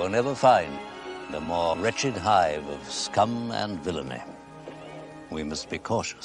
will never find a more wretched hive of scum and villainy. We must be cautious.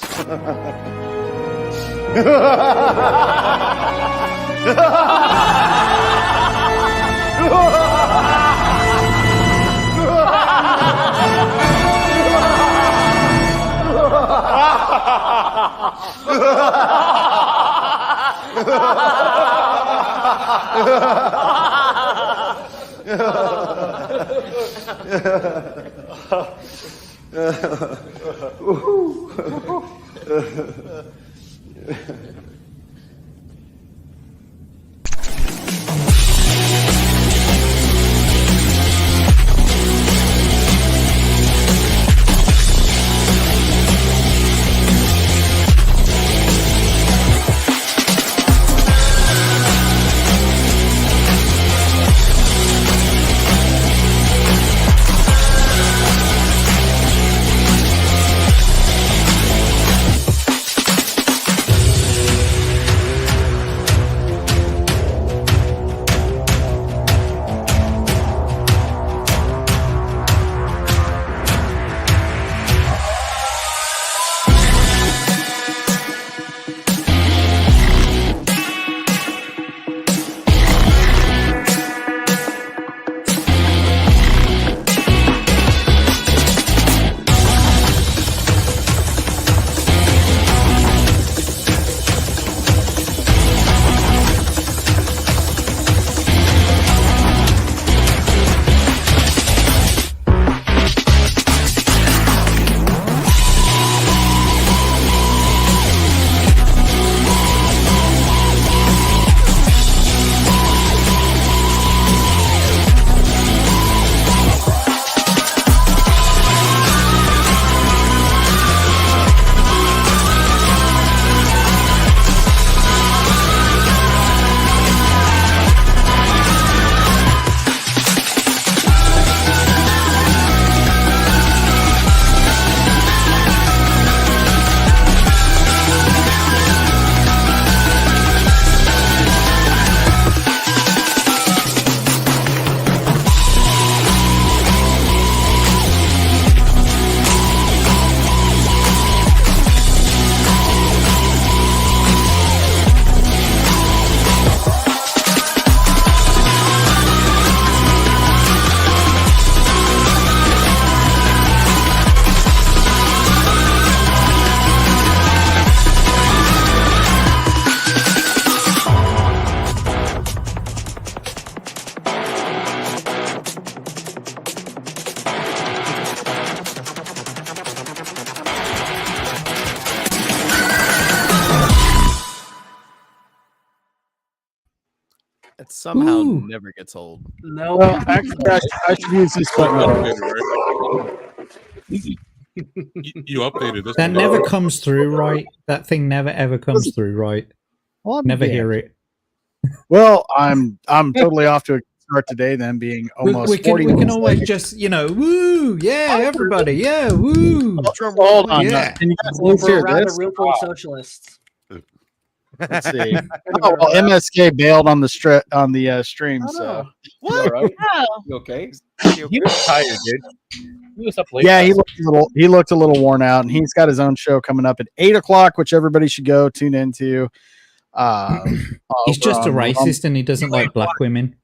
It somehow never gets old. No. Well, actually, I should use this button. You updated this. That never comes through right. That thing never ever comes through right. Well, never hear it. Well, I'm totally off to a start today. Then being almost we 40 can minutes always late. just woo, yeah, everybody, yeah, woo. Hold on, yeah. can you guys We're hear around this? a room full of socialists. Let's see. Oh, well, MSK bailed on the stream, so What? Right. You okay? He was tired, dude. He was up late. Yeah, he looked a little worn out, and he's got his own show coming up at 8:00, which everybody should go tune into. He's just a racist, and he doesn't like black women.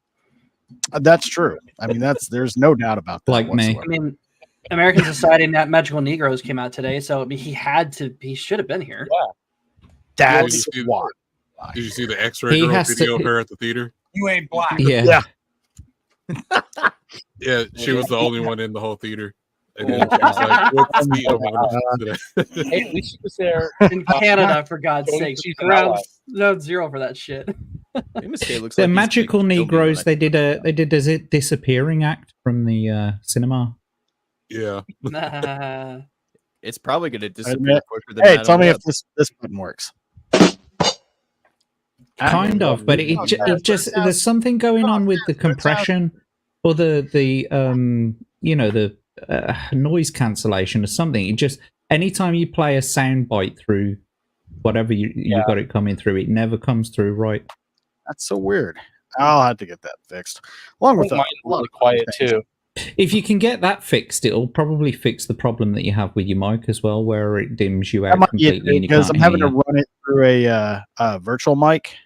That's true. I mean, there's no doubt about that. Like me. I mean, American Society and that Magical Negroes came out today, so I mean, he should have been here. Yeah. That's why. Did you see the X-ray He girl has video to- of her at the theater? You ain't black. Yeah. Yeah, she was the only one in the whole theater. And then she was like, what's the today? Hey, at least she was there. In Canada, for God's Well, sake. she's an ally. Round zero for that shit. MSK looks The like he's magical gonna kill me Negroes. when They did a disappearing act from the cinema. Yeah. It's probably going to disappear Admit- quicker than Hey, that tell on me the if this button works. Kind of, but it just there's something going on with the compression or the noise cancellation or something. It just anytime you play a sound bite through whatever you got it coming through, it never comes through right. That's so weird. I'll have to get that fixed. Along with Mine's really quiet too. If you can get that fixed, it'll probably fix the problem that you have with your mic as well, where it dims you out completely. Because I'm having to run it through a virtual mic.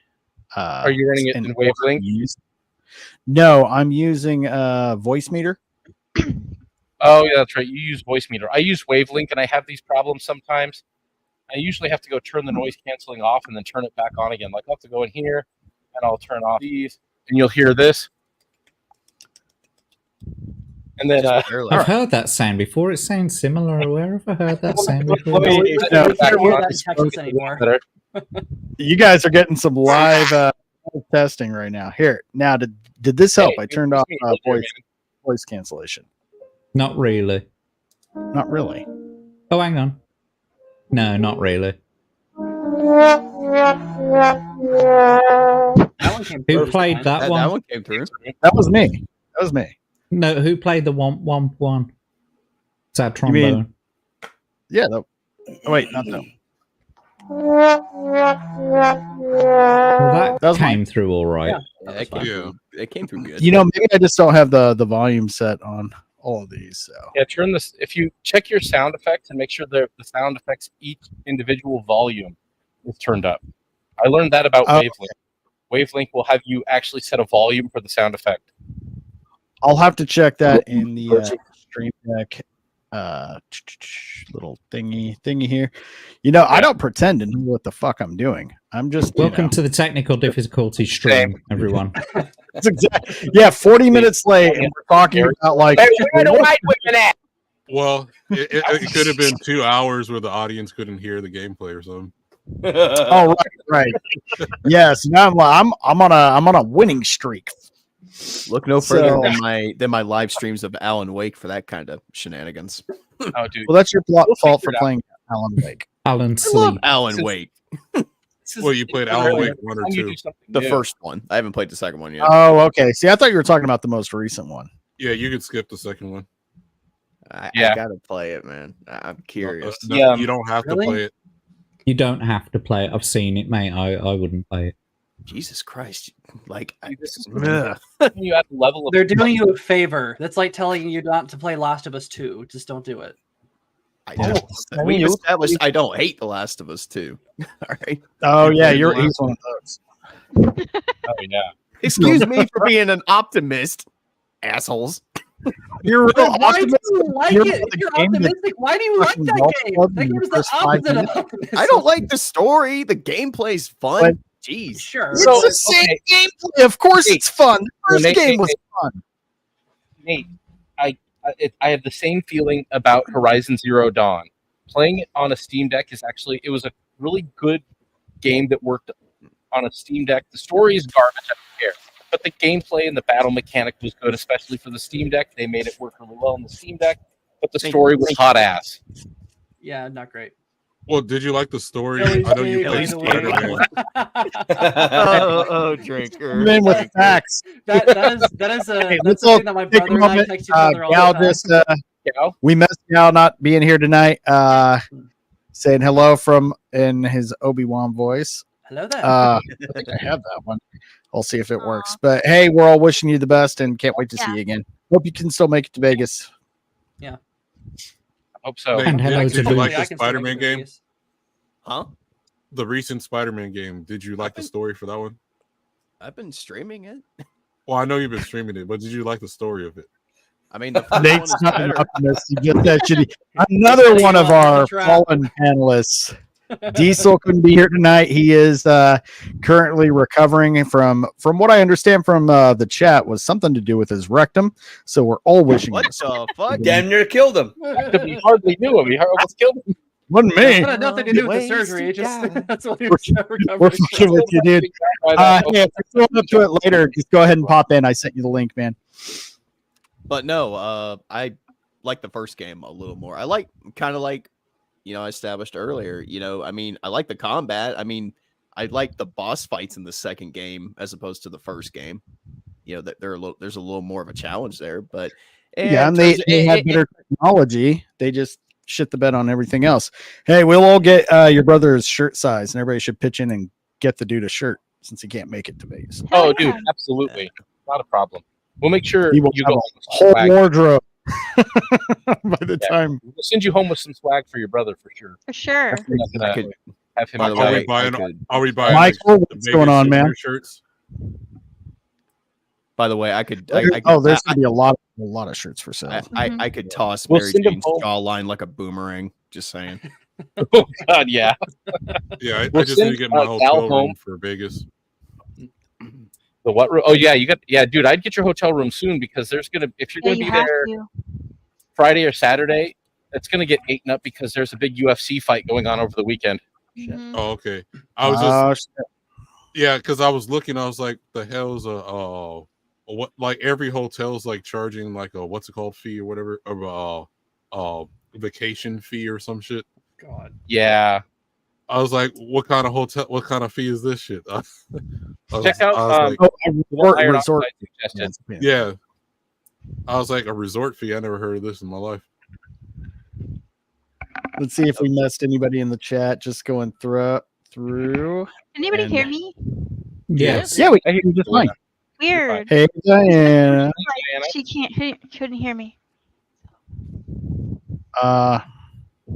Are you running it in Wavelength? No, I'm using Voice Meter. Oh, yeah, that's right. You use Voice Meter. I use Wavelength, and I have these problems sometimes. I usually have to go turn the noise canceling off and then turn it back on again. Like, I'll have to go in here, and I'll turn off these, and you'll hear this. And then I've heard that sound before. It sounds similar. Where have I heard that sound before? You guys are getting some live testing right now. Here, now, did this help? I turned off voice cancellation. Not really. Not really. Oh, hang on. No, not really. Who played that one? That one came through. That was me. That was me. No, who played the one? It's our trombone. Yeah. Oh, wait, not that. Well, that came through all right. Yeah, it came through good. You know, maybe I just don't have the volume set on all of these. So yeah, turn this. If you check your sound effects and make sure the sound effects each individual volume is turned up. I learned that about Wavelength. Wavelength will have you actually set a volume for the sound effect. I'll have to check that in the Stream Deck little thingy here. You know, I don't pretend to know what the fuck I'm doing. I'm just welcome to the technical difficulty stream, everyone. That's exactly, yeah, 40 minutes late, and we're talking about like. Well, it could have been 2 hours where the audience couldn't hear the gameplay or something. Oh right. Yes, now I'm on a winning streak. Look no further than my live streams of Alan Wake for that kind of shenanigans. Oh, dude. Well, that's your fault for playing Alan Wake. Alan Wake. Well, you played Alan Wake 1 or 2. The first one. I haven't played the second one yet. Oh, okay. See, I thought you were talking about the most recent one. Yeah, you could skip the second one. I gotta play it, man. I'm curious. No, you don't have to play it. You don't have to play it. I've seen it, mate. I wouldn't play it. Jesus Christ! Like, you at the level of they're doing you a favor. That's like telling you not to play Last of Us 2. Just don't do it. We established I don't hate The Last of Us 2. All right. Oh yeah, he's one of those. Oh yeah. Excuse me for being an optimist, assholes. You're real why do optimistic. you like it? If you're optimistic, why do you like that game? That game is the opposite of optimism. I don't like the story. The gameplay's fun. Jeez. Sure. It's the same gameplay. Of course it's fun. The first game was fun. Nate, I have the same feeling about Horizon Zero Dawn. Playing it on a Steam Deck it was a really good game that worked on a Steam Deck. The story is garbage, I don't care. But the gameplay and the battle mechanic was good, especially for the Steam Deck. They made it work really well on the Steam Deck, but the story was hot ass. Yeah, not great. Well, did you like the story? I know you played Spider-Man. Drinker. Man with facts. That is something that my brother and I text each other all the time. We missed Gal not being here tonight. Saying hello in his Obi-Wan voice. Hello there. I think I have that one. I'll see if it works. But hey, we're all wishing you the best and can't wait to see you again. Hope you can still make it to Vegas. Yeah. I hope so. And hello did to you like I the can still Spider-Man make it to game? Vegas. Huh? The recent Spider-Man game. Did you like the story for that one? I've been streaming it. Well, I know you've been streaming it, but did you like the story of it? I mean, the first Nate's one is not an better. optimist. He just that shitty. Another one of our fallen panelists. Diesel couldn't be here tonight. He is currently recovering from what I understand from the chat was something to do with his rectum. So we're all wishing. What the fuck? Damn near killed him. We hardly knew him. We almost killed him. Wasn't me. That had nothing to do with the surgery. It just that's what he was We're fucking with you, dude. Hey, if you're going up to it later, just go ahead and pop in. I sent you the link, man. But no, I like the first game a little more. I kind of like, I established earlier, I mean, I like the combat. I mean, I like the boss fights in the second game as opposed to the first game. That there's a little more of a challenge there, but and they had better technology. They just shit the bed on everything else. Hey, we'll all get your brother's shirt size, and everybody should pitch in and get the dude a shirt. since he can't make it to Vegas. Oh, dude, absolutely, not a problem. We'll make sure He will you have go a home with some whole swag. wardrobe by the Yeah. time. We'll send you home with some swag for your brother for sure. For sure. We're not gonna I could- have him. By the Are way, we buying? I could- Are we buying? Michael, like, what's Vegas going on, man? souvenir Shirts. By the way, I could. There's gonna be a lot of shirts for sale. I could toss We'll Mary send 'em Jane's home. jawline like a boomerang. Just saying. Oh God, yeah. Yeah, I We'll just need to send, get my Val hotel room home. for Vegas. The what room? Oh yeah, dude. I'd get your hotel room soon because there's gonna if you're Yeah, gonna you be have there to. Friday or Saturday, it's gonna get eaten up because there's a big UFC fight going on over the weekend. Mhm. Oh, okay. I was just Shit. yeah, because I was looking. I was like, the hell's a what? Like every hotel's like charging like a what's it called fee or whatever, or vacation fee or some shit. God. Yeah. I was like, what kind of hotel? What kind of fee is this shit? Check out, like, Oh, a resort. Suggested. yeah. I was like, a resort fee. I never heard of this in my life. Let's see if we missed anybody in the chat. Just going through. Can anybody And- hear me? Yes. Yeah, we I hear can you, just fine. Weird. Hey, Diana. She couldn't hear me.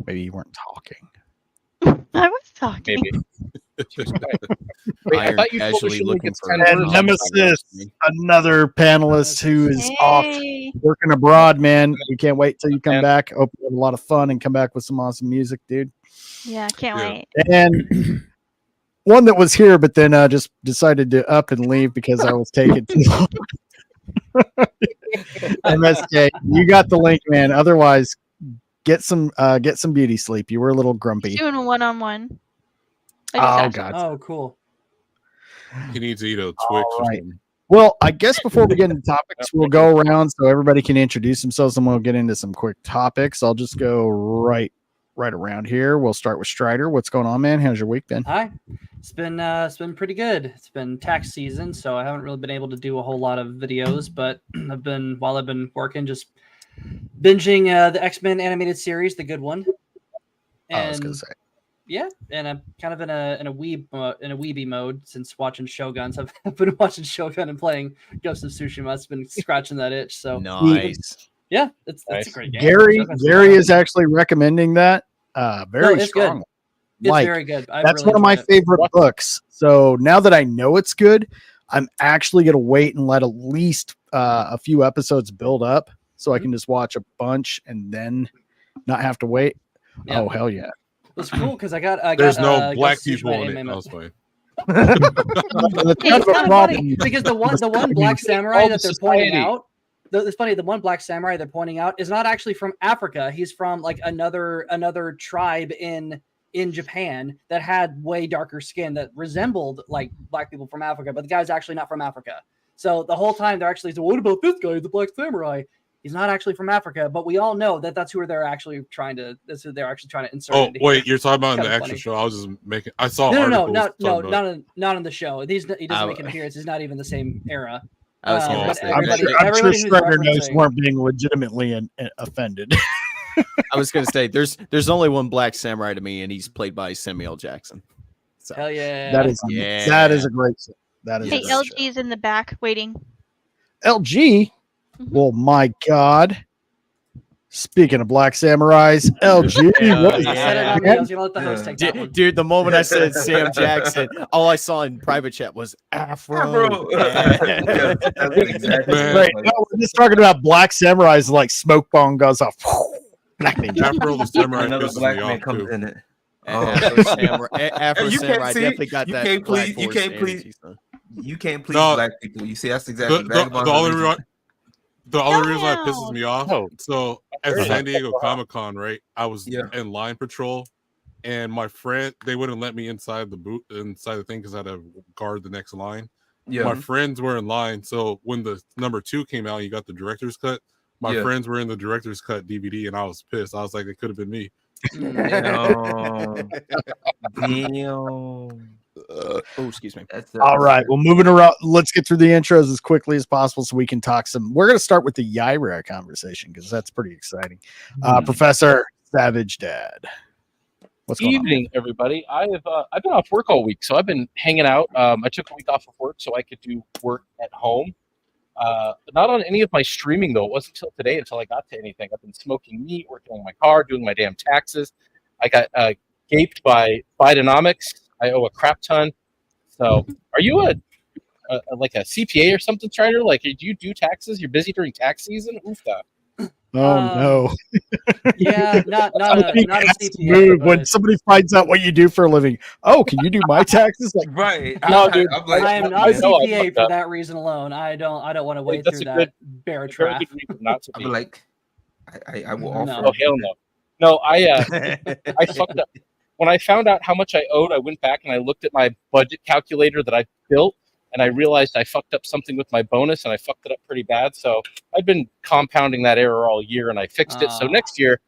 Maybe you weren't talking. I was talking. Maybe. Wait, I Iron thought you told me casually she only looking gets for 10 And words. Nemesis, another panelist who is off Hey. working abroad, man. We can't wait till you come back. Hope you have a lot of fun and come back with some awesome music, dude. Yeah, can't Yeah. wait. And one that was here, but then just decided to up and leave because I was taking too long. MSK, you got the link, man. Otherwise, get some beauty sleep. You were a little grumpy. Doing a one-on-one. Oh God. Oh, cool. He needs to eat a Twix All or right. something. Well, I guess before we get into topics, we'll go around so everybody can introduce themselves, and we'll get into some quick topics. I'll just go right around here. We'll start with Strider. What's going on, man? How's your week been? Hi. It's been pretty good. It's been tax season, so I haven't really been able to do a whole lot of videos, but while I've been working, just binging the X-Men animated series, the good one. I was gonna say. Yeah, and I'm kind of in a weeby mode since watching Shogun. So I've been watching Shogun and playing Ghost of Tsushima. It's been scratching that itch. So Nice. yeah, it's Nice. a great game. Gary Shogun's Gary fun. is actually recommending that. Very it's good. strong. It's Like, very good. I that's really one of my enjoyed it. favorite books. So now that I know it's good, I'm actually gonna wait and let at least a few episodes build up so I can just watch a bunch and then not have to wait. Yeah. Oh hell yeah! It's cool because I got There's no Ghost black of people Tsushima in it. anime. I was fine. That's Hey, kind it's of a kind of problem. funny because the one black samurai all that the they're pointing society. out. It's funny. The one black samurai they're pointing out is not actually from Africa. He's from like another tribe in Japan that had way darker skin that resembled like black people from Africa, but the guy's actually not from Africa. So the whole time they're actually saying, "What about this guy? The black samurai." He's not actually from Africa, but we all know that that's who they're actually trying to. That's who they're actually trying to insert. Oh into wait, here. you're talking about in the Kinda actual funny. show. I was just making. I saw No, articles. talking about- not in the show. He doesn't I- make an appearance. He's not even the same era. I was but gonna say, I'm everybody- sure, I'm sure everybody who's Strider knows referencing- weren't being legitimately offended. I was gonna say there's only one black samurai to me, and he's played by Samuel Jackson. So Hell yeah! that is Yeah. that is a great. That is Hey, a great LG's in the back waiting. show. LG. Mhm. Well, my God. Speaking of black samurais, LG. Yeah, what is I said it yeah. on me. I was gonna let the host Yeah. take that one. Dude, the moment I said Sam Jackson, all I saw in private chat was Afro. Bro. Yeah. That's exactly Man. Right. No, we're just talking about black samurais like smoke bomb goes off. Black ninja. Afro the Samurai Another pisses black me man off comes too. in it. Afro Samurai, Afro You can't Samurai see- definitely got you that. can't Black please- you Force can't please- energy, son. You can't please No. black people. You see, that's exactly The Vagabond's only reason. the only reason why it pisses Damn. me off. Oh. So at Really? San Diego Comic Con, right? I was Yeah. in line patrol, and my friend they wouldn't let me inside the booth inside the thing because I had to guard the next line. Yeah. My friends were in line, so when the number 2 came out, you got the director's cut. My Yeah. friends were in the director's cut DVD, and I was pissed. I was like, it could have been me. Damn. Damn. Oh, excuse me. That's All right. Well, moving around. Let's get through the intros as quickly as possible so we can talk some. We're going to start with the Yaira conversation because that's pretty exciting. Professor Savage Dad. What's going on? Evening, everybody. I've been off work all week, so I've been hanging out. I took a week off of work so I could do work at home. Not on any of my streaming though. It wasn't until today until I got to anything. I've been smoking meat, working on my car, doing my damn taxes. I got gaped by Bidenomics. I owe a crap ton. So, are you like a CPA or something, Strider? Like, do you do taxes? You're busy during tax season? Oof, that. Oh no! Yeah, not a CPA. Move But when somebody finds out what you do for a living. Oh, can you do my taxes? Like, Right. No, dude. I'm like, I am not a I know I CPA fucked for up. that reason alone. I don't want to wade that's through a that good- bear Very trap. good reason not to I'll be. be like, I will offer. No. Oh hell no! No, I fucked up. When I found out how much I owed, I went back and I looked at my budget calculator that I built, and I realized I fucked up something with my bonus, and I fucked it up pretty bad. So I've been compounding that error all year, and I fixed it. So next year,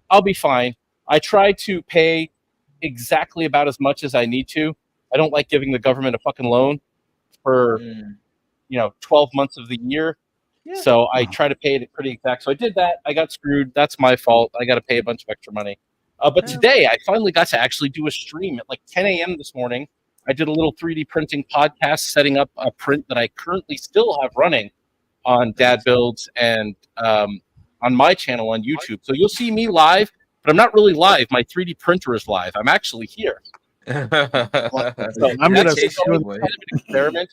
I'll be fine. I try to pay exactly about as much as I need to. I don't like giving the government a fucking loan for 12 months of the year. Yeah. So I try to pay it pretty exact. So I did that. I got screwed. That's my fault. I got to pay a bunch of extra money. But today I finally got to actually do a stream at like 10 a.m. this morning. I did a little 3D printing podcast, setting up a print that I currently still have running on Dad Builds and on my channel on YouTube. So you'll see me live, but I'm not really live. My 3D printer is live. I'm actually here. So I'm that's gonna just kind of an experiment.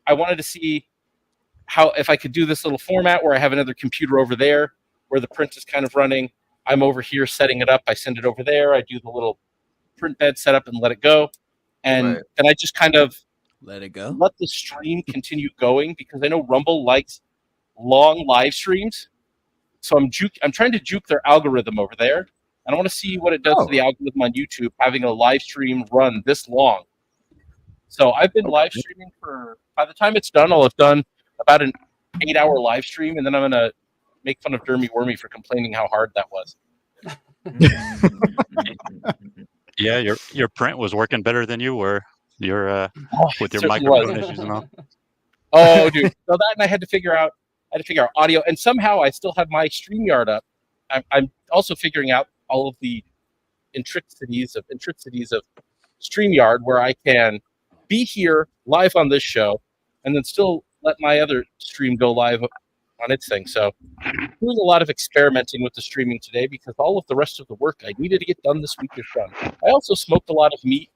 I wanted to see if I could do this little format where I have another computer over there where the print is kind of running. I'm over here setting it up. I send it over there. I do the little print bed setup and let it go. And then I just kind of let it go. Let the stream continue going because I know Rumble likes long live streams. So I'm trying to juke their algorithm over there. And I want to see what it does to the algorithm on YouTube having a live stream run this long. So I've been live streaming by the time it's done, I'll have done about an 8-hour live stream, and then I'm gonna make fun of Dermy Wormy for complaining how hard that was. Yeah, your print was working better than you were. Your with your certainly microphone was. issues and all. Oh, dude! So that, and I had to figure out audio, and somehow I still have my StreamYard up. I'm also figuring out all of the intricacies of StreamYard, where I can be here live on this show, and then still let my other stream go live on its thing. So doing a lot of experimenting with the streaming today because all of the rest of the work I needed to get done this week is done. I also smoked a lot of meat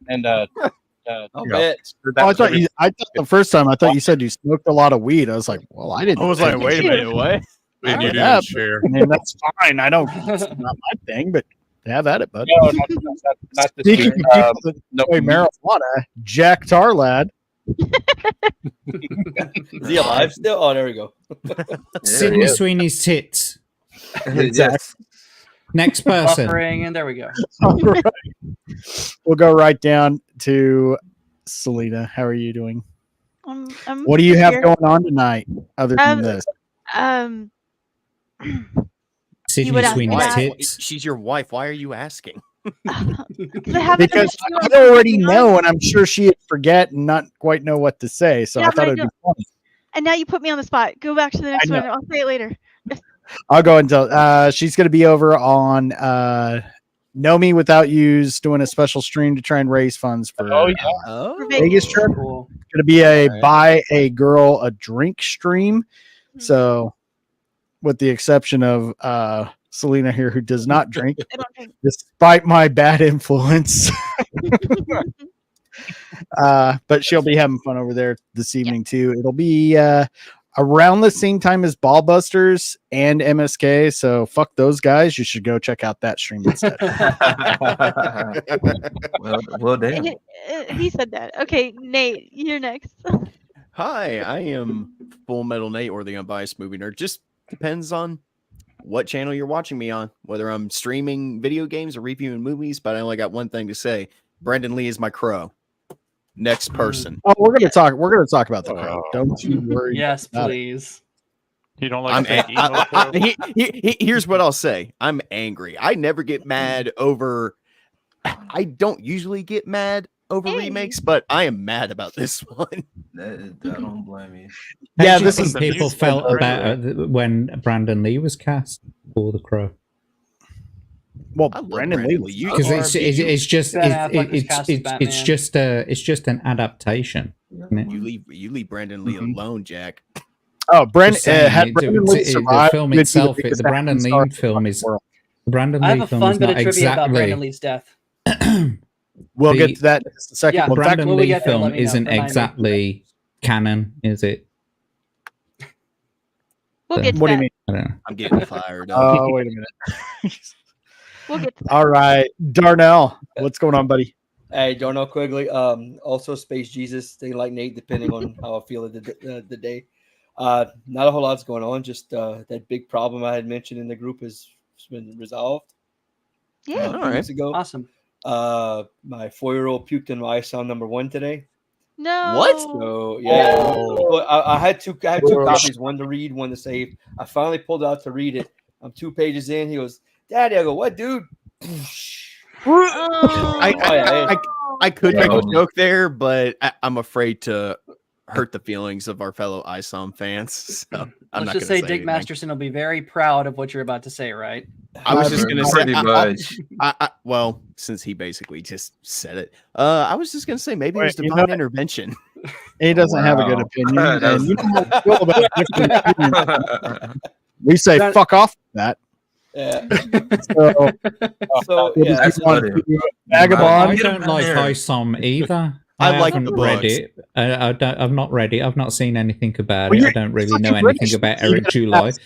and I thought the first time you said you smoked a lot of weed. I was like, well, I didn't. I was like, wait a minute, what? And you Yeah, didn't share. I mean, that's fine. I don't. It's not my thing, but have at it, bud. No, not this Speaking year. of people that enjoy marijuana, JackTarLad. Is he alive still? Oh, there we go. Sydney Sweeney's tits. Exactly. Next person. Buffering, and there we go. All right. We'll go right down to Selena. How are you doing? What do you have going on tonight other than this? Sydney Sweeney's tits. She's your wife. Why are you asking? Because I already know, and I'm sure she'd forget and not quite know what to say. So I thought it'd be funny. And now you put me on the spot. Go back to the next one. I'll say it later. I'll go and tell. She's going to be over on Know Me Without You's doing a special stream to try and raise funds for Vegas trip. Cool. Going to be a buy a girl a drink stream. So, with the exception of Selena here, who does not drink, despite my bad influence. But she'll be having fun over there this evening too. It'll be around the same time as Ballbusters and MSK. So fuck those guys. You should go check out that stream instead. well, damn. He said that. Okay, Nate, you're next. Hi, I am Full Metal Nate, or the Unbiased Movie Nerd. Just depends on what channel you're watching me on, whether I'm streaming video games or reviewing movies. But I only got one thing to say: Brandon Lee is my crow. Next person. Oh, we're gonna talk. We're gonna talk about the crow. Don't you worry. Yes, please. You don't like here's what I'll say. I'm angry. I never get mad over. I don't usually get mad over remakes, but I am mad about this one. I don't blame you. Yeah, this is people felt about when Brandon Lee was cast for the crow. Well, I love Brandon Lee, because it's just Ben Affleck was cast as it's Batman. just an adaptation. Isn't it? You leave Brandon Lee alone, Jack. Oh, Brandon, Just saying, had Brandon Lee the survived, film he'd be the itself, biggest the Brandon action star Lee in the film fucking is world. the Brandon I have Lee a film fun is bit not of trivia about Brandon exactly. Lee's death. We'll The- get to that in just a second. Yeah, Well, in fact, Brandon when we Lee get there, let film me know, isn't remind me. exactly canon, is it? We'll get to what do you that. mean? I don't know. I'm getting fired up. Oh, wait a minute. We'll get to that. All right, Darnell, what's going on, buddy? Hey, Darnell Quiggley. Also Space Jesus. They like Nate, depending on how I feel of the day. Not a whole lot's going on. Just that big problem I had mentioned in the group has been resolved. Yeah. A few weeks ago. Awesome. My 4-year-old puked in my ice on number 1 today. No. What? So yeah, well, I had two copies, one to read, one to save. I finally pulled out to read it. I'm 2 pages in. He goes, "Daddy," I go, "What, dude?" I could make a joke there, but I'm afraid to hurt the feelings of our fellow ISOM fans. So I'm Let's not just gonna say Dick anything. Masterson will be very proud of what you're about to say, right? I was just gonna say, Pretty much. well, since he basically just said it, I was just gonna say maybe it was Wait, you divine know- intervention. He doesn't have a good Wow. opinion. That And you know how I feel about different opinions. We say That- fuck off with that. Yeah. So, yeah, that's want funny. to I Vagabond. don't like ISOM either. I like haven't the read books. it. I've not read it. I've not seen anything about Well, it. I you're don't really fucking know anything British. about You Eric gotta July. ask.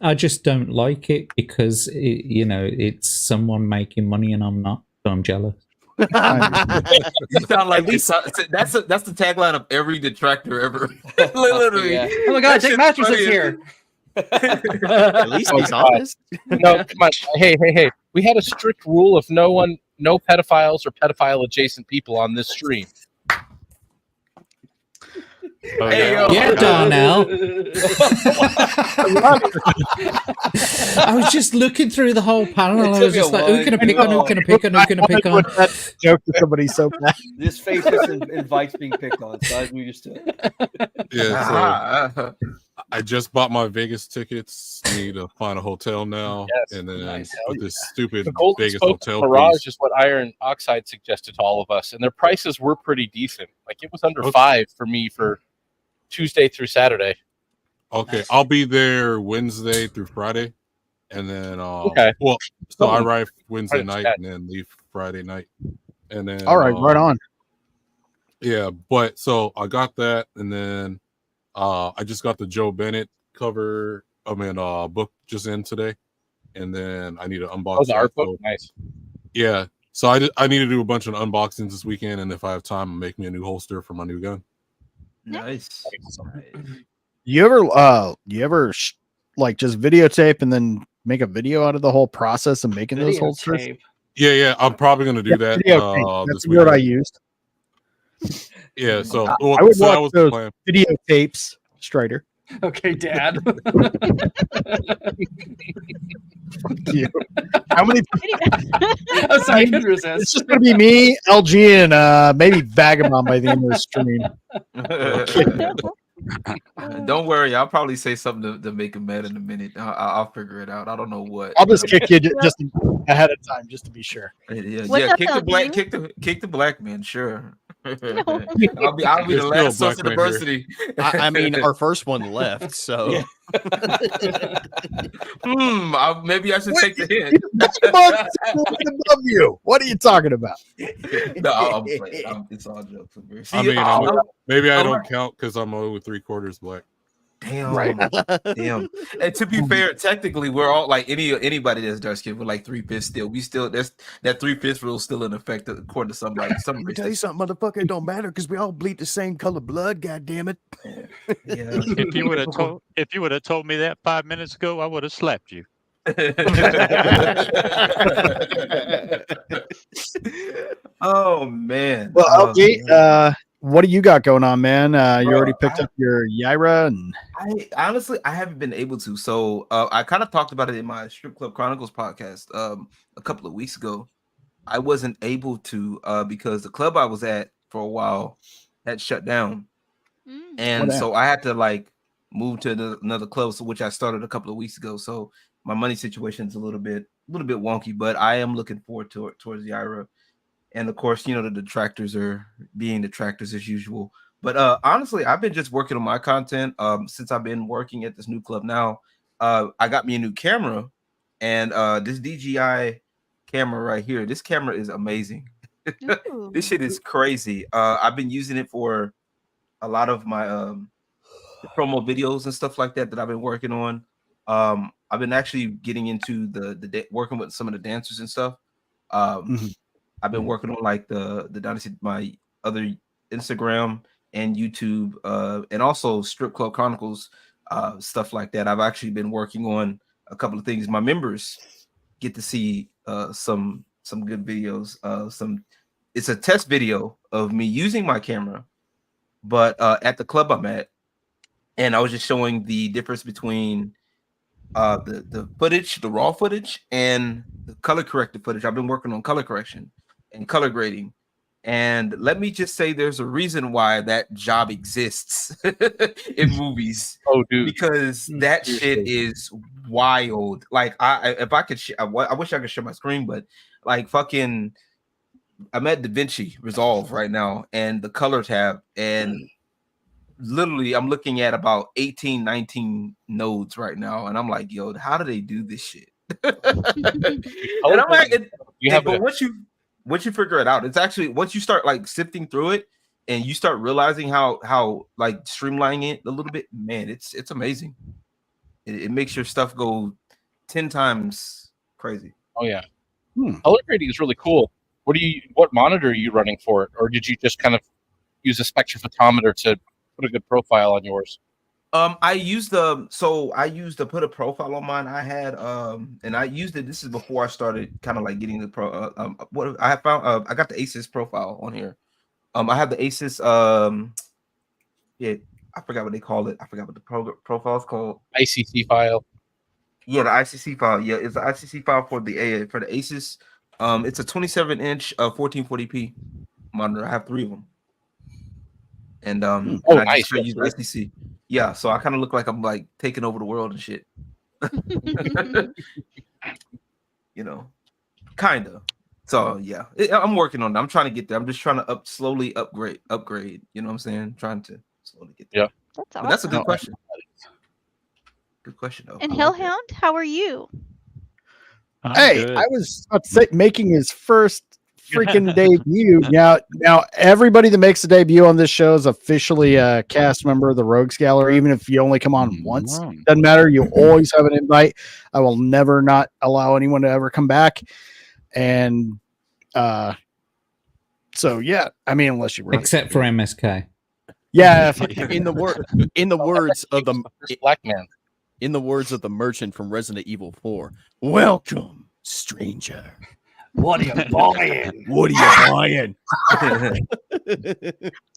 I just don't like it because it's someone making money and I'm not. So I'm jealous. You sound like that's the tagline of every detractor ever. Literally. Yeah. Oh my God, That Dick shit's Masterson's funny. here. At least he's God. honest. No, come on. Hey. We had a strict rule of no pedophiles or pedophile adjacent people on this stream. Oh, Hey, yeah. yo. Yeah, Darnell. I was just looking through the whole panel and I was just like, who can I pick on? Who can I pick on? Who can I pick on? That joke to somebody so bad. This face just invites being picked on, so I'm used to it. Yeah, so I just bought my Vegas tickets. Need to find a hotel now, Yes, and then nice. with this stupid The Golden Vegas Spoke hotel. Mirage piece. is what Iron Oxide suggested to all of us, and their prices were pretty decent. Like it was under Okay. $5 for me for Tuesday through Saturday. Okay, Nice. I'll be there Wednesday through Friday, and then Okay. Well, so I Oh, arrive Wednesday I night understand. and then leave Friday night, and then All right, right on. Yeah, but so I got that, and then I just got the Joe Bennett cover. Book just in today, and then I need to unbox. Oh, the art that, book, so- nice. Yeah, so I need to do a bunch of unboxings this weekend, and if I have time, make me a new holster for my new gun. Nice. You ever like just videotape and then make a video out of the whole process of making those holsters? Videotape. Yeah, I'm probably gonna do that. Videotape. That's This the word I weekend. used. Yeah, so I well, would so that watch was the those plan. videotapes, Strider. Okay, Dad. Fuck you. How many? I'm sorry, I couldn't resist. It's just gonna be me, LG, and maybe Vagabond by the end of the stream. Don't worry, I'll probably say something to make him mad in a minute. I'll figure it out. I don't know what. I'll just kick you just ahead of time, just to be sure. Yeah, What's yeah. up, Kick the black, LG? kick the black man. Sure. No. I'll be There's the still a last source black of man here. diversity. I mean, our first one left, so Maybe I should take the hint. Vagabond is above you. What are you talking about? No, I'm playing. It's all jokes. I mean, maybe I don't count because I'm over 3/4 black. Damn. Right. Damn. And to be fair, technically, we're all like anybody that's dark skinned, we're like 3/5 still. We still that 3/5 rule is still in effect according to some Let me tell you something, motherfucker. It don't matter because we all bleed the same color blood. God damn it. Yeah. If you would have told me that 5 minutes ago, I would have slapped you. Oh man. Well, Oh, LG, man. what do you got going on, man? You Bro, already picked up your Yaira, and I honestly haven't been able to. So I kind of talked about it in my Strip Club Chronicles podcast a couple of weeks ago. I wasn't able to because the club I was at for a while had shut down, and What so I had to like move to another club, so which I started a couple of weeks ago. So my money situation is a little bit wonky, but I am looking forward to it towards Yaira. And of course, you know, the detractors are being detractors as usual. But honestly, I've been just working on my content since I've been working at this new club now. I got me a new camera, and this DJI camera right here. This camera is amazing. This shit is crazy. I've been using it for a lot of my promo videos and stuff like that I've been working on. I've been actually getting into the working with some of the dancers and stuff. I've been working on like the Dynasty, my other Instagram and YouTube, and also Strip Club Chronicles, stuff like that. I've actually been working on a couple of things. My members get to see some good videos. It's a test video of me using my camera, but at the club I'm at, and I was just showing the difference between the footage, the raw footage, and the color corrected footage. I've been working on color correction and color grading, and let me just say, there's a reason why that job exists in movies. Oh, dude, because that shit is wild. Like, if I could, I wish I could share my screen, but like fucking, I'm at DaVinci Resolve right now, and the color tab, and literally I'm looking at about 18, 19 nodes right now, and I'm like, yo, how do they do this shit? And I'm like, but once you figure it out, it's actually, once you start like sifting through it and you start realizing how like streamlining it a little bit, man, it's amazing. It makes your stuff go 10 times crazy. Oh yeah. Color grading is really cool. What monitor are you running for it, or did you just kind of use a spectrophotometer to put a good profile on yours? I used to put a profile on mine. I had and I used it. This is before I started kind of like getting the pro. What I found, I got the Asus profile on here. I have the Asus. Yeah, I forgot what they call it. I forgot what the profile is called. ICC file. Yeah, the ICC file. Yeah, it's the ICC file for the Asus. It's a 27-inch 1440p monitor. I have 3 of them. And and I nice. just use ICC. Yeah, so I kind of look like I'm like taking over the world and shit. You know, kind of. So yeah, I'm working on it. I'm trying to get there. I'm just trying to slowly upgrade. You know what I'm saying? Trying to slowly get there. Yeah, that's awesome. But that's a good question. Good question, though. And Hellhound, how are you? Hey, I was about to say, making his first freaking debut. Now everybody that makes a debut on this show is officially a cast member of the Rogues Gallery, even if you only come on once. Doesn't matter. You always have an invite. I will never not allow anyone to ever come back. And so yeah, I mean, unless you except for MSK. Yeah, in the words of the black man. In the words of the merchant from Resident Evil 4, welcome, stranger. What are you buying? What are you buying?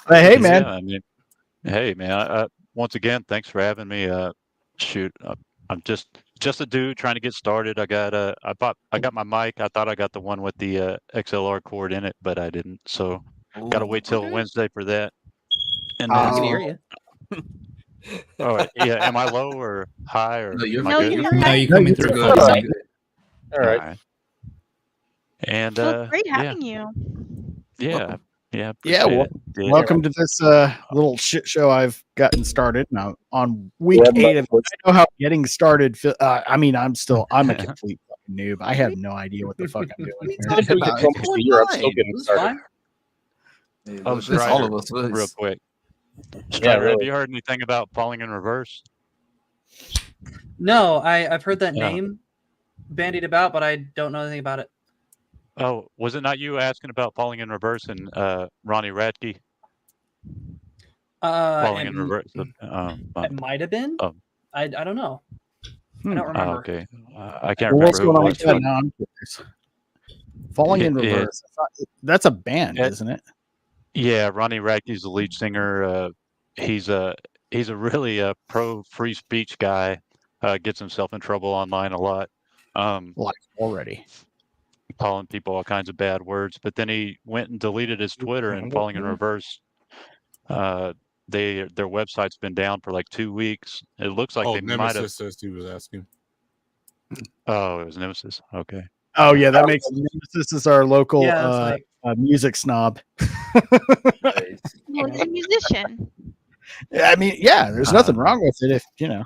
Hey, man. Yeah, I mean, hey, man. Once again, thanks for having me. I'm just a dude trying to get started. I got my mic. I thought I got the one with the XLR cord in it, but I didn't. So got to wait till Wednesday for that. And I can hear you. All right. Yeah. Am I low or high or? No, you're coming through. Good. All right. And well, great having you. Yeah. Welcome to this little shit show I've gotten started now on week 8 of it. I know how getting started. I mean, I'm a complete fucking noob. I have no idea what the fuck I'm doing. I'm still getting started. I'll try all of us real quick. Yeah, really. Have you heard anything about Falling in Reverse? No, I've heard that name bandied about, but I don't know anything about it. Oh, was it not you asking about Falling in Reverse and Ronnie Radke? Falling in Reverse. It might have been. I don't know. I don't remember. Okay, I can't remember who it was. Now I'm curious. Falling in Reverse. That's a band, isn't it? Yeah, Ronnie Radke's the lead singer. He's a really pro free speech guy. Gets himself in trouble online a lot. Like already. Calling people all kinds of bad words, but then he went and deleted his Twitter and Falling in Reverse. Their website's been down for like 2 weeks. It looks like they might have. Says he was asking. Oh, it was Nemesis. Okay. Oh yeah, that makes Nemesis is our local music snob. Well, he's a musician. I mean, yeah, there's nothing wrong with it if if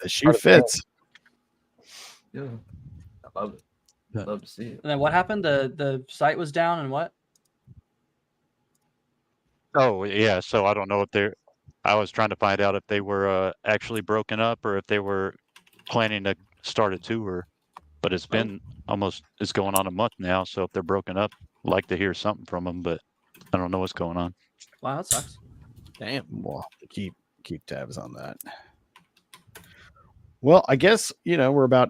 the shoe fits. Yeah, I love it. Love to see it. And then what happened? The site was down, and what? Oh yeah, so I don't know if I was trying to find out if they were actually broken up or if they were planning to start a tour. But it's been it's going on a month now. So if they're broken up, I'd like to hear something from them, but I don't know what's going on. Wow, that sucks. Damn. Well, keep tabs on that. Well, I guess we're about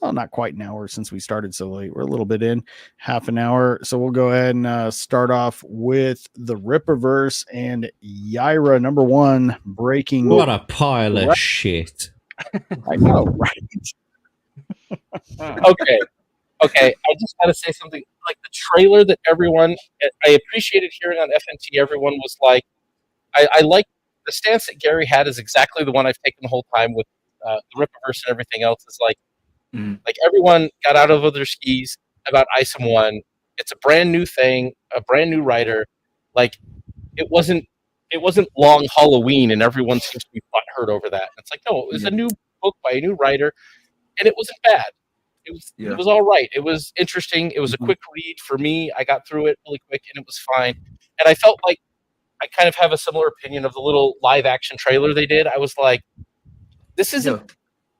not quite an hour since we started so late. We're a little bit in, half an hour. So we'll go ahead and start off with the Rippaverse and Yaira #1 breaking. What a pile of shit. I know, right? Okay. I just got to say something. Like the trailer that I appreciated hearing on FNT. Everyone was like, I like the stance that Gary had is exactly the one I've taken the whole time with the Rippaverse and everything else. Is like everyone got out of their skis about Isom 1. It's a brand new thing, a brand new writer. Like it wasn't Long Halloween, and everyone seems to be butthurt over that. It's like, no, it was a new book by a new writer, and it wasn't bad. It was all right. It was interesting. It was a quick read for me. I got through it really quick, and it was fine. And I felt like I kind of have a similar opinion of the little live action trailer they did. I was like, this isn't.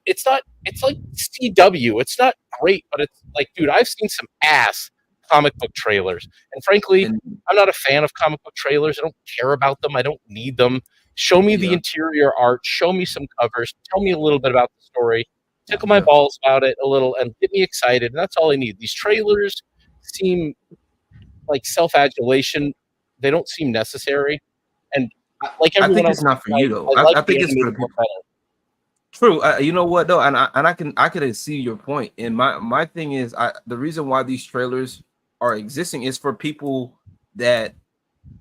It's not. It's like CW. It's not great, but it's like, dude, I've seen some ass comic book trailers, and frankly, I'm not a fan of comic book trailers. I don't care about them. I don't need them. Show me the interior art. Show me some covers. Tell me a little bit about the story. Tickle my balls about it a little and get me excited. And that's all I need. These trailers seem like self-adulation. They don't seem necessary. And like everyone I think else, it's not for you though. I think it's for the people. True. You know what though, and I can see your point. And my thing is, the reason why these trailers are existing is for people that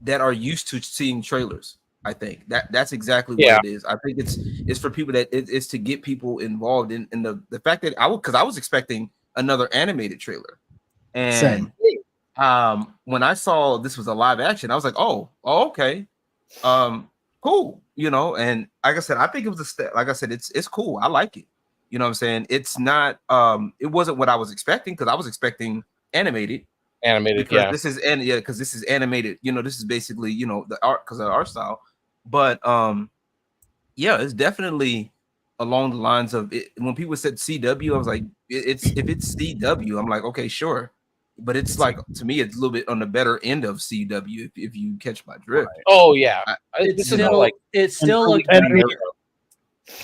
are used to seeing trailers. I think that's exactly what it is. I think it's for people that it's to get people involved in the fact that I was expecting another animated trailer, and when I saw this was a live action, I was like, oh okay, cool, and like I said, I think it was like I said, it's cool. I like it. You know what I'm saying? It's not it wasn't what I was expecting because I was expecting animated because this is because this is animated. This is basically the art because of the art style. But it's definitely along the lines of it. When people said CW, I was like, if it's CW, I'm like, okay, sure. But it's like, to me, it's a little bit on the better end of CW if you catch my drift. Oh yeah, it's still looks better.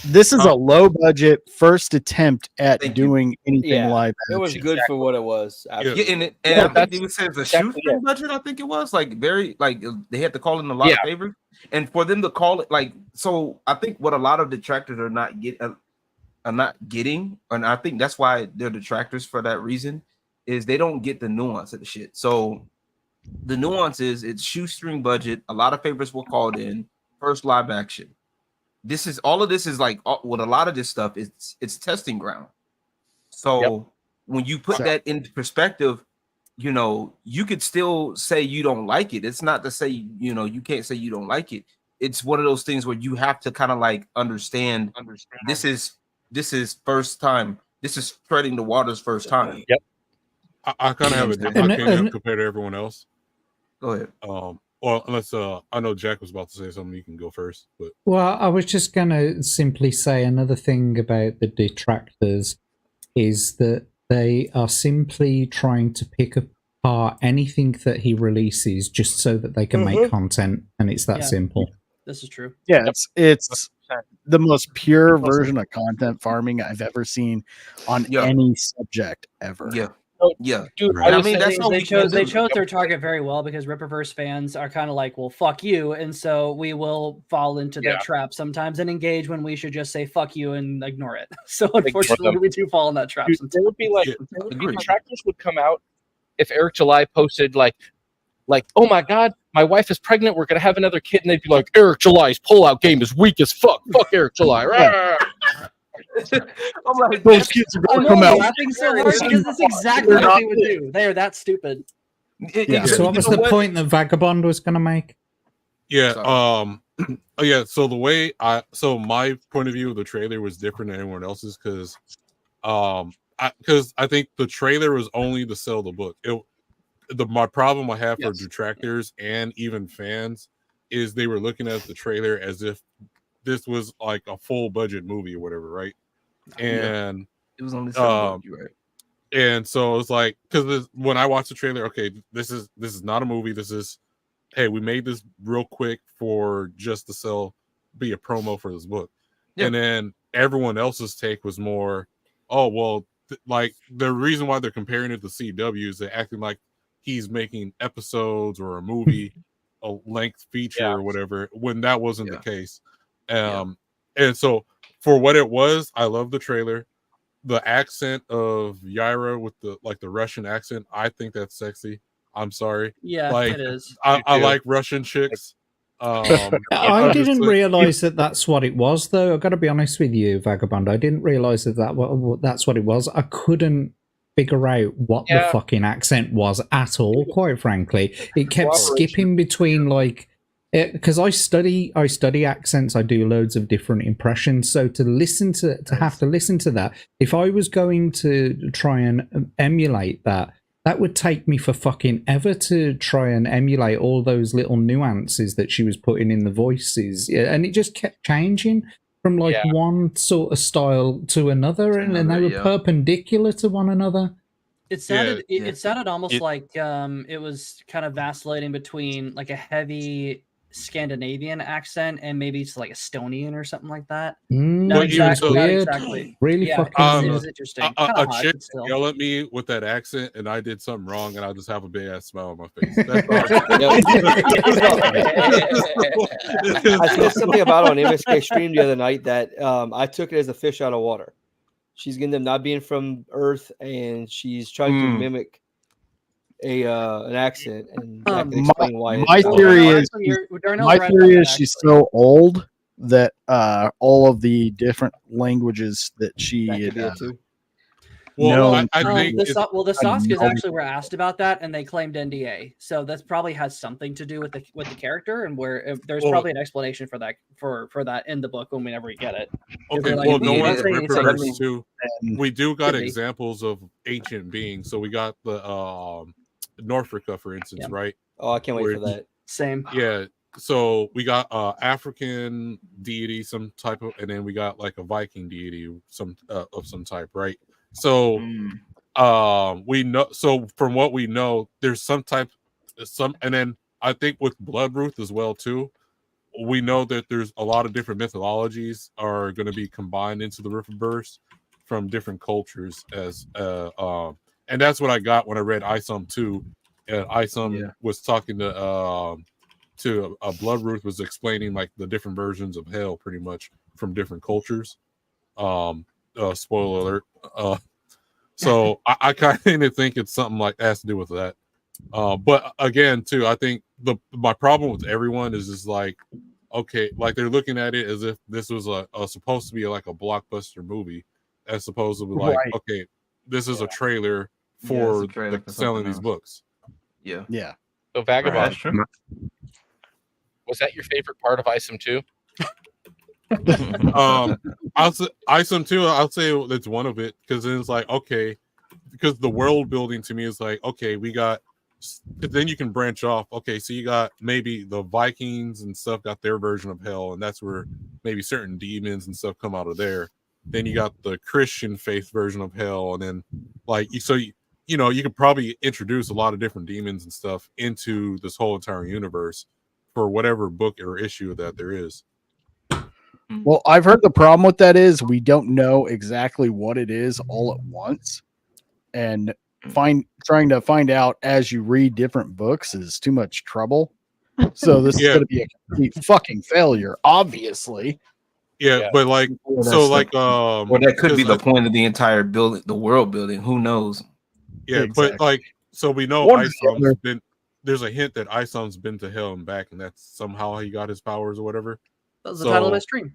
This is a low budget first attempt at doing anything live action. It was good for what it was. I think it says a shoestring budget. I think it was like very they had to call in a lot of favors, and for them to call it so. I think what a lot of detractors are not getting, and I think that's why they're detractors for that reason, is they don't get the nuance of the shit. So the nuance is it's shoestring budget. A lot of favors were called in first live action. All of this is like with a lot of this stuff, it's testing ground. So when you put that into perspective, you could still say you don't like it. It's not to say, you can't say you don't like it. It's one of those things where you have to kind of like understand this is first time. This is treading the waters first time. Yep. I kind of have a different opinion compared to everyone else. Go ahead. Or unless I know Jack was about to say something, you can go first. But I was just going to simply say another thing about the detractors is that they are simply trying to pick apart anything that he releases just so that they can make content, and it's that simple. This is true. Yeah, it's the most pure version of content farming I've ever seen on any subject ever. Yeah, dude. Right. I mean, they chose their target very well because Rippaverse fans are kind of like, well, fuck you, and so we will fall into that trap sometimes and engage when we should just say fuck you and ignore it. So unfortunately, we do fall in that trap. Dude, there would be like the detractors would come out if Eric July posted like, oh my god, my wife is pregnant, we're gonna have another kid, and they'd be like, Eric July's pullout game is weak as fuck. Fuck Eric July. I'm like, Those kids are going I'm to come only out. laughing so hard because that's exactly what they would do. They are that stupid. Yeah. So what was the point that Vagabond was going to make? Yeah. Yeah. So the way my point of view of the trailer was different than anyone else's because I think the trailer was only to sell the book. My problem I have for detractors and even fans is they were looking at the trailer as if this was like a full budget movie or whatever, right? And it was only right. And so it's like because when I watched the trailer, okay, this is not a movie. This is, hey, we made this real quick for just to be a promo for this book. Yeah. And then everyone else's take was more, oh well, like the reason why they're comparing it to CW is they're acting like he's making episodes or a movie, a length feature or whatever, when that wasn't the case. And so for what it was, I love the trailer. The accent of Yaira with the Russian accent, I think that's sexy. I'm sorry. Yeah, like, it is. I like Russian chicks. I didn't realize that that's what it was, though. I've got to be honest with you, Vagabond. I didn't realize that's what it was. I couldn't figure out what the fucking accent was at all, quite frankly. It kept skipping between because I study accents. I do loads of different impressions. So to have to listen to that, if I was going to try and emulate that would take me for fucking ever to try and emulate all those little nuances that she was putting in the voices. And it just kept changing from one sort of style to another, and then they were perpendicular to one another. It sounded it sounded almost like it was kind of vacillating between like a heavy Scandinavian accent and maybe it's like Estonian or something like that. Not exactly. Really fucking it was interesting. A chick yell at me with that accent and I did something wrong and I just have a big ass smile on my face. That's I said something about it on MSK stream the other night that I took it as a fish out of water. She's getting them not being from Earth and she's trying to mimic an accent, and I can explain why. My theory is she's so old that all of the different languages that she Well, I think the Saskas actually were asked about that, and they claimed NDA. So that probably has something to do with the character, and where there's probably an explanation for that for that in the book whenever we get it. Okay, well, no one's reference to. We do got examples of ancient beings. So we got the Norfolka, for instance, right? Oh, I can't wait for that. Same. Yeah. So we got African deity, some type of, and then we got like a Viking deity, of some type, right? So we know. So from what we know, there's some type, and then I think with Bloodruth as well too. We know that there's a lot of different mythologies are going to be combined into the Riververse from different cultures and that's what I got when I read Isom 2. Isom was talking to Bloodruth was explaining like the different versions of hell pretty much from different cultures. Spoiler alert. So I kind of think it's something like that has to do with that. But again, too, I think my problem with everyone is just like, okay, like they're looking at it as if this was supposed to be like a blockbuster movie, as opposed to be like, okay, this is a trailer for selling these books. Yeah. So Vagabond, was that your favorite part of Isom 2? I'll say Isom 2. I'll say it's one of it because it's like okay, because the world building to me is like okay, we got. Then you can branch off. Okay, so you got maybe the Vikings and stuff got their version of hell, and that's where maybe certain demons and stuff come out of there. Then you got the Christian faith version of hell, and then like you know, you could probably introduce a lot of different demons and stuff into this whole entire universe for whatever book or issue that there is. Well, I've heard the problem with that is we don't know exactly what it is all at once, and trying to find out as you read different books is too much trouble. So this is going to be a complete fucking failure, obviously. Yeah, but like so, like well, that could be the point of the entire building, the world building. Who knows? Yeah, exactly. But like, so we know Isom's been. There's a hint that Isom's been to hell and back, and that's somehow he got his powers or whatever. That was the title of my stream.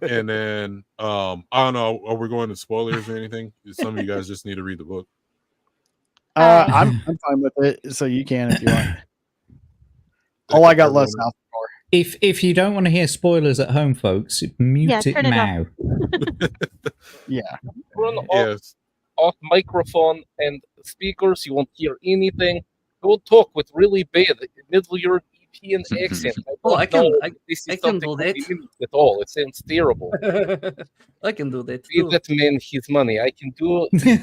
And then I don't know, are we going to spoilers or anything? Some of you guys just need to read the book. I'm fine with it, so you can if you want. All I got less out for. If you don't want to hear spoilers at home, folks, mute it turn it now. Yeah. Turn off microphone and speakers. You won't hear anything. Don't talk with really bad Middle European accent. I can something do that. at all. It sounds terrible. I can do that Pay too. that man his money. I can do. Pay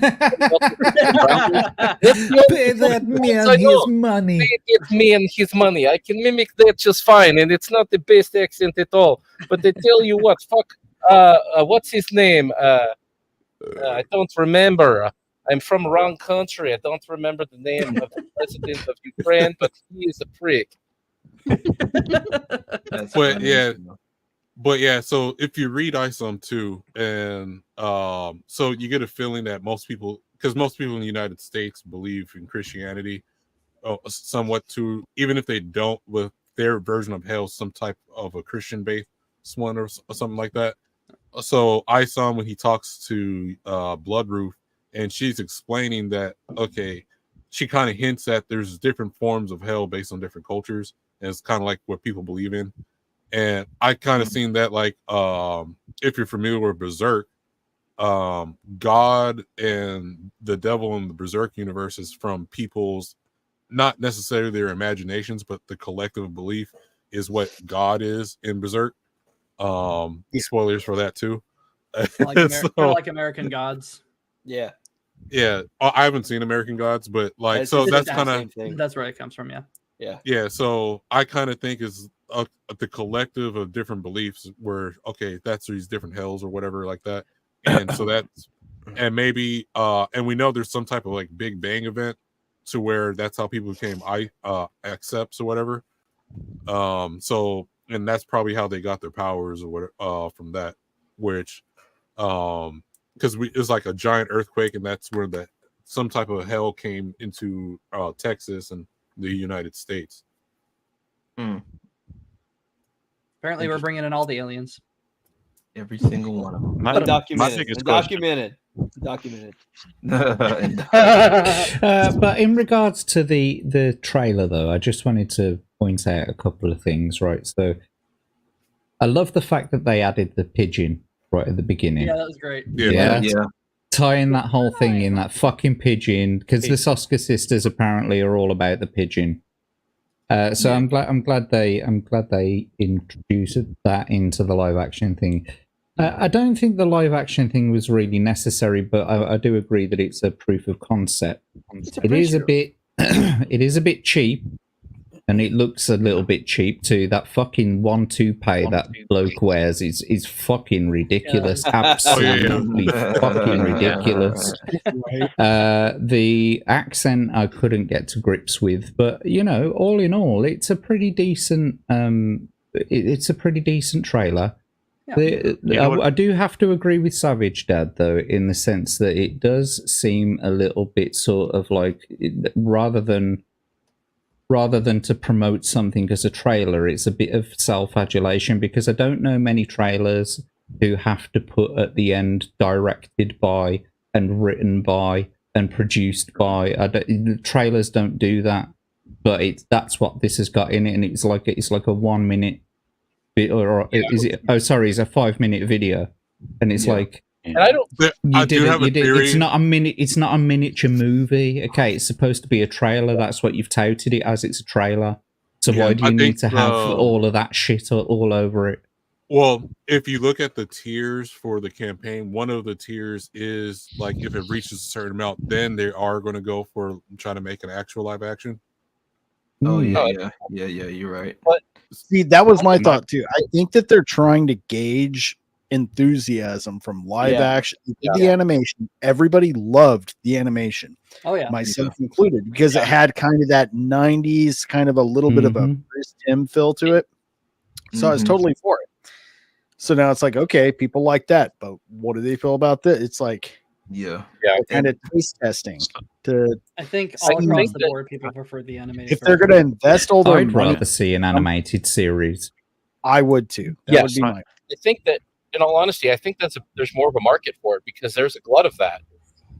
that man his money. Pay that man his money. I can mimic that just fine, and it's not the best accent at all. But I tell you what, fuck. What's his name? I don't remember. I'm from wrong country. I don't remember the name of the president of Ukraine, but he is a prick. But yeah, so if you read ISOM too, and so you get a feeling that most people in the United States believe in Christianity somewhat too, even if they don't, with their version of hell, some type of a Christian-based one or something like that. So ISOM, when he talks to Bloodroof, and she's explaining that, okay, she kind of hints that there's different forms of hell based on different cultures, and it's kind of like what people believe in. And I kind of seen that, like, if you're familiar with Berserk, God and the devil in the Berserk universe is from people's, not necessarily their imaginations, but the collective belief is what God is in Berserk. Spoilers for that too. Like American Gods. Yeah. Yeah, I haven't seen American Gods, but like, so that's kind of, that's where it comes from. Yeah. So I kind of think is the collective of different beliefs where, okay, that's these different hells or whatever like that, and so that's, and maybe and we know there's some type of like Big Bang event to where that's how people became accepts or whatever. So, and that's probably how they got their powers or what from that, which because it's like a giant earthquake, and that's where some type of hell came into Texas and the United States. Apparently, we're bringing in all the aliens. Every single one of them. Documented. But in regards to the trailer, though, I just wanted to point out a couple of things, right? So I love the fact that they added the pigeon right at the beginning. Yeah, that was great. Yeah. Tying that whole thing in, that fucking pigeon, because the Soska sisters apparently are all about the pigeon. So I'm glad they introduced that into the live action thing. I don't think the live action thing was really necessary, but I do agree that it's a proof of concept. It is a bit cheap, and it looks a little bit cheap too. That fucking 1 toupee that bloke wears is fucking ridiculous. Absolutely fucking ridiculous. The accent I couldn't get to grips with, but you know, all in all, it's a pretty decent. It's a pretty decent trailer. I do have to agree with Savage Dad though, in the sense that it does seem a little bit sort of like rather than to promote something as a trailer, it's a bit of self-adulation, because I don't know many trailers who have to put at the end directed by and written by and produced by. Trailers don't do that, but that's what this has got in it, and it's like a 1 minute bit, or is it? Oh, sorry, it's a 5-minute video, and it's like. And I don't. It's not a minute. It's not a miniature movie. Okay, it's supposed to be a trailer. That's what you've touted it as. It's a trailer. So why do you need to have all of that shit all over it? Well, if you look at the tiers for the campaign, one of the tiers is like if it reaches a certain amount, then they are going to go for trying to make an actual live action. Oh yeah. You're right. But see, that was my thought too. I think that they're trying to gauge enthusiasm from live action. The animation, everybody loved the animation. Oh yeah, myself included, because it had kind of that 90s kind of a little bit of a Chris Tim feel to it. So I was totally for it. So now it's like, okay, people like that, but what do they feel about this? It's like, kind of taste testing. I think all across the board, people prefer the animated. If they're going to invest all their I'd money, rather see an animated series. I would too. That would be mine. I think that in all honesty, I think there's more of a market for it because there's a glut of that.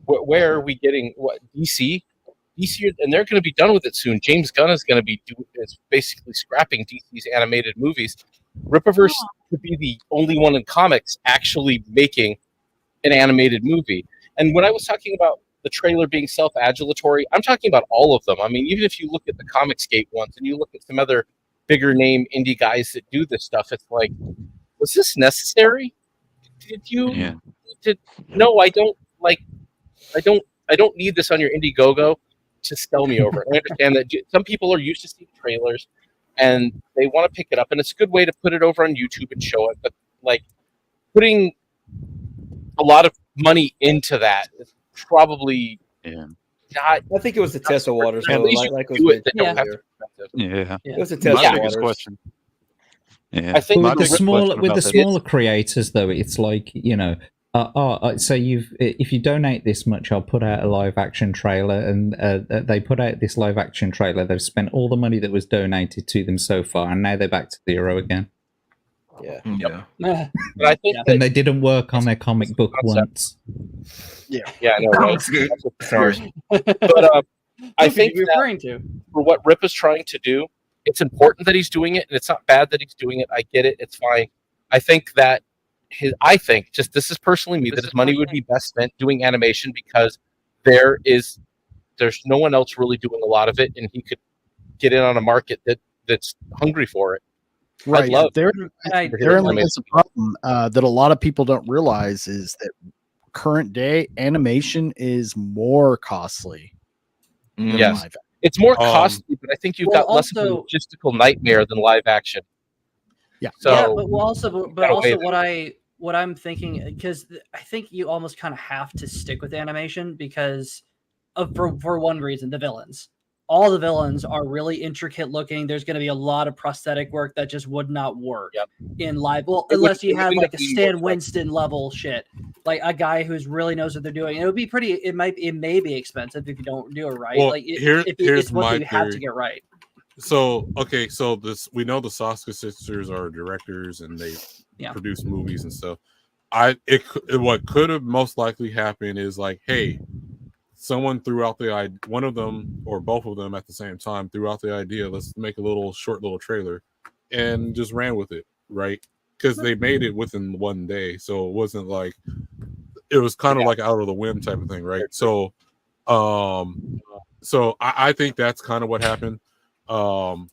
Where are we getting what DC? DC, and they're going to be done with it soon. James Gunn is going to be basically scrapping DC's animated movies. Rippaverse could be the only one in comics actually making an animated movie. And when I was talking about the trailer being self-adulatory, I'm talking about all of them. I mean, even if you look at the Comicsgate ones and you look at some other bigger name indie guys that do this stuff, it's like, was this necessary? Did you? Yeah. No, I don't like. I don't need this on your Indiegogo to sell me over. I understand that some people are used to seeing trailers and they want to pick it up, and it's a good way to put it over on YouTube and show it. But like putting a lot of money into that is probably not. I think it was the Tessa Waters. At least Like do it. Yeah. It was a Tessa Waters. Question. Yeah. I think My with the biggest smaller creators, though, it's like, you know, so if you donate this much, I'll put out a live action trailer, and they put out this live action trailer. They've spent all the money that was donated to them so far, and now they're back to zero again. Yeah. But I think And they didn't work on their comic book once. Yeah, I know. Right? Sorry. But I think that for what Rip is trying to do, it's important that he's doing it, and it's not bad that he's doing it. I get it; it's fine. I think that this is personally me, that his money would be best spent doing animation because there's no one else really doing a lot of it, and he could get in on a market that's hungry for it. Right. Therein lies a problem that a lot of people don't realize is that current day animation is more costly. Yes, it's more costly, but I think you've got less of a logistical nightmare than live action. Yeah. So, yeah, but also what I'm thinking, because I think you almost kind of have to stick with animation because for one reason, the villains. All the villains are really intricate looking. There's going to be a lot of prosthetic work that just would not work in live. Well, unless you had like a Stan Winston level shit, like a guy who's really knows what they're doing. It would be pretty. It may be expensive if you don't do it right. Well, like here's what my you have to theory. get right. So we know the Soska sisters are directors and they produce movies and stuff. What could have most likely happened is like, hey, someone threw out the idea, one of them or both of them at the same time threw out the idea, let's make a short little trailer, and just ran with it, right? Because they made it within one day, so it wasn't like, it was kind of like out of the whim type of thing, right? So I think that's kind of what happened. And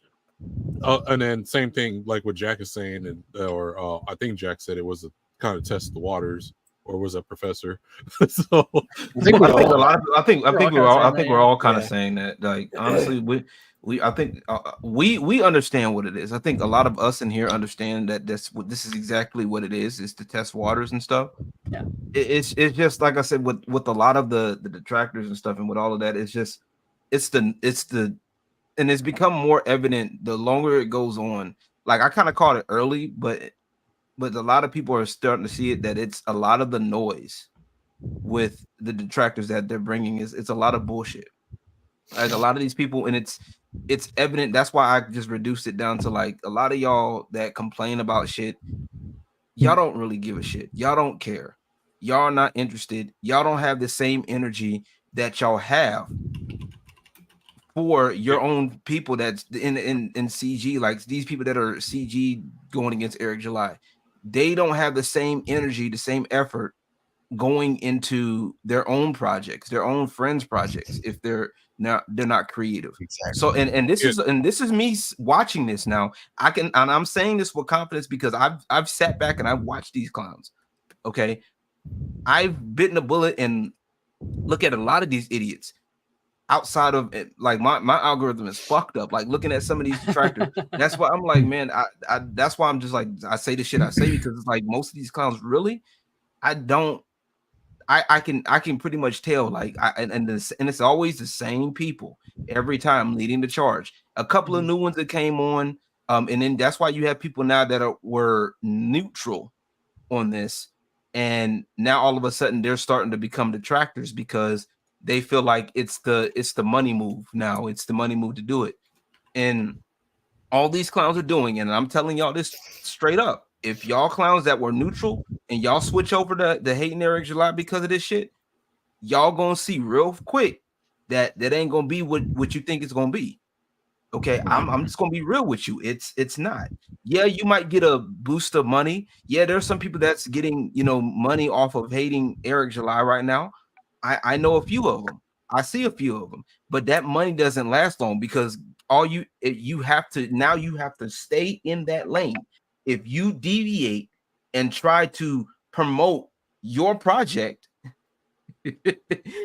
then same thing like what Jack is saying, or I think Jack said it was a kind of test the waters, or was a professor. So I think we're all kind of saying that. Like honestly, we understand what it is. I think a lot of us in here understand that this is exactly what it is. It's to test waters and stuff. Yeah, it's just like I said with a lot of the detractors and stuff, and with all of that, and it's become more evident the longer it goes on. Like I kind of caught it early, but a lot of people are starting to see it, that it's a lot of the noise with the detractors that they're bringing it's a lot of bullshit. Like a lot of these people, and it's evident. That's why I just reduced it down to like a lot of y'all that complain about shit. Y'all don't really give a shit. Y'all don't care. Y'all are not interested. Y'all don't have the same energy that y'all have for your own people that's in CG, like these people that are CG going against Eric July. They don't have the same energy, the same effort going into their own projects, their own friends' projects, if they're not creative. Exactly. So and this is me watching this now. I'm saying this with confidence because I've sat back and I've watched these clowns. Okay. I've bitten a bullet and look at a lot of these idiots. Outside of it, like my algorithm is fucked up. Like looking at some of these detractors, that's why I'm like, man, I that's why I'm just like, I say the shit I say because it's like most of these clowns really, I can pretty much tell like and it's always the same people every time leading the charge. A couple of new ones that came on, and then that's why you have people now that were neutral on this, and now all of a sudden they're starting to become detractors because they feel like it's the money move now. It's the money move to do it. And all these clowns are doing, and I'm telling y'all this straight up, if y'all clowns that were neutral and y'all switch over to hating Eric July because of this shit, y'all gonna see real quick that ain't gonna be what you think it's gonna be. Okay, I'm just gonna be real with you. It's not. Yeah, you might get a boost of money. Yeah, there's some people that's getting money off of hating Eric July right now. I know a few of them. I see a few of them, but that money doesn't last long because you have to stay in that lane. If you deviate and try to promote your project,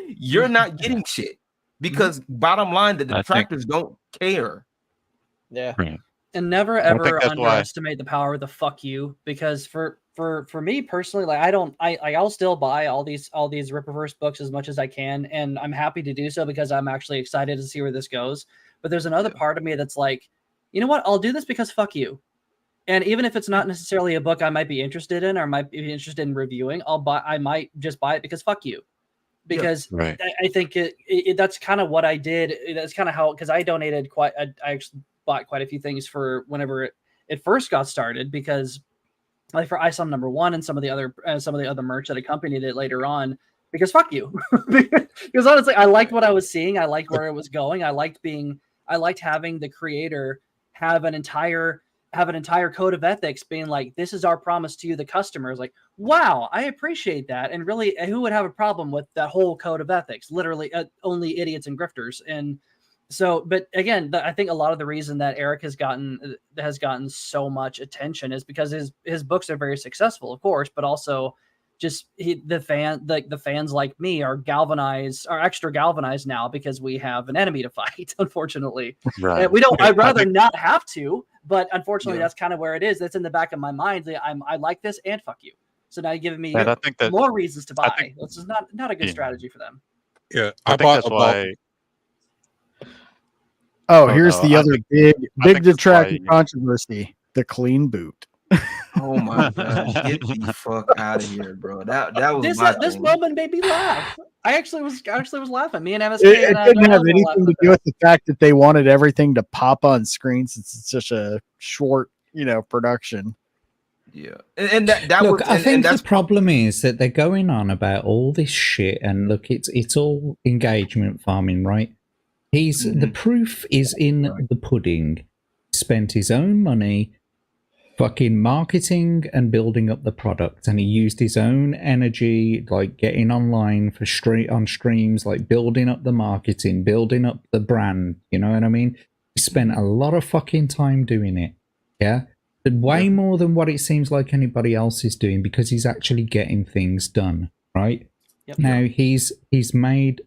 you're not getting shit because bottom line, the detractors don't care. Yeah. And never ever underestimate the power of the fuck you, because for me personally, like I'll still buy all these Rippaverse books as much as I can, and I'm happy to do so because I'm actually excited to see where this goes. But there's another part of me that's like, you know what? I'll do this because fuck you. And even if it's not necessarily a book I might be interested in or might be interested in reviewing, I might just buy it because fuck you. Because I think that's kind of what I did. That's kind of how, because I donated I actually bought quite a few things for whenever it first got started, because like for ISOM #1 and some of the other merch that accompanied it later on, because fuck you. Because honestly, I liked what I was seeing. I liked where it was going. I liked having the creator have an entire code of ethics being like, this is our promise to you, the customers. Like, wow, I appreciate that. And really, who would have a problem with that whole code of ethics? Literally, only idiots and grifters. And so, but again, I think a lot of the reason that Eric has gotten so much attention is because his books are very successful, of course, but also just the fans like me are extra galvanized now because we have an enemy to fight, unfortunately. Right. And I'd rather not have to, but unfortunately that's kind of where it is. That's in the back of my mind. I like this and fuck you. So now you're giving me more reasons to buy. This is not a good strategy for them. Yeah, I think that's why. Here's the other big detracting controversy: the clean boot. Oh my god! Get the fuck out of here, bro. That was this moment made me laugh. I actually was laughing. Me and MSK. It didn't have anything to do with the fact that they wanted everything to pop on screen since it's such a short, production. Yeah, and that look, was. I think the problem is that they're going on about all this shit, and look, it's all engagement farming, right? The proof is in the pudding. He spent his own money fucking marketing and building up the product, and he used his own energy, like getting online on streams, like building up the marketing, building up the brand, you know what I mean? He spent a lot of fucking time doing it, way more than what it seems like anybody else is doing, because he's actually getting things done, right? Now he's made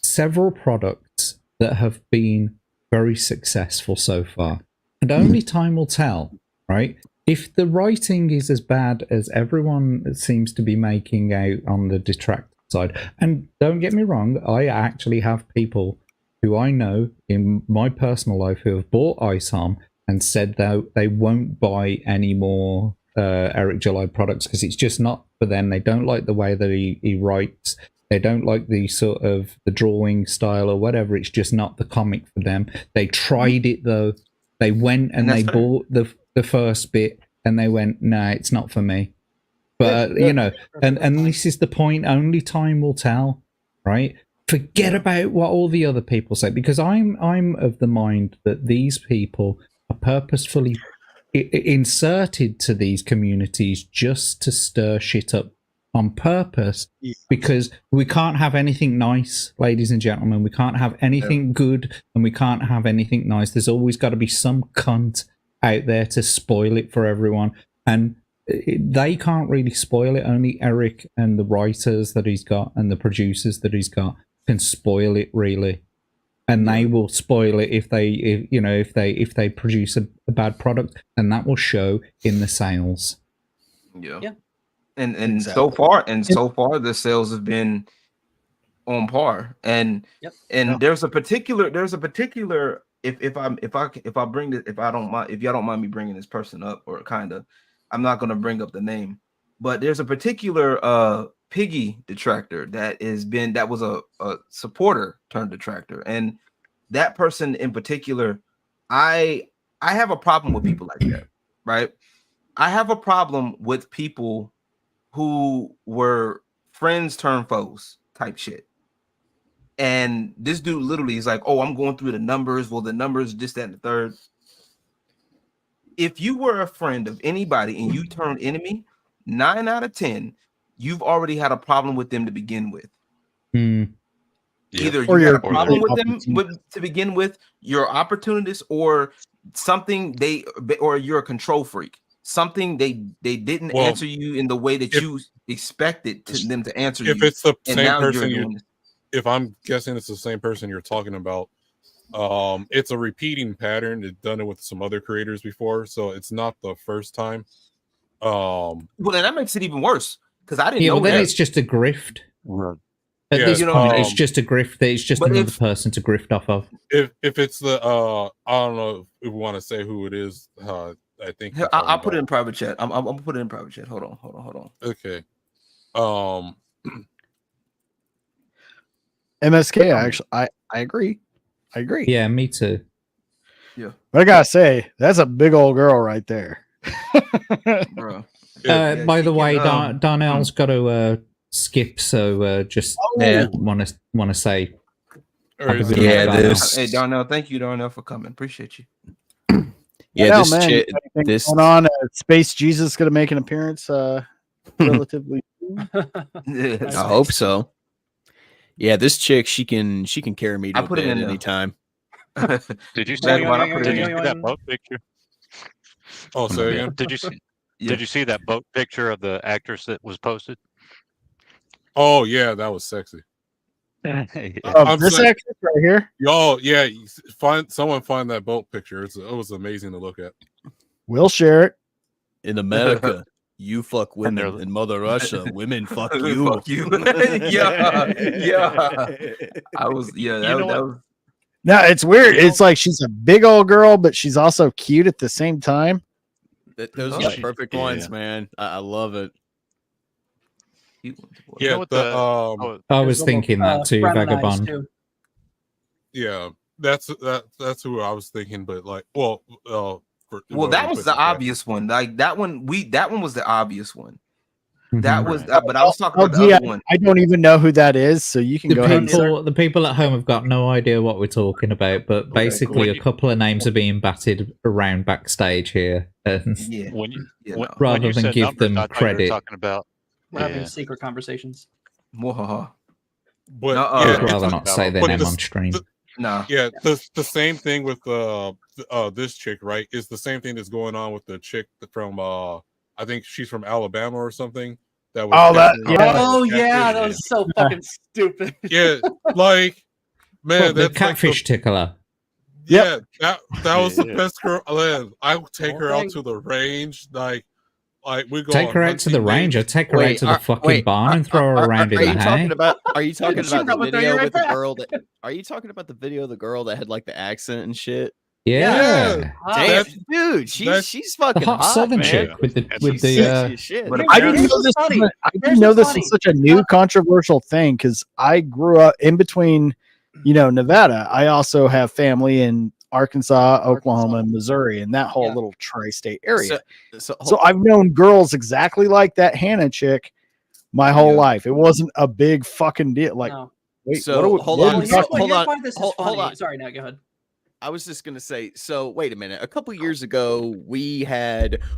several products that have been very successful so far, and only time will tell. Right? If the writing is as bad as everyone seems to be making out on the detractor side, and don't get me wrong, I actually have people who I know in my personal life who have bought ISOM and said that they won't buy any more Eric July products because it's just not for them. They don't like the way that he writes. They don't like the sort of the drawing style or whatever. It's just not the comic for them. They tried it though. They went and they bought the first bit and they went, nah, it's not for me. But and this is the point, only time will tell, right? Forget about what all the other people say, because I'm of the mind that these people are purposefully inserted to these communities just to stir shit up on purpose, because we can't have anything nice, ladies and gentlemen. We can't have anything good, and we can't have anything nice. There's always got to be some cunt out there to spoil it for everyone, and they can't really spoil it. Only Eric and the writers that he's got and the producers that he's got can spoil it, really. And they will spoil it if they produce a bad product, and that will show in the sales. And exactly. so far the sales have been on par, and there's a particular if y'all don't mind me bringing this person up, or kind of, I'm not going to bring up the name, but there's a particular Piggy detractor that was a supporter turned detractor, and that person in particular, I have a problem with people like that, right? I have a problem with people who were friends turned foes type shit. And this dude literally is like, oh, I'm going through the numbers. Well, the numbers, this, that, and the third. If you were a friend of anybody and you turned enemy, 9 out of 10, you've already had a problem with them to begin with. Either you had a problem with them to begin with, you're opportunist, or something or you're a control freak. Something they didn't answer you in the way that you expected them to answer you. If it's the same person, if I'm guessing it's the same person you're talking about, it's a repeating pattern. They've done it with some other creators before, so it's not the first time. Well, then that makes it even worse because I didn't know. Well, then it's just a grift. Right. At this point, it's just a grift. It's just another person to grift off of. If it's the I don't know if we want to say who it is. I think I'll put it in private chat. I'm gonna put it in private chat. Hold on. Okay. MSK. Actually, I agree. Yeah, me too. Yeah, but I gotta say that's a big old girl right there. Bro. By the way, Darnell's got to skip, so just want to say, Hey Darnell, thank you, Darnell, for coming. Appreciate you. Yeah, this going on. Space Jesus going to make an appearance relatively soon. I hope so. Yeah, this chick, she can carry me to I put it in any time. Did you see that boat picture? Oh, so again? Did you see that boat picture of the actress that was posted? Oh yeah, that was sexy. This actress right here. Y'all, yeah, someone find that boat picture. It was amazing to look at. We'll share it. In America, you fuck women. In Mother Russia, women fuck you. Fuck you. yeah. That was. No, it's weird. It's like she's a big old girl, but she's also cute at the same time. Those are the perfect ones, man. I love it. Yeah, I was thinking that too, Vagabond. Yeah, that's who I was thinking, but like, that was the obvious one. Like that one was the obvious one. That was, but I was talking about the other one. I don't even know who that is, so you can go ahead. The people at home have got no idea what we're talking about, but basically, a couple of names are being batted around backstage here, and rather than give them credit, talking about. We're having secret conversations. But I'd rather not say their name on stream. Yeah, the same thing with this chick, right? Is the same thing that's going on with the chick from I think she's from Alabama or something. That was that was so fucking stupid. Yeah, like man, the catfish tickler. Yeah, that was the best girl. I would take her out to the range, like we go. Take her out to the range, or take her out to the fucking barn and throw her around in the hay. Are you talking about the video with the girl that? Are you talking about the video of the girl that had like the accent and shit? Yeah. Damn, dude, she's fucking the hot southern chick with the shit. I didn't know this was such a new controversial thing because I grew up in between, Nevada. I also have family in Arkansas, Oklahoma, and Missouri, and that whole little tri-state area. So I've known girls exactly like that Hannah chick my whole life. It wasn't a big fucking deal. Like, wait, hold on. Sorry, now go ahead. I was just going to say, so wait a minute. A couple years ago, we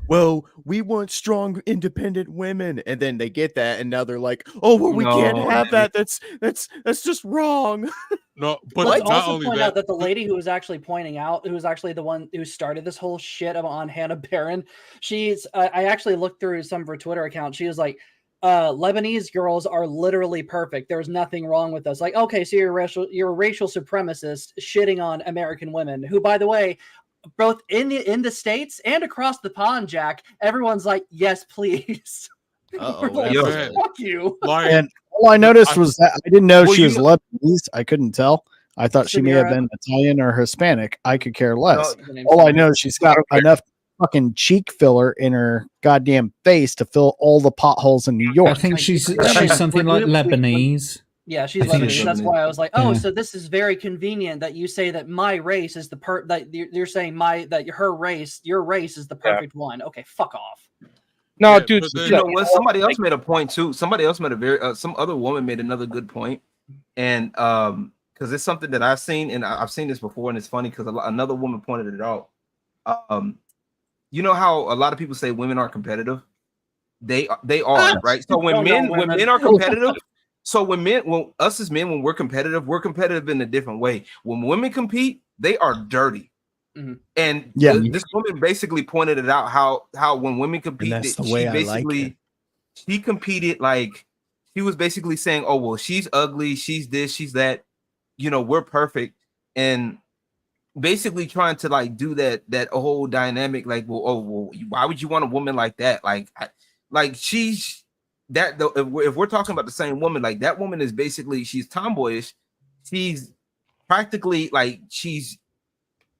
want strong, independent women. And then they get that. And now they're like, oh, well, we can't have that. That's just wrong. No, but let's not also only point that, out that the lady who was actually pointing out, who was actually the one who started this whole shit on Hannah Barron, she's, I actually looked through some of her Twitter accounts. She was like, Lebanese girls are literally perfect. There's nothing wrong with us. Like, okay, so you're a racial supremacist shitting on American women, who, by the way, both in the States and across the pond, Jack, everyone's like, yes, please. Like, fuck you. And all I noticed was that I didn't know she was Lebanese. I couldn't tell. I thought she may have been Italian or Hispanic. I could care less. All I know is she's got enough fucking cheek filler in her goddamn face to fill all the potholes in New York. I think she's something like Lebanese. Yeah, she's Lebanese. That's why I was like, oh, so this is very convenient that you say that my race is the that you're saying your race is the perfect one. Okay, fuck off. No, dude. You know what? Somebody else made a point too. Somebody else made a very some other woman made another good point, and because it's something that I've seen, and I've seen this before, and it's funny because another woman pointed it out. You know how a lot of people say women are competitive? They are, right? So when men are competitive. So when us as men, when we're competitive in a different way. When women compete, they are dirty. Mm-hmm. And this woman basically pointed it out how when women compete, that's the way I like it. She competed like she was basically saying, "Oh well, she's ugly, she's this, she's that, you know, we're perfect," and basically trying to like do that whole dynamic, like, well, why would you want a woman like that? Like she's. That though, if we're talking about the same woman, like that woman is basically she's tomboyish. She's practically like she's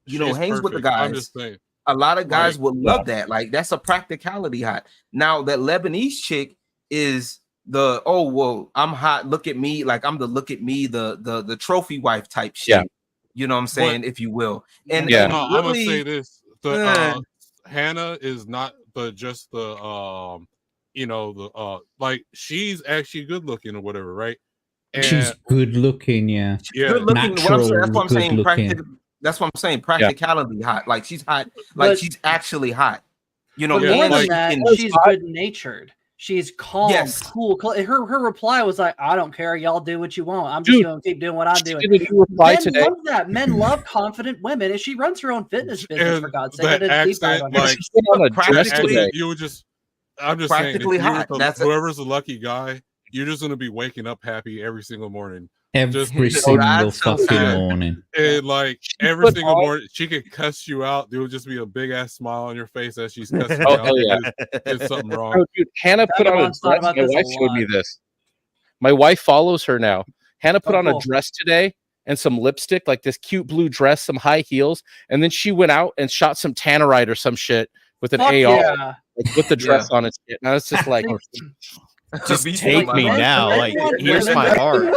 hangs perfect. with the guys. I'm just saying. A lot of guys would love that. Like that's a practicality hot. Now that Lebanese chick is the I'm hot. Look at me, like I'm the trophy wife type shit. Yeah. You know what I'm saying, if you will. And I'm really, gonna say this: Hannah is not just the like she's actually good looking or whatever, right? And she's good looking, yeah. Good looking. Natural, that's what I'm saying. That's what I'm saying. Practicality hot. Like she's hot. Like she's actually hot. You know, more than that, she's good natured. She's calm, cool. Her reply was like, "I don't care. Y'all do what you want. I'm just going to keep doing what I'm doing." Men love that. Men love confident women, and she runs her own fitness business for God's sake. I'm just practically saying, hot. Whoever's a lucky guy, you're just gonna be waking up happy every single morning. Every single fucking morning. And like every single morning, she could cuss you out. There would just be a big ass smile on your face as she's cussing you out. Yeah. There's something wrong. Oh, dude, Hannah put on a dress. My wife showed me this. My wife follows her now. Hannah put on a dress today and some lipstick, like this cute blue dress, some high heels, and then she went out and shot some tannerite or some shit with an AR. Like, with the dress on its shit. Now it's just like just take me now. Like here's my heart.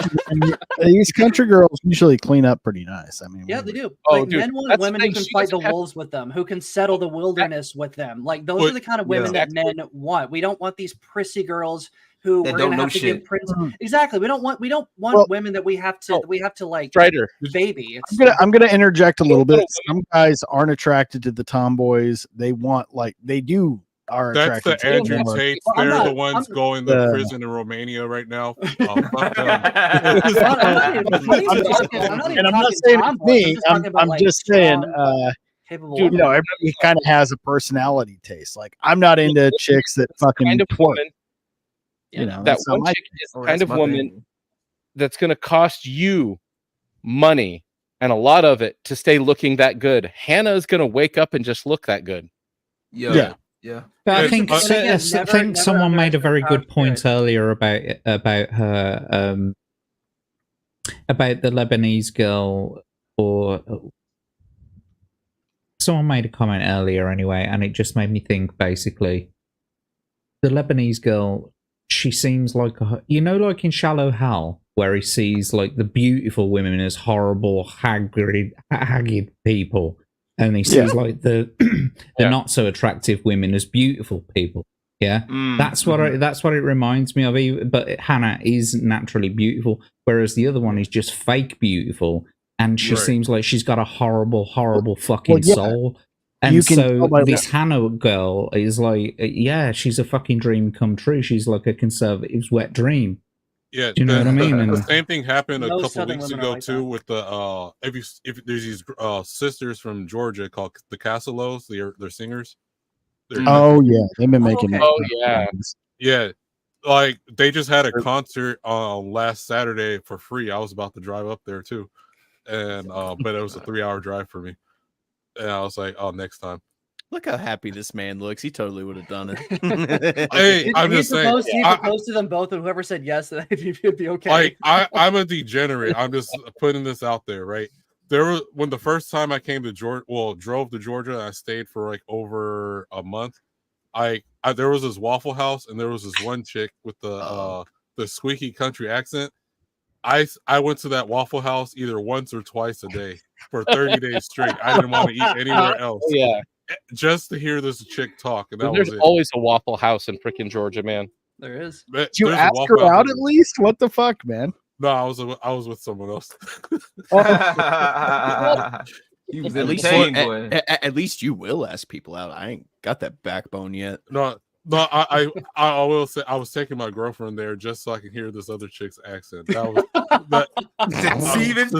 These country girls usually clean up pretty nice. I mean, yeah, they do. Oh, like, dude, men want women who can fight the wolves with them, who can settle the wilderness with them. Like those are the kind of women that men want. We don't want these prissy girls who we're gonna have to give prince. Exactly. We don't want women that we have to like Strider. baby. I'm gonna interject a little bit. Some guys aren't attracted to the tomboys. They want That's the Andrew Tates. They're the ones going to prison in Romania right now. Fuck them. And I'm not saying it's me. I'm just saying, dude, everybody kind of has a personality taste. Like I'm not into chicks that fucking kind of woman. That one my, chick is the kind of woman that's going to cost you money and a lot of it to stay looking that good. Hannah is going to wake up and just look that good. Yeah. But I think someone made a very good point earlier about her about the Lebanese girl, or someone made a comment earlier anyway, and it just made me think. Basically, the Lebanese girl, she seems like like in Shallow Hal, where he sees like the beautiful women as horrible, haggard people. And he sees like the not so attractive women as beautiful people. Yeah, that's what it reminds me of. But Hannah is naturally beautiful, whereas the other one is just fake beautiful, and she seems like she's got a horrible, horrible fucking soul. And so this Hannah girl is like, she's a fucking dream come true. She's like a conservative's wet dream. Yeah, do you know what I mean? And the same thing happened a couple weeks ago too with the if there's these sisters from Georgia called the Casalos, they're singers. They've been making yeah, like they just had a concert last Saturday for free. I was about to drive up there too, and but it was a 3-hour drive for me, and I was like, oh, next time. Look how happy this man looks. He totally would have done it. Hey, I'm just saying. He proposed to them both, and whoever said yes, it'd be okay. Like I'm a degenerate. I'm just putting this out there, right? When the first time I came to Georgia, drove to Georgia, I stayed for like over a month. There was this Waffle House, and there was this one chick with the squeaky country accent. I went to that Waffle House either once or twice a day for 30 days straight. I didn't want to eat anywhere else. Yeah, just to hear this chick talk, and that there's was it. always a Waffle House in freaking Georgia, man. There is. Did you ask her out at least? What the fuck, man? No, I was with someone else. He was At least, entertained, boy. at least you will ask people out. I ain't got that backbone yet. No, I will say I was taking my girlfriend there just so I can hear this other chick's accent. That was See, this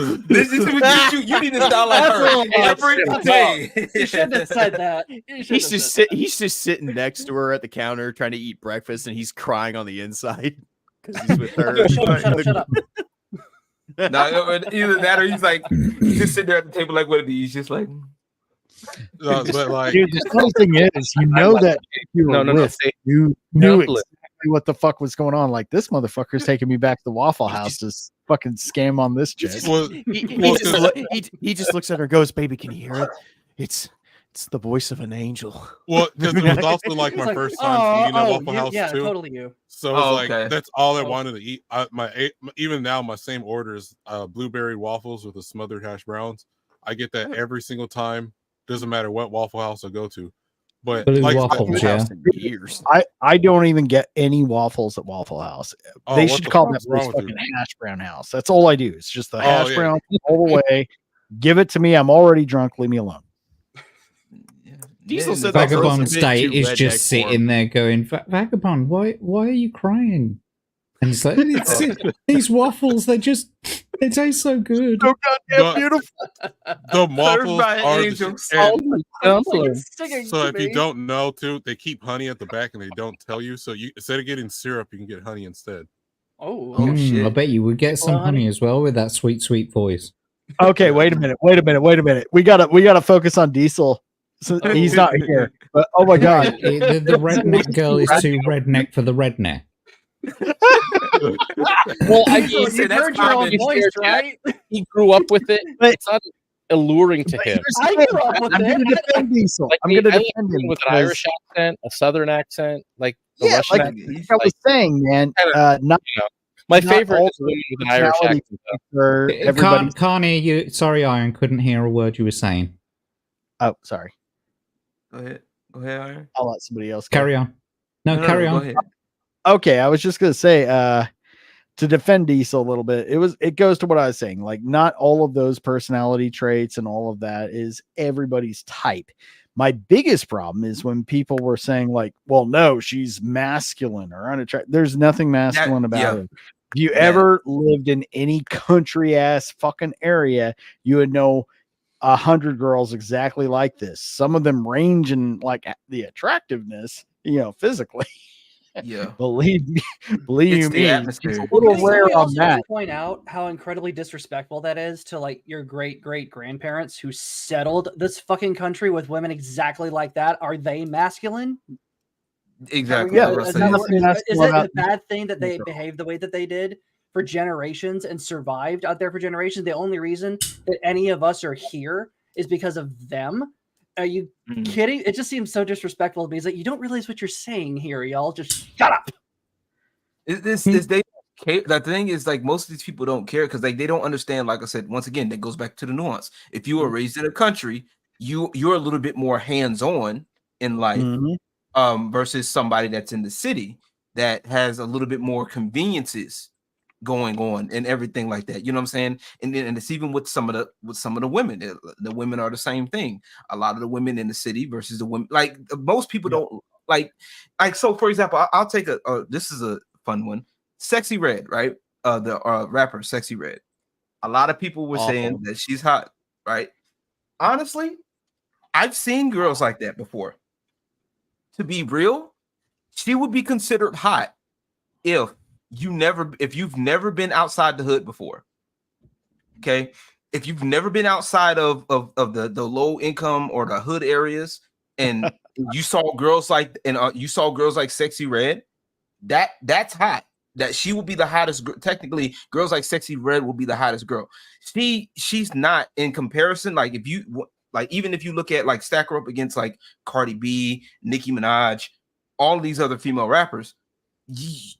is what you need to sound like her every day. You shouldn't have said that. He's just sitting next to her at the counter trying to eat breakfast, and he's crying on the inside because he's with her. Shut up. No, either that or he's like just sitting there at the table like, what are these? Just like. No, but like, dude, the funny thing is, you know that you were you knew exactly what the fuck was going on. Like, this motherfucker's taking me back to the Waffle House to fucking scam on this chick. He just looks at her and goes, "Baby, can you hear it? It's the voice of an angel." Well, because it was also like my first time eating at Waffle House too. Totally you. So it's like that's all I wanted to eat. Even now, my same order is blueberry waffles with the smothered hash browns. I get that every single time. Doesn't matter what Waffle House I go to, but like waffles, years. I don't even get any waffles at Waffle House. They should call that place fucking hash brown house. That's all I do. It's just the hash brown all the way. Give it to me. I'm already drunk. Leave me alone. Diesel said Vagabond State is just sitting there going, Vagabond, why are you crying? And it's like, these waffles, they taste so good. So goddamn beautiful. The waffles are Singing so if me. you don't know too, they keep honey at the back and they don't tell you. So you instead of getting syrup, you can get honey instead. Oh shit. I bet you would get some honey as well with that sweet, sweet voice. Okay, wait a minute. We gotta focus on Diesel. So he's not here. But oh my god. The redneck girl is too redneck for the redneck. Well, I You heard your own voice, right? He grew up with it. It's not alluring to him. I grew up with I'm it. gonna defend Diesel. Like I'm gonna I defend him with an Irish accent, a Southern accent, like the yeah, Russian like accent. I was saying, man. Not my not favorite all is women with an Irish personality accent. for everybody. Can't hear you. Sorry, Iron. Couldn't hear a word you were saying. Oh, sorry. Go ahead, Iron. I'll let somebody else carry on. No, carry on. Go ahead. Okay, I was just gonna say, to defend Diesel a little bit, it goes to what I was saying. Like, not all of those personality traits and all of that is everybody's type. My biggest problem is when people were saying, like, well, no, she's masculine or unattractive. There's nothing masculine about it. If you ever lived in any country ass fucking area, you would know 100 girls exactly like this. Some of them range in like the attractiveness, physically. Yeah, believe me, it's the atmosphere. It's a little rare on also that. Point out how incredibly disrespectful that is to like your great grandparents who settled this fucking country with women exactly like that. Are they masculine? Exactly. Yeah, Is it a bad thing that they behaved the way that they did for generations and survived out there for generations? The only reason that any of us are here is because of them. Are you kidding? It just seems so disrespectful to me. It's like, you don't realize what you're saying here, y'all. Just shut up. The thing is, like, most of these people don't care because, like, they don't understand. Like I said, once again, that goes back to the nuance. If you were raised in a country, you're a little bit more hands-on in life, versus somebody that's in the city that has a little bit more conveniences going on and everything like that. You know what I'm saying? And it's even with some of the women. The women are the same thing. A lot of the women in the city versus the women, like, most people don't like. So, for example, I'll take this is a fun one. Sexy Red, right? The rapper Sexy Red. A lot of people were saying that she's hot, right? Honestly, I've seen girls like that before. To be real, she would be considered hot if you've never been outside the hood before. Okay, if you've never been outside of the low income or the hood areas, and you saw girls like Sexy Red, that's hot. That she will be the hottest. Technically, girls like Sexy Red will be the hottest girl. She's not in comparison. Like, if you even if you look at, like, stack her up against like Cardi B, Nicki Minaj, all of these other female rappers, She's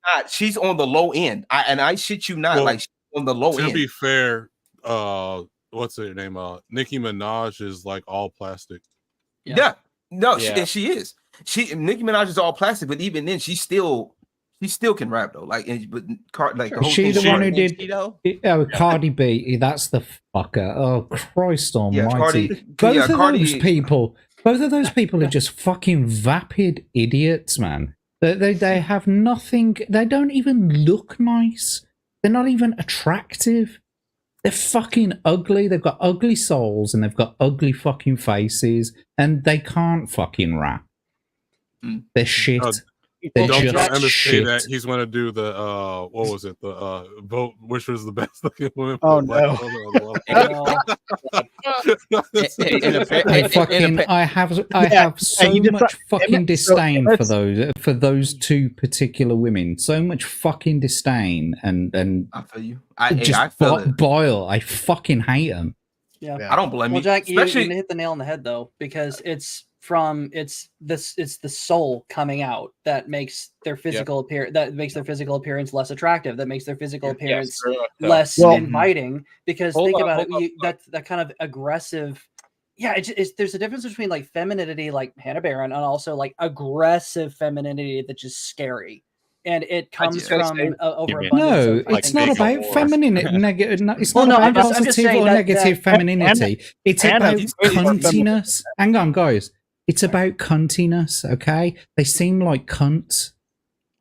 not. She's on the low end. I shit you not. Well, like she's on the low end. To be fair, what's her name? Nicki Minaj is like all plastic. Yeah. No, she is. Nicki Minaj is all plastic, but even then, she still can rap though. Like, but like the whole she thing the one who did Cheeto? Cardi B. That's the fucker. Oh Christ Almighty! Cardi, both of those people are just fucking vapid idiots, man. They have nothing. They don't even look nice. They're not even attractive. They're fucking ugly. They've got ugly souls and they've got ugly fucking faces, and they can't fucking rap. They're shit. They're Don't just understand shit. that he's going to do the what was it? The vote which was the best looking woman. Oh no! I have so much fucking disdain for those two particular women. So much fucking disdain and I feel you. I boil. I fucking hate them. Yeah. I don't blame you. Well, Jack, Especially... you hit the nail on the head though, because it's the soul coming out that makes their physical appearance less attractive, that makes their physical appearance less inviting. Because think about it, that kind of aggressive. Yeah, there's a difference between like femininity, like Hannah Baron, and also like aggressive femininity that's just scary. And it comes from over. No, it's not about femininity. It's not about positive or negative femininity. It's about cuntiness. Hang on, guys. It's about cuntiness, okay? They seem like cunts.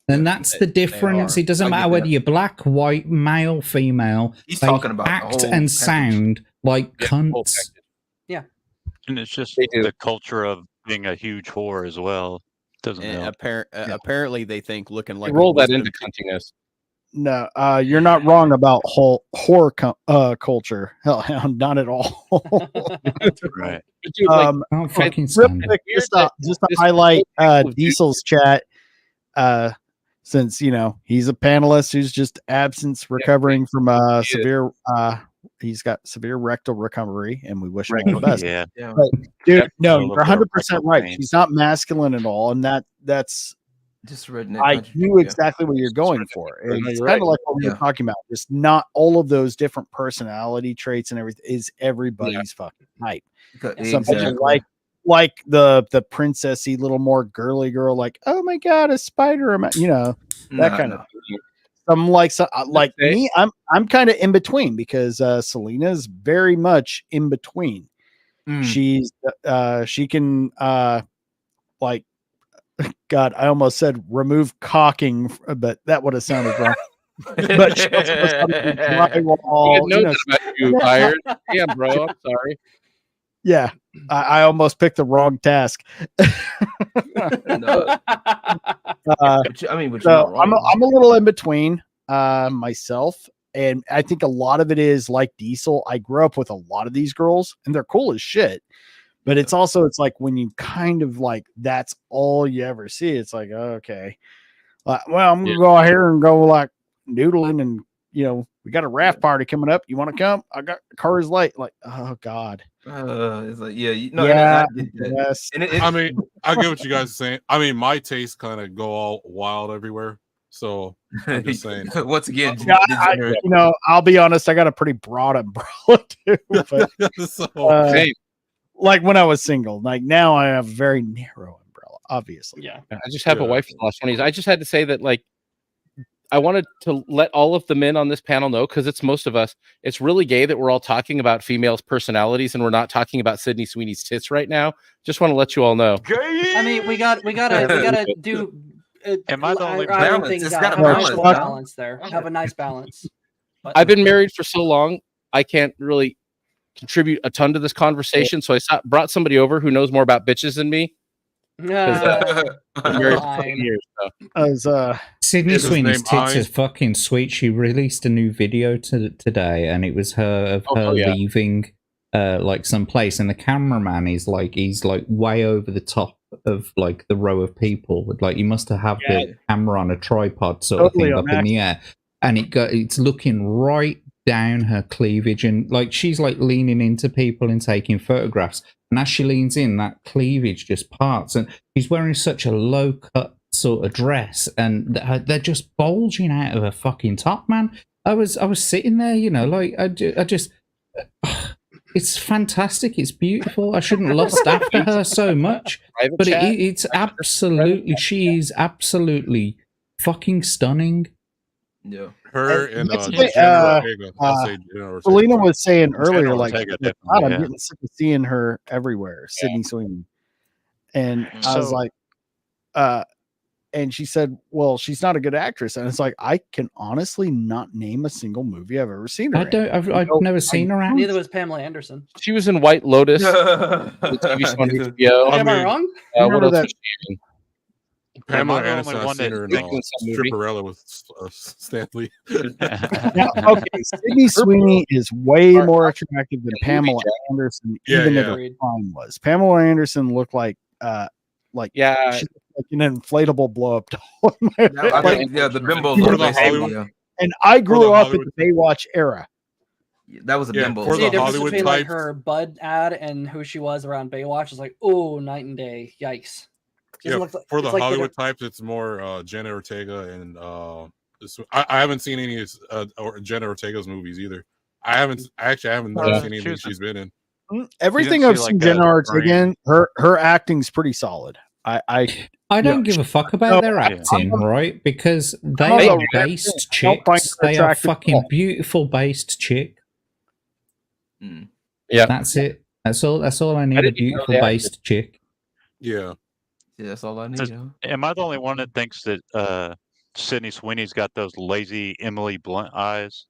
And that's the difference. It doesn't matter whether you're black, white, male, female. He's they talking about act and sound like cunts. Yeah. And it's just the culture of being a huge whore as well. Doesn't help. Apparently they think looking like roll that into cuntiness. No, you're not wrong about whore culture. Hell, not at all. Right. Real quick, just to highlight Diesel's chat, since he's a panelist who's just absence recovering from severe. He's got severe rectal recovery, and we wish him all the best. Yeah. But, dude, no, you're 100% right. She's not masculine at all, and that's. Just redneck. I knew exactly what you're going for. It's kind of like what we were talking about. Just not all of those different personality traits and everything is everybody's fucking type. Some people like the princessy little more girly girl, like, oh my god, a spider, that kind of thing. Some like me, I'm kind of in between because Selena is very much in between. She can like. God, I almost said remove cocking, but that would have sounded wrong. But she also knows how to do drywall. About you, Hired. Yeah, bro. I'm sorry. Yeah, I almost picked the wrong task. I'm a little in between myself, and I think a lot of it is like Diesel. I grew up with a lot of these girls, and they're cool as shit. But it's like when you kind of like that's all you ever see. It's like, okay, well, I'm gonna go out here and go like noodling, and we got a raft party coming up. You want to come? I got car is late. Like, oh god. It's like yes. I mean, I get what you guys are saying. I mean, my tastes kind of go all wild everywhere. So I'm just saying. Once again, I'll be honest. I got a pretty broad umbrella too. But, like when I was single, like now I have a very narrow umbrella, obviously. Yeah. I just have a wife for the last 20 years. I just had to say that, like, I wanted to let all of the men on this panel know, because it's most of us, it's really gay that we're all talking about females' personalities and we're not talking about Sydney Sweeney's tits right now. Just want to let you all know. I mean, we gotta do. Am I the only balance? It's got a balance there. Have a nice balance. I've been married for so long, I can't really contribute a ton to this conversation, so I brought somebody over who knows more about bitches than me. Sydney Sweeney's tits is fucking sweet. She released a new video today, and it was her leaving like some place, and the cameraman is like he's way over the top of like the row of people. Like you must have the camera on a tripod sort of thing up in the air, and it's looking right down her cleavage, and like she's like leaning into people and taking photographs, and as she leans in, that cleavage just parts, and she's wearing such a low cut sort of dress, and they're just bulging out of her fucking top, man. I was sitting there, you know, like I just it's fantastic. It's beautiful. I shouldn't lust after her so much, but it's absolutely, she is absolutely fucking stunning. Yeah, her and Selena was saying earlier, Jenna like, Ortega, God, definitely, I'm yeah. getting sick of seeing her everywhere, Sydney Sweeney. And I was So- like, and she said, well, she's not a good actress. And it's like, I can honestly not name a single movie I've ever seen her I've never seen her act. Neither was Pamela Anderson. She was in White Lotus, the TV show on HBO. Am I wrong? What else that- was she in? Pamela Am I the Anderson, only I've one seen that her in thinks- Stripperella with Stan Lee. Now, okay, Sydney Sweeney is way more attractive than Pamela Anderson, Yeah, even yeah. if her time was. Pamela Anderson looked like Yeah, she looked like an inflatable blow up doll. I think, the bimbo For look the basically, Hollywood- yeah. And I grew the up Hollywood- in the Baywatch era. That was a Yeah, bimbo. for See the the difference Hollywood between like types. her Bud ad and who she was around Baywatch is like, oh, night and day. Yikes. Yeah, Looks like- for the it's like Hollywood types, it's more Jenna Ortega and I haven't seen any or Jenna Ortega's movies either. I haven't seen anything she's been in. Everything see, I've like, seen Jenna Ortega Scream? in, her acting's pretty solid. I don't give a fuck about their acting, right? Because they are based chicks. They are fucking beautiful based chick. Yeah, that's it. That's all I need. A didn't even know beautiful they based chick. Yeah. Yeah, that's all I need. Am I the only one that thinks that Sydney Sweeney's got those lazy Emily Blunt eyes?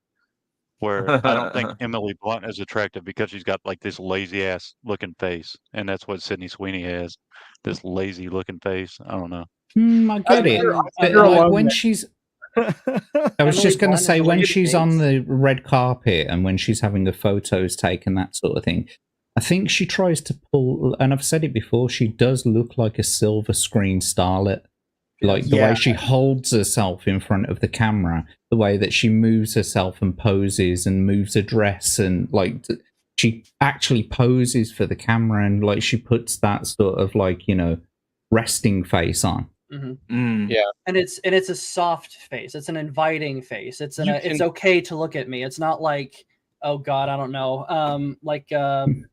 Where I don't think Emily Blunt is attractive because she's got like this lazy ass looking face, and that's what Sydney Sweeney has. This lazy looking face. I don't know. I get it. But like when she's, I was just going to say when she's on the red carpet and when she's having the photos taken, that sort of thing. I think she tries to pull, and I've said it before, she does look like a silver screen starlet. Like the way she holds herself in front of the camera, the way that she moves herself and poses and moves her dress, and like she actually poses for the camera, and like she puts that sort of like, you know, resting face on. Yeah, and it's a soft face. It's an inviting face. It's it's okay to look at me. It's not like, oh God, I don't know, like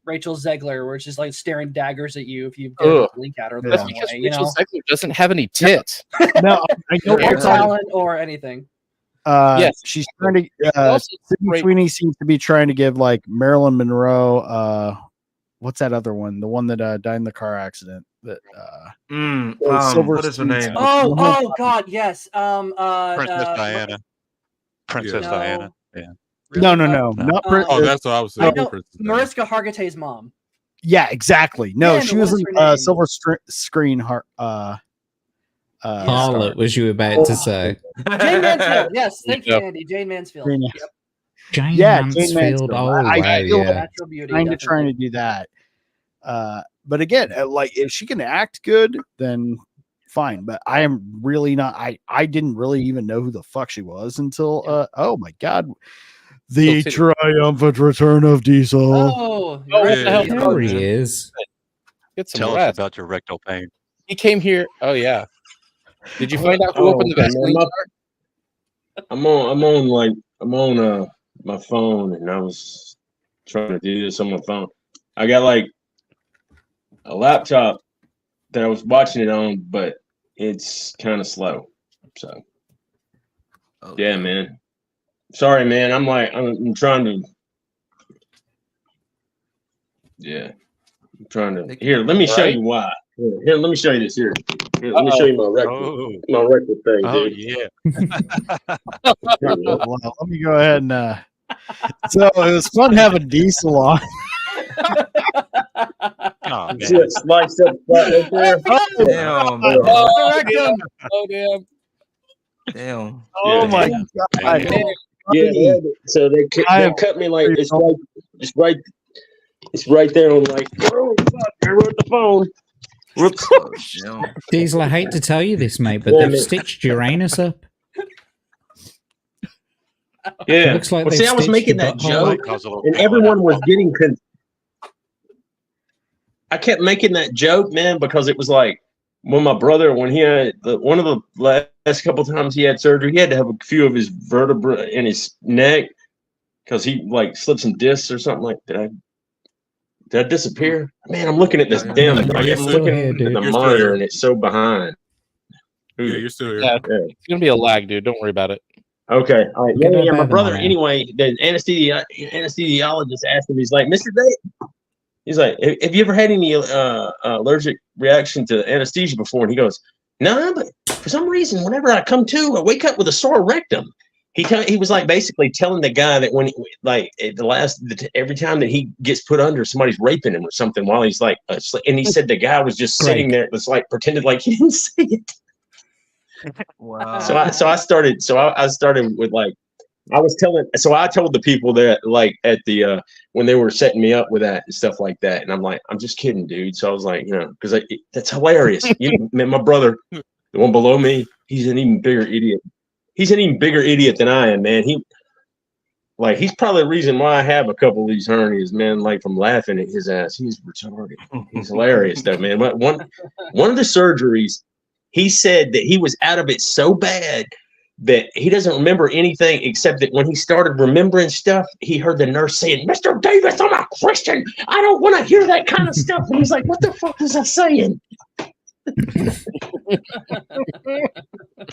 Rachel Zegler, where it's just like staring daggers at you if you blink at her. That's because Rachel Zegler doesn't have any tits. No, I know or talent or anything. Yes, she's trying to. Sydney Sweeney seems to be trying to give like Marilyn Monroe. What's that other one? The one that died in the car accident. That what is her name? Oh God, yes. Princess Diana. Princess Diana. Yeah. Really? No, not Princess. Oh, that's what I was saying. Mariska Hargitay's mom. Yeah, exactly. No, Man, she was in Silver Screen. Harlot was you about to say? Jane Mansfield. Yes, thank you, Andy. Jane Mansfield. Yep. Jane Mansfield. Mansfield. Oh, I feel like Natural beauty, kind of trying to do that. But again, like if she can act good, then fine. But I am really not. I didn't really even know who the fuck she was until. Oh my God. The triumphant return of Diesel. Oh, there he is. Get some Tell rest. us about your rectal pain. He came here. Oh yeah. Did you find out who opened the Vaseline jar? I'm on my phone, and I was trying to do this on my phone. I got like a laptop that I was watching it on, but it's kind of slow. So yeah, man. Sorry, man. I'm trying to. Yeah, I'm trying to. Here, let me show you why. Here, let me show you this. Here, let me show you my rectal thing. Oh dude. yeah. Well, let me go ahead and. So it was fun having Diesel on. Oh, See that sliced up spot right there? Damn. Oh damn. Damn. Oh my God. Yeah. So they cut me like it's right there on like. Oh fuck! I wrote the phone. Whoops. Diesel, I hate to tell you this, mate, but they've stitched your anus up. Yeah. It looks like well, see, I was making that joke, and everyone was getting. I kept making that joke, man, because it was like when my brother, when he had one of the last couple times he had surgery, he had to have a few of his vertebrae in his neck because he like slipped some discs or something like that. Did I disappear? Man, I'm looking at this damn. I'm looking at the monitor and it's so behind. Yeah, you're still here. Yeah, it's gonna be a lag, dude. Don't worry about it. Okay, all right. Yeah, my brother. Anyway, the anesthesiologist asked him. He's like, Mr. Day. He's like, have you ever had any allergic reaction to anesthesia before? And he goes, no, but for some reason, whenever I come to, I wake up with a sore rectum. He was like basically telling the guy that when every time that he gets put under, somebody's raping him or something while he's like, and he said the guy was just sitting there, was like pretended like he didn't see it. Wow. So I started with like, I told the people that like at the when they were setting me up with that and stuff like that, and I'm like, I'm just kidding, dude. So I was like, because that's hilarious. Man, my brother, the one below me, he's an even bigger idiot. He's an even bigger idiot than I am, man. He's probably the reason why I have a couple of these hernias, man. Like from laughing at his ass, he's retarded. He's hilarious, though, man. One of the surgeries, he said that he was out of it so bad that he doesn't remember anything except that when he started remembering stuff, he heard the nurse saying, Mr. Davis, I'm a Christian. I don't want to hear that kind of stuff. And he's like, what the fuck is I saying?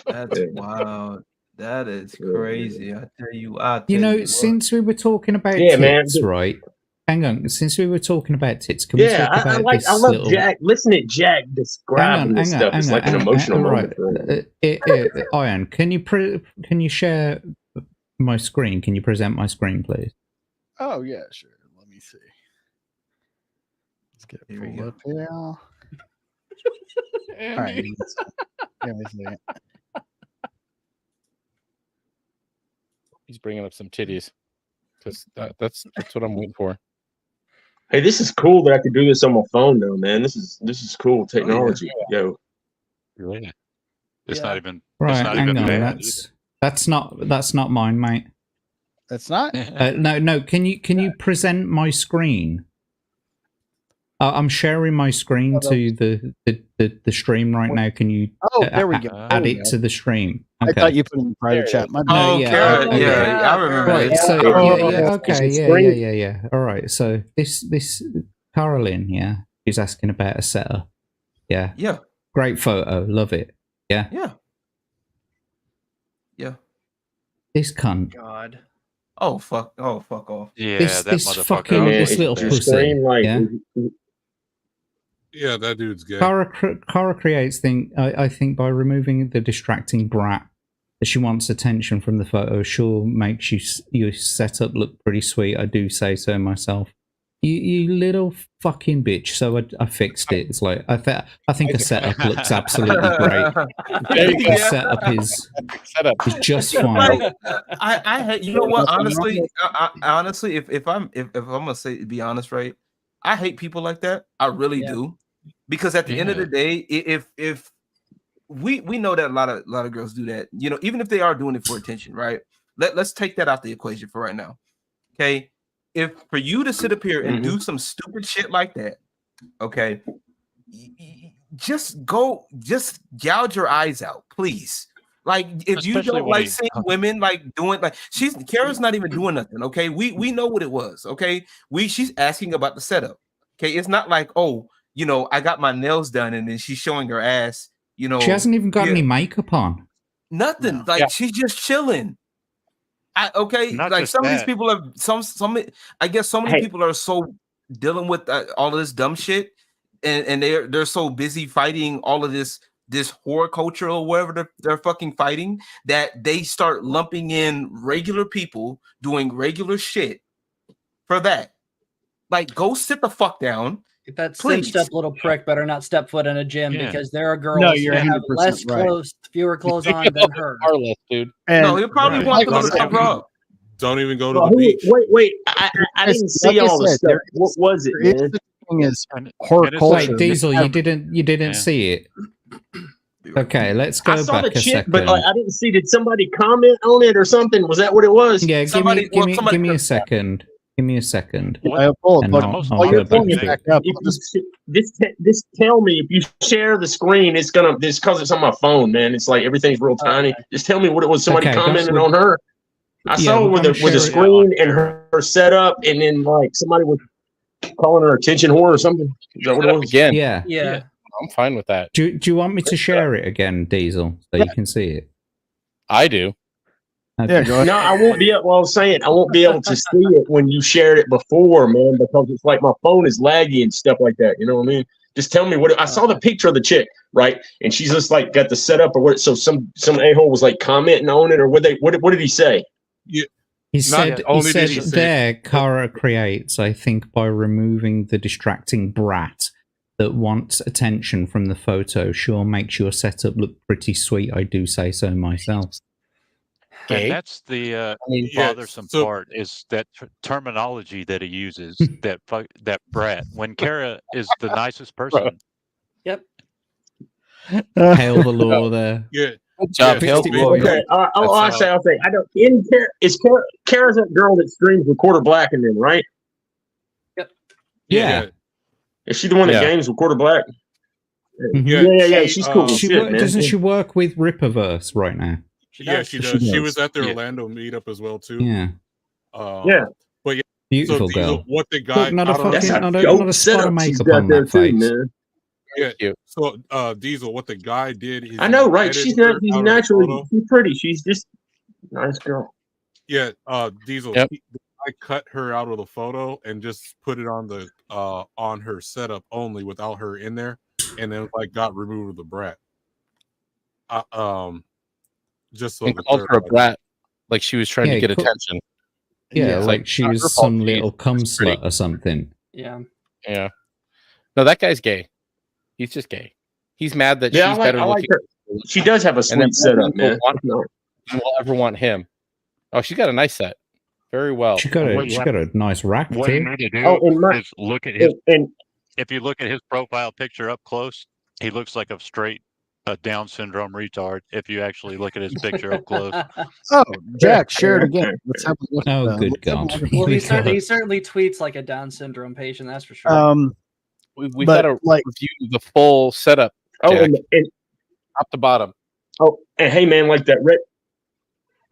That's wild. That is crazy. I tell you. Since we were talking about man. tits, right? Hang on. Since we were talking about tits, can we talk about this I love little... Jack. Listen to Jack describing this stuff. It's like an emotional moment. Ian, can you share my screen? Can you present my screen, please? Oh yeah, sure. Let me see. Let's get it pulled up here. All right. Let me see. He's bringing up some titties because that's what I'm waiting for. Hey, this is cool that I could do this on my phone, though, man. This is cool technology, yo. Really? It's not even right. It's not Hang even on, bad. that's not mine, mate. That's not. No. Can you present my screen? I'm sharing my screen to the stream right now. Can you? There we go. Add it to the stream. Okay. I thought you put it in private chat. Yeah, I remember. Right. It. So Okay. Yeah. All right. So this Carolyn, she's asking about a setup. Yeah. Yeah. Great photo. Love it. Yeah. Yeah. Yeah. This cunt. God. Oh fuck off. Yeah, this motherfucker. this little pussy. Yeah, that dude's gay. Cara creates thing. I think by removing the distracting brat that she wants attention from the photo, sure makes your setup look pretty sweet. I do say so myself. You little fucking bitch. So I fixed it. It's like I think a setup looks absolutely great. The setup is just fine. Like, I you know what? Honestly, if I'm gonna be honest, right? I hate people like that. I really do, because at the end of the day, if we know that a lot of girls do that, even if they are doing it for attention, right? Let's take that out the equation for right now. Okay, if for you to sit up here and do some stupid shit like that, okay, just gouge your eyes out, please. Like, if you don't like seeing women like doing Kara's not even doing nothing. Okay, we know what it was. Okay, she's asking about the setup. Okay, it's not like, oh, I got my nails done and then she's showing her ass. She hasn't even got any makeup on. Nothing. She's just chilling. Some of these people are I guess so many people are so dealing with all of this dumb shit, and they're so busy fighting all of this horror culture or whatever they're fucking fighting, that they start lumping in regular people doing regular shit for that. Like, go sit the fuck down. If that cinched up little prick better not step foot in a gym, because there are girls who have less clothes, fewer clothes on than her. Harless, dude. No, he'll probably want to cover up. Don't even go to the beach. Wait! I didn't see all the stuff. What was it, man? Is horror culture. Wait, Diesel, you didn't see it. Okay, let's go I saw back the a chick, second. but I didn't see. Did somebody comment on it or something? Was that what it was? Yeah, give me a second. Give me a second. I'll pull it. And But I'll while you're go back pulling it to back it. up, Just tell me if you share the screen, it's gonna this because it's on my phone, man. It's like everything's real tiny. Just tell me what it was. Somebody Okay, commented we're- on her. I saw we're with gonna a share it. screen and her setup, and then like somebody was calling her attention whore or something. Is that what it was? Again, Yeah. I'm fine with that. Do you want me to share it again, Diesel, so you can see it? I do. Okay. No, I won't be able. Well, I was saying I won't be able to see it when you shared it before, man, because it's like my phone is laggy and stuff like that. You know what I mean? Just tell me what I saw the picture of the chick, right? And she's just like got the setup or what? So some a-hole was like commenting on it, or what did he say? Yeah. He said there, Kara creates, I think, by removing the distracting brat that wants attention from the photo, sure makes your setup look pretty sweet. I do say so myself. And that's the bothersome part is that terminology that he uses, that brat. When Kara is the nicest person. Yep. Hail the law there. Yeah. Good job. Hail the law. Okay. I'll say. I don't. Kara's that girl that streams with Quarter Black in them, right? Yep. Yeah. Is she the one that games with Quarter Black? Yeah. She's cool. Doesn't she work with Rippaverse right now? She does. She was at the Orlando meetup as well too. Yeah. But yeah, Beautiful so girl. What the guy? Look, not a I don't know. fucking, not a spot of makeup on that face. Man. Yeah. So Diesel, what the guy did is I know, right? edited She's her not. She's out of the naturally. photo. She's pretty. She's just nice girl. Yeah. Diesel. Yep. I cut her out of the photo and just put it on the on her setup only without her in there, and then like got removed of the brat. Just so And called her a brat, like she was trying to get attention. Yeah, It's like she was some little cum slut or something. Yeah. Yeah. No, that guy's gay. He's just gay. He's mad that she's better looking. her. She does have a sweet setup, man. Will ever want him? Oh, she's got a nice set. Very well. She got a nice rack What you too. need to do is look at his. If you look at his profile picture up close, he looks like a Down syndrome retard. If you actually look at his picture up close. Oh, Jack, share it again. Let's have a look. Oh, good God. Well, he certainly tweets like a Down syndrome patient. That's for sure. We've got to review the full setup. Oh, Jack, and top to bottom. Oh, and hey, man, like that red.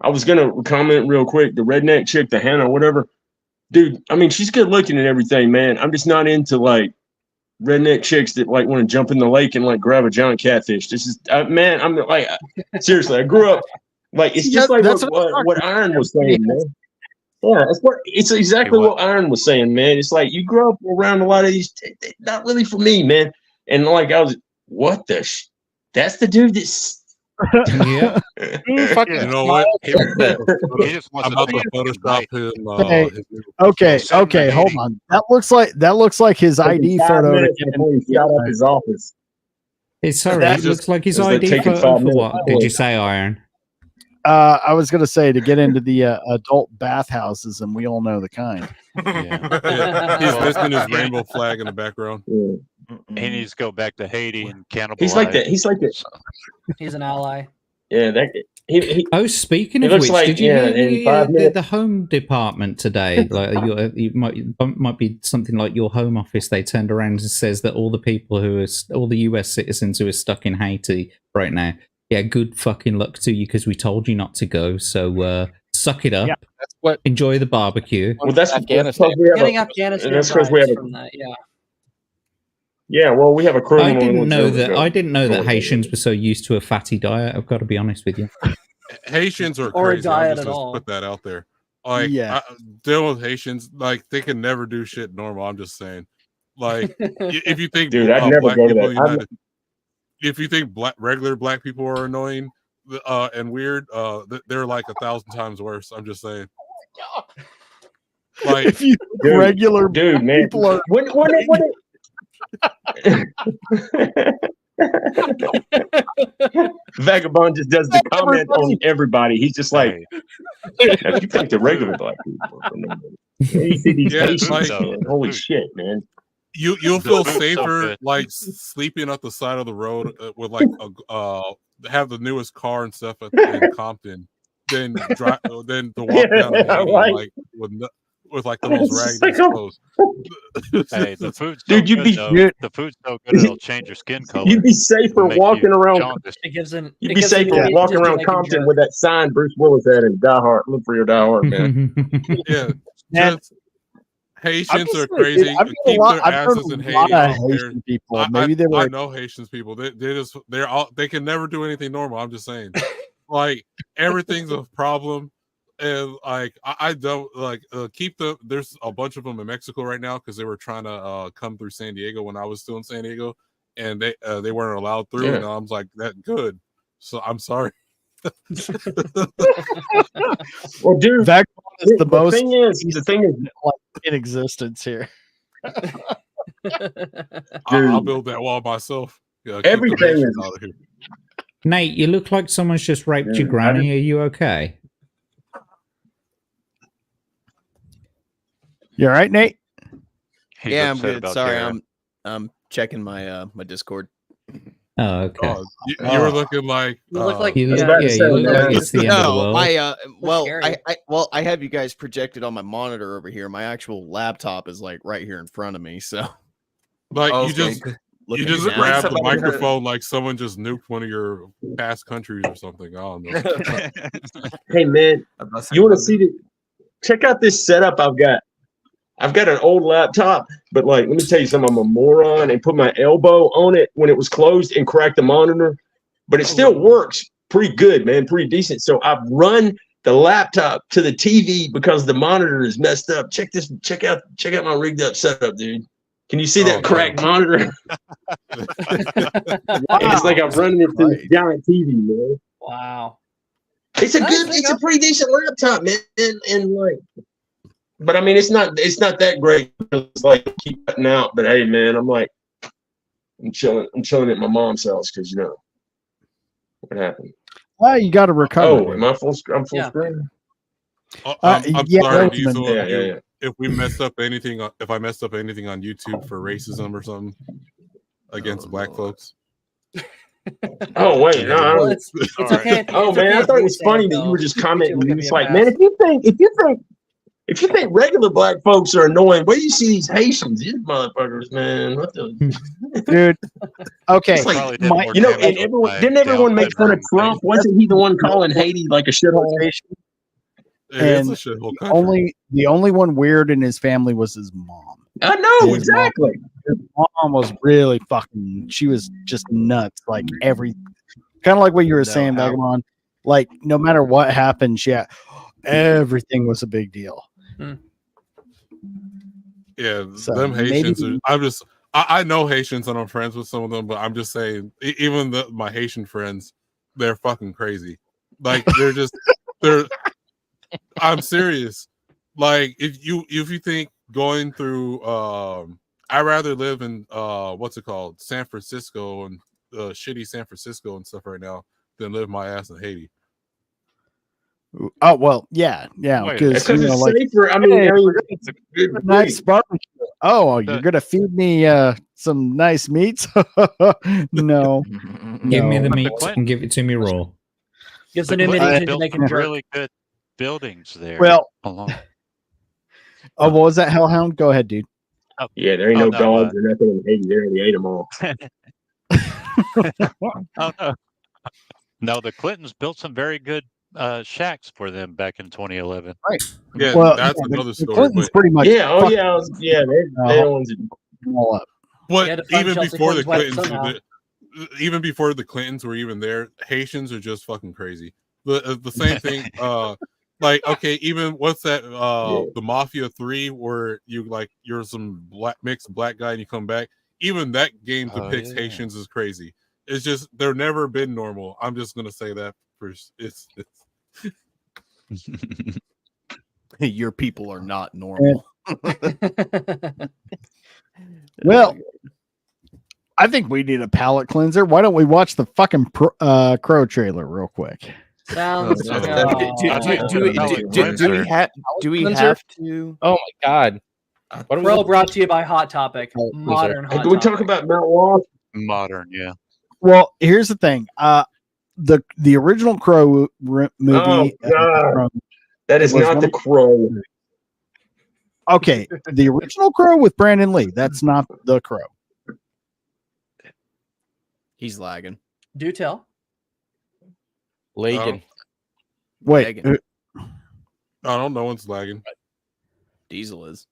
I was gonna comment real quick. The redneck chick, the Hannah, whatever, dude. I mean, she's good looking and everything, man. I'm just not into like redneck chicks that like want to jump in the lake and like grab a giant catfish. This is, man. I'm like, seriously. I grew up like it's just like what Iron was saying, man. Yeah, it's exactly what Iron was saying, man. It's like you grow up around a lot of these. Not really for me, man. And like I was, what the? That's the dude that's. Yeah. You know what? He just wants about to Photoshop him. Okay. Hold on. That looks like his ID photo. Shot up his office. It looks like his ID photo for what? Did you say, Iron? I was going to say to get into the adult bathhouses, and we all know the kind. He's missing his rainbow flag in the background. He needs to go back to Haiti and cannibalize. He's like that. He's an ally. Yeah, speaking of which, did you hear the home department today? Like, you might be something like your home office. They turned around and says that all the US citizens who are stuck in Haiti right now, yeah, good fucking luck to you because we told you not to go. So suck it up. Yeah, that's what. Enjoy the barbecue. Well, that's Afghanistan. Getting Afghanistan. That's because we have from that. Yeah. Yeah, well, we have a crew. I didn't know that Haitians were so used to a fatty diet. I've got to be honest with you. Haitians are or crazy. A diet just at all. Put that out there. Like, dealing with Haitians, like they can never do shit normal. I'm just saying. Like, if you think, dude, I'd never black go to people that. United, if you think regular black people are annoying and weird, they're like 1,000 times worse. I'm just saying. Like, if you regular dude, man, people are Vagabond just does the comment on everybody. He's just like, if you think the regular black people, you see these Haitians, man, holy shit, man. You'll feel safer like sleeping at the side of the road with like have the newest car and stuff in Compton than to walk down Haiti, like with like the most It's raggedy like, clothes. Hey, the food's Dude, so you'd be good, though. The food's so good it'll change your skin color. you'd be safer Make you walking around. jaundice. It gives an. You'd it be gives an safer immunity walking to around making Compton jokes. with that sign Bruce Willis had in Die Hard. Look for your Die Hard, man. Yeah, Man, just Haitians just are saying, dude, crazy. I've heard a Keep lot- their I've heard asses a in lot Haiti. I of don't care. Haitian people. Maybe they were. I know Haitians people. They're all they can never do anything normal. I'm just saying, like everything's a problem, and like I don't like keep the. There's a bunch of them in Mexico right now because they were trying to come through San Diego when I was still in San Diego, and they weren't allowed through. Yeah. And I was like, that good. So I'm sorry. Well, dude, Vagabond is the most the thing is, like, in existence here. I'll build that wall myself. Yeah, keep the everything Haitians is. out of here. Nate, you look like someone's just raped your Yeah, granny. Are you okay? You all right, Nate? He's Yeah, I'm upset good. about Sorry, Yaira. I'm checking my my Discord. Oh, okay. Oh, you were looking like You look like You was look, about to yeah, say, you look man. like it's the end of the No, world. my well, scary. I have you guys projected on my monitor over here. My actual laptop is like right here in front of me. So like Oh, you okay. just looking you just down. grab the Somebody had- microphone like someone just nuked one of your past countries or something. I don't know. Hey, man, I'm about you want to say, see the? Check out this setup I've got. I've got an old laptop, but like, let me tell you something. I'm a moron and put my elbow on it when it was closed and cracked the monitor, but it still works pretty good, man, pretty decent. So I've run the laptop to the TV because the monitor is messed up. Check out my rigged up setup, dude. Can you see that cracked monitor? It's like I'm running it through this giant TV, man. Wow. It's a pretty decent laptop, man, and like. But I mean, it's not that great. It's like keep cutting out. But hey, man, I'm chilling at my mom's house because you know what happened. Well, you got to recover. Oh, dude. am I full? I'm full Yeah. screen. I'm yeah, sorry, that was Diesel. Yeah. If we messed up anything, if I messed up anything on YouTube for racism or something against black folks. Oh wait, no. Well, it's okay. Oh it's man, okay I if thought it you was say funny that though. you were just YouTube commenting. will give It's you a like, pass. man, if you think regular black folks are annoying, where do you see these Haitians? These motherfuckers, man. What the Dude. Okay. It's like, Probably did my- more you know, damage and with everyone my didn't everyone make fun of downside Trump? Wasn't he the one calling Haiti like a shithole? It is And a shithole country. the only one weird in his family was his mom. I know His mom- exactly. His mom was really fucking. She was just nuts. Like kind of like what you were saying, how- Vagabond. Like no matter what happened, everything was a big deal. Yeah, So them Haitians maybe- I know Haitians and I'm friends with some of them, but I'm just saying, even my Haitian friends, they're fucking crazy. Like I'm serious. Like if you think going through I'd rather live in what's it called, San Francisco and shitty San Francisco and stuff right now than live my ass in Haiti. Oh well, yeah, Wait, because Because you know, it's like, safer. I mean, hey, it's a good nice breed. barbecue. Oh, you're gonna feed me some nice meats? No, Give me no. the But the meat Clinton- and give it to me raw. Gives The an Clintons immunity to built making some jerk. really good buildings there. Well, along. oh, what was that, Hellhound? Go ahead, dude. Yeah, there ain't Oh, no no, dogs or nothing in Haiti. They already ate them all. Oh no, no, the Clintons built some very good shacks for them back in 2011. Right. Yeah, Well, that's yeah, another the story. Clintons But, pretty much. Yeah, oh fucked yeah, they're the ones that them all up. You had but to find even Chelsea before the Clinton's wife Clintons, even before the Clintons were even there, Haitians are just fucking crazy. The same thing. Like okay, even what's that? The Mafia 3, where you're some mixed black guy and you come back. Even that game depicts Haitians as crazy. It's just they're never been normal. I'm just gonna say that first. It's Your people are not normal. Well, I think we need a palate cleanser. Why don't we watch the fucking Crow trailer real quick? Sounds Do we have to? Oh my god! Crow brought to you by Hot Topic. Modern Hey, Hot can we talk Topic. about Mount Walsh? Modern, yeah. Well, here's the thing. The original Crow movie. Oh god, from- that is was not one the of- Crow. Okay, the original Crow with Brandon Lee. That's not the Crow. He's lagging. Do tell. Lagan. Wait. Lagging. I don't know. One's lagging. Diesel is.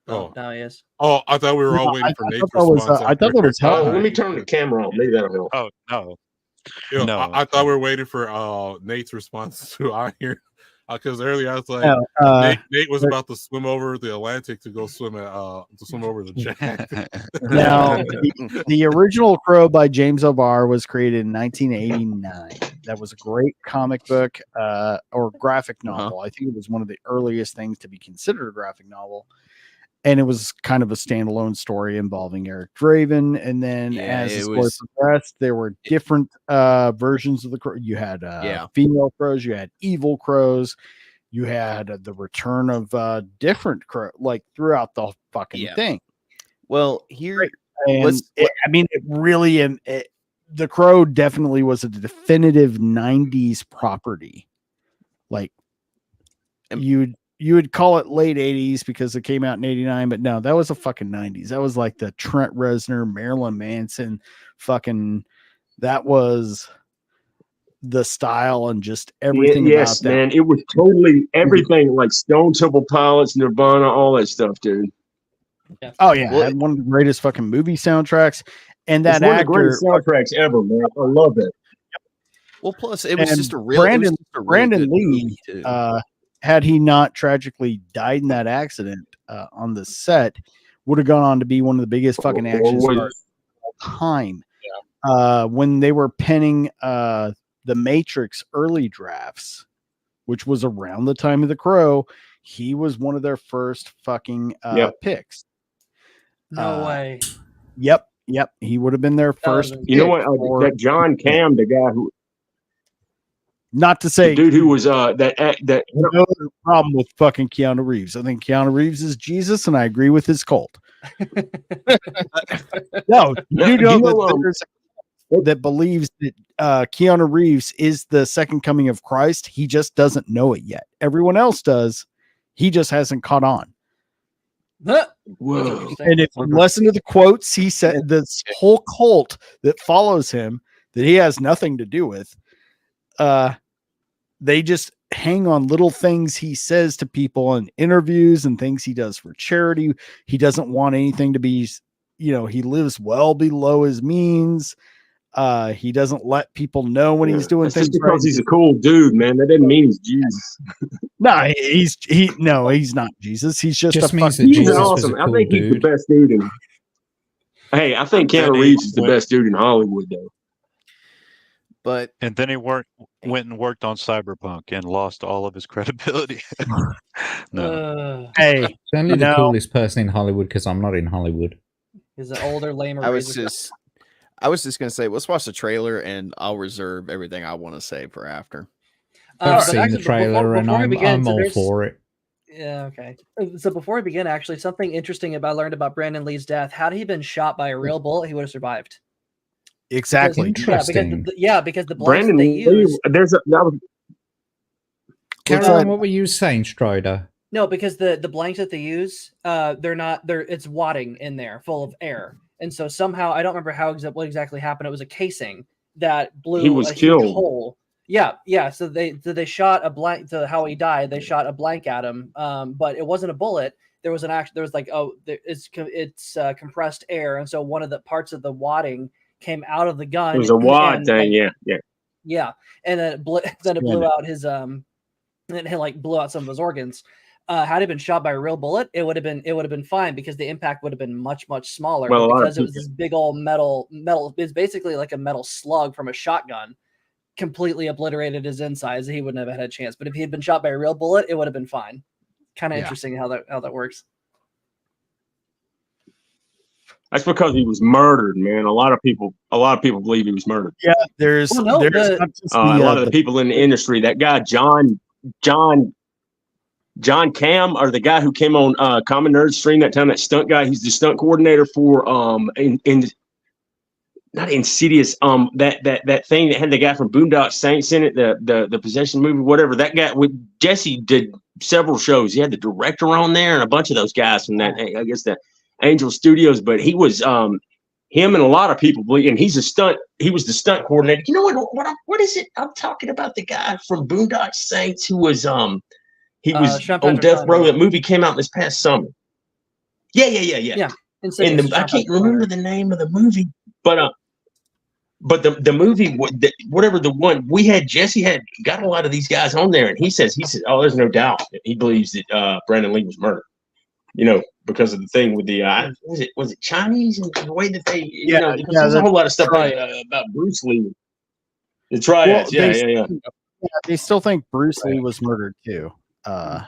Oh, no, yes. Oh, I thought we were all No, waiting for Nate's thought that was, response. I thought that was Oh, Hell. let me turn the camera on. Maybe that'll help. Oh no. Yeah, No. I thought we were waiting for Nate's response to I hear because earlier I was like Nate was about to swim over the Atlantic to go swim over the Jack. Now, the original Crow by James O'Barr was created in 1989. That was a great comic book or graphic novel. I think it was one of the earliest things to be considered a graphic novel. And it was kind of a standalone story involving Eric Draven. And then as the story progressed, there were different versions of the Crow. You had female crows, you had evil crows, you had the return of different crow, like throughout the fucking thing. Well, here, and I mean, it really, the Crow definitely was a definitive 90s property. Like, you would call it late 80s because it came out in 89, but no, that was a fucking 90s. That was like the Trent Reznor, Marilyn Manson fucking, that was the style and just everything yes, about that. Man, it was totally everything, like Stone Temple Pilots, Nirvana, all that stuff, dude. Oh yeah, had one of the greatest fucking movie soundtracks, and that it's one actor, of the greatest soundtracks ever, man. I love it. Well, plus it was and just a real Brandon Lee. Had he not tragically died in that accident on the set, would have gone on to be one of the biggest fucking action stars of all time. When they were penning the Matrix early drafts, which was around the time of the Crow, he was one of their first fucking picks. No way. Yep. He would have been their first. You know what? That John Cam, the guy who. Not to say, the dude who was that no problem with fucking Keanu Reeves. I think Keanu Reeves is Jesus, and I agree with his cult. No, you know that there's that believes that Keanu Reeves is the second coming of Christ. He just doesn't know it yet. Everyone else does. He just hasn't caught on. Whoa. And if you listen to the quotes, he said this whole cult that follows him that he has nothing to do with. They just hang on little things he says to people in interviews and things he does for charity. He doesn't want anything to be, he lives well below his means. He doesn't let people know when he's doing things. Just because he's a cool dude, man. That doesn't mean he's Jesus. No, he's not Jesus. He's just he's awesome. I think he's the best dude in. Hey, I think Keanu Reeves is the best dude in Hollywood, though. And then he went and worked on Cyberpunk and lost all of his credibility. Hey, only the coolest person in Hollywood because I'm not in Hollywood. He's an older, lamer. I was just gonna say, let's watch the trailer, and I'll reserve everything I want to say for after. I've seen the trailer, and I'm all for it. Yeah, okay. So before we begin, actually, something interesting I learned about Brandon Lee's death. Had he been shot by a real bullet, he would have survived. Exactly. Because the Brandon they use. Caroline, what were you saying, Strider? No, because the blanks that they use, it's wadding in there, full of air, and so somehow I don't remember what exactly happened. It was a casing that blew. He was a killed. huge hole. Yeah. So they shot a blank to how he died. They shot a blank at him, but it wasn't a bullet. There was it's compressed air, and so one of the parts of the wadding came out of the gun. It was a wad thing, yeah. And then it blew out his and it blew out some of his organs. Had it been shot by a real bullet, it would have been fine because the impact would have been much smaller. Well, because it was this big old metal. It's basically like a metal slug from a shotgun, completely obliterated his insides. He wouldn't have had a chance. But if he had been shot by a real bullet, it would have been fine. Kind of interesting how that works. That's because he was murdered, man. A lot of people believe he was murdered. Yeah, there's a lot of the people in the industry. That guy John Cam, or the guy who came on Common Nerd stream that time, that stunt guy. He's the stunt coordinator for not Insidious. That thing that had the guy from Boondock Saints in it, the possession movie, whatever. That guy with Jesse did several shows. He had the director on there and a bunch of those guys from that. I guess the Angel Studios. But he was him and a lot of people believe, and he was the stunt coordinator. You know what is it? I'm talking about the guy from Boondock Saints who was he was on death row. That movie came out this past summer. Yeah. And I can't remember the name of the movie, but the movie, whatever the one we had, Jesse had got a lot of these guys on there, and he said, oh, there's no doubt that he believes that Brandon Lee was murdered. You know, because of the thing with the was it Chinese and the way that they there's a whole lot of stuff about Bruce Lee. The triads, yeah. They still think Bruce Lee was murdered too. And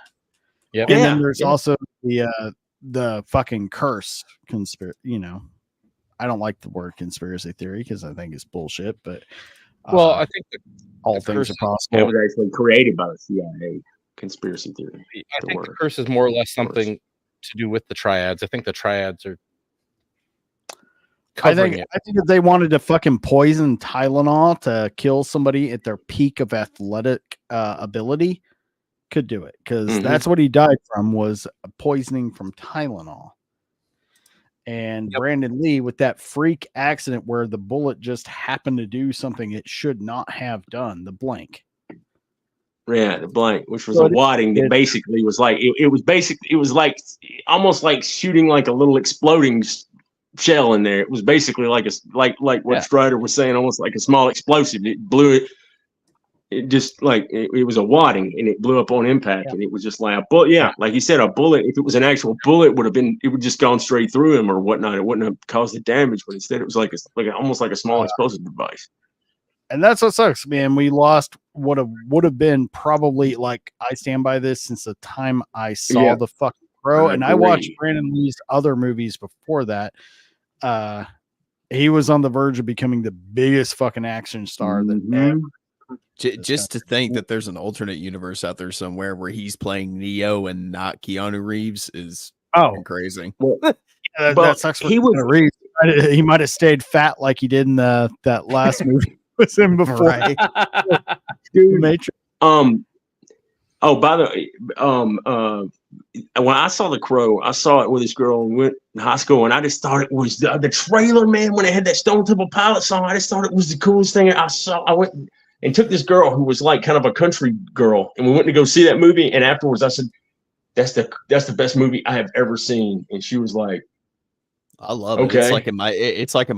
Yeah. then there's also the fucking curse conspiracy. You know, I don't like the word conspiracy theory because I think it's bullshit. But well, I think all things are possible. It was actually created by the CIA. Conspiracy theory. I think the curse is more or less something to do with the triads. I think the triads are. I think if they wanted to fucking poison Tylenol to kill somebody at their peak of athletic ability, could do it because that's what he died from was poisoning from Tylenol. And Brandon Lee with that freak accident where the bullet just happened to do something it should not have done, the blank. Yeah, the blank, which was a wadding that basically was like it was like almost like shooting like a little exploding shell in there. It was basically like what Strider was saying, almost like a small explosive. It blew it. It just like it was a wadding, and it blew up on impact, and it was just like a bullet. Yeah, like you said, a bullet. If it was an actual bullet, it would just gone straight through him or whatnot. It wouldn't have caused the damage, but instead it was like almost like a small explosive device. And that's what sucks, man. We lost what would have been probably like I stand by this since the time I saw the fucking Crow, and I watched Brandon Lee's other movies before that. He was on the verge of becoming the biggest fucking action star that ever. Just to think that there's an alternate universe out there somewhere where he's playing Neo and not Keanu Reeves is crazy. Well, that sucks. For Reeves. He might have stayed fat like he did in that last movie was him before. Right. Dude, Matrix. Oh, by the way, when I saw The Crow, I saw it with this girl and went in high school, and I just thought it was the trailer, man. When it had that Stone Temple Pilots song, I just thought it was the coolest thing I saw. I went and took this girl who was like kind of a country girl, and we went to go see that movie. And afterwards, I said, "That's the best movie I have ever seen." And she was like, I love it. It's like in my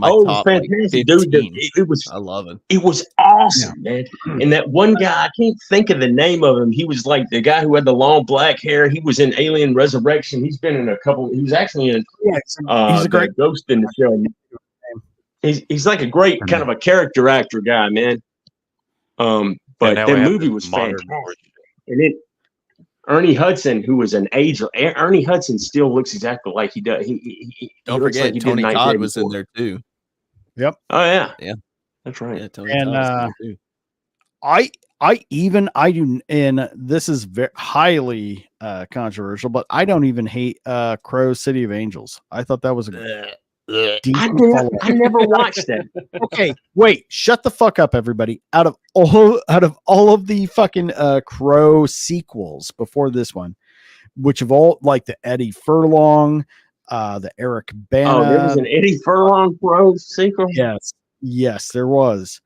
top fantastic, like 15. Dude. It was. I love it. It was awesome, man. And that one guy, I can't think of the name of him. He was like the guy who had the long black hair. He was in Alien Resurrection. He's been in a couple. He was actually in. He's a great ghost in the show. He's like a great kind of a character actor guy, man. But that movie was fantastic. And then Ernie Hudson, who was an angel. Ernie Hudson still looks exactly like he does. He don't forget like Tony Todd was in there too. Yep. Oh yeah. That's right. Yeah, Tony and Todd was in there too. I do, and this is very highly controversial, but I don't even hate Crow City of Angels. I thought that was I never watched that. Okay, wait, shut the fuck up, everybody. Out of all of the fucking Crow sequels before this one, which of all like the Eddie Furlong, the Eric Bana. Oh, there was an Eddie Furlong Crow sequel? Yes, there was.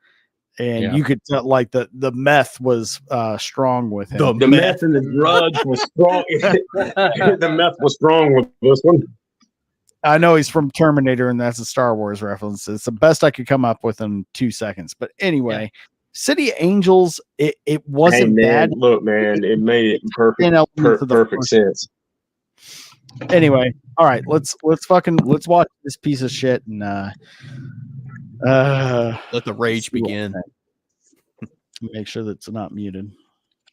And you could tell like the meth was strong with him. The meth and the drugs was strong. The meth was strong with this one. I know he's from Terminator, and that's a Star Wars reference. It's the best I could come up with in 2 seconds. But anyway, City of Angels, it wasn't bad. Look, man, it made it perfect sense. Anyway, all right, let's watch this piece of shit and let the rage begin. Make sure that it's not muted.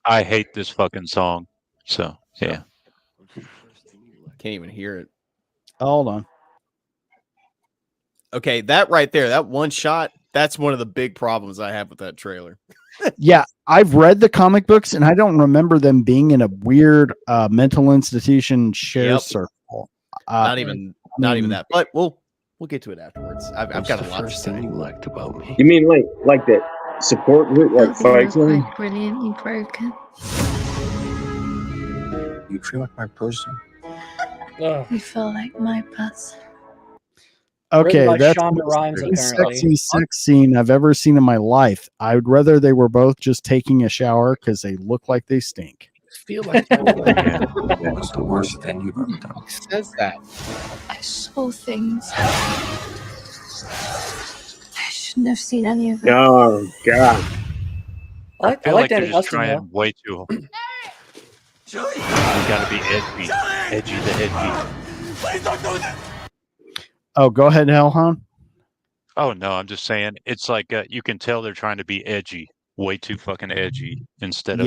I hate this fucking song. So yeah, can't even hear it. Hold on. Okay, that right there, that one shot, that's one of the big problems I have with that trailer. Yeah, I've read the comic books, and I don't remember them being in a weird mental institution share circle. Not even that. But we'll We'll get to it afterwards. I've got a lot to say. You liked about me. You mean like that support group, like fight Nothing quite brilliantly broken. You feel like my person. You feel like my person. Okay, by that's Shonda the Rhimes, most apparently. sexy sex scene I've ever seen in my life. I would rather they were both just taking a shower because they look like they stink. Feel like What's the worst thing you've ever done? He says that. I saw things. I shouldn't have seen any of it. Oh God! I I feel like like they're Danny just Huston, trying though. way too. You gotta be edgy to edgy. Please don't do that. Oh, go ahead, Hellhound. Oh no, I'm just saying it's like you can tell they're trying to be edgy, way too fucking edgy instead of.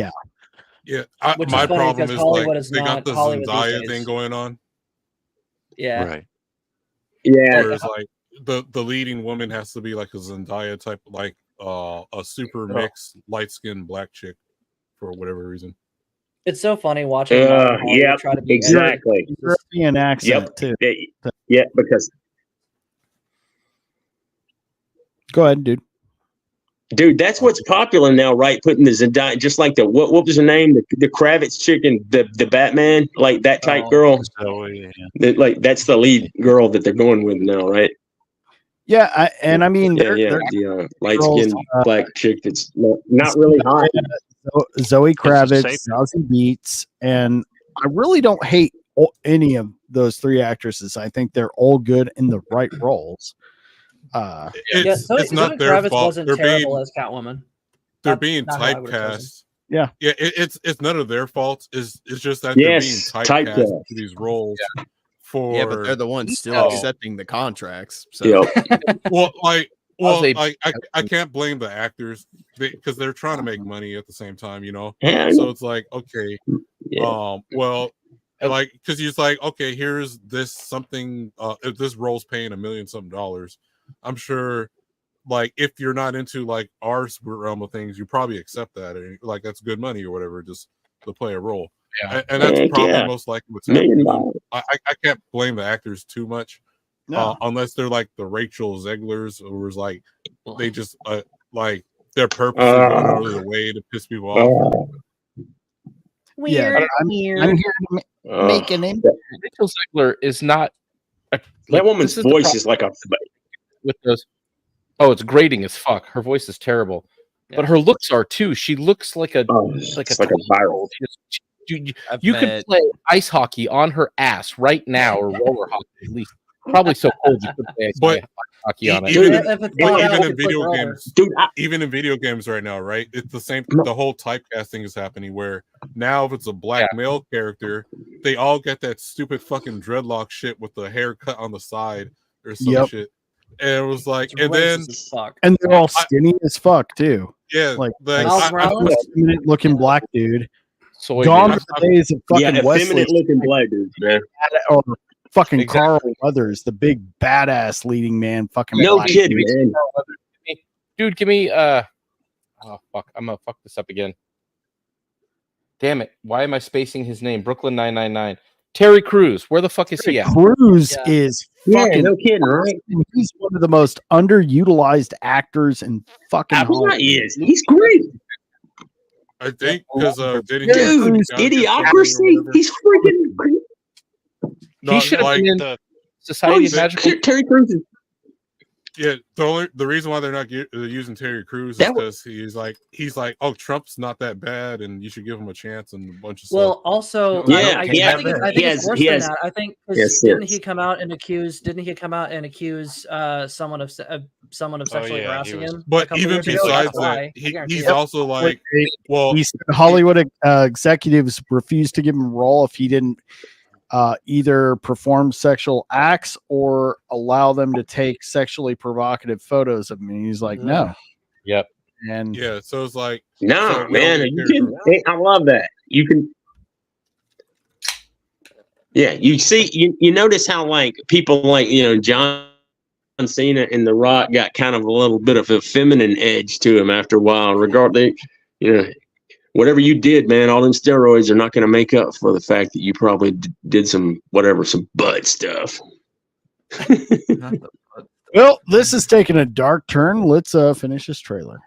Yeah, Which is my funny problem because is Hollywood like is they got not the Hollywood these Zendaya days. thing going on. Yeah. Right. Yeah, Whereas like the leading woman has to be like a Zendaya type, like a super mixed light skinned black chick for whatever reason. It's so funny watching modern Hollywood yep, try to be exactly. European accent too. Yeah, because Go ahead, dude. dude, that's what's popular now, right? Putting the Zendaya, just like the what was her name, the Kravitz chick and the Batman, like that type girl. So, yeah. Like that's the lead girl that they're going with now, right? Yeah, I mean, Yeah, they're the light skinned girls, black chick that's not really hot. Zoe Kravitz, safe. Zazie Beetz, and I really don't hate any of those three actresses. I think they're all good in the right roles. It's not their Kravitz fault. wasn't They're terrible being as Catwoman. they're Not- being not how I would've chosen. typecast. Yeah, It's none of their fault. It's just that Yes, they're being typecast typecast. to these roles. For Yeah, but they're the ones still accepting the contracts. So. well, they- I can't blame the actors because they're trying to make money at the same time, you know. Yeah. So it's like, okay, Yeah. well, like because he's like, okay, here's this something. If this role's paying $1 million something, I'm sure. Like if you're not into like our realm of things, you probably accept that, and like that's good money or whatever, just to play a role. Yeah. And that's Heck probably yeah. most likely what's $1 million. happening. I can't blame the actors too much. No. Unless they're like the Rachel Zeglers, or is like they just like they're purposely going out of their way to piss people off. yeah. I'm here to make an impact. Rachel Zegler is not. That woman's this the voice problem is like a. with those. Oh, it's grating as fuck. Her voice is terrible, but her looks are too. She looks like a it's like a viral. You could play ice hockey on her ass right now, or roller hockey at least. Probably so cold you could play ice hockey on it. Even in video games, dude. Even in video games right now, right? It's the same. The whole typecasting is happening where now if it's a black male character, they all get that stupid fucking dreadlock shit with the hair cut on the side or some shit. And it was like, and then and they're all skinny as fuck too. Yeah, like I'm effeminate looking black dude. Soy Gone dude. are the days of fucking Wesley effeminate looking black dudes, man. or fucking Exactly. Carl Weathers, the big badass leading man. Fucking No black kidding, dude. man. Dude, give me oh fuck, I'm gonna fuck this up again. Damn it! Why am I spacing his name? Brooklyn 999. Terry Crews. Where the fuck is he at? Crews is fucking no kidding, right? He's one of the most underutilized actors in fucking Hollywood. He is. He's great. I think because Dude, Idiocracy. He's freaking great. He should have like been in Society of Magical. Terry Crews is. Yeah, the reason why they're not using Terry Crews is because he's like, oh, Trump's not that bad, and you should give him a chance and a bunch of Well, stuff. also, I think it's worse than that. I think didn't he come out and accuse someone of sexually harassing him? But even besides that, he's also like, well, he said Hollywood executives refused to give him a role if he didn't either perform sexual acts or allow them to take sexually provocative photos of him. And he's like, no. Yep. And yeah, so it's like, no, man, you can. Hey, I love that. You can. Yeah, you see, you notice how like people like John Cena and The Rock got kind of a little bit of a feminine edge to him after a while. Regardless, whatever you did, man, all them steroids are not going to make up for the fact that you probably did some butt stuff. Well, this is taking a dark turn. Let's finish this trailer.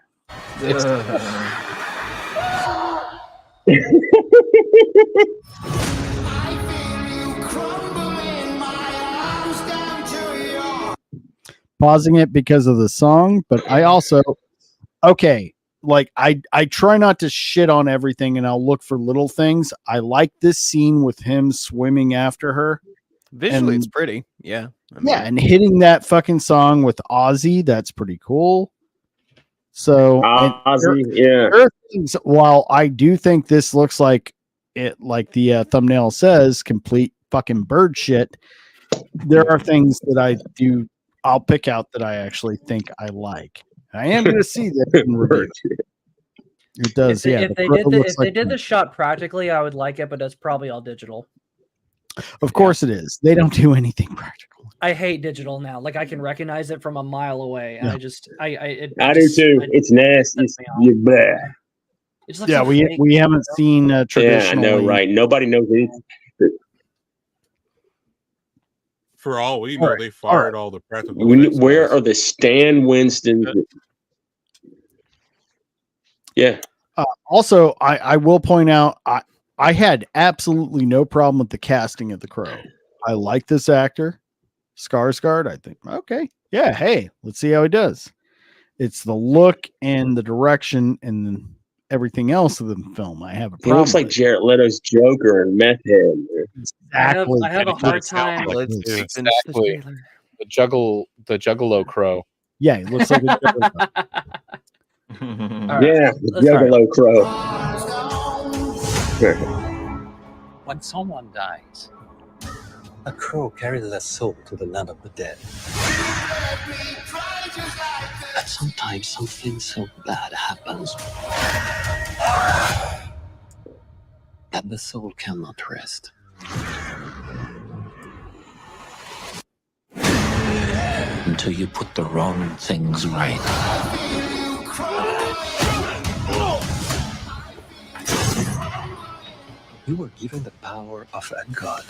Pausing it because of the song, but I also like I try not to shit on everything, and I'll look for little things. I like this scene with him swimming after her. Visually, it's pretty. Yeah. And hitting that fucking song with Ozzy, that's pretty cool. So Ozzy, there are things, while I do think this looks like it, like the thumbnail says, complete fucking bird shit, there are things that I'll pick out that I actually think I like. I am going to see that in review. It does, If they did the shot practically, I would like it, but it's probably all digital. Of course it is. They don't do anything practical. I hate digital now. Like I can recognize it from a mile away, and I do too. It's nasty. It's we haven't seen traditional. Yeah, I know, right? Nobody knows anything. For all we know, they fired all the practical. Where are the Stan Winstons? Yeah. Also, I will point out, I had absolutely no problem with the casting of the Crow. I like this actor, Skarsgård. I think, okay, yeah, hey, let's see how he does. It's the look and the direction and everything else of the film. I have a problem. He looks like Jared Leto's Joker and Meth Head. Exactly. I have a hard time. Exactly. The Juggalo Crow. Yeah, he looks like a Juggalo. Yeah, the Juggalo Crow. When someone dies, a crow carries their soul to the land of the dead. But sometimes something so bad happens that the soul cannot rest. Until you put the wrong things right. You were given the power of a god.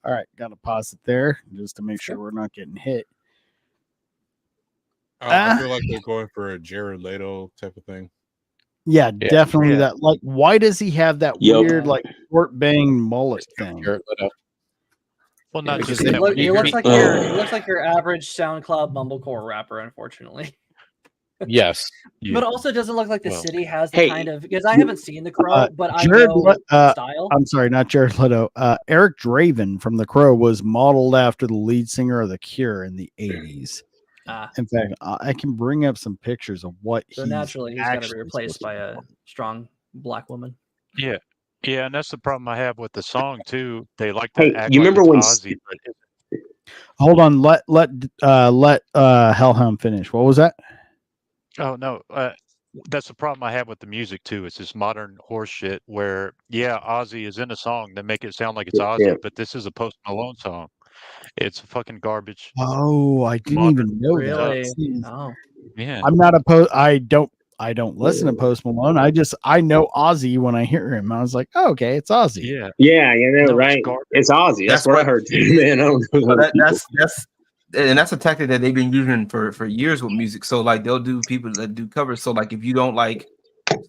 All right, got to pause it there just to make sure we're not getting hit. I feel like they're going for a Jared Leto type of thing. Yeah, definitely that. Like, why does he have that weird, like, short bang mullet thing? Well, not just he looks like your average SoundCloud mumblecore rapper, unfortunately. Yes, but also doesn't look like the city has the kind of, because I haven't seen The Crow, but I Jared know style. I'm sorry, not Jared Leto. Eric Draven from The Crow was modeled after the lead singer of The Cure in the 80s. In fact, I can bring up some pictures of what so naturally he's got to be replaced by a strong black woman. Yeah, and that's the problem I have with the song too. They like to act you like remember it's when? Ozzy, but Hold on, let Hellhound finish. What was that? oh no, that's the problem I have with the music too. It's this modern horse shit where Ozzy is in a song that make it sound like it's Ozzy, but this is a Post Malone song. It's fucking garbage. Oh, I didn't even know that. Oh. Yeah. I'm not I don't listen to Post Malone. I know Ozzy when I hear him. I was like, oh, okay, it's Ozzy. Yeah, you know, right? It's Ozzy. That's what I heard too, man. I don't know. That's a tactic that they've been using for years with music. So like they'll do people that do covers. So like if you don't like,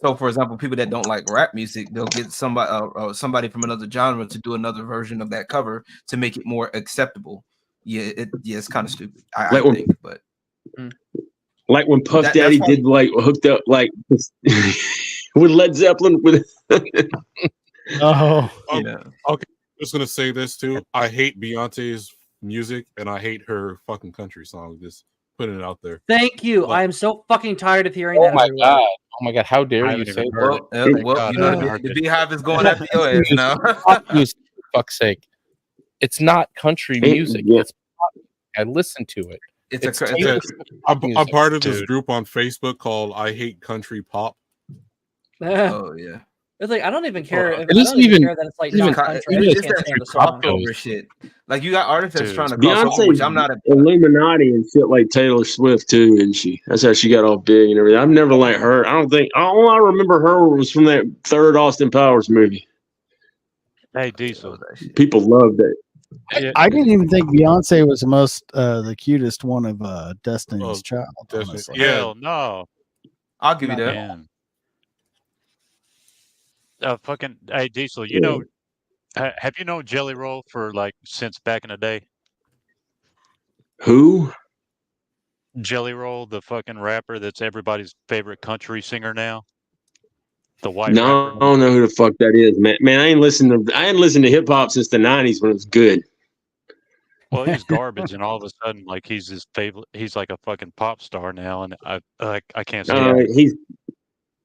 so for example, people that don't like rap music, they'll get somebody from another genre to do another version of that cover to make it more acceptable. Yeah, it's kind of stupid. I think, but like when Puff Daddy did like hooked up like with Led Zeppelin with. Okay. Just gonna say this too. I hate Beyonce's music and I hate her fucking country song. Just putting it out there. Thank you. I am so fucking tired of hearing that. Oh my god! How dare you say that? The Beehive is going after your ass now. For fuck's sake! It's not country music. It's pop. I listen to it. I'm part of this group on Facebook called "I Hate Country Pop." Oh yeah. It's like I don't even care. It isn't even care that it's like not country. I just can't stand the song. Over shit. Like you got artists that's trying to cross over, which I'm not. Illuminati and shit like Taylor Swift too, and that's how she got all big and everything. I've never liked her. I don't think all I remember her was from that third Austin Powers movie. Hey, Diesel. People loved it. I didn't even think Beyonce was the cutest one of Destiny's Child. Honestly. Hell no. I'll give you that. Man. Fucking hey, Diesel. You know, have you known Jelly Roll for like since back in the day? Who? Jelly Roll, the fucking rapper that's everybody's favorite country singer now. The white No, rapper. I don't know who the fuck that is, man. Man, I ain't listened to hip hop since the '90s when it was good. Well, he's garbage, and all of a sudden, like he's his favorite. He's like a fucking pop star now, and I can't say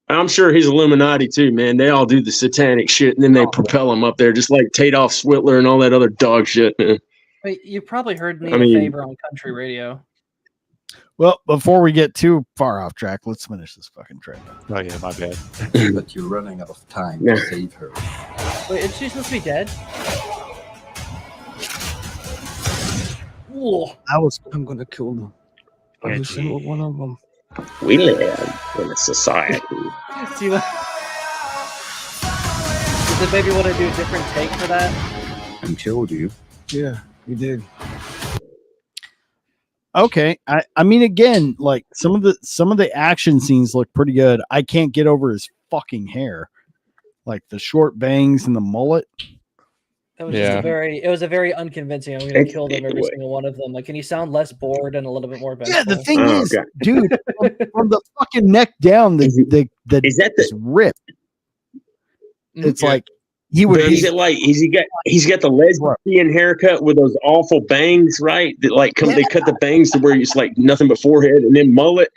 I'm sure he's Illuminati too, man. They all do the satanic shit, and then they propel him up there, just like Tadoff Switler and all that other dog shit, man. Wait, you probably heard me a favor on country radio. Well, before we get too far off track, let's finish this fucking trip. Oh yeah, my bad. But you're running out of time to save her. Wait, is she supposed to be dead? Whoa. I'm gonna kill them. Every single one of them. We live in a society. See what? Does the baby want to do a different take for that? And killed you. Yeah, you did. Okay, I mean, again, like some of the action scenes look pretty good. I can't get over his fucking hair, like the short bangs and the mullet. That was just it was a very unconvincing. I'm going to kill them, every single one of them. Like, can you sound less bored and a little bit more vengeful? Yeah, the thing is, dude, from the fucking neck down, is that the rip? It's like he would. Is it like he's got the lesbian haircut with those awful bangs, right? That like they cut the bangs to where it's like nothing but forehead, and then mullet.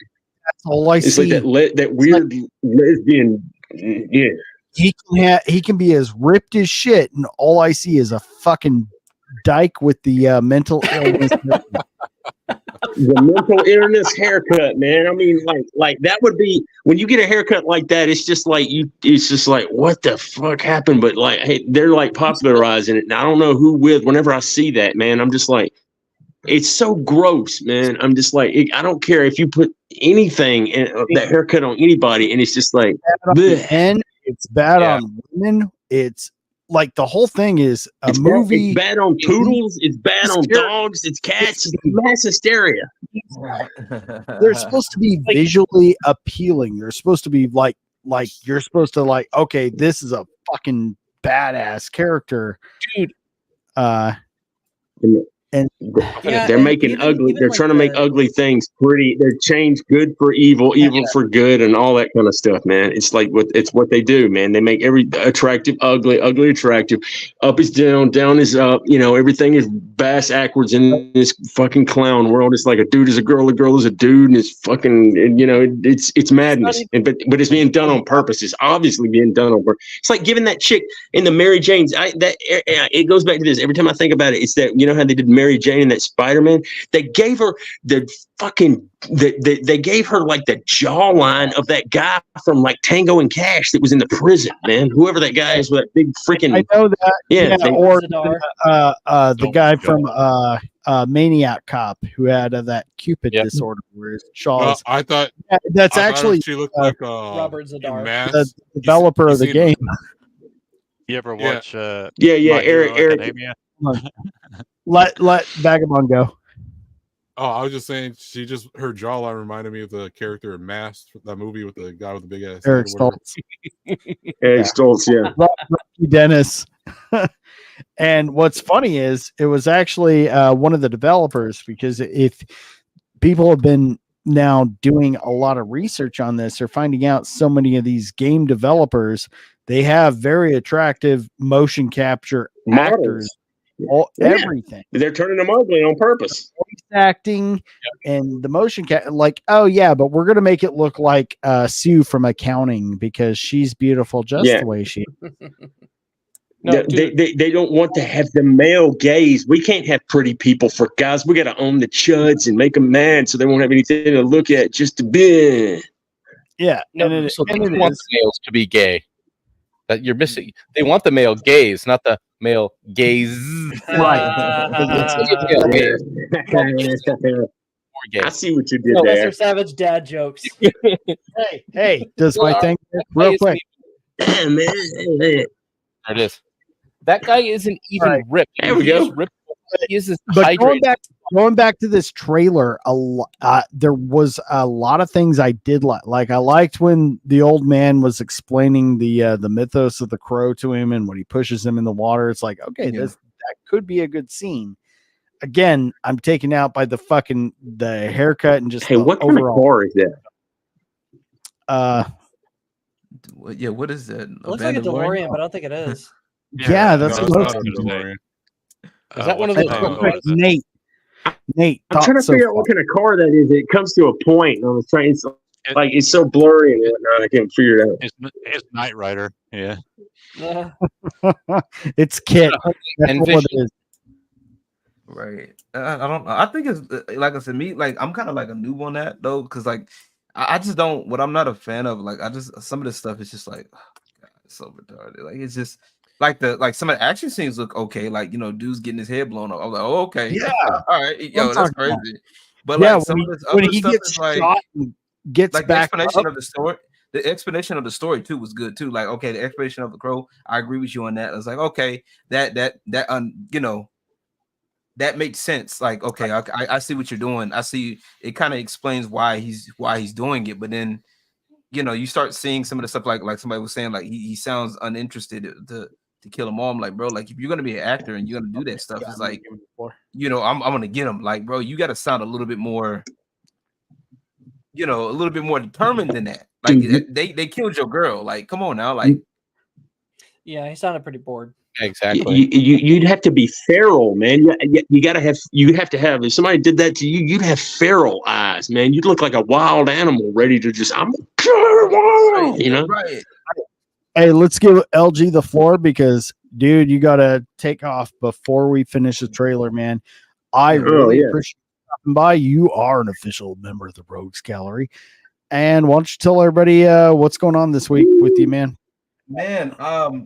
That's all I see. It's like that weird lesbian. Yeah. He can be as ripped as shit, and all I see is a fucking dyke with the mental illness. The mental illness haircut, man. I mean, like that would be when you get a haircut like that. It's just like it's just like what the fuck happened. But like, hey, they're like popularizing it. And I don't know who with. Whenever I see that, man, I'm just like, it's so gross, man. I'm just like, I don't care if you put anything in that haircut on anybody, and it's just like, and it's bad on women. It's like the whole thing is a movie. It's bad on poodles. It's bad on dogs. It's cats. It's mass hysteria. They're supposed to be visually appealing. They're supposed to be like you're supposed to like. Okay, this is a fucking badass character, dude. And they're making ugly. They're trying to make ugly things pretty. They're change good for evil, evil for good, and all that kind of stuff, man. It's like what they do, man. They make every attractive ugly, ugly attractive. Up is down, down is up. You know, everything is bass backwards in this fucking clown world. It's like a dude is a girl is a dude, and it's fucking. And, you know, it's madness. But it's being done on purpose. It's obviously being done on purpose. It's like giving that chick in the Mary Jane's. It goes back to this. Every time I think about it, it's that, you know how they did Mary Jane and that Spider-Man, they gave her the fucking they gave her like the jawline of that guy from like Tango and Cash that was in the prison, man. Whoever that guy is with that big freaking. I know that. Yeah, or the guy from Maniac Cop who had that Cupid disorder where his jaw is. I thought that's actually she looked like Robert Zadar, the developer of the game. You ever watch? Eric. Let Vagabond go. Oh, I was just saying, her jawline reminded me of the character in Mask, that movie with the guy with the big ass. Eric Stoltz. Eric Stoltz, yeah. Rocky Dennis. And what's funny is it was actually one of the developers, because if people have been now doing a lot of research on this, they're finding out so many of these game developers, they have very attractive motion capture actors. Everything. They're turning them ugly on purpose. Voice acting and the motion like, oh yeah, but we're gonna make it look like Sue from Accounting because she's beautiful just the way she is. No, they don't want to have the male gaze. We can't have pretty people for guys. We got to own the chuds and make them mad so they won't have anything to look at just to be. Yeah. No, so they want the males to be gay. That you're missing. They want the male gaze, not the male gaze. Right. I see what you did there. Mr. Savage dad jokes. Hey, does my thing real quick. Man. There it is. That guy isn't even Right. ripped. There we He go. is ripped. He is just But hydrated. going back to this trailer, there was a lot of things I did like. Like I liked when the old man was explaining the mythos of the crow to him, and when he pushes him in the water, it's like, okay, that could be a good scene. Again, I'm taken out by the haircut and just Hey, the what kind of overall. car is that? Yeah, what is that? It looks like a DeLorean, but I don't think it is. Yeah, that's no, what it's it not a looks like. DeLorean. Is that one of what's those? the name? What is it? Nate, I'm trying to figure out what kind of car that is. It comes to a point, and I was trying. It's so blurry and whatnot. I can't figure it out. It's Knight Rider. Yeah. It's Kit. That's what it is. Right. I don't know. I think it's like I said, me, like I'm kind of like a noob on that though, because like I just don't. What I'm not a fan of, like some of this stuff is just like, oh, God, it's so retarded. Like it's just like some of the action scenes look okay. Like dude's getting his head blown off. I was like, oh, okay, Yeah. all right, yo, that's crazy. About. But yeah, like some of this when other he stuff gets is like shot and gets like back the explanation up. of the story. The explanation of the story too was good too. Like, okay, the explanation of the crow, I agree with you on that. I was like, okay, that that makes sense. Like, okay, I see what you're doing. I see it kind of explains why he's doing it. But then, you start seeing some of the stuff like somebody was saying, like he sounds uninterested to kill them all. I'm like, bro, like if you're gonna be an actor and you're gonna do that stuff, it's like, I'm gonna get him. Like, bro, you got to sound a little bit more, a little bit more determined than that. Like they killed your girl. Like, come on now, like. Yeah, he sounded pretty bored. Exactly. You'd have to be feral, man. You gotta have. You have to have. If somebody did that to you, you'd have feral eyes, man. You'd look like a wild animal, ready to just. I'm gonna kill everyone, Right. Hey, let's give LG the floor because, dude, you gotta take off before we finish the trailer, man. I really appreciate you stopping by. You are an official member of the Rogues Gallery, and why don't you tell everybody what's going on this week with you, man? Man,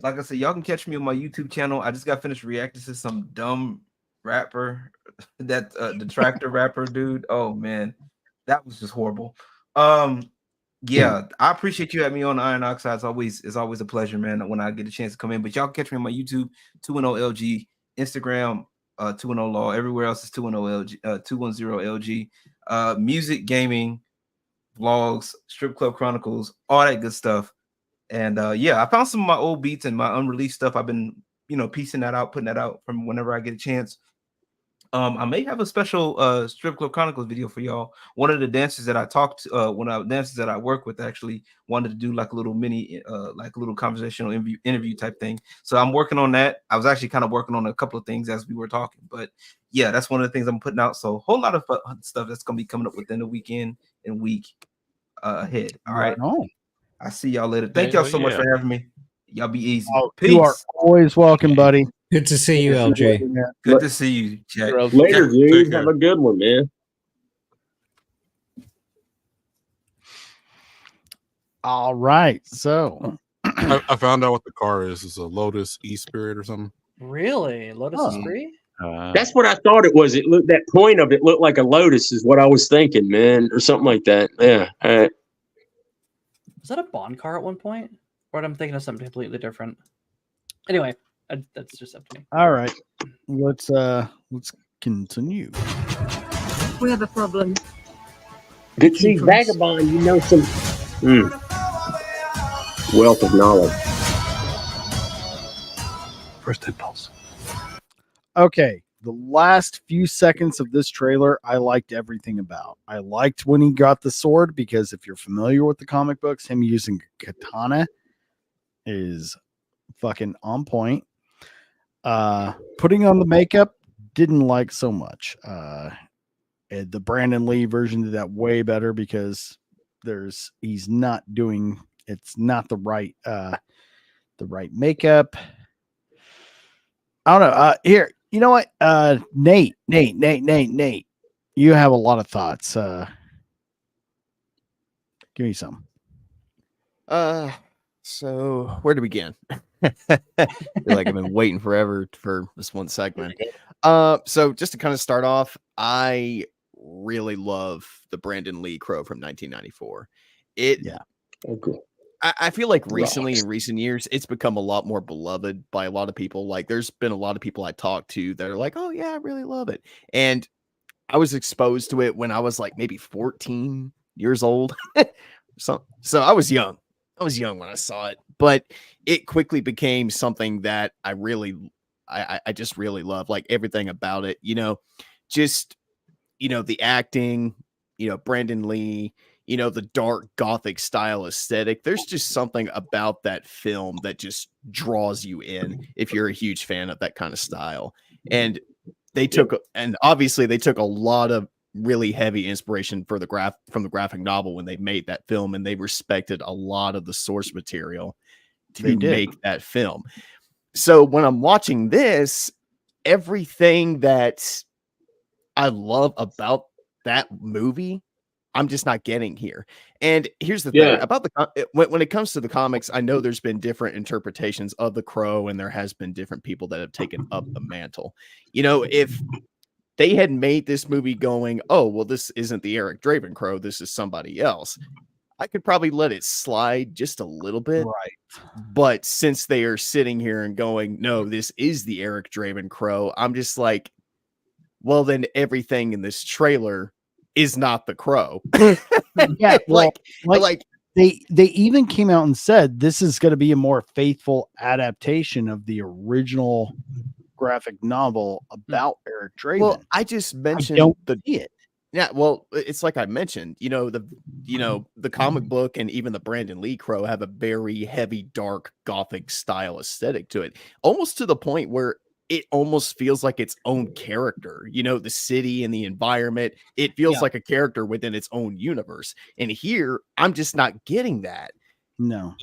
like I said, y'all can catch me on my YouTube channel. I just got finished reacting to some dumb rapper, that detractor rapper dude. Oh man, that was just horrible. Yeah, I appreciate you having me on the Iron Oxide. It's always a pleasure, man, when I get a chance to come in. But y'all can catch me on my YouTube, 210LG, Instagram, 210Law, everywhere else is 210LG, 210LG. Music, gaming, vlogs, Strip Club Chronicles, all that good stuff. And I found some of my old beats and my unreleased stuff. I've been, piecing that out, putting that out from whenever I get a chance. I may have a special Strip Club Chronicles video for y'all. One of the dancers that I talked to, dancers that I work with actually wanted to do like a little mini, like a little conversational interview type thing. So I'm working on that. I was actually kind of working on a couple of things as we were talking, but yeah, that's one of the things I'm putting out. So a whole lot of stuff that's going to be coming up within the weekend and week ahead. All right. I see y'all later. Thank y'all so much for having me. Y'all be easy. Peace. You are always welcome, buddy. Good to see you, LG. Good to see you, Jack. Later, dude. Have a good one, man. All right. So I found out what the car is. It's a Lotus E-Spirit or something. Really? Lotus Esprit? That's what I thought it was. It looked, that point of it looked like a Lotus is what I was thinking, man, or something like that. Yeah. Was that a Bond car at one point? Or I'm thinking of something completely different. Anyway, that's just up to me. all right. Let's continue. We have a problem. Good to see Vagabond. You know some wealth of knowledge. First impulse. Okay. The last few seconds of this trailer, I liked everything about. I liked when he got the sword because if you're familiar with the comic books, him using katana is fucking on point. Putting on the makeup, didn't like so much. The Brandon Lee version did that way better because it's not the right makeup. I don't know. Here, you know what? Nate, you have a lot of thoughts. Give me some. So where to begin? I feel like I've been waiting forever for this one segment. So just to kind of start off, I really love the Brandon Lee Crow from 1994. Oh, cool. I feel like recently in recent years, it's become a lot more beloved by a lot of people. Like there's been a lot of people I talk to that are like, oh yeah, I really love it. And I was exposed to it when I was like maybe 14 years old. so I was young. I was young when I saw it, but it quickly became something that I just really love, like everything about it, just, the acting, Brandon Lee, the dark gothic style aesthetic. There's just something about that film that just draws you in if you're a huge fan of that kind of style. And obviously they took a lot of really heavy inspiration from the graphic novel when they made that film, and they respected a lot of the source material to make that film. So when I'm watching this, everything that I love about that movie, I'm just not getting here. And here's the thing about when it comes to the comics, I know there's been different interpretations of the Crow, and there has been different people that have taken up the mantle. If they had made this movie going, oh, well, this isn't the Eric Draven Crow, this is somebody else, I could probably let it slide just a little bit. Right. But since they are sitting here and going, no, this is the Eric Draven Crow, I'm just like, well, then everything in this trailer is not the Crow. Yeah, like they even came out and said this is going to be a more faithful adaptation of the original graphic novel about Eric Draven. Well, I just mentioned Yeah, well, it's like I mentioned, the comic book and even the Brandon Lee Crow have a very heavy, dark, gothic style aesthetic to it, almost to the point where it almost feels like its own character. The city and the environment, it feels like a character within its own universe. And here, I'm just not getting that. No.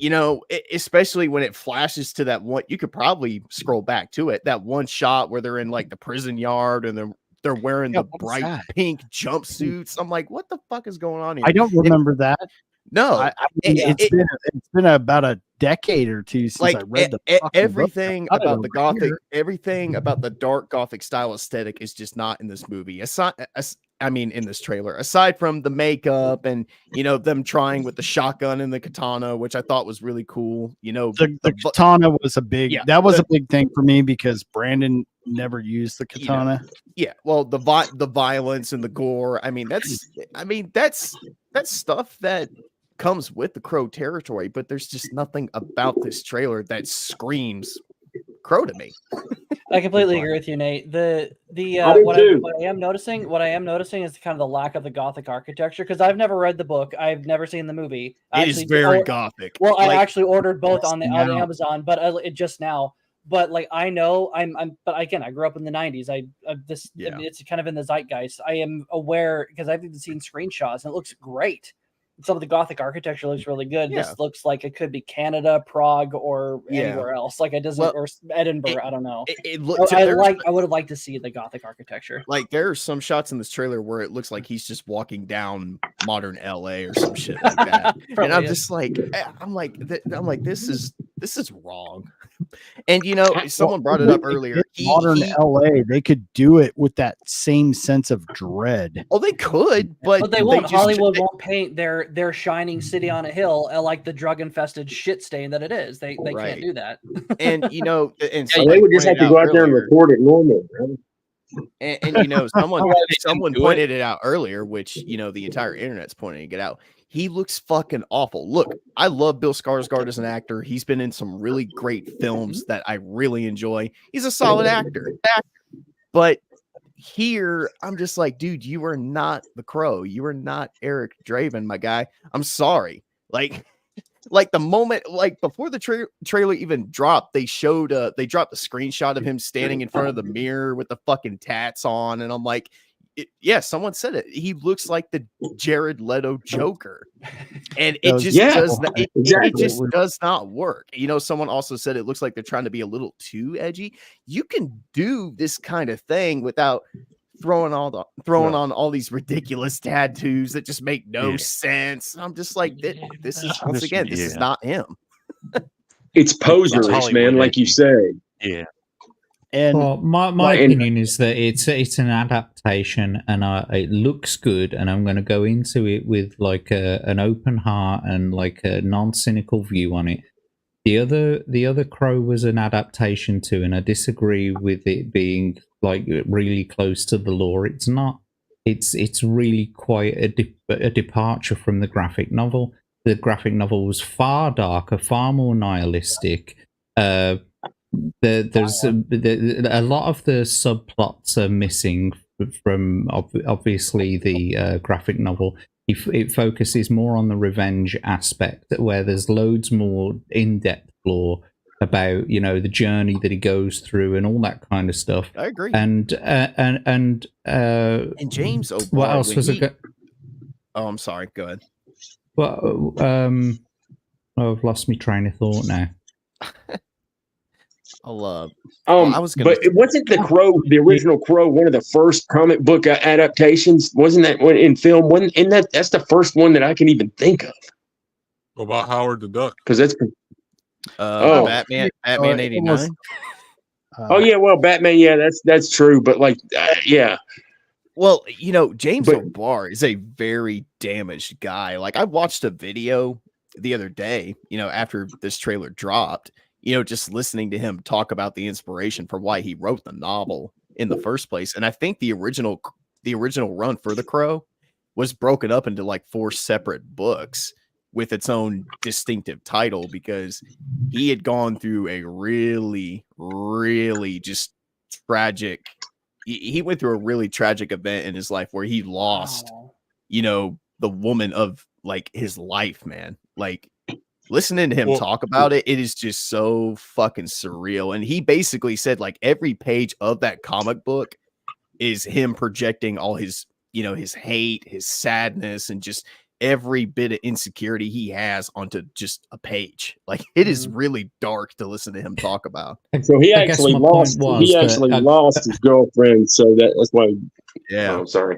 Especially when it flashes to that one, you could probably scroll back to it, that one shot where they're in like the prison yard and they're wearing the bright pink jumpsuits. I'm like, what the fuck is going on here? I don't remember that. No, it's been about a decade or two since I read everything about the gothic, everything about the dark gothic style aesthetic is just not in this movie. In this trailer, aside from the makeup and them trying with the shotgun and the katana, which I thought was really cool. The katana was a big a big thing for me because Brandon never used the katana. Well, the violence and the gore. That's stuff that comes with the Crow territory, but there's just nothing about this trailer that screams Crow to me. I completely agree with you, Nate. What I am noticing is kind of the lack of the gothic architecture, because I've never read the book, I've never seen the movie. It is very gothic. Well, I actually ordered both on the Amazon, but it just now. But like I know, but again, I grew up in the '90s. It's kind of in the zeitgeist. I am aware because I've even seen screenshots and it looks great. Some of the gothic architecture looks really good. This looks like it could be Canada, Prague, or anywhere else. Like it doesn't, or Edinburgh. I don't know. I would have liked to see the gothic architecture. Like there are some shots in this trailer where it looks like he's just walking down modern LA or some shit like that. And I'm just like, this is wrong. And someone brought it up earlier. Modern LA, they could do it with that same sense of dread. Oh, they could, but they won't. Hollywood won't paint their shining city on a hill like the drug infested shit stain that it is. They can't do that. And and they would just have to go out there and record it normal. And someone pointed it out earlier, which the entire internet's pointing it out. He looks fucking awful. Look, I love Bill Skarsgård as an actor. He's been in some really great films that I really enjoy. He's a solid actor. But here, I'm just like, dude, you are not the Crow. You are not Eric Draven, my guy. I'm sorry. Like the moment, like before the trailer even dropped, they dropped a screenshot of him standing in front of the mirror with the fucking tats on, and I'm like, someone said it. He looks like the Jared Leto Joker, and it just does not work. Someone also said it looks like they're trying to be a little too edgy. You can do this kind of thing without throwing on all these ridiculous tattoos that just make no sense. I'm just like, this is once again, this is not him. It's poserish, man, like you say. Yeah. And well, my opinion is that it's an adaptation, and it looks good, and I'm going to go into it with like an open heart and like a non-cynical view on it. The other Crow was an adaptation too, and I disagree with it being like really close to the lore. It's not. It's really quite a departure from the graphic novel. The graphic novel was far darker, far more nihilistic. There's a lot of the subplots are missing from obviously the graphic novel. It focuses more on the revenge aspect, where there's loads more in-depth lore about the journey that he goes through and all that kind of stuff. I agree. And James O'Barr, what else was it? Oh, I'm sorry. Go ahead. Well, I've lost my train of thought now. I was gonna. But it wasn't the Crow, the original Crow, one of the first comic book adaptations. Wasn't that one in film? That's the first one that I can even think of. About Howard the Duck, because that's Batman 89. Oh yeah, well, Batman, yeah, that's true. But like, yeah. Well, James O'Barr is a very damaged guy. Like, I watched a video the other day, after this trailer dropped, just listening to him talk about the inspiration for why he wrote the novel in the first place. And I think the original run for The Crow was broken up into like 4 separate books with its own distinctive title, because he had gone through a really, really just tragic. He went through a really tragic event in his life where he lost, the woman of like his life, man. Like, listening to him talk about it, it is just so fucking surreal. And he basically said like every page of that comic book is him projecting all his, his hate, his sadness, and just every bit of insecurity he has onto just a page. Like, it is really dark to listen to him talk about. So he actually lost. He actually lost his girlfriend. So that's why. Yeah, I'm sorry.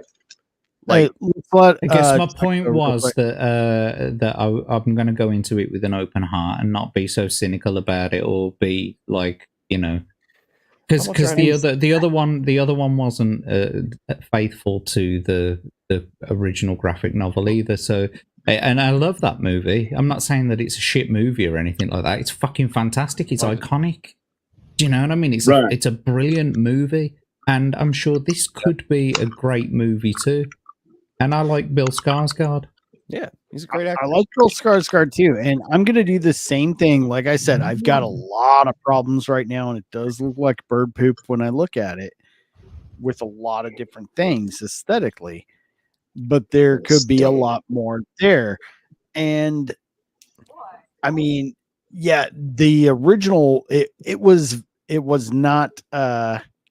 Like, I guess my point was that I'm going to go into it with an open heart and not be so cynical about it, or be like, because the other one wasn't faithful to the original graphic novel either. So, and I love that movie. I'm not saying that it's a shit movie or anything like that. It's fucking fantastic. It's iconic. Do you know what I mean? It's a brilliant movie, and I'm sure this could be a great movie too. And I like Bill Skarsgård. Yeah, he's a great actor. I like Bill Skarsgård too, and I'm gonna do the same thing. Like I said, I've got a lot of problems right now, and it does look like bird poop when I look at it, with a lot of different things aesthetically. But there could be a lot more there. And I mean, yeah, the original it was not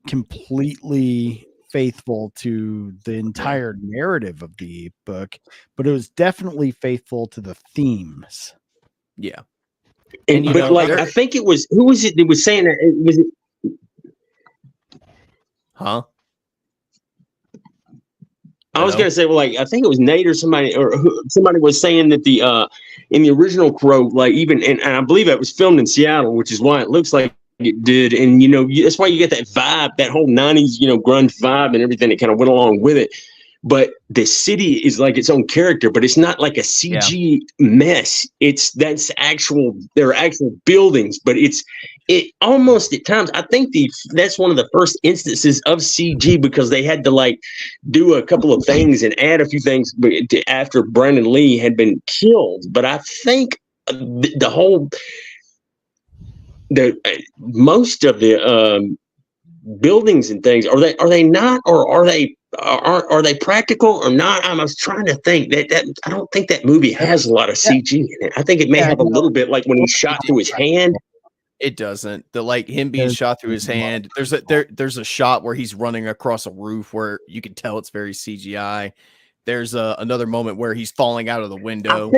completely faithful to the entire narrative of the book, but it was definitely faithful to the themes. Yeah. And but like, I think it was, who was it that was saying that? Was it? Huh? I was gonna say, well, like, I think it was Nate or somebody was saying that the in the original Crow, like, even and I believe it was filmed in Seattle, which is why it looks like it did. And that's why you get that vibe, that whole 90s grunge vibe and everything that kind of went along with it. But the city is like its own character, but it's not like a CG mess. There are actual buildings, but it almost at times, I think that's one of the first instances of CG, because they had to like do a couple of things and add a few things after Brandon Lee had been killed. But I think most of the buildings and things, are they not, or are they practical or not? I was trying to think that I don't think that movie has a lot of CG in it. I think it may have a little bit, like when he shot through his hand. It doesn't. Him being shot through his hand. There's a shot where he's running across a roof where you can tell it's very CGI. There's another moment where he's falling out of the window.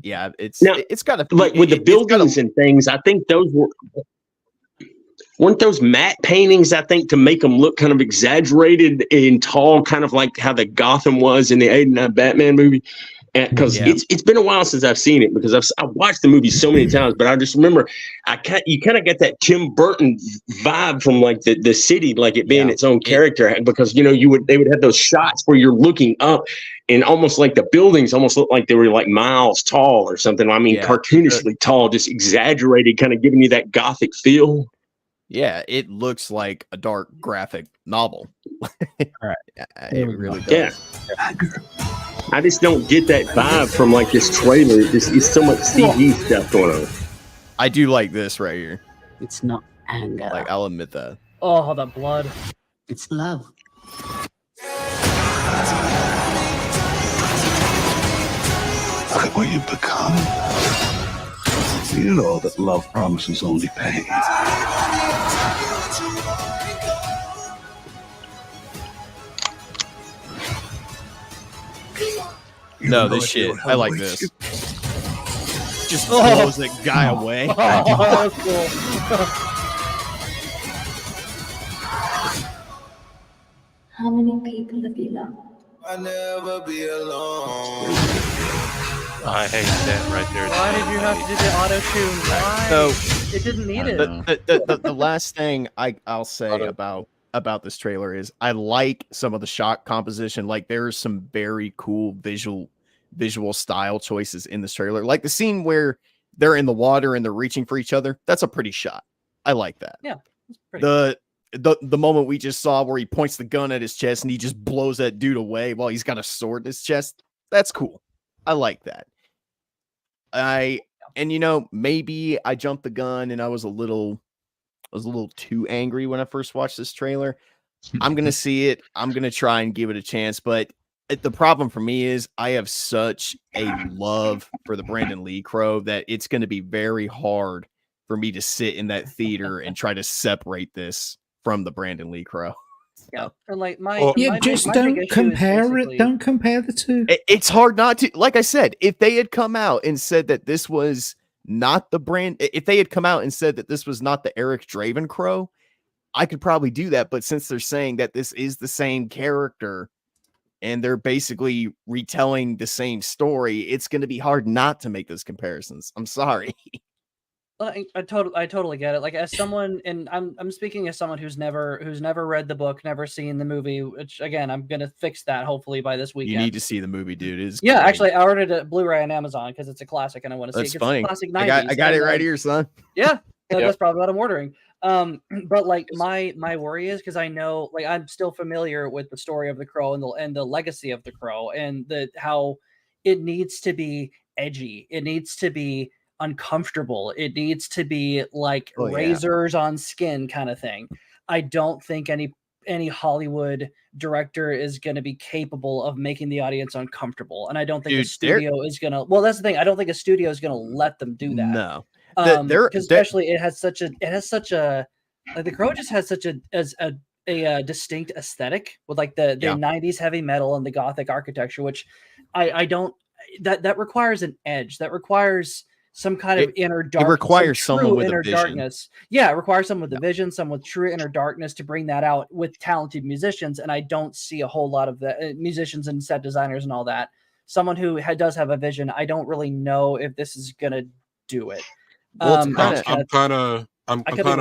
Yeah, it's got to, like, with the buildings and things. I think those weren't those matte paintings, I think, to make them look kind of exaggerated and tall, kind of like how the Gotham was in the '89 Batman movie. And because it's been a while since I've seen it, because I've watched the movie so many times, but I just remember you kind of get that Tim Burton vibe from like the city, like it being its own character, because they would have those shots where you're looking up and almost like the buildings almost look like they were like miles tall or something. I mean, cartoonishly tall, just exaggerated, kind of giving you that gothic feel. Yeah, it looks like a dark graphic novel. Right. It really does. Yeah. I just don't get that vibe from like this trailer. It's so much CG stuff going on. I do like this right here. It's not anger. Like, I'll admit that. Oh, the blood. It's love. Look at what you've become. You know that love promises only pain. No, this shit. I like this. Just blows that guy away. Oh, cool. How many people have you loved? I'll never be alone. I hate that right there. Why did you have to do the auto tune? Why? So it didn't need it. The last thing I'll say about this trailer is I like some of the shot composition. Like, there's some very cool visual style choices in this trailer. Like the scene where they're in the water and they're reaching for each other. That's a pretty shot. I like that. Yeah. It's pretty the moment we just saw where he points the gun at his chest and he just blows that dude away while he's got a sword in his chest. That's cool. I like that. Maybe I jumped the gun and I was a little too angry when I first watched this trailer. I'm going to see it. I'm going to try and give it a chance. But the problem for me is I have such a love for the Brandon Lee Crow that it's going to be very hard for me to sit in that theater and try to separate this from the Brandon Lee Crow. Yeah, and like my don't compare it. Don't compare the two. It's hard not to. Like I said, if they had come out and said that this was not the if they had come out and said that this was not the Eric Draven Crow, I could probably do that. But since they're saying that this is the same character and they're basically retelling the same story, it's going to be hard not to make those comparisons. I'm sorry. I totally get it. Like, as someone, and I'm speaking as someone who's never read the book, never seen the movie. Which, again, I'm gonna fix that hopefully by this weekend. You need to see the movie, dude. It's great. Great. Actually, I ordered a Blu-ray on Amazon because it's a classic and I want to see it. That's funny. It's classic 90s. I got it right here, son. Yeah, that's probably what I'm ordering. But like my worry is because I know, like, I'm still familiar with the story of the Crow and the legacy of the Crow and how it needs to be edgy. It needs to be uncomfortable. It needs to be like razors on skin kind of thing. I don't think any Hollywood director is going to be capable of making the audience uncomfortable, and I don't think a studio is going to. Well, that's the thing. I don't think a studio is going to let them do that. No, because especially it has such a like, the Crow just has such a distinct aesthetic with like the 90s heavy metal and the Gothic architecture, which I don't. That requires an edge. That requires some kind of inner darkness. It requires someone with inner a vision. Darkness. Yeah, it requires someone with a vision, someone with true inner darkness to bring that out with talented musicians. And I don't see a whole lot of the musicians and set designers and all that. Someone who does have a vision. I don't really know if this is gonna do it. Well, I'm kind of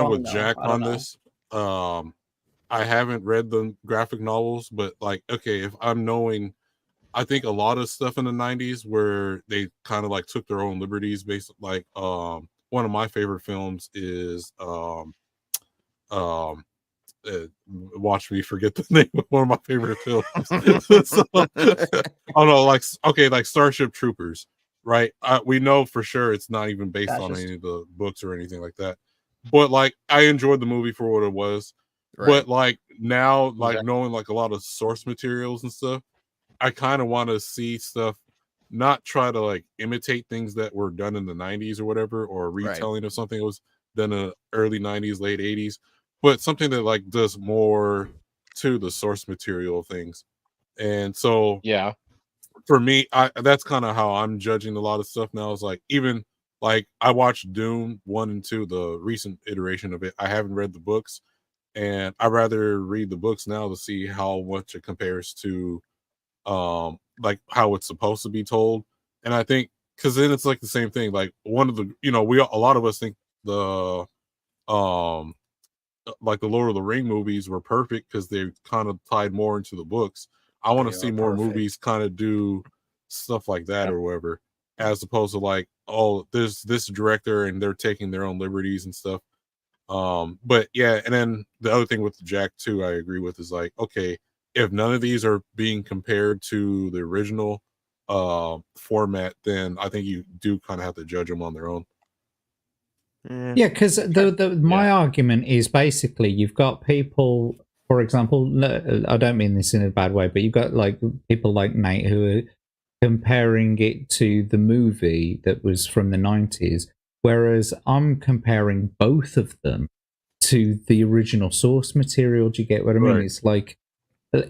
with Jack on this. I haven't read the graphic novels, but like, okay, if I'm knowing. I think a lot of stuff in the 90s where they kind of like took their own liberties based like one of my favorite films is watch me forget the name of one of my favorite films. Like Starship Troopers, right? We know for sure it's not even based on any of the books or anything like that. But like I enjoyed the movie for what it was. Right. But like now, like knowing like a lot of source materials and stuff, I kind of want to see stuff, not try to like imitate things that were done in the 90s or whatever, or a retelling of something that was done in the early 90s, late 80s, but something that like does more to the source material of things. And so, yeah, for me, that's kind of how I'm judging a lot of stuff now. Is like, even like I watched Dune 1 and 2, the recent iteration of it. I haven't read the books, and I'd rather read the books now to see how much it compares to like how it's supposed to be told. And I think because then it's like the same thing. Like one of the, you know, a lot of us think the like the Lord of the Ring movies were perfect because they kind of tied more into the books. I want to see more movies kind of do stuff like that or whatever, as opposed to like, oh, there's this director and they're taking their own liberties and stuff. But yeah, and then the other thing with the Jack too, I agree with, is like, okay, if none of these are being compared to the original format, then I think you do kind of have to judge them on their own. Yeah, because my argument is basically you've got people, for example, I don't mean this in a bad way, but you've got like people like Nate who are comparing it to the movie that was from the 90s, whereas I'm comparing both of them to the original source material. Do you get what I mean? Right.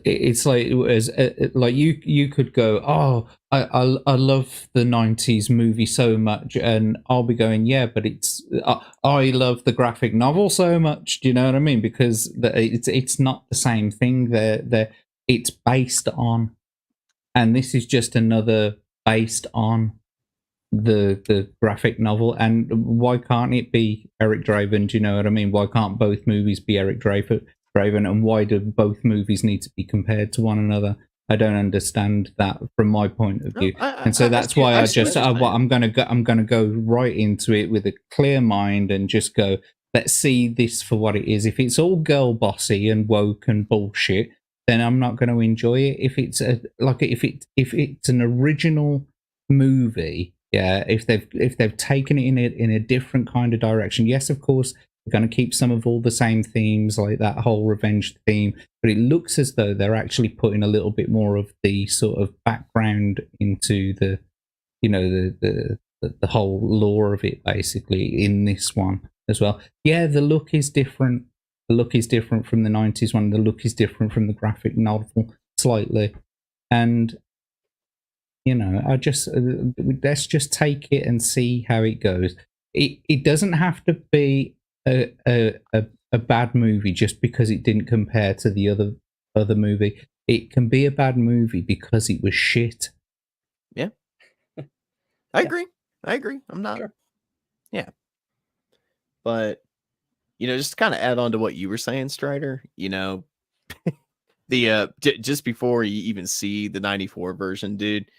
It's like you could go, oh, I love the 90s movie so much, and I'll be going, yeah, but I love the graphic novel so much. Do you know what I mean? Because it's not the same thing. It's based on, and this is just another based on the graphic novel. And why can't it be Eric Draven? Do you know what I mean? Why can't both movies be Eric Draven? And why do both movies need to be compared to one another? I don't understand that from my point of view, and so that's why I'm gonna go right into it with a clear mind and just go, let's see this for what it is. If it's all girl bossy and woke and bullshit, then I'm not going to enjoy it. If it's if it's an original movie, yeah, if they've taken it in a different kind of direction, yes, of course. Going to keep some of all the same themes, like that whole revenge theme, but it looks as though they're actually putting a little bit more of the sort of background into the, you know, the whole lore of it basically in this one as well. Yeah, the look is different. The look is different from the 90s one. The look is different from the graphic novel slightly, and you know, let's just take it and see how it goes. It doesn't have to be a bad movie just because it didn't compare to the other movie. It can be a bad movie because it was shit. Yeah, I agree. I'm not. Sure. Yeah, but you know, just to kind of add on to what you were saying, Strider. You know, the just before you even see the '94 version, dude,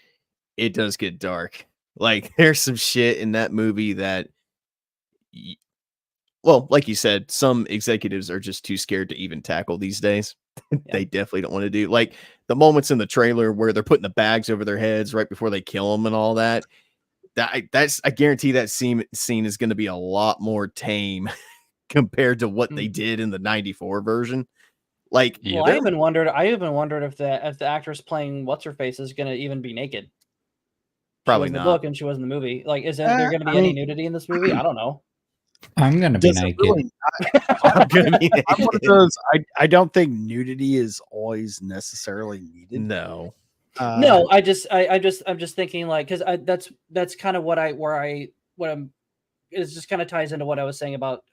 it does get dark. Like, there's some shit in that movie that. Well, like you said, some executives are just too scared to even tackle these days. They definitely don't want to do, like, the moments in the trailer where they're putting the bags over their heads right before they kill them and all that. That's I guarantee that scene is going to be a lot more tame compared to what they did in the '94 version. Like, well, I even wondered if the actress playing what's her face is going to even be naked. Probably she was not. in the book and she was in the movie. Like, is there going to be any nudity in this movie? I don't know. I'm going to be naked. Really, I'm one of those. I don't think nudity is always necessarily needed. No. No, I'm just thinking, like, because that's kind of what I'm. It just kind of ties into what I was saying about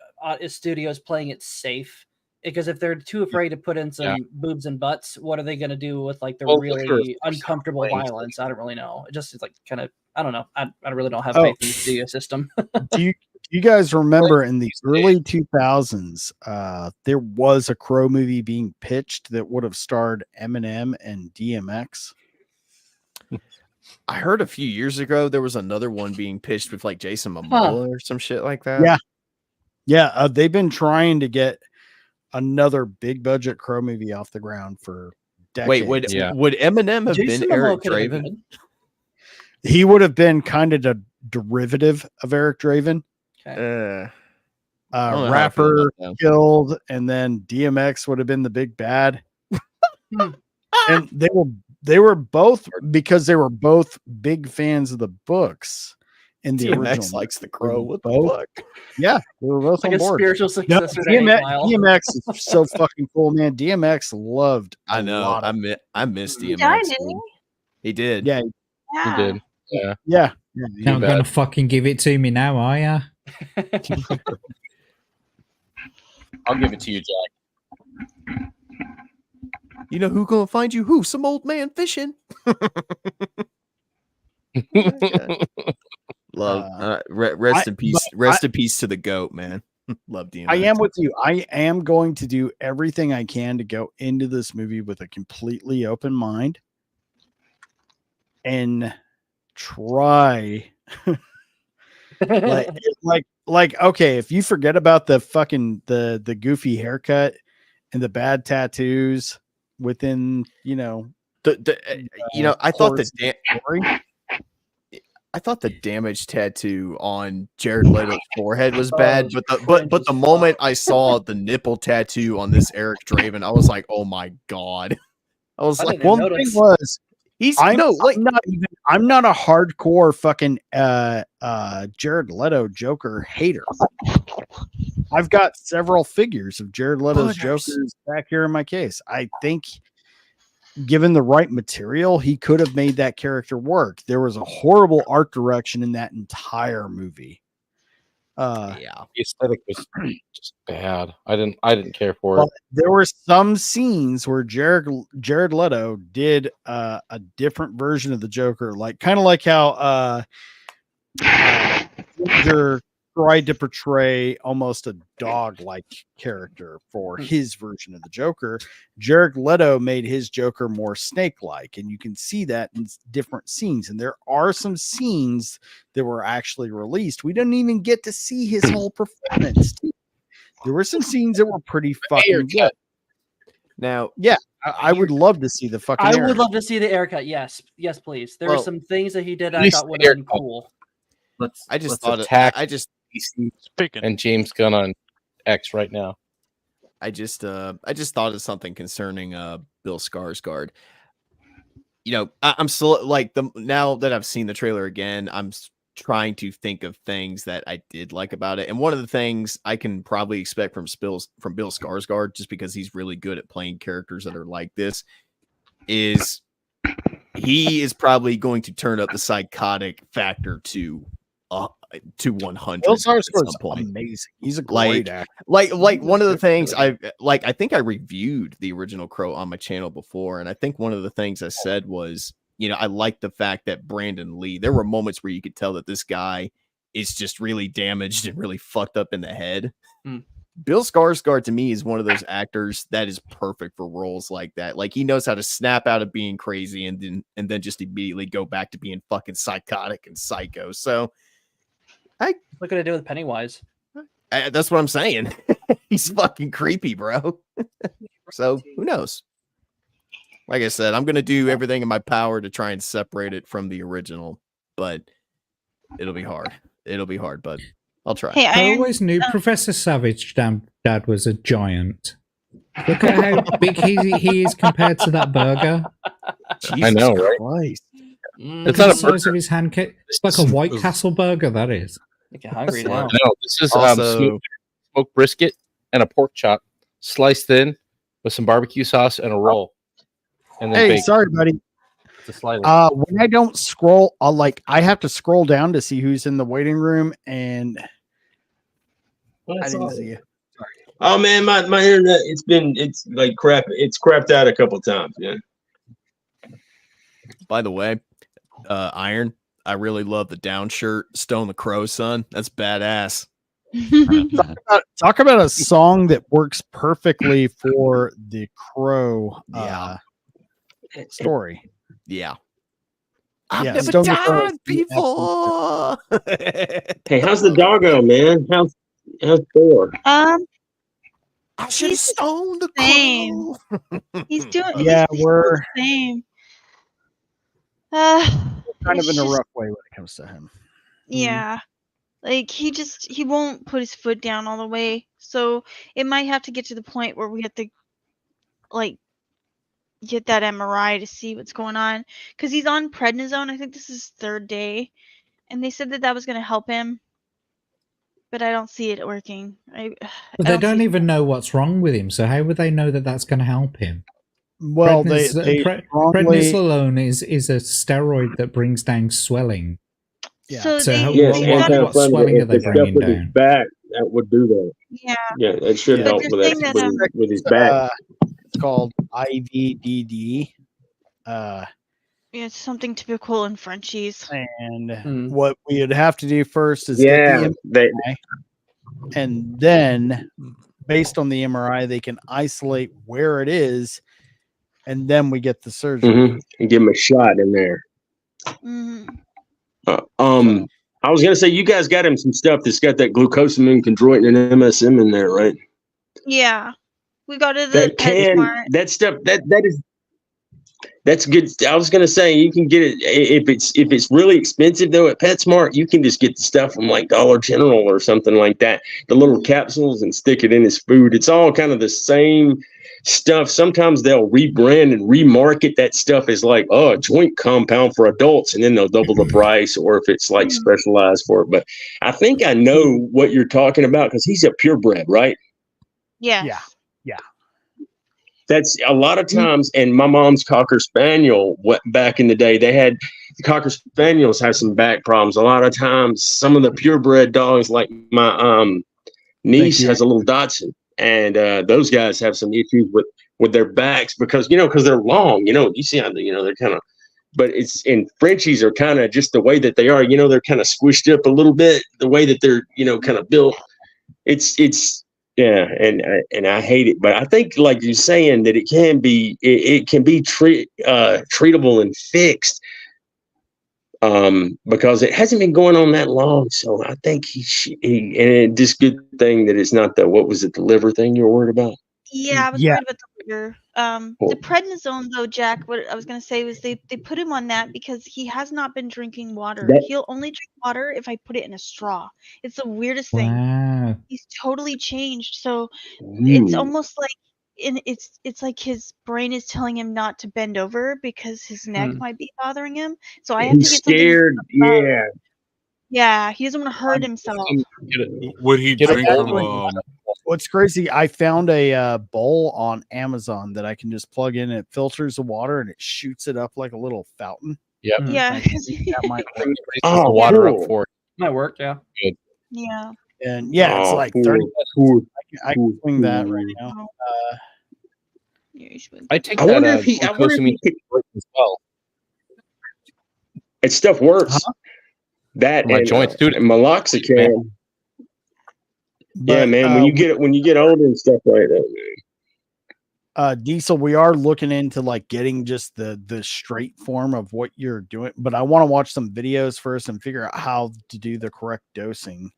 studios playing it safe. Because if they're too afraid to put in some boobs and butts, what are they going to do with like the really uncomfortable violence? I don't really know. It's like kind of, I don't know. I really don't have faith in the studio system. Do you guys remember in the early 2000s, there was a Crow movie being pitched that would have starred Eminem and DMX? I heard a few years ago there was another one being pitched with like Jason Momoa or some shit like that. Yeah. They've been trying to get another big budget Crow movie off the ground for decades. Wait, would Eminem have been Eric Draven? He would have been kind of a derivative of Eric Draven. Okay. Rapper killed, and then DMX would have been the big bad. And they were both, because they were both big fans of the books. In the DMX original, likes the Crow. What the fuck? Yeah, they were both like on board. A spiritual successor. DMX is so fucking cool, man. DMX loved. I know. I missed DMX. Yeah, didn't he did. Yeah, he did. Yeah. You're not gonna fucking give it to me now, are ya? I'll give it to you, Jack. You know who gonna find you? Who? Some old man fishing. Love. Rest in peace. Rest in peace to the goat, man. Love DMX. I am with you. I am going to do everything I can to go into this movie with a completely open mind and try like okay, if you forget about the fucking the goofy haircut and the bad tattoos within, I thought the damage tattoo on Jared Leto's forehead was bad, but the moment I saw the nipple tattoo on this Eric Draven, I was like, oh my god. I was like, one thing was I'm not a hardcore fucking Jared Leto Joker hater. I've got several figures of Jared Leto's Jokers back here in my case. I think given the right material, he could have made that character work. There was a horrible art direction in that entire movie. The aesthetic was just bad. I didn't care for it. There were some scenes where Jared Leto did a different version of the Joker, kind of like how Ginger tried to portray almost a dog-like character for his version of the Joker. Jared Leto made his Joker more snake-like, and you can see that in different scenes. And there are some scenes that were actually released. We didn't even get to see his whole performance. There were some scenes that were pretty fucking good. Now, yeah, I would love to see the fucking. I would love to see the haircut. Yes, please. There were some things that he did I thought would have been cool. Let's attack Speaking and James Gunn on X right now. I just thought of something concerning Bill Skarsgård. I'm still now that I've seen the trailer again, I'm trying to think of things that I did like about it. And one of the things I can probably expect from Bill Skarsgård, just because he's really good at playing characters that are like this, is he is probably going to turn up the psychotic factor to 100. Bill Skarsgård's amazing. He's a great actor. Like one of the things I think I reviewed the original Crow on my channel before, and I think one of the things I said was, I like the fact that Brandon Lee, there were moments where you could tell that this guy is just really damaged and really fucked up in the head. Bill Skarsgård to me is one of those actors that is perfect for roles like that. Like he knows how to snap out of being crazy and then just immediately go back to being fucking psychotic and psycho. So what could I do with Pennywise? That's what I'm saying. He's fucking creepy, bro. So who knows? Like I said, I'm going to do everything in my power to try and separate it from the original, but it'll be hard. But I'll try. Hey, I always knew Professor Savage Dad was a giant. Look at how big he is compared to that burger. I know, right? Christ. It's not the size of his hand. It's like a White Castle burger, that is. You're hungry now. No, this is smoked brisket and a pork chop sliced thin with some barbecue sauce and a roll. And then bacon. Sorry, buddy. When I don't scroll, I have to scroll down to see who's in the waiting room, and I didn't see you. Sorry. Oh man, my internet it's like crap. It's crapped out a couple times. Yeah. By the way, Iron, I really love the down shirt, Stone the Crow, son. That's badass. Talk about a song that works perfectly for the Crow story. Yeah. I've never died before. Hey, how's the doggo, man? How's Thor? I should have stoned the Crow. He's doing we're the same. kind of in a rough way when it comes to him. Yeah. Like he won't put his foot down all the way. So it might have to get to the point where we have to get that MRI to see what's going on. Because he's on prednisone. I think this is his 3rd day. And they said that was going to help him. But I don't see it working. But they don't even know what's wrong with him. So how would they know that that's going to help him? Well, prednisolone is a steroid that brings down swelling. Yeah. So what swelling are they bringing down? His back, that would do that. Yeah. Yeah, it should help with that with his back. It's called IVDD. Yeah, it's something typical in Frenchies. And what we would have to do first is Yeah, get the MRI, and then based on the MRI, they can isolate where it is, and then we get the surgery. And give him a shot in there. Mm-hmm. I was gonna say you guys got him some stuff that's got that glucosamine, chondroitin, and MSM in there, right? Yeah, we go to the That PetSmart. that stuff that's good. I was gonna say you can get it if it's really expensive though at PetSmart. You can just get the stuff from like Dollar General or something like that, the little capsules, and stick it in his food. It's all kind of the same stuff. Sometimes they'll rebrand and remarket that stuff as like, oh, a joint compound for adults, and then they'll double the price, or if it's like specialized for it. But I think I know what you're talking about because he's a purebred, right? Yeah. That's a lot of times, and my mom's Cocker Spaniel, back in the day, they had the Cocker Spaniels have some back problems. A lot of times, some of the purebred dogs, like my niece has a little Dachshund, and those guys have some issues with their backs because they're long. You see how they're kind of, but it's in Frenchies are kind of just the way that they are. They're kind of squished up a little bit, the way that they're kind of built. It's. Yeah, and I hate it, but I think like you're saying that it can be treatable and fixed, because it hasn't been going on that long. So I think and it's just good thing that it's not the the liver thing you're worried about. Yeah, I was worried about the liver. The prednisone, though, Jack, what I was going to say was they put him on that because he has not been drinking water. He'll only drink water if I put it in a straw. It's the weirdest thing. He's totally changed. So it's almost like it's like his brain is telling him not to bend over because his neck might be bothering him. So I have to get scared. something. Yeah, he doesn't want to hurt himself. Would he drink from? What's crazy, I found a bowl on Amazon that I can just plug in, and it filters the water and it shoots it up like a little fountain. Yep. Yeah. I think that might work. The water up for it. Might work, yeah. Good. Yeah. And yeah, it's like 30. I can swing that right now. I take I that. wonder if he as well. It stuff works. That My and, joints do it. and Meloxicam. Yeah, man. When you get older and stuff like that, Diesel, we are looking into like getting just the straight form of what you're doing, but I want to watch some videos first and figure out how to do the correct dosing,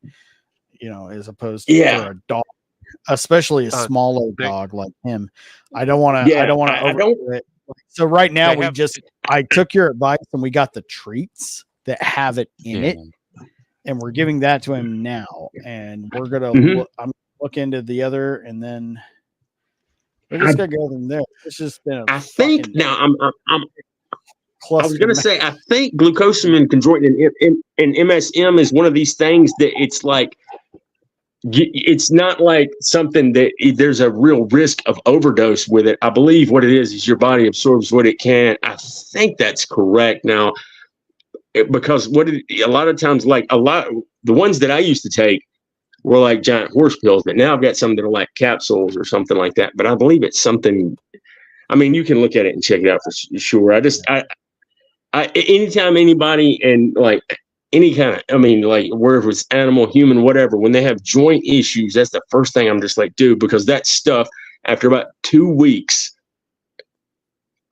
as opposed to for a dog, especially a smaller dog like him. I don't want to overdo it. So right now I took your advice and we got the treats that have it in it. And we're giving that to him now, and we're gonna look into the other, and then we're just gonna go from there. It's just been. I think now I was gonna say I think glucosamine, chondroitin, and MSM is one of these things that it's like it's not like something that there's a real risk of overdose with it. I believe what it is your body absorbs what it can. I think that's correct now. Because a lot of times, the ones that I used to take were like giant horse pills, but now I've got some that are like capsules or something like that. But I believe it's something. I mean, you can look at it and check it out for sure. Anytime anybody and like any kind of, wherever it's animal, human, whatever, when they have joint issues, that's the first thing I'm just like, dude, because that stuff after about 2 weeks,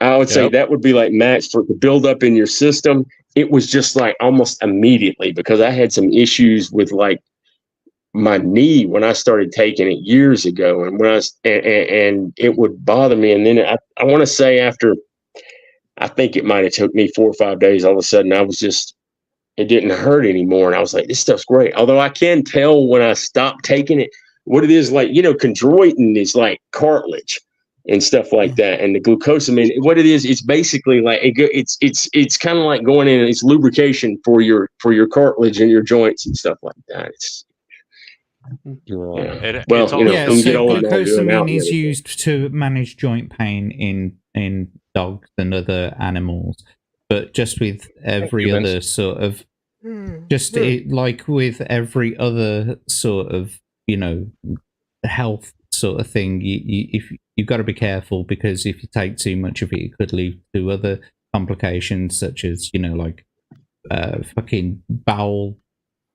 I would say that would be like max for the buildup in your system. It was just like almost immediately because I had some issues with like my knee when I started taking it years ago, and and it would bother me. And then I want to say after, I think it might have took me 4 or 5 days. All of a sudden, it didn't hurt anymore, and I was like, this stuff's great. Although I can tell when I stopped taking it, what it is like. Chondroitin is like cartilage and stuff like that, and the glucosamine, what it is, it's basically like it's kind of like going in. It's lubrication for your cartilage and your joints and stuff like that. Glucosamine is used to manage joint pain in dogs and other animals, but just with every other sort of, like with every other sort of health sort of thing, you've got to be careful, because if you take too much of it, it could lead to other complications such as, like fucking bowel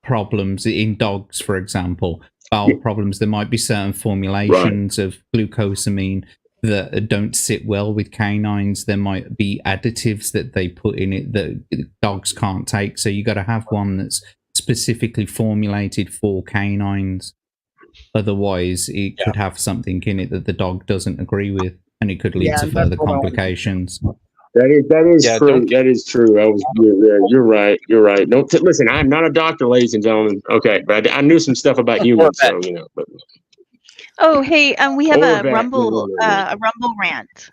problems in dogs, for example. Bowel problems. There might be certain formulations of glucosamine that don't sit well with canines. There might be additives that they put in it that dogs can't take. So you got to have one that's specifically formulated for canines. Otherwise, it could have something in it that the dog doesn't agree with, and it could lead to further complications. That is true. That is true. You're right. You're right. Don't listen. I'm not a doctor, ladies and gentlemen. Okay, but I knew some stuff about humans, so But. Oh, hey, we have a Rumble rant.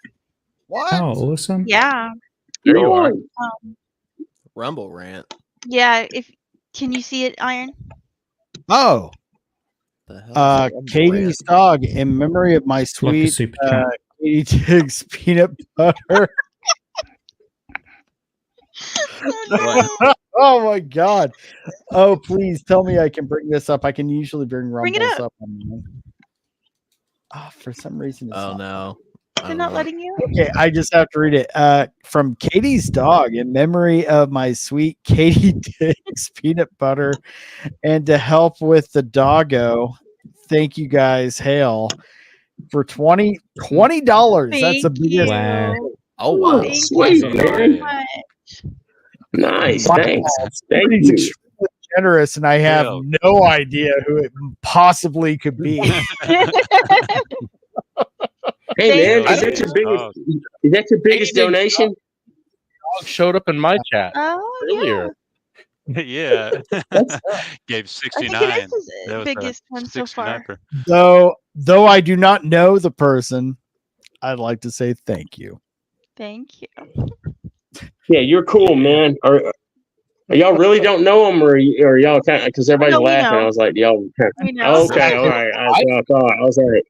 What? Oh, awesome! Yeah. There you are. Um, Rumble rant. Yeah. Can you see it, Iron? Oh. Katie's dog, in memory of my sweet Katie Tiggs peanut butter. Oh my god. Oh, please tell me I can bring this up. I can usually bring Rumbles up on mine. Oh, for some reason it's no. They're not letting you? Okay, I just have to read it. From Katie's dog, in memory of my sweet Katie Tiggs peanut butter, and to help with the doggo, thank you guys. Hail for $20. That's a big Oh wow. Sweet, man. Nice. Thanks. Thank you. Extremely generous, and I have no idea who it possibly could be. Hey man, is that your biggest donation? Dog showed up in my chat earlier. Yeah. Gave 69. I think it is his biggest one so far. Though I do not know the person, I'd like to say thank you. Thank you. Yeah, you're cool, man. Are y'all really don't know him, or y'all kind of, because everybody's laughing? I was like, y'all. Okay, all right. I was like,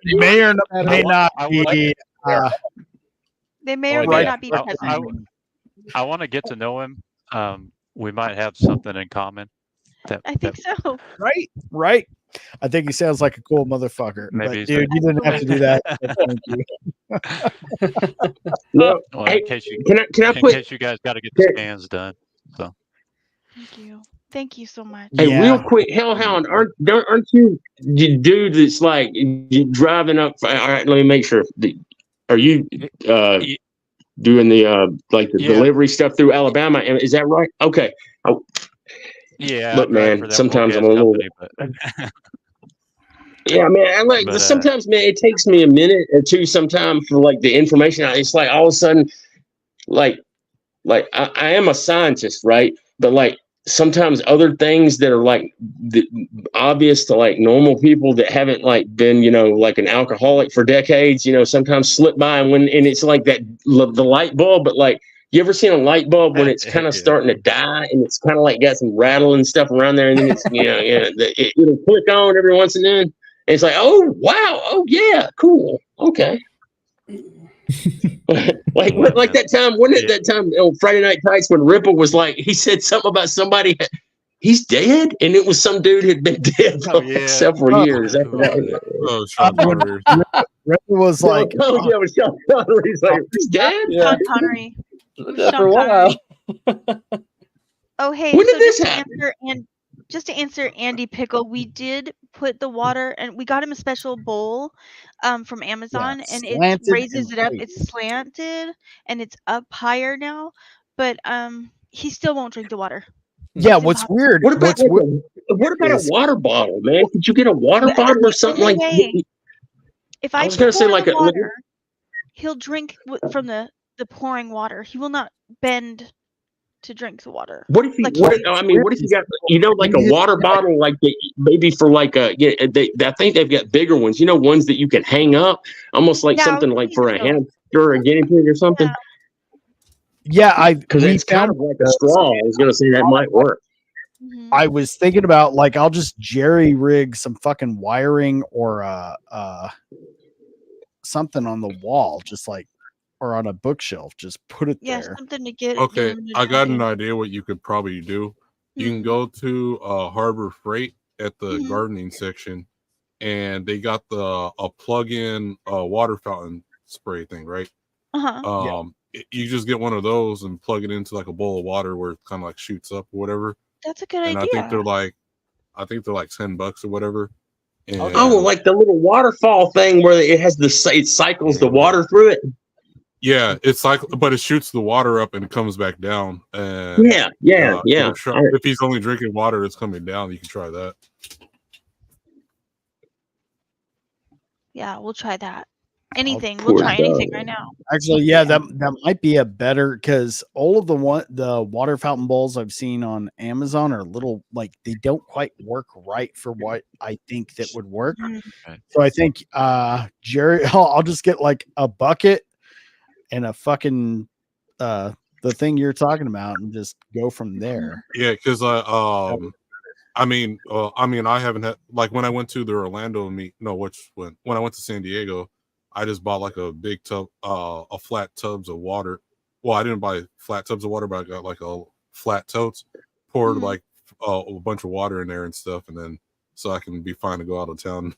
they may or may not be. They may or may not be present. I want to get to know him. We might have something in common. I think so. Right. I think he sounds like a cool motherfucker. Maybe but, dude, you didn't have to do that. Thank you. No, in case you guys got to get the scans done. So. Thank you so much. Hey, real quick, Hellhound, aren't you the dude that's like driving up? All right, let me make sure. Are you doing the delivery stuff through Alabama? Is that right? Okay. Yeah. Look, man. Sometimes I'm a little. Yeah, man. Sometimes, man, it takes me a minute or two sometimes for like the information. It's like all of a sudden, like I am a scientist, right? But like sometimes other things that are like obvious to like normal people that haven't like been, like an alcoholic for decades, sometimes slip by, and it's like that the light bulb. But like, you ever seen a light bulb when it's kind of starting to die and it's kind of like got some rattling stuff around there, and then it's it'll click on every once and then. And it's like, oh wow, oh yeah, cool, okay. like that time, wasn't it that time on Friday Night Tights when Ripple was like, he said something about somebody, he's dead, and it was some dude who'd been dead for like several years after that. Sean Connery. Ripple was like, it was Sean Connery. He's like, he's dead. Sean Connery. For a while. Oh hey, when did this happen? Just to answer Andy Pickle, we did put the water, and we got him a special bowl from Amazon, and it raises it up. It's slanted and it's up higher now, but he still won't drink the water. Yeah, what's weird? What about a water bottle, man? Could you get a water bottle or something like that? If I was going to say like water, he'll drink from the pouring water. He will not bend to drink the water. What if you? What if you got like a water bottle, like maybe for like I think they've got bigger ones. Ones that you can hang up, almost like something like for a hamster or a guinea pig or something. Yeah, because it's kind of like a straw. I was going to say that might work. I was thinking about like I'll just jerry rig some fucking wiring or something on the wall, just like. Or on a bookshelf, just put it there. Something to get. Okay, I got an idea what you could probably do. You can go to Harbor Freight at the gardening section, and they got a plug-in water fountain spray thing, right? you just get one of those and plug it into like a bowl of water where it kind of like shoots up or whatever. That's a good and idea. I think they're like $10 or whatever. And Oh, like the little waterfall thing where it has it cycles the water through it. yeah, it's like, but it shoots the water up and it comes back down. And Yeah. If he's only drinking water that's coming down, you can try that. Yeah, we'll try that. Anything. poor We'll try dog. anything right now. Actually, yeah, that might be a better, because all of the water fountain bowls I've seen on Amazon are little, like, they don't quite work right for what I think that would work. So I think Jerry, I'll just get like a bucket and a fucking the thing you're talking about and just go from there. Yeah, because I haven't had, like, when I went to the Orlando meet. No, when I went to San Diego, I just bought like a big tub, a flat tubs of water. Well, I didn't buy flat tubs of water, but I got like a flat totes, poured like a bunch of water in there and stuff, and then so I can be fine to go out of town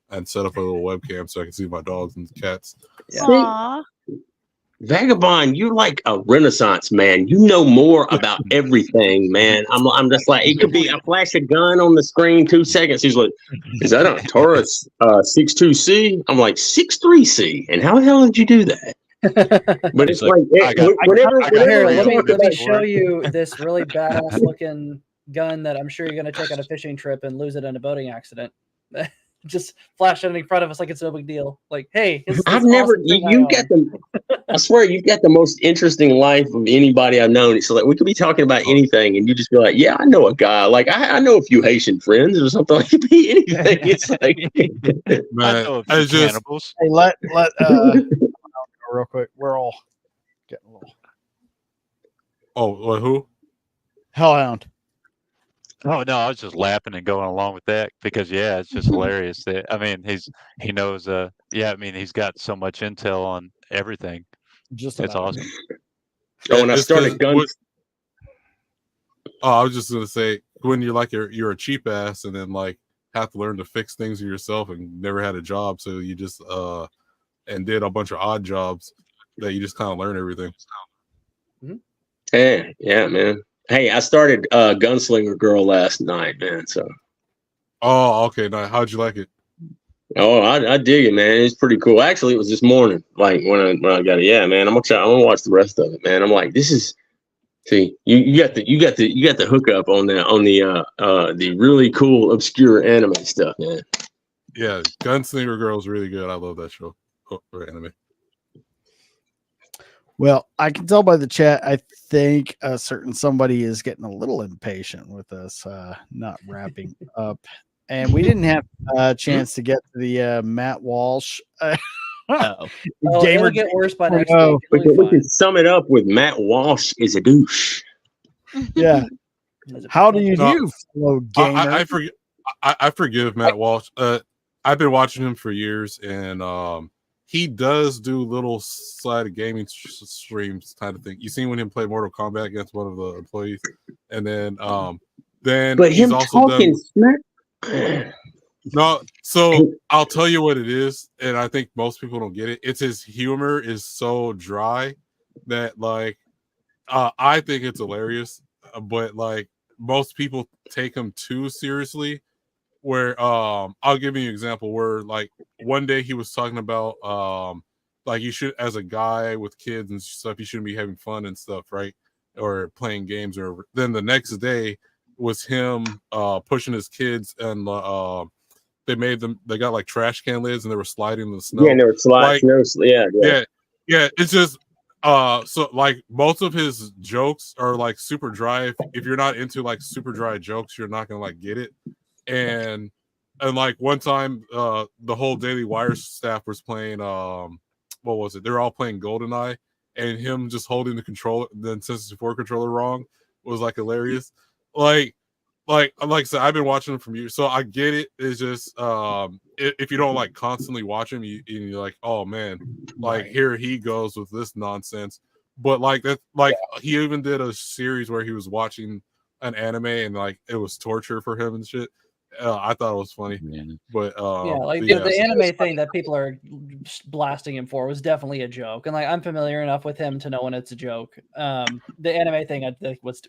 and set up a little webcam so I can see my dogs and cats. Aww. Vagabond, you're like a Renaissance man. You know more about everything, man. I'm just like, it could be a flash a gun on the screen, 2 seconds. He's like, is that a Taurus 62C? I'm like, 63C. And how the hell did you do that? But it's like, Here, let me show you this really badass looking gun that I'm sure you're going to take on a fishing trip and lose it in a boating accident. Just flash it in front of us like it's no big deal. Like, hey, I've never. You got the. I swear, you've got the most interesting life of anybody I've known. It's like we could be talking about anything, and you just be like, "Yeah, I know a guy. Like, I know a few Haitian friends or something. Like, it could be anything." It's like, man, it's just. Hey, let real quick. We're all getting a little. Oh, who? Hellhound. Oh no, I was just laughing and going along with that because it's just hilarious. That he knows. He's got so much intel on everything. It's awesome. Oh, and I started guns. I was just gonna say, when you're a cheap ass and then like have to learn to fix things yourself and never had a job, so you just and did a bunch of odd jobs that you just kind of learn everything. Yeah, man. Hey, I started Gunslinger Girl last night, man. So. Oh, okay. Now, how'd you like it? Oh, I dig it, man. It's pretty cool. Actually, it was this morning. Like when I got it. Yeah, man. I'm gonna watch the rest of it, man. I'm like, this is. See, you got the hookup on the really cool obscure anime stuff, man. Yeah, Gunslinger Girl is really good. I love that show or anime. Well, I can tell by the chat, I think a certain somebody is getting a little impatient with us not wrapping up. And we didn't have a chance to get to the Matt Walsh. It'll get worse by next week. We can sum it up with Matt Walsh is a douche. Yeah. How do you do, fellow gamer? I forgive Matt Walsh. I've been watching him for years, and he does do little side gaming streams kind of thing. You seen when him play Mortal Kombat against one of the employees, and then but he's also talking smack. No, so I'll tell you what it is, and I think most people don't get it. It's his humor is so dry that like I think it's hilarious, but like most people take him too seriously. Where I'll give you an example where like one day he was talking about like you should, as a guy with kids and stuff, you shouldn't be having fun and stuff, right? Or playing games. Or then the next day was him pushing his kids, and they got like trash can lids and they were sliding in the snow. Yeah, and they were sliding. Like, yeah. It's just so like most of his jokes are like super dry. If you're not into like super dry jokes, you're not gonna like get it. And like one time the whole Daily Wire staff was playing what was it? They're all playing GoldenEye, and him just holding the controller, the N64 controller wrong was like hilarious. Like I said, I've been watching him from years, so I get it. It's just if you don't like constantly watch him, you're like, oh man, like here he goes with this nonsense. But like that, like he even did a series where he was watching an anime and like it was torture for him and shit. I thought it was funny, but the anime thing that people are blasting him for was definitely a joke, and like I'm familiar enough with him to know when it's a joke. The anime thing I think was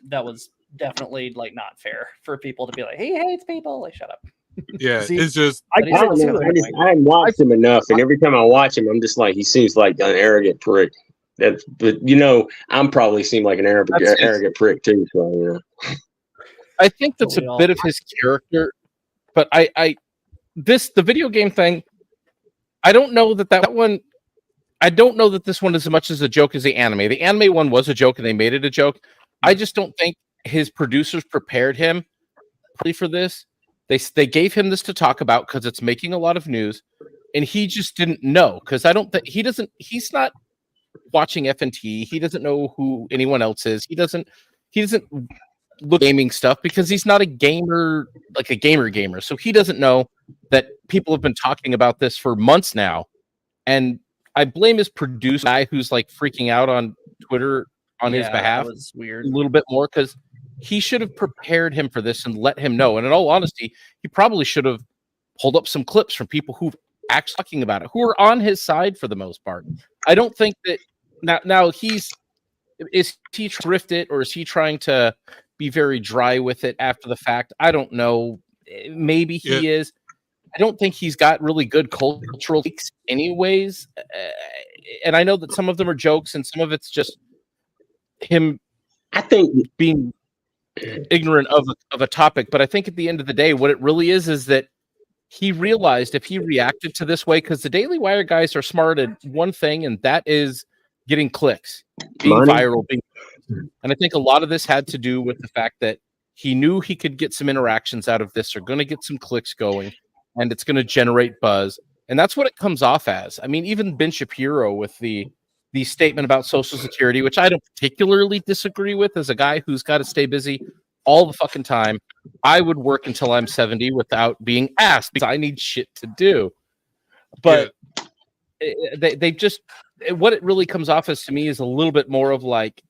definitely like not fair for people to be like, he hates people. Like, shut up. Yeah, See, it's just I don't know. I haven't watched him enough, and every time I watch him, I'm just like, he seems like an arrogant prick. But you know, I'm probably seem like an arrogant prick too. So you know. I think that's a bit of his character, but the video game thing, I don't know that one. I don't know that this one is as much as a joke as the anime. The anime one was a joke, and they made it a joke. I just don't think his producers prepared him for this. They gave him this to talk about because it's making a lot of news, and he just didn't know because I don't think he's not watching FNT. He doesn't know who anyone else is. He doesn't look gaming stuff because he's not a gamer, like a gamer. So he doesn't know that people have been talking about this for months now. And I blame his producer guy who's like freaking out on Twitter on his behalf. That was weird. A little bit more because he should have prepared him for this and let him know. And in all honesty, he probably should have pulled up some clips from people who've actually talking about it, who are on his side for the most part. I don't think that now is he drift it or is he trying to be very dry with it after the fact? I don't know. Maybe he is. I don't think he's got really good cultural takes anyways. And I know that some of them are jokes and some of it's just him, I think, being ignorant of a topic. But I think at the end of the day, what it really is that he realized if he reacted to this way, because the Daily Wire guys are smart at one thing, and that is getting clicks, being viral, and I think a lot of this had to do with the fact that he knew he could get some interactions out of this, or going to get some clicks going, and it's going to generate buzz. And that's what it comes off as. I mean, even Ben Shapiro with the statement about Social Security, which I don't particularly disagree with as a guy who's got to stay busy all the fucking time. I would work until I'm 70 without being asked because I need shit to do. But they just, what it really comes off as to me is a little bit more of like,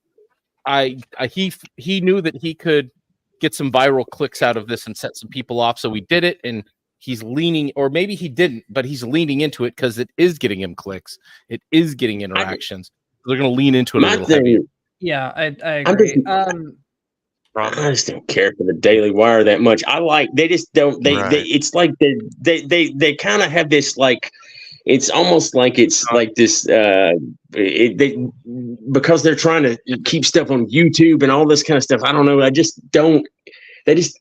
he knew that he could get some viral clicks out of this and set some people off, so he did it, and he's leaning, or maybe he didn't, but he's leaning into it because it is getting him clicks, it is getting interactions. They're going to lean into it a little heavier. Yeah, I agree. I just don't care for the Daily Wire that much. They just don't. It's like they kind of have this like. It's almost like it's like this because they're trying to keep stuff on YouTube and all this kind of stuff. I don't know. I just don't. They're just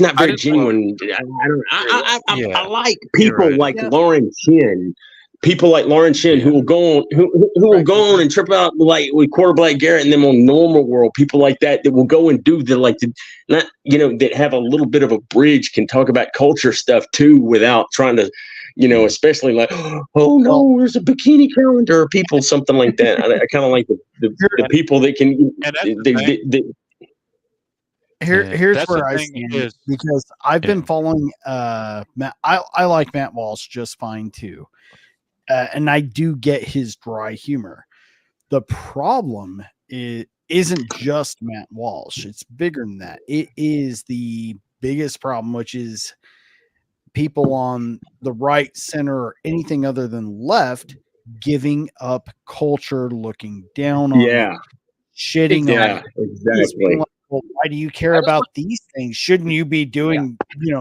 not very genuine. I like people like Lauren Chin. People like Lauren Chin who will go on and trip out like with Quarterback Garrett and them on Normal World. People like that will go and do that have a little bit of a bridge, can talk about culture stuff too without trying to, especially like, oh no, there's a bikini calendar or people, something like that. I kind of like the people that can. Here's where I stand, because I've been following Matt. I like Matt Walsh just fine too. And I do get his dry humor. The problem isn't just Matt Walsh. It's bigger than that. It is the biggest problem, which is people on the right, center, or anything other than left giving up culture, looking down on it, shitting on it. Exactly. Like, well, why do you care about these things? Shouldn't you be doing,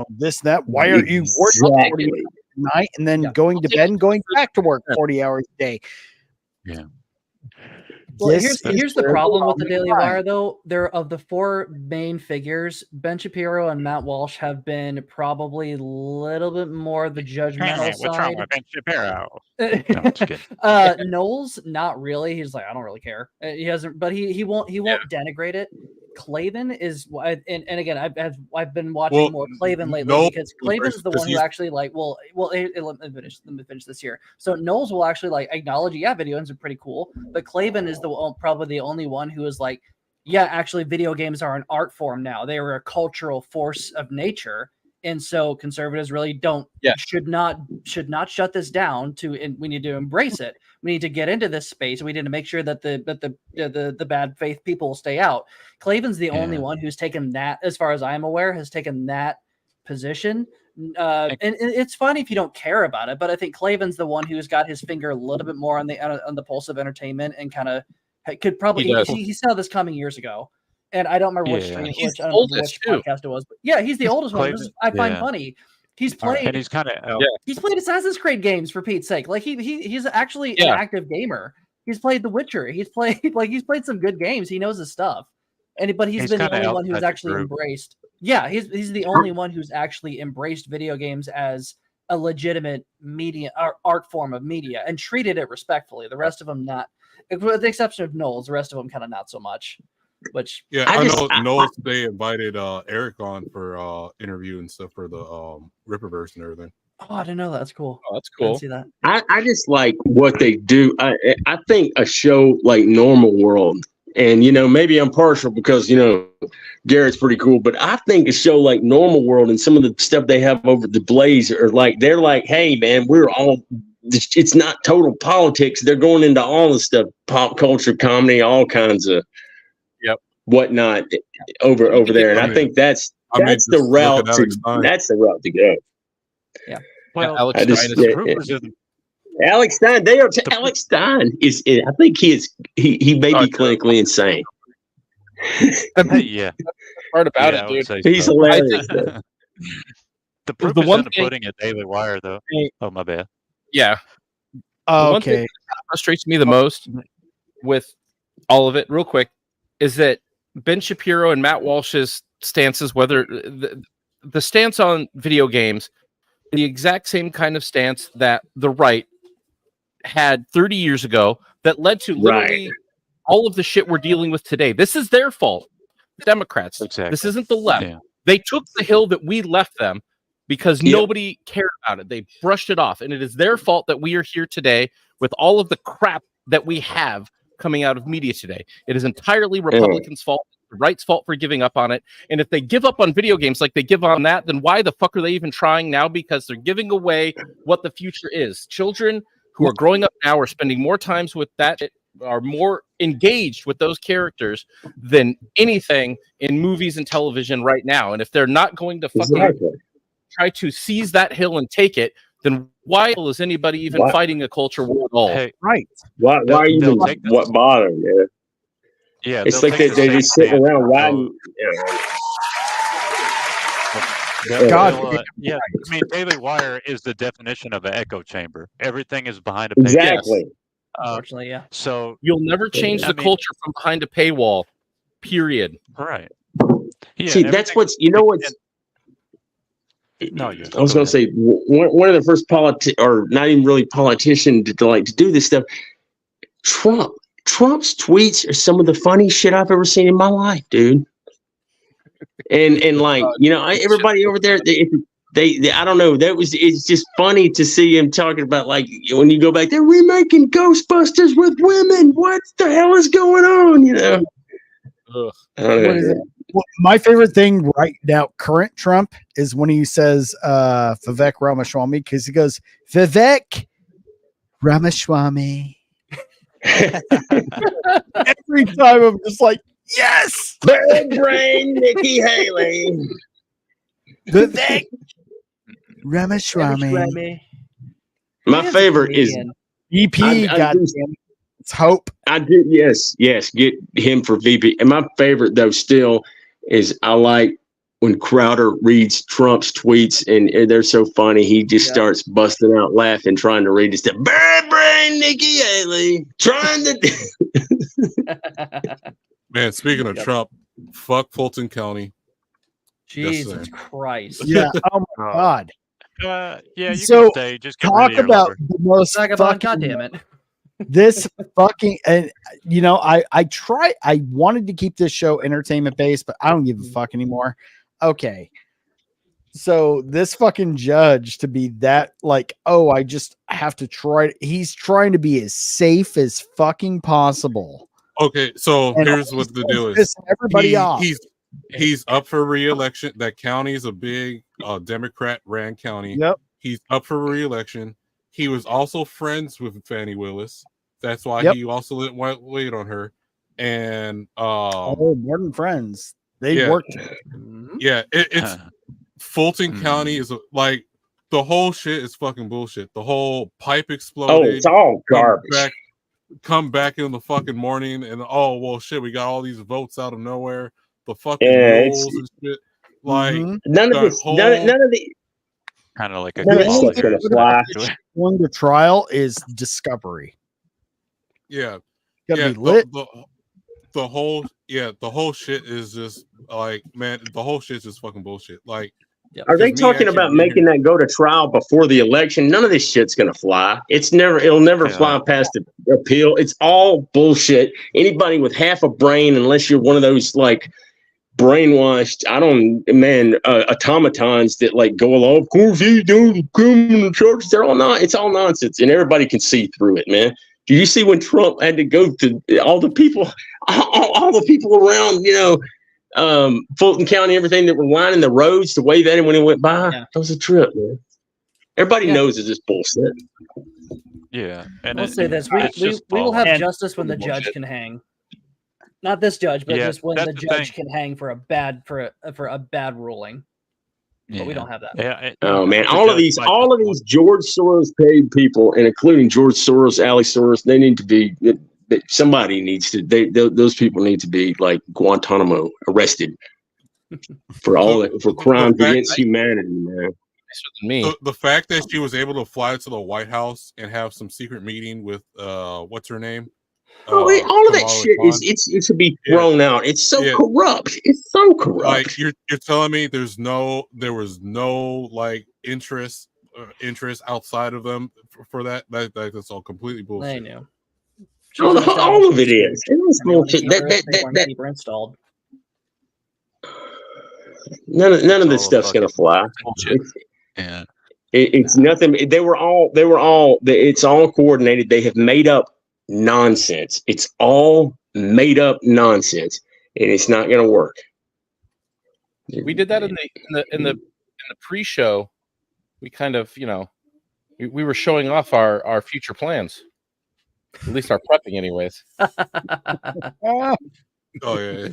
this, that? Why are you working 40 hours a night and then going to bed and going back to work 40 hours a day? Yeah. Well, here's the problem with the Daily Wire, though. There, of the four main figures, Ben Shapiro and Matt Walsh have been probably a little bit more the judgmental side. What's wrong with Ben Shapiro? Knowles, not really. He's like, I don't really care. He hasn't, but he won't denigrate it. Claven is, and again, I've been watching more Claven lately because Claven's the one who actually let me finish this here. So Knowles will actually acknowledge, video games are pretty cool, but Claven is probably the only one who is like, actually video games are an art form now. They are a cultural force of nature And so conservatives really should not shut this down. And we need to embrace it. We need to get into this space. We need to make sure that the bad faith people stay out. Klavan's the only one who's taken that, as far as I'm aware, has taken that position. And it's fine if you don't care about it, but I think Klavan's the one who's got his finger a little bit more on the pulse of entertainment, and kind of could probably he saw this coming years ago. And I don't remember which podcast it was, but yeah, he's the oldest one. I find funny. He's played, and he's kind of he's played Assassin's Creed games, for Pete's sake. Like he's actually an active gamer. He's played The Witcher. He's played some good games. He knows his stuff. But he's been the only one who's actually embraced. Yeah, he's the only one who's actually embraced video games as a legitimate media art form of media and treated it respectfully. The rest of them not, with the exception of Knowles. The rest of them kind of not so much. Which I know Knowles, they invited Eric on for interview and stuff for the Ripperverse and everything. Oh, I didn't know that. That's cool. Oh, that's cool. I didn't see that. I just like what they do. I think a show like Normal World, and maybe I'm partial because Garrett's pretty cool, but I think a show like Normal World and some of the stuff they have over the Blaze are like, they're like, hey man, it's not total politics. They're going into all the stuff, pop culture, comedy, all kinds of whatnot over there, and I think that's the route to go. Yeah. Well, Alex Stein. Alex Stein is. I think he may be clinically insane. Yeah. Part about it, dude. He's hilarious. The proof is in the pudding at Daily Wire, though. Oh, my bad. Yeah. Oh, one thing that frustrates me the most with all of it, real quick, is that Ben Shapiro and Matt Walsh's stances, whether the stance on video games, the exact same kind of stance that the right had 30 years ago, that led to literally all of the shit we're dealing with today. This is their fault. Democrats. Exactly. This isn't the left. Yeah. They took the hill that we left them because nobody cared about it. They brushed it off. And it is their fault that we are here today with all of the crap that we have coming out of media today. It is entirely Republicans' fault, the right's fault for giving up on it. And if they give up on video games like they give on that, then why the fuck are they even trying now? Because they're giving away what the future is. Children who are growing up now are spending more times with that, are more engaged with those characters than anything in movies and television right now. And if they're not going to fucking try to seize that hill and take it, then why is anybody even fighting a culture war at all? Hey, right. Why are you even what bother? Man? Yeah, it's like they just sitting around riding. God, yeah. I mean, Daily Wire is the definition of an echo chamber. Everything is behind a paywall. Exactly. Unfortunately, yeah. So you'll never change the culture from behind a paywall. Period. Right. Yeah, see, that's what's. No, I was going to say one of the first or not even really politician to do this stuff. Trump's tweets are some of the funniest shit I've ever seen in my life, dude. And everybody over there, they I don't know. It's just funny to see him talking about, like, when you go back there, we're making Ghostbusters with women. What the hell is going on? What is it? Well, my favorite thing right now, current Trump, is when he says Vivek Ramaswamy, because he goes, Vivek Ramaswamy. Every time I'm just like, yes! Bird brain Nikki Haley. Vivek Ramaswamy. My favorite is VP. It's Hope. I do. Yes. Get him for VP. And my favorite, though, still is I like when Crowder reads Trump's tweets, and they're so funny. He just starts busting out laughing, trying to read his stuff. Bird brain Nikki Haley. Trying to. Man, speaking of Trump, fuck Fulton County. Jesus Christ. Yeah. Oh my God. Yeah. You can stay. Just talk about the most Vagabond. God damn it. This fucking, and I wanted to keep this show entertainment based, but I don't give a fuck anymore. Okay. So this fucking judge to be that, like, oh, I just have to try. He's trying to be as safe as fucking possible. Okay, so here's what the deal is. Everybody off. He's up for re-election. That county is a big Democrat-ran county. Yep. He's up for re-election. He was also friends with Fannie Willis. That's why Yep. he also didn't wait on her. And more than friends. They worked. Yeah, it's Fulton County is like the whole shit is fucking bullshit. The whole pipe exploded. Oh, it's all garbage. Come back in the fucking morning and oh well shit, we got all these votes out of nowhere. The fucking rules and shit. Like none of this, none of the kind of like a The only thing going to trial is discovery. Yeah. Gotta be lit. The whole shit is just like, man, the whole shit's just fucking bullshit. Like, are they talking about making that go to trial before the election? None of this shit's gonna fly. It'll never fly past the appeal. It's all bullshit. Anybody with half a brain, unless you're one of those like brainwashed, automatons that like go along. Of course, he's doing the criminal charges. It's all nonsense, and everybody can see through it, man. Did you see when Trump had to go to all the people around, Fulton County, everything that were lining the roads to wave at him when he went by? Yeah. That was a trip, man. Everybody knows it's just bullshit. Yeah, and I'll say this: we will have justice when the judge can hang. Not this judge, but just when the judge can hang for a bad ruling. But we don't have that. Yeah. Oh man, all of these George Soros paid people, and including George Soros, Ali Soros, they need to be. Somebody needs to. Those people need to be like Guantanamo, arrested for crimes against humanity, man. The fact that she was able to fly to the White House and have some secret meeting with what's her name? All of that shit it should be thrown out. It's so corrupt. It's so corrupt. Like you're telling me there was no like interest outside of them for that. That's all completely bullshit. They knew. All of it is. It was bullshit. That installed. None of this stuff's gonna fly. It's nothing. It's all coordinated. They have made up nonsense. It's all made up nonsense, and it's not going to work. We did that in the pre-show. We kind of, we were showing off our future plans. At least our prepping, anyways. Oh yeah.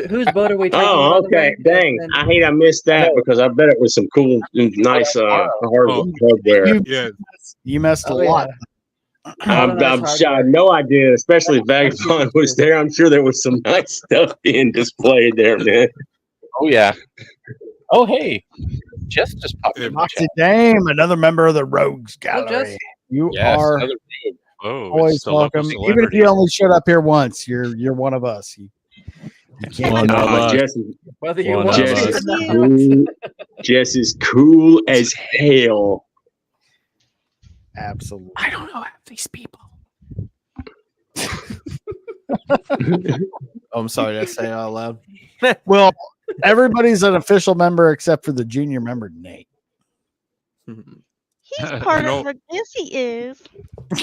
Whose boat are we taking? Oh, okay. Dang. I hate I missed that because I bet it was some cool, nice hardware. Yeah. You messed a lot. I'm sure I know I did, especially if Vagabond was there. I'm sure there was some nice stuff being displayed there, man. Oh yeah. Oh hey, Jess just popped in. Moxie Dame, another member of the Rogues Gallery. You are always welcome. Even if you only showed up here once, you're one of us. Jess is cool as hell. Absolutely. I don't know these people. I'm sorry to say it out loud. Well, everybody's an official member except for the junior member, Nate. He's part of it. Yes, he is.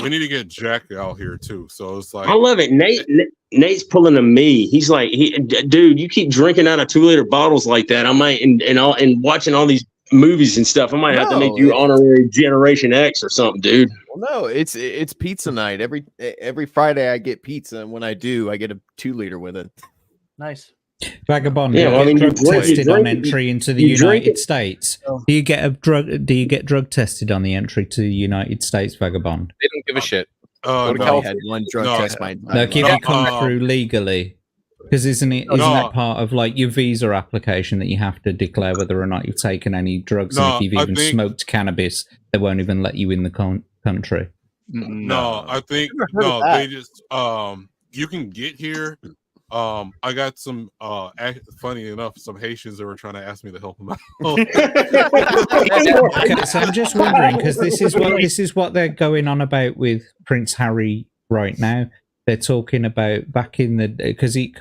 We need to get Jack out here too. So it's like I love it. Nate's pulling a me. He's like, dude, you keep drinking out of 2-liter bottles like that. I might and watching all these movies and stuff. I might have to make you honorary Generation X or something, dude. Well, no, it's pizza night. Every Friday I get pizza, and when I do, I get a 2-liter with it. Nice. Vagabond, drug tested on entry into the United States. Do you get drug tested on the entry to the United States, Vagabond? They don't give a shit. I had one drug test. Like if you come through legally, because isn't that part of like your visa application that you have to declare whether or not you've taken any drugs, and if you've even smoked cannabis, they won't even let you in the country. No, I think they just you can get here. I got some funny enough, some Haitians that were trying to ask me to help them out. Okay, so I'm just wondering, because this is what they're going on about with Prince Harry right now. They're talking about back in the because he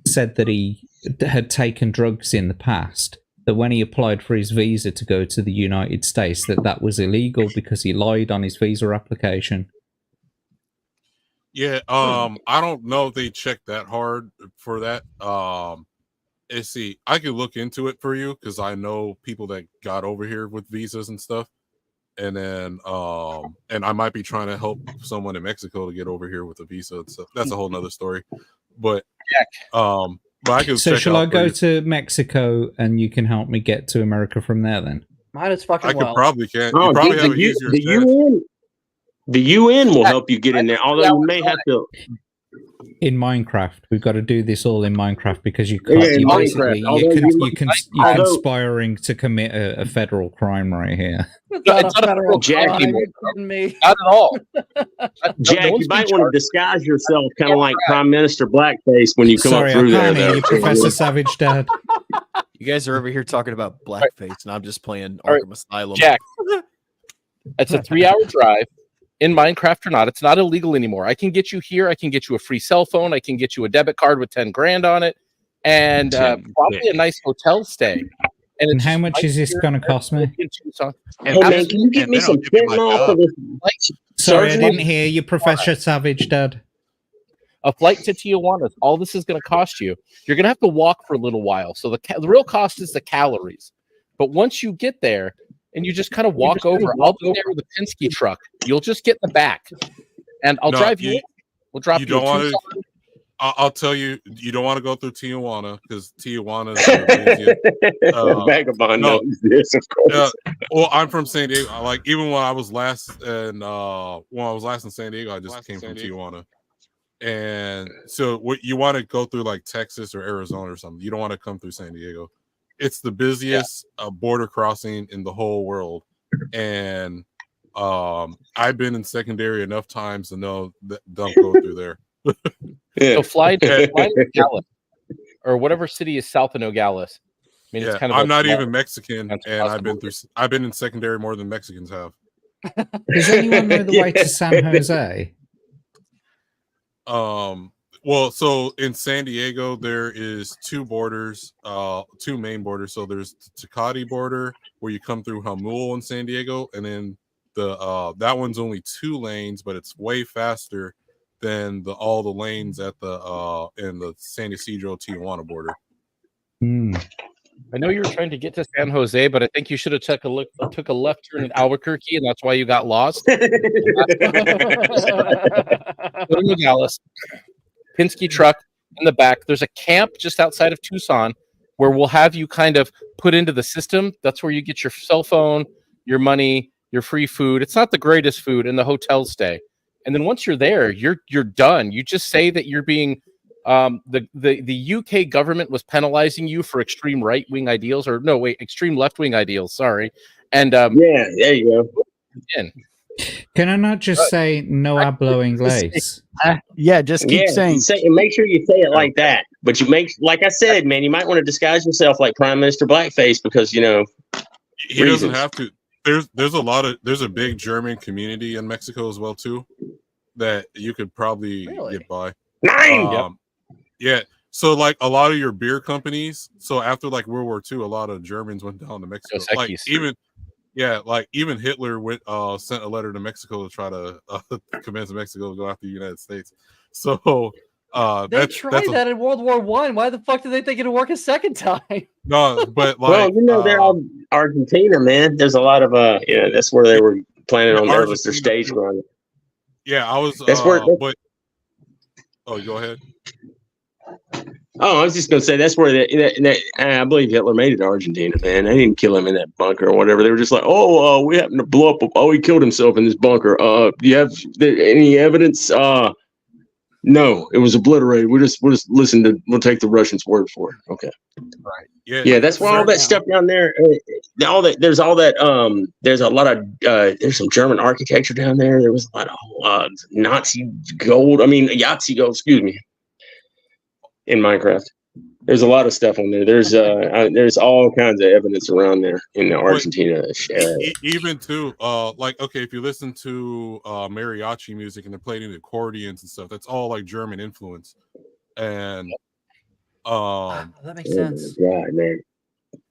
said that he had taken drugs in the past, that when he applied for his visa to go to the United States, that was illegal because he lied on his visa application. Yeah, I don't know if they checked that hard for that. Let's see, I could look into it for you because I know people that got over here with visas and stuff. And then and I might be trying to help someone in Mexico to get over here with a visa. So that's a whole nother story. But but I can So check shall out I for go you. to Mexico and you can help me get to America from there then? Might as fucking I could well. probably can. Oh, You probably dude, have an easier the chance. UN, the UN will help you get in there. Although you may have to. In Minecraft, we've got to do this all in Minecraft because you Yeah, can't. in You Minecraft. basically Although you're although- conspiring to commit a federal crime right here. It's not it's a not a federal Jack crime. anymore, You're kidding me. Not at all. Jack, you might want to disguise yourself kind of like Prime Minister Blackface when you come Sorry, up through I there. can't hear Though. you, Professor Savage Dad. You guys are over here talking about blackface, and I'm just playing All right, Arkham Asylum. Jack, it's a 3-hour drive. In Minecraft or not, it's not illegal anymore. I can get you here. I can get you a free cell phone. I can get you a debit card with 10 grand on it, and probably a nice hotel stay. And how much is this going to cost me? Hey man, can you get me some fentanyl for this? Sorry, I surgery? didn't hear you, Professor Savage Dad. A flight to Tijuana. All this is going to cost you. You're going to have to walk for a little while. So the real cost is the calories. But once you get there and you just kind of walk over, I'll be there with a Penske truck. You'll just get in the back, and I'll drive you. We'll drop you. Don't want to. I'll tell you, you don't want to go through Tijuana because Tijuana is the busiest. Vagabond knows this, of course. Well, I'm from San Diego. Like even when I was last in San Diego, I just came from Tijuana. And so what you want to go through like Texas or Arizona or something. You don't want to come through San Diego. It's the busiest border crossing in the whole world. And I've been in secondary enough times to know that don't go through there. So fly to Nogales, or whatever city is south of Nogales. I mean, it's kind of. I'm not even Mexican, and I've been in secondary more than Mexicans have. Does anyone know the way to San Jose? Well, so in San Diego there is two main borders. So there's the Tecate border where you come through Jamul in San Diego, and then the that one's only 2 lanes, but it's way faster than all the lanes at the in the San Ysidro Tijuana border. I know you were trying to get to San Jose, but I think you should have took a left turn at Albuquerque, and that's why you got lost. Go to Nogales, Penske truck in the back. There's a camp just outside of Tucson where we'll have you kind of put into the system. That's where you get your cell phone, your money, your free food. It's not the greatest food, and the hotel stay. And then once you're there, you're done. You just say that you're being the UK government was penalizing you for extreme right-wing ideals, or no, wait, extreme left-wing ideals. Sorry, and yeah, there you go. Can I not just say no hablo inglés? Yeah, just keep saying. Make sure you say it like that. But you like I said, man, you might want to disguise yourself like Prime Minister Blackface because he doesn't have to. There's a big German community in Mexico as well too that you could probably get by. Yeah. So like a lot of your beer companies. So after like World War II, a lot of Germans went down to Mexico. Like even Hitler went sent a letter to Mexico to try to convince Mexico to go after the United States. So they tried that in World War I. Why the fuck did they think it'd work a second time? No, but like they're all Argentina, man. There's a lot of that's where they were planning on their stage run. Yeah, I was. That's where. But go ahead. Oh, I was just gonna say that's where I believe Hitler made it to Argentina, man. They didn't kill him in that bunker or whatever. They were just like, we happened to blow up. Oh, he killed himself in this bunker. Do you have any evidence? No, it was obliterated. We'll just listen we'll take the Russians' word for it. Okay. Right. Yeah, that's why all that stuff down there, there's a lot of there's some German architecture down there. There was a lot of Nazi gold. I mean, Yahtzee gold. Excuse me. In Minecraft, there's a lot of stuff on there. There's all kinds of evidence around there in Argentina. Even too, if you listen to mariachi music and they're playing the accordions and stuff, that's all like German influence. And that makes sense. Yeah, man.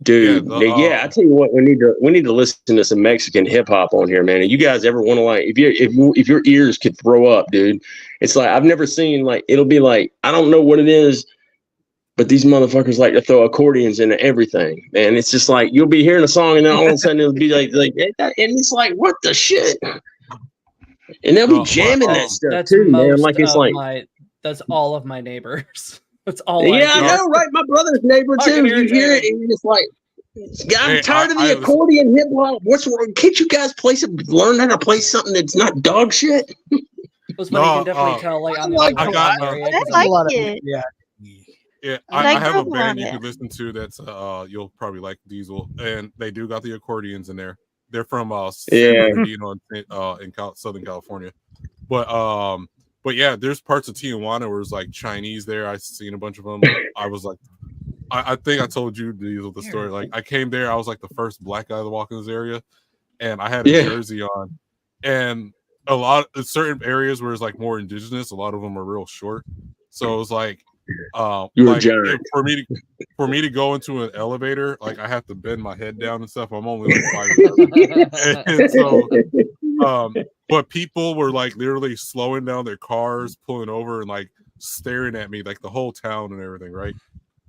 Dude, I tell you what, we need to listen to some Mexican hip hop on here, man. And you guys ever want to like, if your ears could throw up, dude, it's like I've never seen like it'll be like I don't know what it is, but these motherfuckers like to throw accordions into everything, man. It's just like you'll be hearing a song and then all of a sudden it'll be like and it's like what the shit, and they'll be jamming that stuff That's too, man. Like it's like that's all of my neighbors. That's all. Yeah, I know, right? My brother's neighbor too. You hear it, and you're just like, I'm tired of the accordion hip hop. What's wrong? Can't you guys learn how to play something that's not dog shit? What's funny, you can definitely tell. Like, on the I like it. Yeah, I have a band you can listen to that's you'll probably like Diesel, and they do got the accordions in there. They're from San Bernardino in Southern California, but yeah, there's parts of Tijuana where it's like Chinese there. I've seen a bunch of them. I was like, I think I told you the story. Like I came there, I was like the first black guy to walk in this area, and I had a jersey on, and a lot of certain areas where it's like more indigenous, a lot of them are real short. So it was like, like for me to go into an elevator, like I have to bend my head down and stuff. I'm only like 5'11", and so but people were like literally slowing down their cars, pulling over, and like staring at me, like the whole town and everything, right?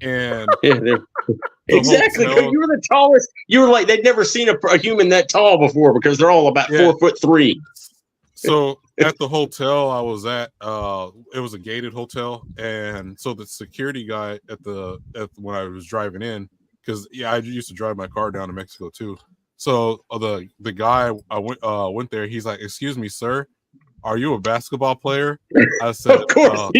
And exactly, you were the tallest. You were like they'd never seen a human that tall before because they're all about 4'3". So at the hotel I was at, it was a gated hotel, and so the security guy when I was driving in, because I used to drive my car down to Mexico too. So the guy I went there. He's like, "Excuse me, sir, are you a basketball player?" I said, "Of course."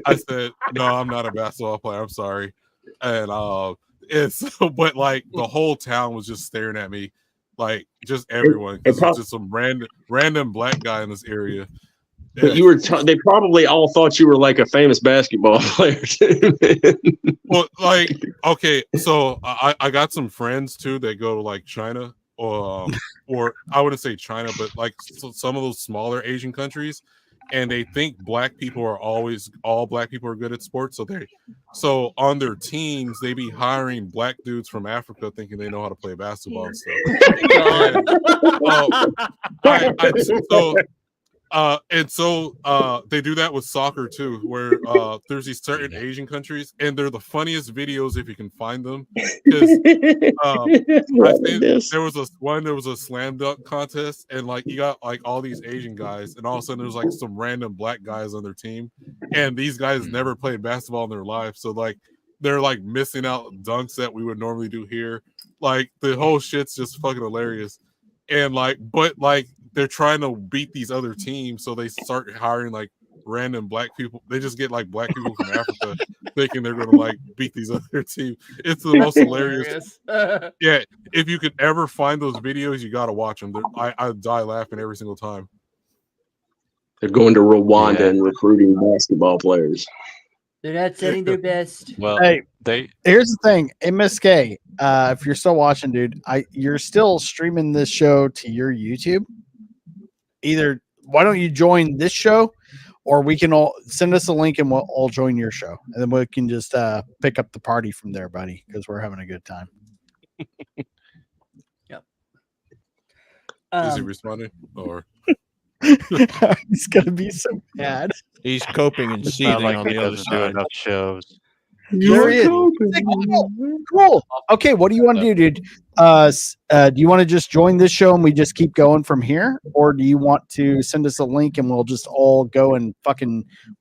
I said, "No, I'm not a basketball player. I'm sorry." And but like the whole town was just staring at me, like just everyone. It's just some random black guy in this area. But you were they probably all thought you were like a famous basketball player too, man. Well, like, okay, so I got some friends too that go to like China, or I wouldn't say China, but like some of those smaller Asian countries, and they think all black people are good at sports. So on their teams they be hiring black dudes from Africa thinking they know how to play basketball and stuff. And so they do that with soccer too, where there's these certain Asian countries, and they're the funniest videos if you can find them. Because I think there was a slam dunk contest, and like you got like all these Asian guys, and all of a sudden there's like some random black guys on their team, and these guys never played basketball in their life, so like they're like missing out dunks that we would normally do here. Like the whole shit's just fucking hilarious. And like, but like they're trying to beat these other teams, so they start hiring like random black people. They just get like black people from Africa thinking they're gonna like beat these other teams. It's the most hilarious. Yeah, if you could ever find those videos, you gotta watch them. I die laughing every single time. They're going to Rwanda and recruiting basketball players. They're not setting their best. Well, here's the thing, MSK. If you're still watching, dude, you're still streaming this show to your YouTube. Either why don't you join this show, or we can all send us a link and we'll all join your show, and then we can just pick up the party from there, buddy, because we're having a good time. Yep. Is he responding or? He's gonna be so mad. He's coping and seething like on he the other doesn't do side. enough shows. There he is. Cool. Okay, what do you want to do, dude? Do you want to just join this show and we just keep going from here, or do you want to send us a link and we'll just all go and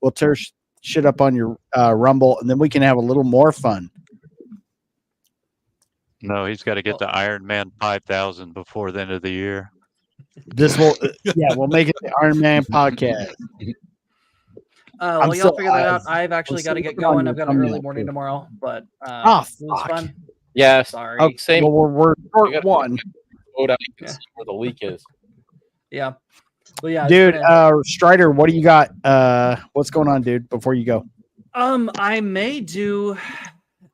we'll tear shit up on your Rumble, and then we can have a little more fun? No, he's got to get the Iron Man 5000 before the end of the year. This will, we'll make it the Iron Man podcast. Well, y'all figure that out. I've actually got to get going. I've got an early morning tomorrow, but it was fun. Yeah, sorry. Okay, same. Well, we're short one. Where the leak is. Yeah. Well, yeah, dude. Strider, what do you got? What's going on, dude? Before you go, I may do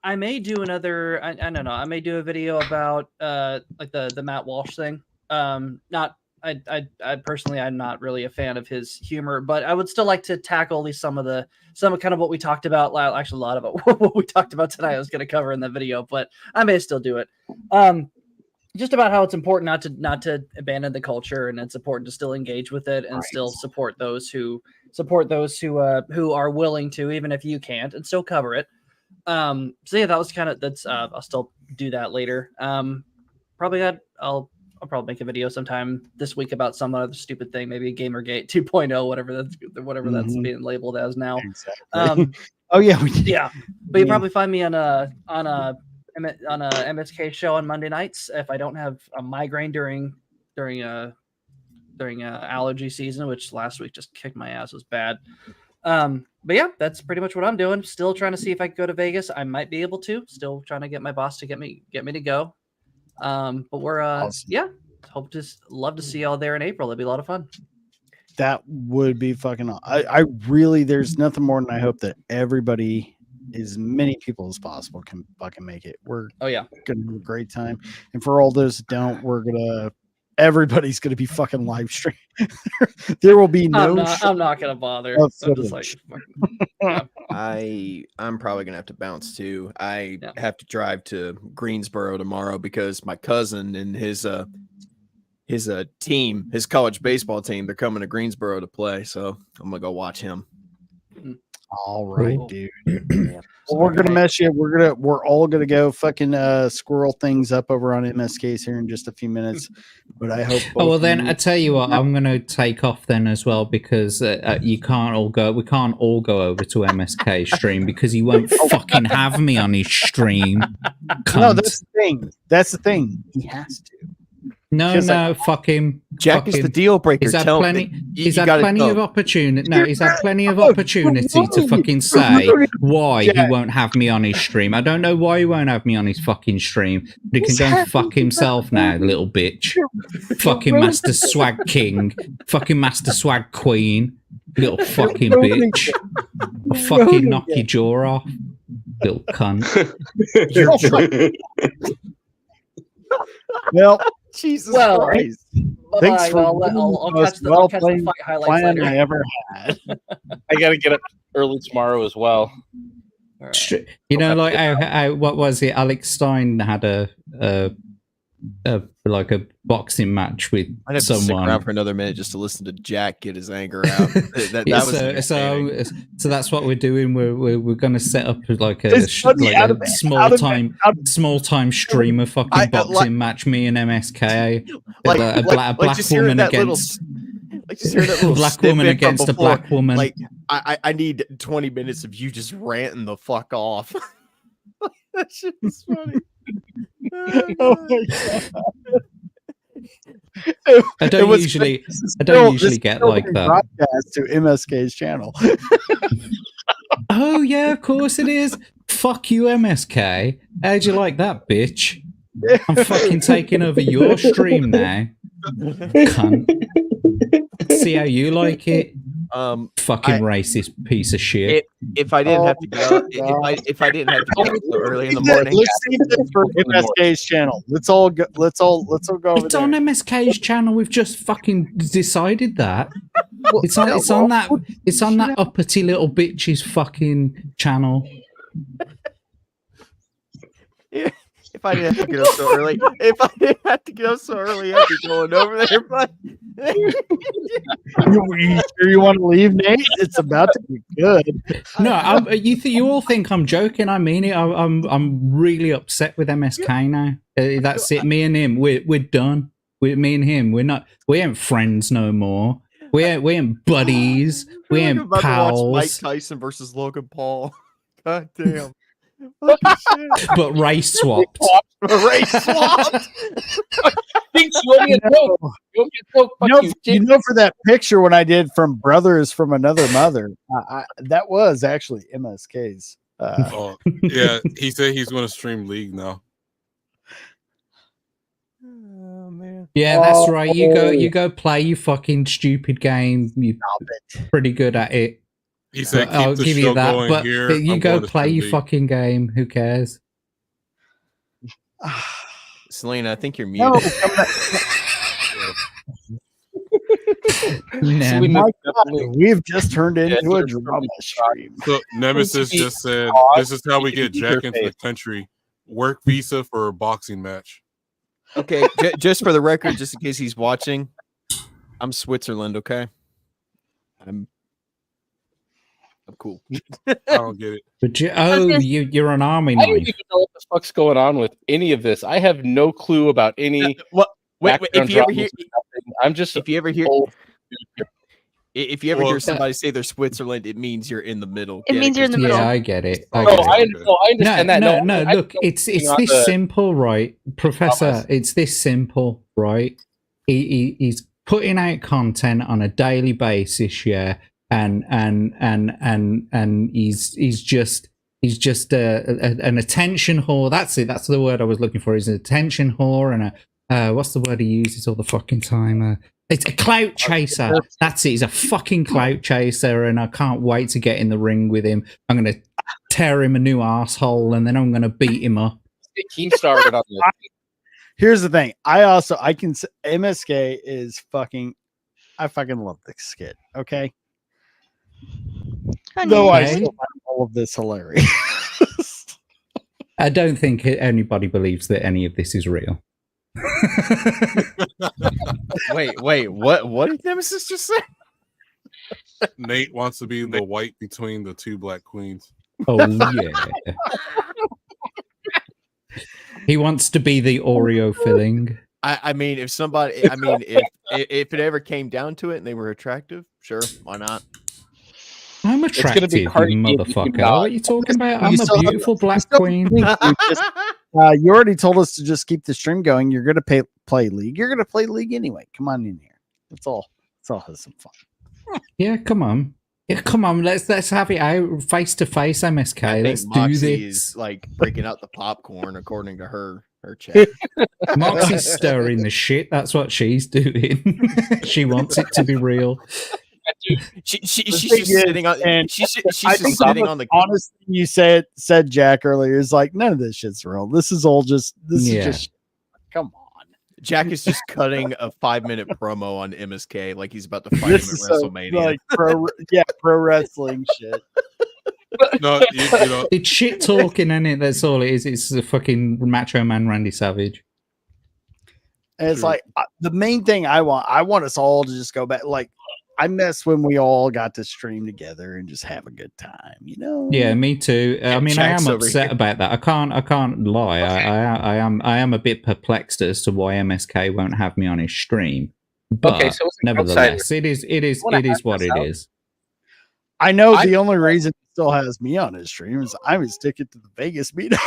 another. I don't know. I may do a video about like the Matt Walsh thing. Not I personally, I'm not really a fan of his humor, but I would still like to tackle at least some of kind of what we talked about. Actually, a lot of it, what we talked about tonight, I was going to cover in the video, but I may still do it. Just about how it's important not to abandon the culture, and it's important to still engage with it and still support those who are willing to, even if you can't, and still cover it. So yeah, that was I'll still do that later. I'll probably make a video sometime this week about some other stupid thing, maybe Gamergate 2.0, whatever that's being labeled as now. Exactly. Oh yeah, yeah. But you probably find me on a MSK show on Monday nights if I don't have a migraine during allergy season, which last week just kicked my ass. It was bad. But yeah, that's pretty much what I'm doing. Still trying to see if I can go to Vegas. I might be able to. Still trying to get my boss to get me to go. But we're awesome. Yeah, love to see y'all there in April. It'd be a lot of fun. That would be fucking. I really, there's nothing more than I hope that everybody, as many people as possible, can fucking make it. We're gonna have a great time, and for all those that don't, everybody's gonna be fucking live stream. There will be no. I'm not gonna bother. I'm just like, yeah. I'm probably gonna have to bounce too. I have to drive to Greensboro tomorrow because my cousin and his team, his college baseball team, they're coming to Greensboro to play. So I'm gonna go watch him. All right, dude. Well, we're gonna mess you. We're all gonna go fucking squirrel things up over on MSK's here in just a few minutes. But I hope. Oh well, then I tell you what, I'm gonna take off then as well because you can't all go. We can't all go over to MSK stream because he won't fucking have me on his stream. Cunt. No, that's the thing. That's the thing. He has to. No, fuck him. Jack is the deal breaker. He's had plenty of opportunity. No, he's had plenty of opportunity to fucking say why he won't have me on his stream. I don't know why he won't have me on his fucking stream. But he can go and fuck himself now, little bitch. Fucking MasterSwagKing. Fucking MasterSwagQueen. Little fucking bitch. I'll fucking knock your jaw off. Little cunt. Well, Jesus Christ. Thanks for I'll catch the fight highlights later. I ever had. I got to get up early tomorrow as well. Right. You know, like what was it? Alex Stein had a boxing match with I'd have someone. To stick around for another minute just to listen to Jack get his anger out. So that's what we're doing. We're going to set up like a small time streamer fucking boxing match. Me and MSK, a black woman against. Just hear that little black woman against a black woman. Like I need 20 minutes of you just ranting the fuck off. That shit is funny. Oh my God. I don't usually get like that. Broadcast to MSK's channel. Oh yeah, of course it is. Fuck you, MSK. How'd you like that, bitch? I'm fucking taking over your stream now. Cunt. See how you like it. Fucking racist piece of shit. If I didn't have to go, if I didn't have to get up so early in the morning, let's see this for MSK's channel. Let's all go. Let's all go over It's there. on MSK's channel. We've just fucking decided that. It's on that uppity little bitch's fucking channel. Yeah. If I didn't have to get up so early, I'd be going over there. But you sure you want to leave, Nate? It's about to be good. No, you all think I'm joking. I mean it. I'm really upset with MSK now. That's it. Me and him, we're done. Me and him, we ain't friends no more. We ain't buddies. We ain't about pals. To watch Mike Tyson versus Logan Paul. God damn. But race swapped. Race swapped. You know, for that picture when I did from Brothers from Another Mother, that was actually MSK's. Yeah, he said he's going to stream League now. Oh man. Yeah, that's right. You go play your fucking stupid game. You're pretty good at it. He said, I'll give you that, but you go play your fucking game. Who cares? Selena, I think you're muted. So we've just turned into a drama stream. So Nemesis just said, "This is how we get Jack into the country. Work visa for a boxing match." Okay, just for the record, just in case he's watching, I'm Switzerland. Okay, I'm cool. I don't get it. But you're an army I don't knife. even know what the fuck's going on with any of this. I have no clue about any. Wait, if you ever hear, I'm just. If you ever hear, somebody say they're Switzerland, it means you're in the middle. It means you're in the middle. Yeah, I get it. I understand that. No, look, it's this simple, right, Professor? It's this simple, right? He's putting out content on a daily basis, yeah, and he's just an attention whore. That's it. That's the word I was looking for. He's an attention whore and a what's the word he uses all the fucking time? It's a clout chaser. That's it. He's a fucking clout chaser, and I can't wait to get in the ring with him. I'm going to tear him a new asshole, and then I'm going to beat him up. He started on this. Here's the thing. I can say MSK is fucking. I fucking love this skit. Okay. Though I still find all of this hilarious. I don't think anybody believes that any of this is real. Wait, what did Nemesis just say? Nate wants to be the white between the two black queens. Oh yeah. He wants to be the Oreo filling. I mean, if it ever came down to it and they were attractive, sure, why not? I'm attractive, you motherfucker. What are you talking about? I'm a beautiful black queen. You already told us to just keep the stream going. You're going to play League. You're going to play League anyway. Come on in here. Let's all have some fun. Yeah, come on. Yeah, come on. Let's have it out face to face, MSK. Let's do Moxie this. is like breaking out the popcorn, according to her chat. Moxie's stirring the shit. That's what she's doing. She wants it to be real. She's just sitting on. She's just sitting on the. Honest thing you said Jack earlier is like none of this shit's real. This is all just. This is just. Come on. Jack is just cutting a 5-minute promo on MSK like he's about to fight him at WrestleMania. Like pro wrestling shit. No, you know, it's shit talking, isn't it? That's all it is. It's a fucking Macho Man Randy Savage. And it's like the main thing I want us all to just go back. Like I miss when we all got to stream together and just have a good time, you know? Yeah, me too. I mean, Jack's I am over upset here. about that. I can't lie. I am a bit perplexed as to why MSK won't have me on his stream. But Okay, so it's an nevertheless, it is what it is. I know the only reason he still has me on his stream is I was sticking to the Vegas meetup.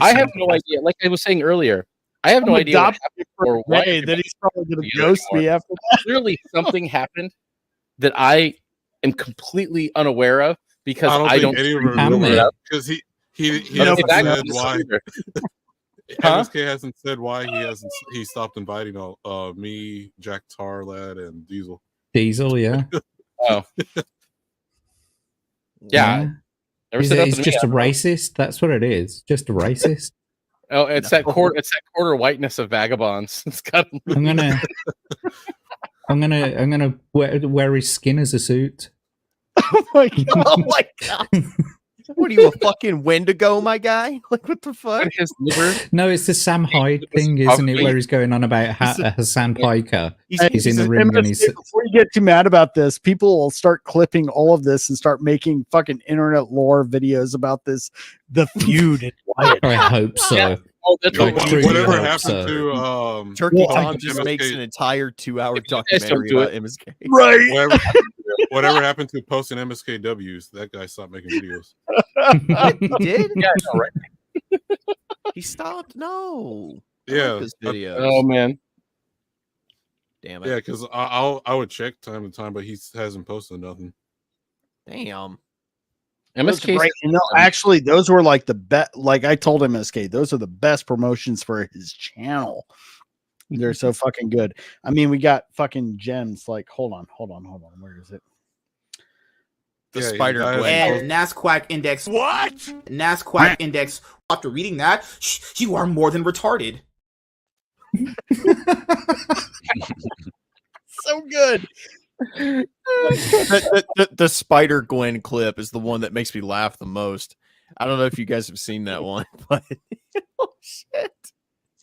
I have no idea. Like I was saying earlier, I have no idea what happened or why. That he's probably going to ghost me after that. Clearly, something happened that I am completely unaware of because I don't remember because he hasn't said why. Huh? MSK hasn't said why he stopped inviting me, JackTarLad, and Diesel. Diesel, yeah. Oh, yeah. He's just a racist. That's what it is. Just a racist. Oh, it's that quarter whiteness of vagabonds. It's got. I'm gonna wear his skin as a suit. Oh my god! Oh my god! What are you, a fucking Wendigo, my guy? Like what the fuck? No, it's the Sam Hyde thing, isn't it? Where he's going on about Hassan Piker. He's in the ring and he's. Before you get too mad about this, people will start clipping all of this and start making fucking internet lore videos about this. The feud and Wyatt. I hope so. Yeah. Oh, that's whatever happened to Turkey Tom just makes an entire 2-hour documentary about MSK. Right. Whatever happened to posting MSKWs? That guy stopped making videos. He did? Yeah, I know, right? He stopped? No. Yeah. His videos. Oh man. Damn it. Yeah, because I would check time to time, but he hasn't posted nothing. Damn. MSK. Great. You know, actually, those were like the best. Like I told MSK, those are the best promotions for his channel. They're so fucking good. I mean, we got fucking gems. Like, hold on. Where is it? The spider and NASQuack index. What? NASQuack index. After reading that, you are more than retarded. So good. The Spider Gwen clip is the one that makes me laugh the most. I don't know if you guys have seen that one, but oh shit.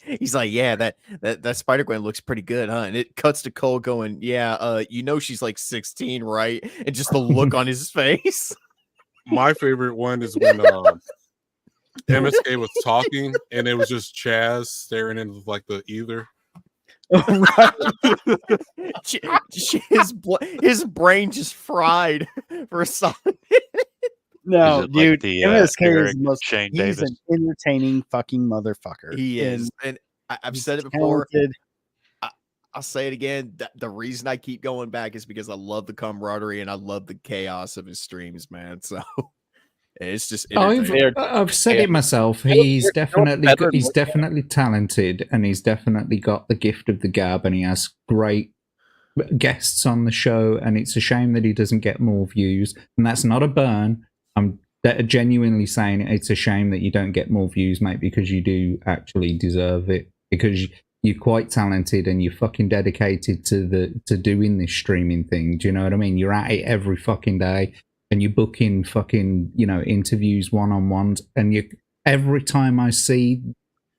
He's like, yeah, that Spider Gwen looks pretty good, huh? And it cuts to Cole going, yeah, she's like 16, right? And just the look on his face. My favorite one is when MSK was talking and it was just Chaz staring into like the ether. His brain just fried for a solid minute. No, dude, the, MSK is Eric the most. Shane He's Davis? an entertaining fucking motherfucker. He is, and I've said it before. I'll say it again. The reason I keep going back is because I love the camaraderie and I love the chaos of his streams, man. So it's just. I've said it myself. He's definitely talented, and he's definitely got the gift of the gab, and he has great guests on the show. And it's a shame that he doesn't get more views. And that's not a burn. I'm genuinely saying it's a shame that you don't get more views, mate, because you do actually deserve it. Because you're quite talented and you're fucking dedicated to doing this streaming thing. Do you know what I mean? You're at it every fucking day. And you book in fucking, interviews, one-on-ones, and every time I see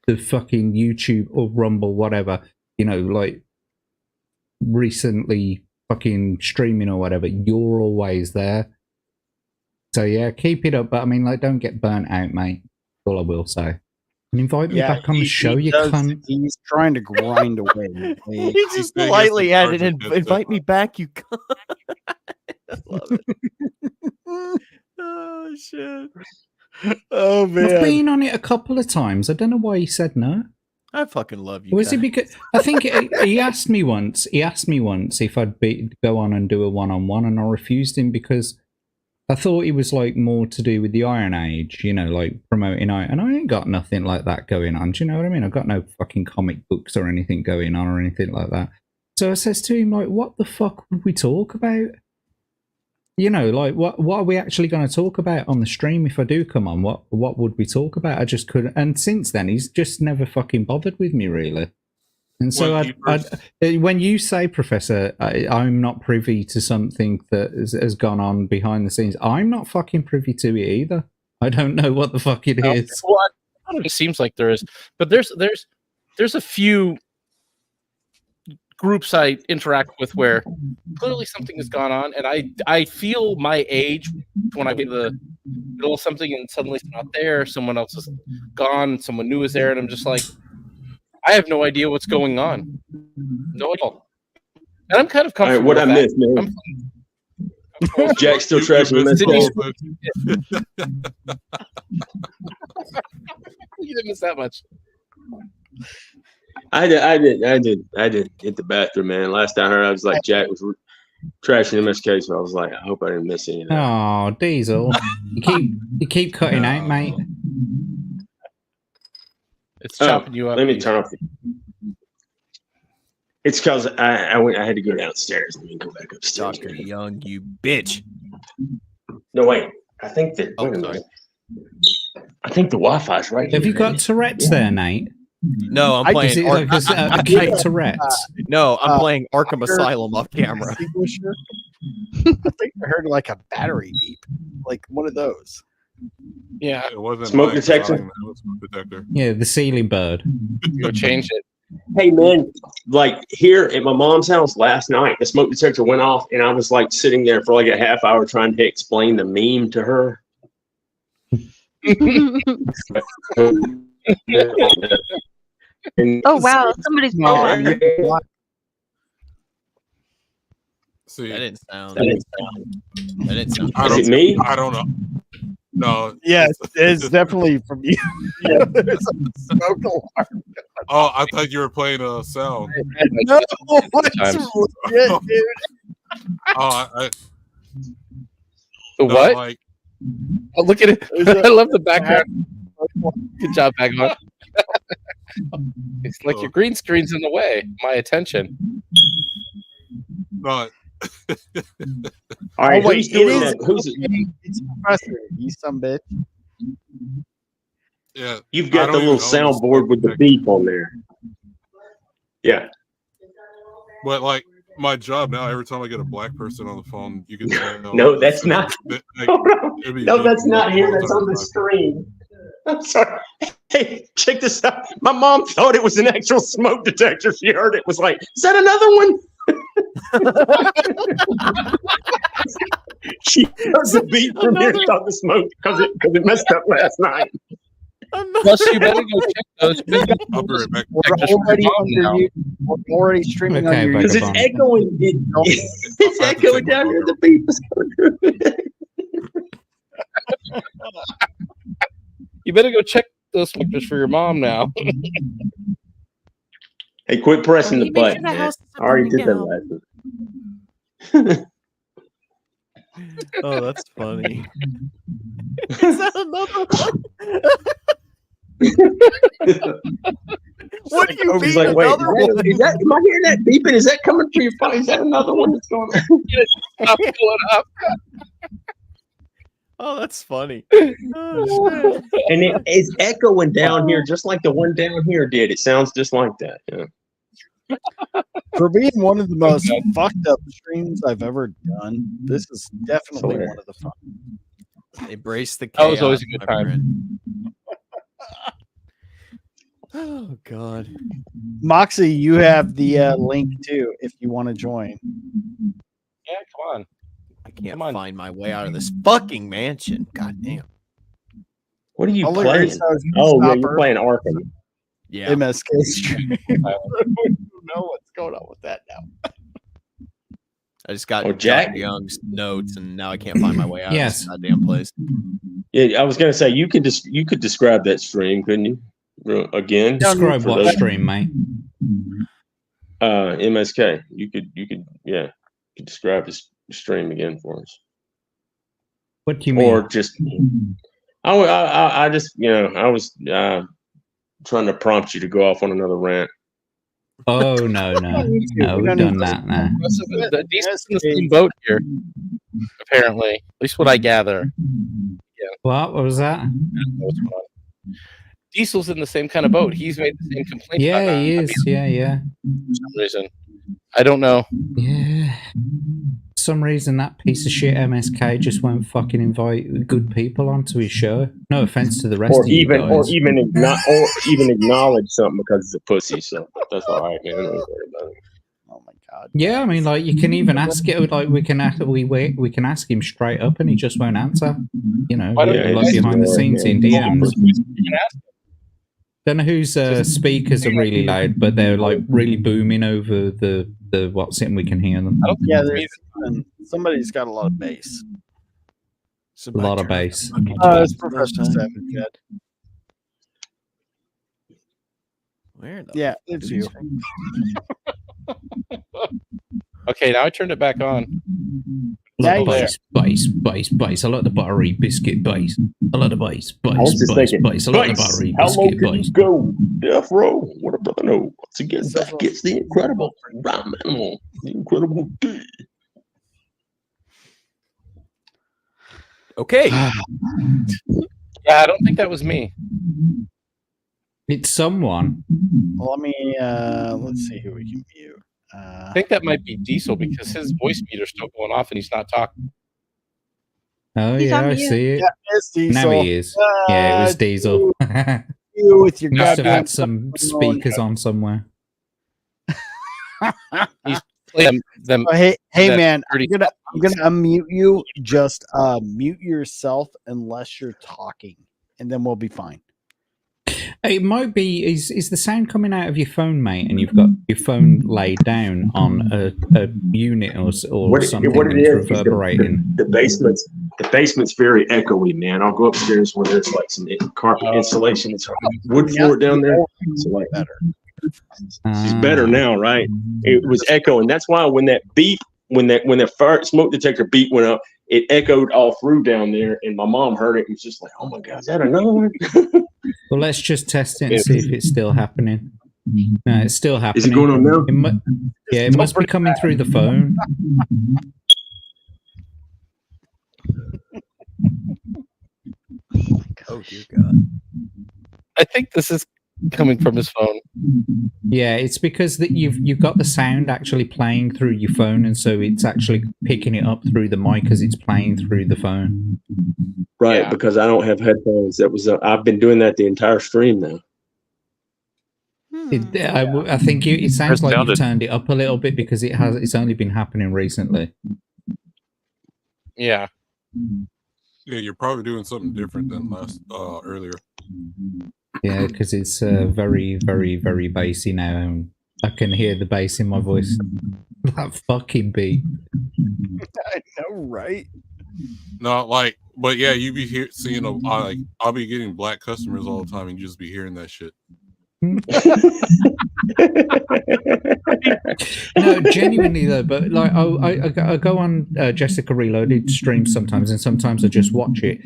the fucking YouTube or Rumble, whatever, like recently fucking streaming or whatever, you're always there. So yeah, keep it up. But I mean, like, don't get burnt out, mate. That's all I will say. And invite me back on the show, you cunt. He's trying to grind away. He just politely added, invite me back, you cunt. I love it. Oh shit. Oh man. I've been on it a couple of times. I don't know why he said no. I fucking love you. Was it because I think he asked me once if I'd go on and do a one-on-one, and I refused him because I thought it was like more to do with the Iron Age, like promoting Iron, and I ain't got nothing like that going on. Do you know what I mean? I've got no fucking comic books or anything going on or anything like that. So I says to him, like, what the fuck would we talk about? Like what are we actually going to talk about on the stream if I do come on? What would we talk about? I just couldn't. And since then, he's just never fucking bothered with me, really. And so when you say, Professor, I'm not privy to something that has gone on behind the scenes, I'm not fucking privy to it either. I don't know what the fuck it is. Well, it seems like there is, but there's a few groups I interact with where clearly something has gone on, and I feel my age when I get to the middle of something and suddenly it's not there, someone else is gone, someone new is there, and I'm just like, I have no idea what's going on. No at all. And I'm kind of comfortable. All right, what I missed, man. Jack's still trashing the You didn't miss that much. I did hit the bathroom, man. Last I heard, I was like, Jack was trashing MSK, so I was like, I hope I didn't miss anything. Oh, Diesel, you keep cutting out, mate. It's chopping you up. Let me turn off. It's because I had to go downstairs. Let me go back upstairs. Dr. Young, you bitch. No, wait. I think that. I think the Wi-Fi's right here. Have you got Tourette's there, Nate? No, I'm playing. Tourette's. No, I'm playing Arkham Asylum off camera. I think I heard like a battery beep, like one of those. Yeah, it wasn't smoke detector. Yeah, the ceiling bird. Go change it. Hey man, like here at my mom's house last night, the smoke detector went off, and I was like sitting there for like a half hour trying to explain the meme to her. Oh wow, somebody's born. See, that didn't sound. Is it me? I don't know. No. Yes, it's definitely from you. Yeah, there's a smoke alarm. Oh, I thought you were playing a sound. No, it's legit, dude. Oh, what? Like, oh, look at it. I love the background. Good job, Bagman. It's like your green screen's in the way. My attention. no. All right, wait, who's doing that? Who's It's Professor. He's some bitch. Yeah, You've got the little soundboard with the beep on there. Yeah. But like my job now, every time I get a black person on the phone, you can tell. No, that's not. Like, No, that's not here. That's on the screen. I'm sorry. Hey, check this out. My mom thought it was an actual smoke detector. She heard it, was like, "Is that another one?" She heard the beat from here, thought the smoke because it messed up last night. Plus, you better go check those. I'll be right back. We're already streaming on your Because it's echoing. It's echoing down here. The beep is coming through. You better go check those pictures for your mom now. Hey, quit pressing the button. Man. I already did that last week. Oh, that's funny. Is that another one? What do you mean? Like, wait, another one? am I hearing that beeping? Is that coming from your phone? Is that another one that's going on? Stop pulling up. Oh, that's funny. Oh, And it's echoing down here just like the one down here did. It sounds just like that. Yeah. For being one of the most fucked up streams I've ever done, this is definitely one of the fun. Embrace the chaos. That was always a good time. Oh God, Moxie, you have the link too if you want to join. Yeah, come on. I can't find my way out of this fucking mansion. God damn. What are you All playing? Oh, yeah, you're playing Arkham. Yeah. MSK stream. I don't know what's going on with that now. I just got Jack Young's notes, and now I can't find my way out Yes. of this goddamn place. Yeah, I was gonna say you could describe that stream, couldn't you? Again, Describe what stream, mate? MSK. You could describe the stream again for us. What do you mean? Or just I just I was trying to prompt you to go off on another rant. Oh no, we've done that now. Diesel's in the same boat here, apparently. At least what I gather. Yeah. What was that? Diesel's in the same kind of boat. He's made the same complaint. Yeah, he is. Yeah. For some reason, I don't know. Yeah. For some reason, that piece of shit MSK just won't fucking invite good people onto his show. No offense to the rest of you guys. Or even acknowledge something because it's a pussy. So that's all right, man. Don't worry about it. Oh my god. Yeah, I mean, like you can even ask it. Like we can ask him straight up, and he just won't answer. You know, like behind the scenes in DMs. Don't know whose speakers are really loud, but they're like really booming over the what's it, and we can hear them. Yeah, somebody's got a lot of bass. A lot of bass. It's Professor Savage. Where? Yeah, it's you. Okay, now I turned it back on. Bass. I like the buttery biscuit bass. I like the bass. I was just thinking, bass. I like the buttery how low biscuit can bass. you go? Death Row. What a brother know. Once again, back gets the incredible Rubmle, the incredible D. Okay. Yeah, I don't think that was me. It's someone. Let me let's see who we can mute. I think that might be Diesel because his voice meter's still going off and he's not talking. Oh He's yeah, on I mute. see it. Yeah, it's Diesel. Now he is. Yeah, it was Diesel. You with your Must have goddamn had some speakers on somewhere. He's playing them. Hey that man, I'm 30 gonna unmute you. Just mute yourself unless you're talking, and then we'll be fine. It might be. Is the sound coming out of your phone, mate? And you've got your phone laid down on a unit or something What it that's is reverberating. the basement's very echoey, man. I'll go upstairs where there's like some carpet insulation. It's wood floor down there. So like better. It's better now, right? It was echoing. That's why when that beep, when the fire smoke detector beep went up, it echoed all through down there, and my mom heard it and was just like, "Oh my god, is that another one?" Well, let's just test it and see if it's still happening. No, it's still happening. Is it going on now? It must be coming through the phone. Oh dear God! I think this is coming from his phone. Yeah, it's because that you've got the sound actually playing through your phone, and so it's actually picking it up through the mic as it's playing through the phone. Right, because I don't have headphones. That was I've been doing that the entire stream now. I think it sounds like you've turned it up a little bit because it's only been happening recently. Yeah. Yeah, you're probably doing something different than earlier. Yeah, because it's very, very, very bassy now. And I can hear the bass in my voice. That fucking beat. I know, right? No, but yeah, you be seeing I'll be getting black customers all the time, and you just be hearing that shit. No, genuinely though, but like I go on Jessica Reloaded stream sometimes, and sometimes I just watch it,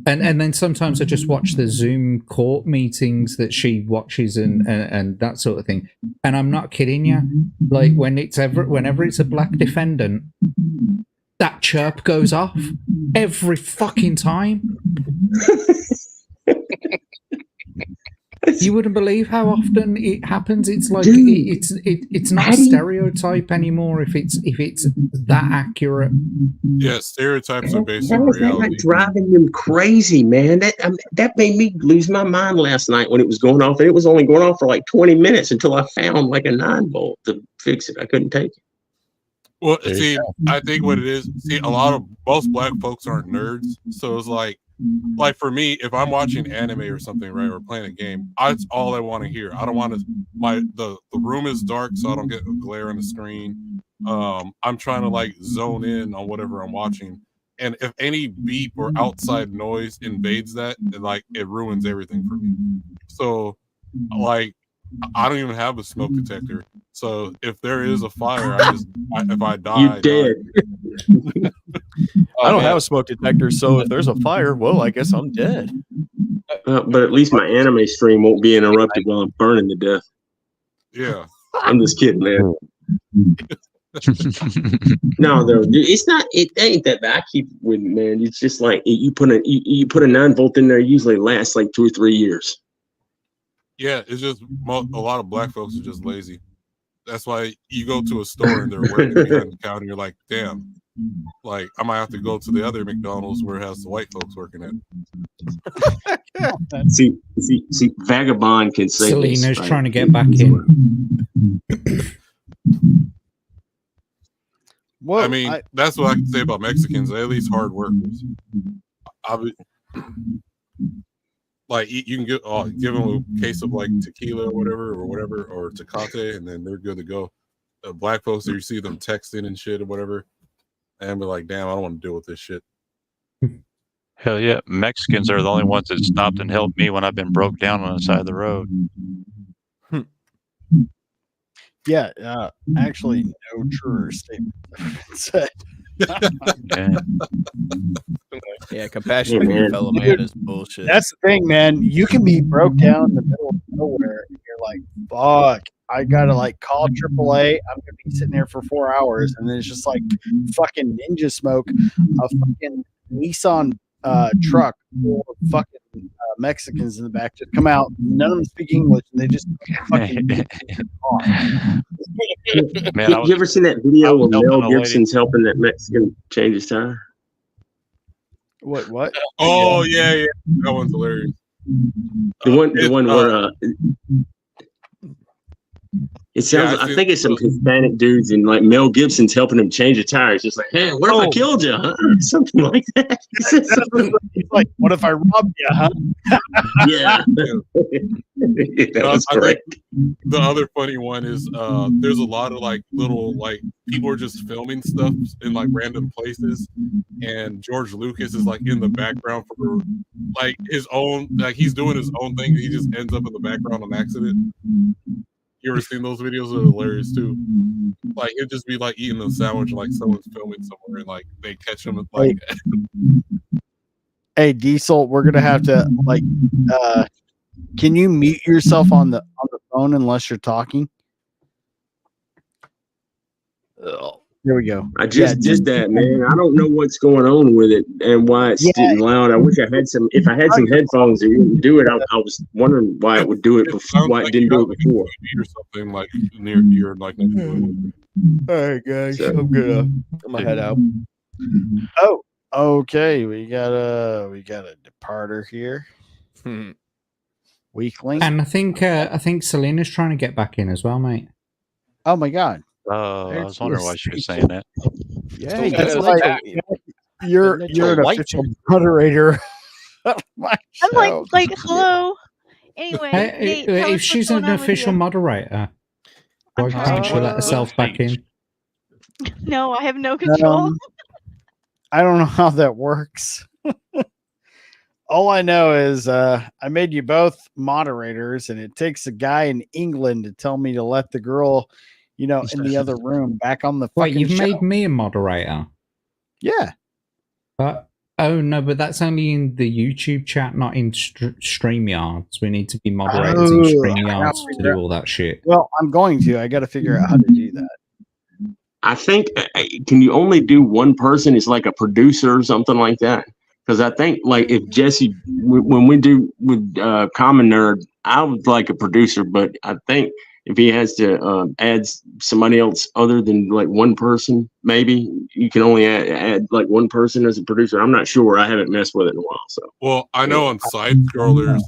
and then sometimes I just watch the Zoom court meetings that she watches and that sort of thing. And I'm not kidding you. Like whenever it's a black defendant, that chirp goes off every fucking time. You wouldn't believe how often it happens. It's like it's not a stereotype anymore if it's that accurate. Yeah, stereotypes are based How on is that reality. like driving them crazy, man? That made me lose my mind last night when it was going off, and it was only going off for like 20 minutes until I found like a 9-volt to fix it. I couldn't take it. Well, see, I think what it is, most black folks aren't nerds, so it's like for me, if I'm watching anime or something, right, or playing a game, that's all I want to hear. I don't want to. The room is dark, so I don't get a glare on the screen. I'm trying to like zone in on whatever I'm watching, and if any beep or outside noise invades that, it ruins everything for me. So, I don't even have a smoke detector. So if there is a fire, if I die, you dead. I don't have a smoke detector, so if there's a fire, well, I guess I'm dead. But at least my anime stream won't be interrupted while I'm burning to death. Yeah. I'm just kidding, man. No, though, it's not. It ain't that bad. I keep with it, man. It's just like you put a 9-volt in there. Usually lasts like 2 or 3 years. Yeah, it's just a lot of black folks are just lazy. That's why you go to a store and they're working behind the counter. You're like, damn, I might have to go to the other McDonald's where it has the white folks working at. see, Vagabond can say Selena's this, right? trying to get back in. Well, I mean, that's what I can say about Mexicans. They're at least hard workers. You can give them a case of tequila or whatever, or Tecate, and then they're good to go. Black folks, you see them texting and shit or whatever, and be like, damn, I don't want to deal with this shit. Hell yeah. Mexicans are the only ones that stopped and helped me when I've been broke down on the side of the road. Yeah, actually, no truer statement said. Yeah, compassion for your fellow man is bullshit. That's the thing, man. You can be broke down in the middle of nowhere, and you're like, "Fuck, I gotta call AAA. I'm gonna be sitting there for 4 hours," and then it's just like fucking ninja smoke, a fucking Nissan truck full of fucking Mexicans in the back just come out. None of them speak English, and they just fucking. Man, you ever seen that video where Mel Gibson's helping that Mexican change his tire? What? Oh yeah, that one's hilarious. The one where it sounds. I think it's some Hispanic dudes, and Mel Gibson's helping him change a tire. It's just like, hey, what if I killed you? Huh? Something like that. He's like, what if I robbed you? Huh? Yeah. That was great. The other funny one is there's a lot of little people are just filming stuff in random places, and George Lucas is in the background for his own he's doing his own thing. He just ends up in the background on accident. You ever seen those videos? They're hilarious too. It'd just be eating a sandwich, someone's filming somewhere, and they catch him Hey, Diesel, we're gonna have to can you mute yourself on the phone unless you're talking? There we go. I just did that, man. I don't know what's going on with it and why it's getting loud. I wish I had some. If I had some headphones that wouldn't do it, I was wondering why it would do it before. Why it didn't do it before. Or something like near your like. All right, guys. So- I'm gonna my head out. Oh, okay. We got a departer here. Weakling. And I think Selena's trying to get back in as well, mate. Oh my god. I was wondering why she was saying that. Yeah, That's like, you're an official moderator. of my I'm show. like, hello. Anyway, Nate, tell us If what's she's an going on with official you. moderator, why can't she let herself back in? No, I have no control. I don't know how that works. All I know is I made you both moderators, and it takes a guy in England to tell me to let the girl, in the other room back on the Wait, fucking you've show. made me a moderator. Yeah. Oh no, but that's only in the YouTube chat, not in StreamYards. We need to be moderators in StreamYards to do all that shit. Well, I'm going to. I got to figure out how to do that. I think can you only do one person? It's like a producer or something like that. Because I think like if Jesse, when we do with Common Nerd, I would like a producer, but I think if he has to add somebody else other than like one person, maybe you can only add like one person as a producer. I'm not sure. I haven't messed with it in a while. So Well, I know on Side Scrollers,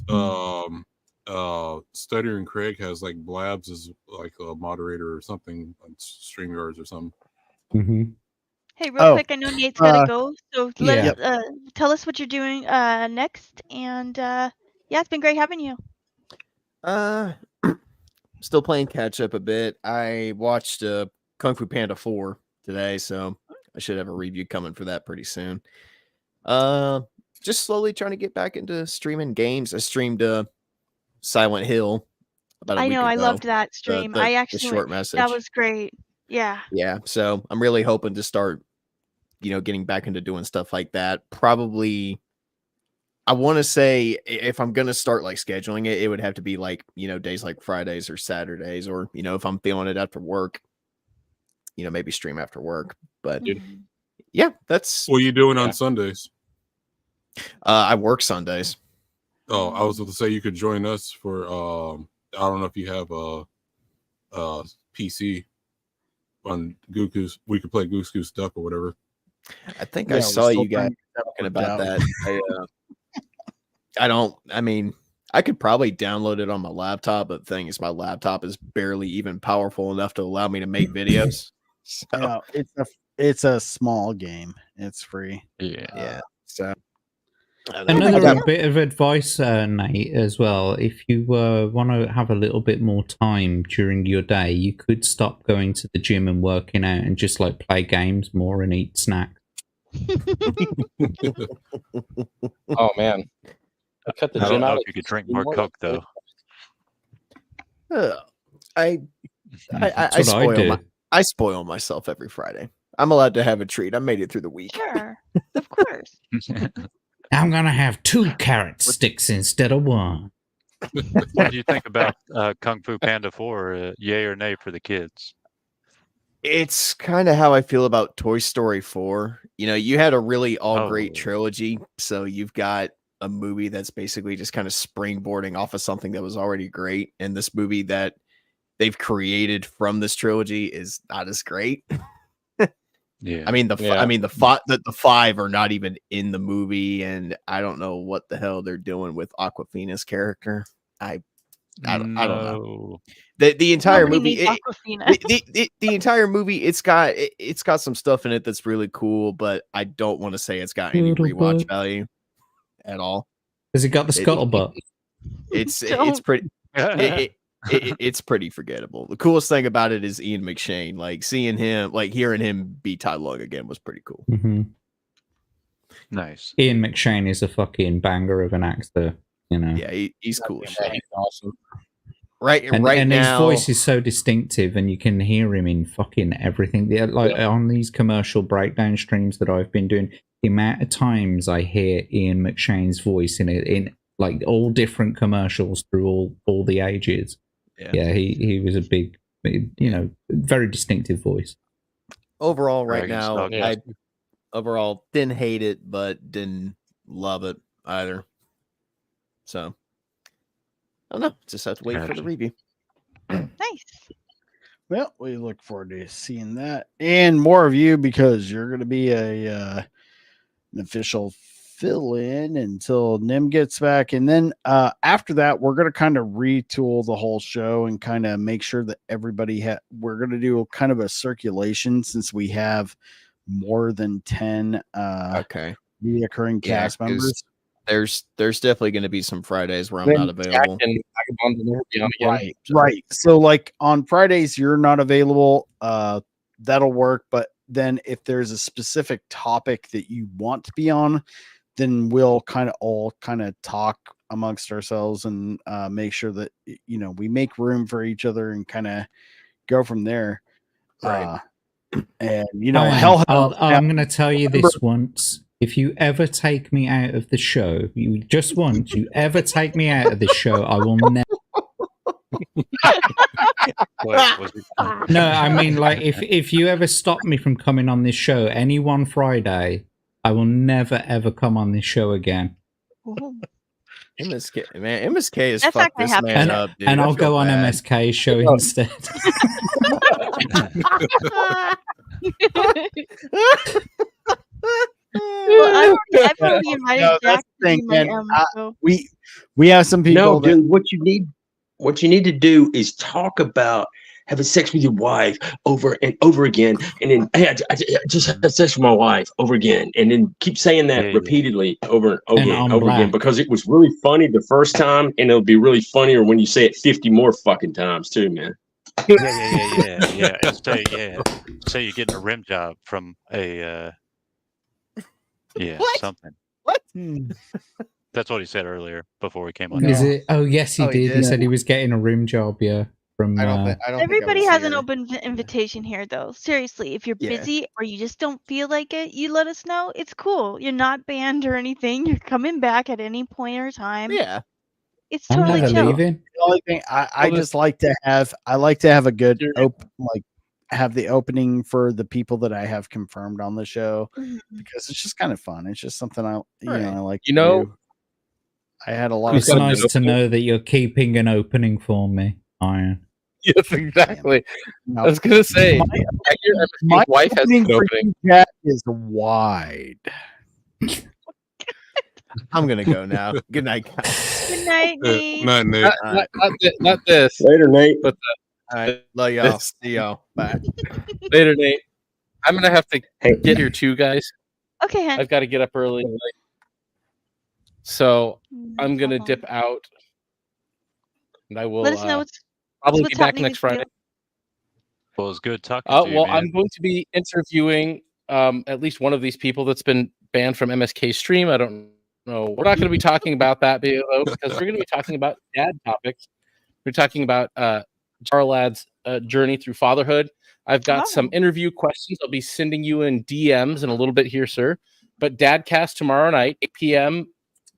Stuttering Craig has like Blabs as like a moderator or something on StreamYards or something. Mm-hmm. Hey, real quick, I know Nate's gotta go, so yeah. tell us what you're doing next, and yeah, it's been great having you. Still playing catch up a bit. I watched Kung Fu Panda 4 today, so I should have a review coming for that pretty soon. Just slowly trying to get back into streaming games. I streamed Silent Hill about a I week know, I ago. loved that stream. The I actually short message. that was great. Yeah. Yeah, so I'm really hoping to start, getting back into doing stuff like that. Probably, I want to say if I'm gonna start like scheduling it, it would have to be like days like Fridays or Saturdays, or if I'm feeling it after work, maybe stream after work. But yeah, that's What are you doing on Sundays? I work Sundays. Oh, I was going to say you could join us for. I don't know if you have a PC on Goose. We could play Goose Goose Duck or whatever. I think I saw you guys talking about that. I could probably download it on my laptop, but the thing is, my laptop is barely even powerful enough to allow me to make videos. So It's a small game. It's free. Yeah. So Another bit of advice, Nate, as well. If you want to have a little bit more time during your day, you could stop going to the gym and working out and just like play games more and eat snacks. Oh man, I cut the I gym don't know out. if you could drink more Coke though. I spoil myself every Friday. I'm allowed to have a treat. I made it through the week. Sure, of course. I'm gonna have 2 carrot sticks instead of 1. What do you think about Kung Fu Panda 4? Yay or nay for the kids? It's kind of how I feel about Toy Story 4. You had a really great trilogy, so you've got a movie that's basically just kind of springboarding off of something that was already great, and this movie that they've created from this trilogy is not as great. Yeah, the 5 are not even in the movie, and I don't know what the hell they're doing with Awkwafina's character. I don't know. The entire movie, the entire movie, it's got some stuff in it that's really cool, but I don't want to say it's got any rewatch value at all. Has it got the scuttlebutt? It's pretty. It's pretty forgettable. The coolest thing about it is Ian McShane. Like seeing him, like hearing him be Tai Lung again was pretty cool. Mm-hmm. Nice. Ian McShane is a fucking banger of an actor. Yeah, he's cool as shit. He's awesome. And now, his voice is so distinctive, and you can hear him in fucking everything. On these commercial breakdown streams that I've been doing, the amount of times I hear Ian McShane's voice in like all different commercials through all the ages. Yeah, he was a big, very distinctive voice. overall, right Dragon's now, Dogma. I overall didn't hate it, but didn't love it either. So I don't know. Just have to wait for the review. Nice. Well, we look forward to seeing that and more of you because you're going to be an official fill-in until Nim gets back, and then after that, we're going to kind of retool the whole show and kind of make sure that everybody we're going to do kind of a circulation since we have more than 10 reoccurring cast members. There's definitely going to be some Fridays where I'm not available. Right. So like on Fridays, you're not available. That'll work. But then if there's a specific topic that you want to be on, then we'll kind of all kind of talk amongst ourselves and make sure that, you know, we make room for each other and kind of go from there. Right. And, you know, I'm going to tell you this once. If you ever take me out of the show, you ever take me out of the show, I will never. No, I mean, like, if you ever stop me from coming on this show any one Friday, I will never ever come on this show again. MSK, man, MSK is That's fucked not this gonna man happen. up, dude. And I I'll feel go on bad. MSK's show instead. Well, I've already invited No, Jack that's the to thing, be my man. so. We have some people. No, dude, what you need to do is talk about having sex with your wife over and over again, and then hey, I just had sex with my wife over again, and then keep saying that repeatedly over and over again because it was really funny the first time, and it'll be really funnier when you say it 50 more fucking times too, man. Yeah. And say you're getting a rim job from a something. What? That's what he said earlier before we came on. Is it? Oh, yes, he Oh, he did. He did? said he was getting a room job. Yeah, from. I don't think Everybody I has will an see her. open invitation here, though. Seriously, if you're Yeah. busy or you just don't feel like it, you let us know. It's cool. You're not banned or anything. You're coming back at any point or time. Yeah. It's I'm totally never chill. leaving. The only thing I just like to have, a good have the opening for the people that I have confirmed on the show because it's just kind of fun. It's just something I like. You know, do. I had a lot It's of nice to know that you're keeping an opening for me, Iron. Yes, exactly. I was gonna say, my wife has opening an for opening. you, Jack, is wide. I'm gonna go now. Good night, guys. Good night, Nate. Not Nate. Not this. Later, Nate. But All right, love y'all. See y'all. Bye. later, Nate. I'm gonna have to get here too, guys. Okay, hun. I've got to get up early, so I'm gonna dip out, and I will Let us know what's probably what's be back happening next with you. Friday. Well, it's good talking to you, Well, man. I'm going to be interviewing at least one of these people that's been banned from MSK stream. I don't know. We're not going to be talking about that though, because we're going to be talking about dad topics. We're talking about JackTarLad's journey through fatherhood. I've got some interview questions. I'll be sending you in DMs in a little bit here, sir. But DadCast tomorrow night, 8 p.m.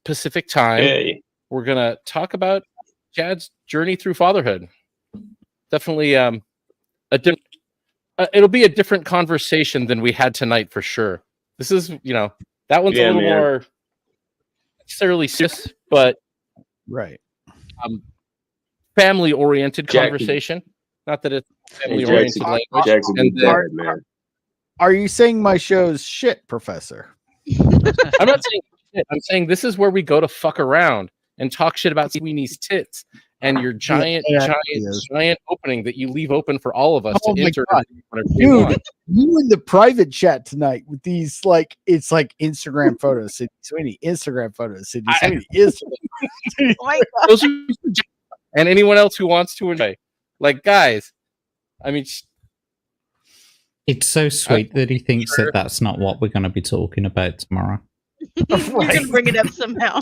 Pacific time. Hey. We're going to talk about Chad's journey through fatherhood. Definitely it'll be a different conversation than we had tonight for sure. This is, that one's a little more necessarily serious, but right. Family oriented Jackie. conversation. Not that it's family Hey, oriented language. Jack's a good dad, man. Are you saying my show's shit, Professor? I'm not saying shit. I'm saying this is where we go to fuck around and talk shit about Sweeney's tits and your giant opening that you leave open for all of us to enter. Whenever we Dude, want. you in the private chat tonight with these it's like Instagram photos, Sydney Sweeney, Instagram photos, Sydney Sweeney, Instagram. Oh my God. Those are, and anyone else who wants to enjoy. Like, guys, I mean, It's so sweet that he thinks that that's not what we're going to be talking about tomorrow. We're gonna bring it up somehow.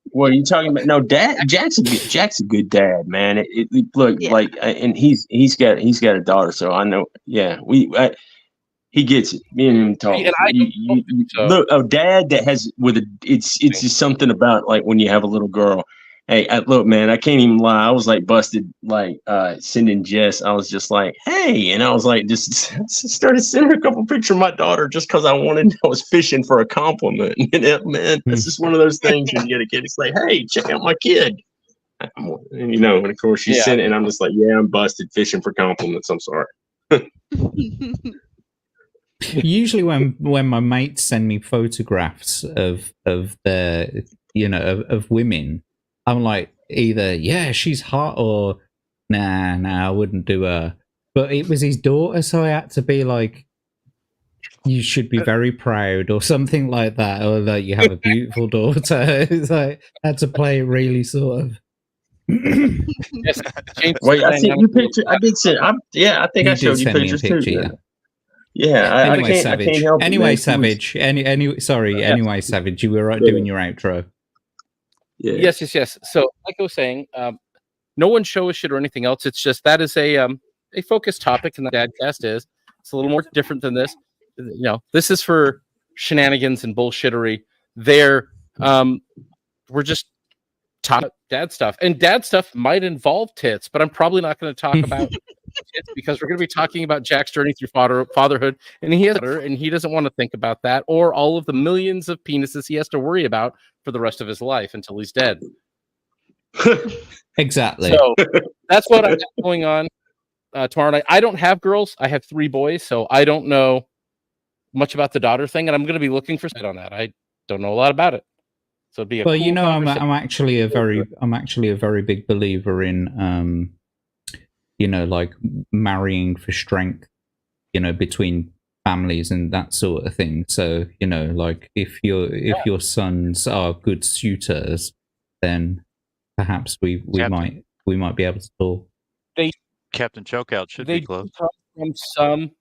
What are you talking about? No, Jack's a good dad, man. Look, and he's got a daughter, so I know. Yeah, he gets it. Me and him talk. Look, a dad that has it's just something about like when you have a little girl Hey, look, man, I can't even lie. I was like busted, like sending Jess. I was just like, hey, and I was like, just started sending her a couple pictures of my daughter just because I was fishing for a compliment. You know, man, it's just one of those things when you get a kid. It's like, hey, check out my kid. And, you know, and of course she sent it, and I'm just like, yeah, I'm busted fishing for compliments. I'm sorry. Usually, when my mates send me photographs of their, of women, I'm like either yeah, she's hot, or nah, I wouldn't do her. But it was his daughter, so I had to be like, you should be very proud, or something like that, or that you have a beautiful daughter. It's like I had to play it really sort of. Yes, Wait, I see you picture. I did send. I think I showed you pictures too. Yeah, Anyway, I Savage. can't help it, Anyway, man. Savage. Anyway, Savage. You were doing your outro. Yeah. Yes. So, like I was saying, no one show us shit or anything else. It's just that is a focused topic, and the DadCast is. It's a little more different than this. You know, this is for shenanigans and bullshittery. We're just talking dad stuff, and dad stuff might involve tits, but I'm probably not going to talk about tits because we're going to be talking about Jack's journey through fatherhood, and he doesn't want to think about that or all of the millions of penises he has to worry about for the rest of his life until he's dead. Exactly. So that's what I got going on tomorrow night. I don't have girls. I have 3 boys, so I don't know much about the daughter thing, and I'm going to be looking for on that. I don't know a lot about it. So it'd be a well, cool I'm actually a very big believer in like marrying for strength, between families and that sort of thing. So, like if your sons are good suitors, then perhaps we might be able to talk. Captain Chokeout should they be close. Come from some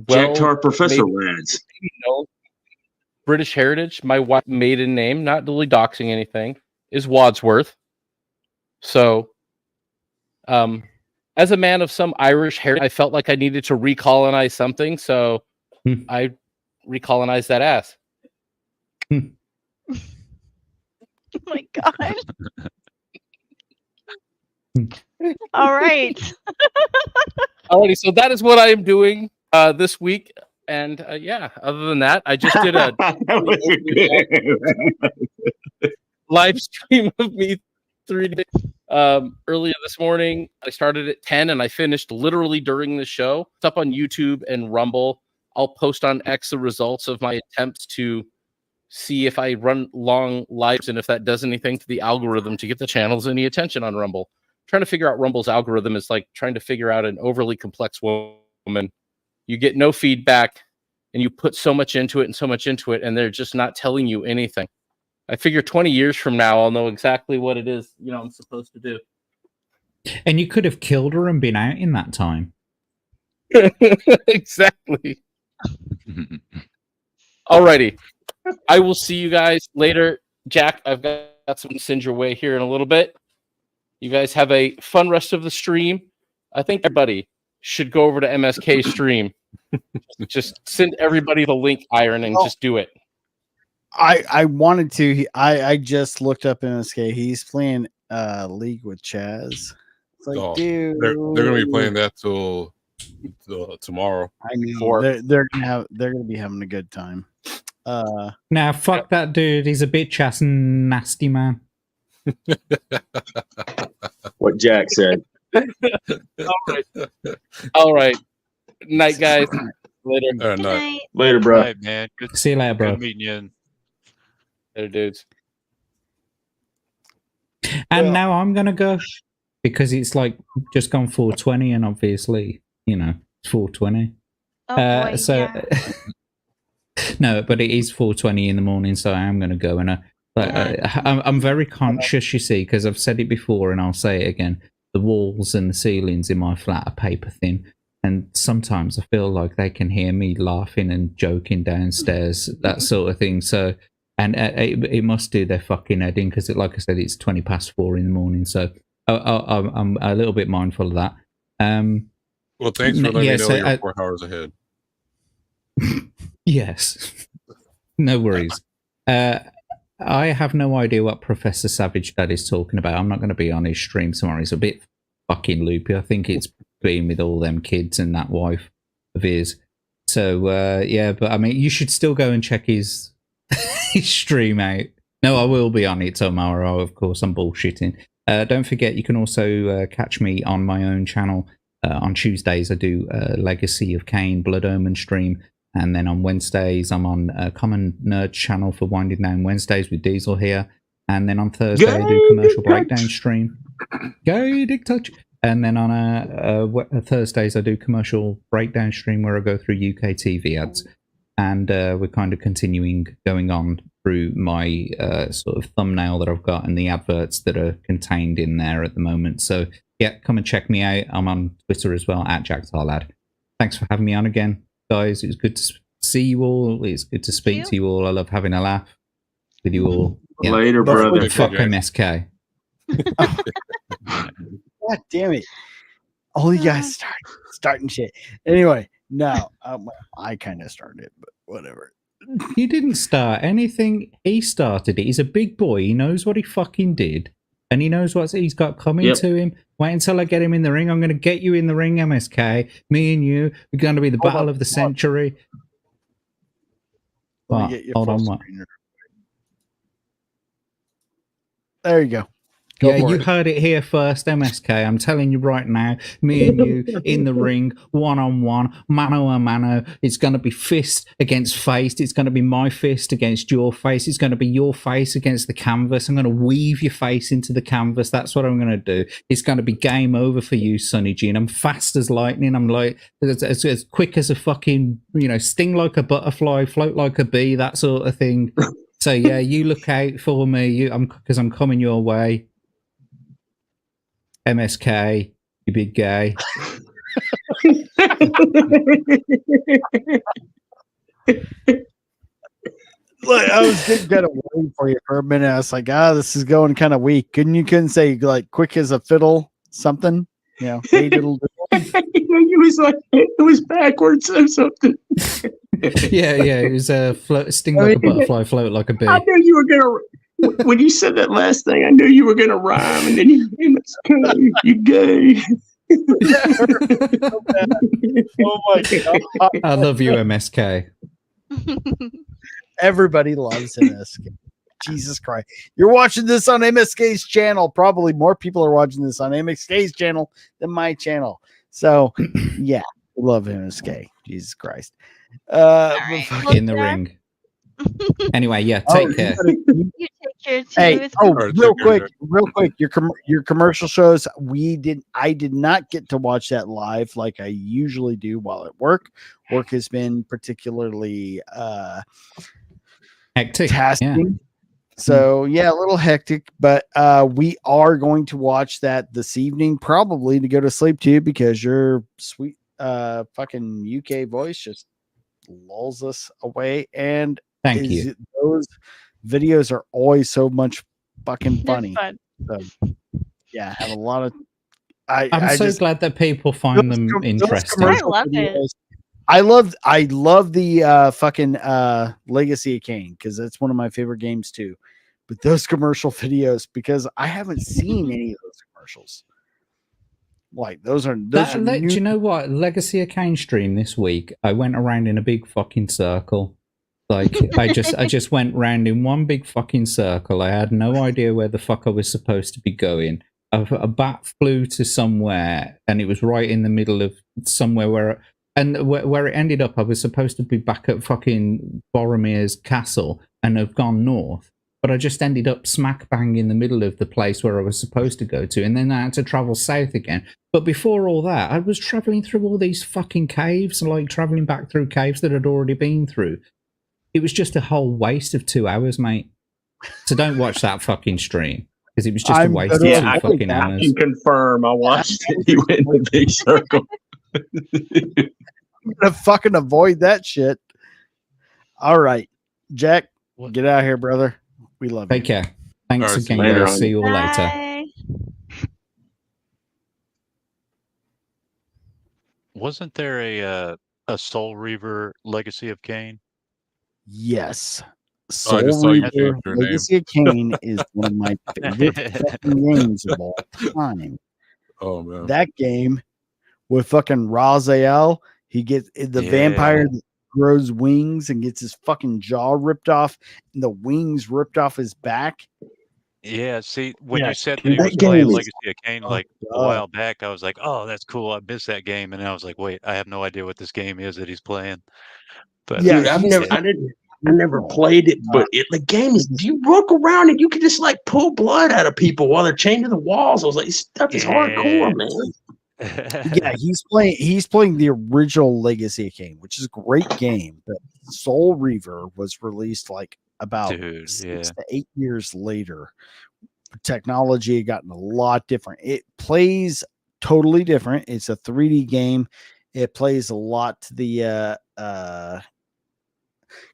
Jack-Tar Professor lads. British heritage. My wife's maiden name, not really doxing anything, is Wadsworth. So, as a man of some Irish heritage, I felt like I needed to recolonize something, so I recolonized that ass. Oh my god. All right. Alrighty, so that is what I am doing this week. And other than that, I just did a live stream of me 3 days earlier this morning. I started at 10 and I finished literally during the show. It's up on YouTube and Rumble. I'll post on X the results of my attempts to see if I run long lives and if that does anything to the algorithm to get the channels any attention on Rumble. Trying to figure out Rumble's algorithm is like trying to figure out an overly complex woman. You get no feedback and you put so much into it and they're just not telling you anything. I figure 20 years from now, I'll know exactly what it is, I'm supposed to do. And you could have killed her and been out in that time. Exactly. Alrighty. I will see you guys later. Jack, I've got something to send your way here in a little bit. You guys have a fun rest of the stream. I think everybody should go over to MSK stream. Just send everybody the link, Iron, and just do it. I wanted to. I just looked up MSK. He's playing League with Chaz. It's like, dude, they're gonna be playing that till tomorrow. I mean, they're gonna be having a good time. Now, fuck that dude. He's a bitch ass nasty man. What Jack said. All right. Night, guys. Later. Night. Later, bro. All right, man. Good. See you later, bro. Good meeting you. Later, dudes. And now I'm gonna go because it's like just gone 4:20, and obviously, it's 4:20. Oh, boy, No, but it is 4:20 in the morning, so I am gonna go. And I'm very conscious, you see, because I've said it before, and I'll say it again. The walls and the ceilings in my flat are paper thin, and sometimes I feel like they can hear me laughing and joking downstairs, that sort of thing. So, and it must do their fucking head in because, like I said, it's 4:20 in the morning. So I'm a little bit mindful of that. Well, thanks for letting me know you're 4 hours ahead. Yes, no worries. I have no idea what Professor Savage Dad is talking about. I'm not going to be on his stream tomorrow. He's a bit fucking loopy. I think it's being with all them kids and that wife of his. So, yeah, but I mean, you should still go and check his, his stream out. No, I will be on it tomorrow, of course. I'm bullshitting. Don't forget, you can also catch me on my own channel. On Tuesdays, I do Legacy of Kain, Blood Omen stream. And then on Wednesdays, I'm on Common Nerd channel for Winding Down Wednesdays with Diesel here. And then on Thursday, I do Commercial Breakdown stream. Gay Dick Touch. And then on Thursdays, I do Commercial Breakdown stream where I go through UK TV ads. And we're kind of continuing going on through my sort of thumbnail that I've got and the adverts that are contained in there at the moment. So, yeah, come and check me out. I'm on Twitter as well, at JackTarLad. Thanks for having me on again, guys. It was good to see you all. It's good to speak to you all. I love having a laugh with you all. Yeah. Later, brother. Fuck MSK. God damn it. All you guys starting shit. Anyway, no, I kind of started it, but whatever. You didn't start anything. He started it. He's a big boy. He knows what he fucking did. And he knows what he's got coming to him. Wait until I get him in the ring. I'm going to get you in the ring, MSK. Me and you. We're going to be the battle of the century. What? Hold on, what? There you go. Yeah, you heard it here first, MSK. I'm telling you right now, me and you in the ring, one-on-one, mano-a-mano. It's going to be fist against face. It's going to be my fist against your face. It's going to be your face against the canvas. I'm going to weave your face into the canvas. That's what I'm going to do. It's going to be game over for you, Sonny G. And I'm fast as lightning. I'm like as quick as a fucking, sting like a butterfly, float like a bee, that sort of thing. So, yeah, you look out for me because I'm coming your way. MSK, you big gay. Look, I was getting kind of worried for you for a minute. I was like, this is going kind of weak. Couldn't say like quick as a fiddle something? Hey, diddle, diddle. It was like it was backwards or something. yeah, it was sting like a butterfly, float like a bee. I knew you were gonna. When you said that last thing, I knew you were gonna rhyme, and then you gay. Oh my god! I love you, MSK. Everybody loves MSK. Jesus Christ! You're watching this on MSK's channel. Probably more people are watching this on MSK's channel than my channell. So, yeah, love MSK. Jesus Christ! Right. In the ring. Anyway, yeah, take care. You take care too. Real quick, your commercial shows. I did not get to watch that live like I usually do while at work. Work has been particularly hectic, tasking. So yeah, a little hectic, but we are going to watch that this evening, probably to go to sleep too, because your sweet fucking UK voice just lulls us away. And thank you. Those videos are always so much fucking funny. Fun. So, yeah, I have a lot of. I'm so glad that people find them interesting. I love it. I love the fucking Legacy of Kain because that's one of my favorite games too. But those commercial videos, because I haven't seen any of those commercials. Like those are do you know what? Legacy of Kain stream this week, I went around in a big fucking circle. Like I just went round in one big fucking circle. I had no idea where the fuck I was supposed to be going. A bat flew to somewhere, and it was right in the middle of somewhere where it ended up. I was supposed to be back at fucking Boromir's castle and have gone north, but I just ended up smack bang in the middle of the place where I was supposed to go to, and then I had to travel south again. But before all that, I was traveling through all these fucking caves, like traveling back through caves that I'd already been through. It was just a whole waste of 2 hours, mate. So don't watch that fucking stream. Because it was just a waste of 2 fucking hours. I can confirm. I watched it. He went in the big circle. I'm gonna fucking avoid that shit. All right, Jack, get out of here, brother. We love you. Take care. Thanks again, guys. See you all later. Wasn't there a Soul Reaver Legacy of Kain? Yes. Oh, I just saw you Reaper changed your name. Legacy of Kain is one of my favorite fucking games of all time. Oh man, That game with fucking Raziel, he gets the vampire that grows wings and gets his fucking jaw ripped off and the wings ripped off his back. Yeah, see, when Yeah, you said that dude, he that was game playing is Legacy of Kain like a while back, I was like, "Oh, that's cool. I missed that game." And I was like, "Wait, I have no idea what this game is that he's playing." But Yeah, dude, I never cool. played it, but the game is. You walk around and you can just like pull blood out of people while they're chained to the walls. I was like, this stuff is hardcore, man. Yeah, he's playing the original Legacy of Kain, which is a great game. But Soul Reaver was released like about 6 to 8 years later. Technology had gotten a lot different. It plays totally different. It's a 3D game. It plays a lot to the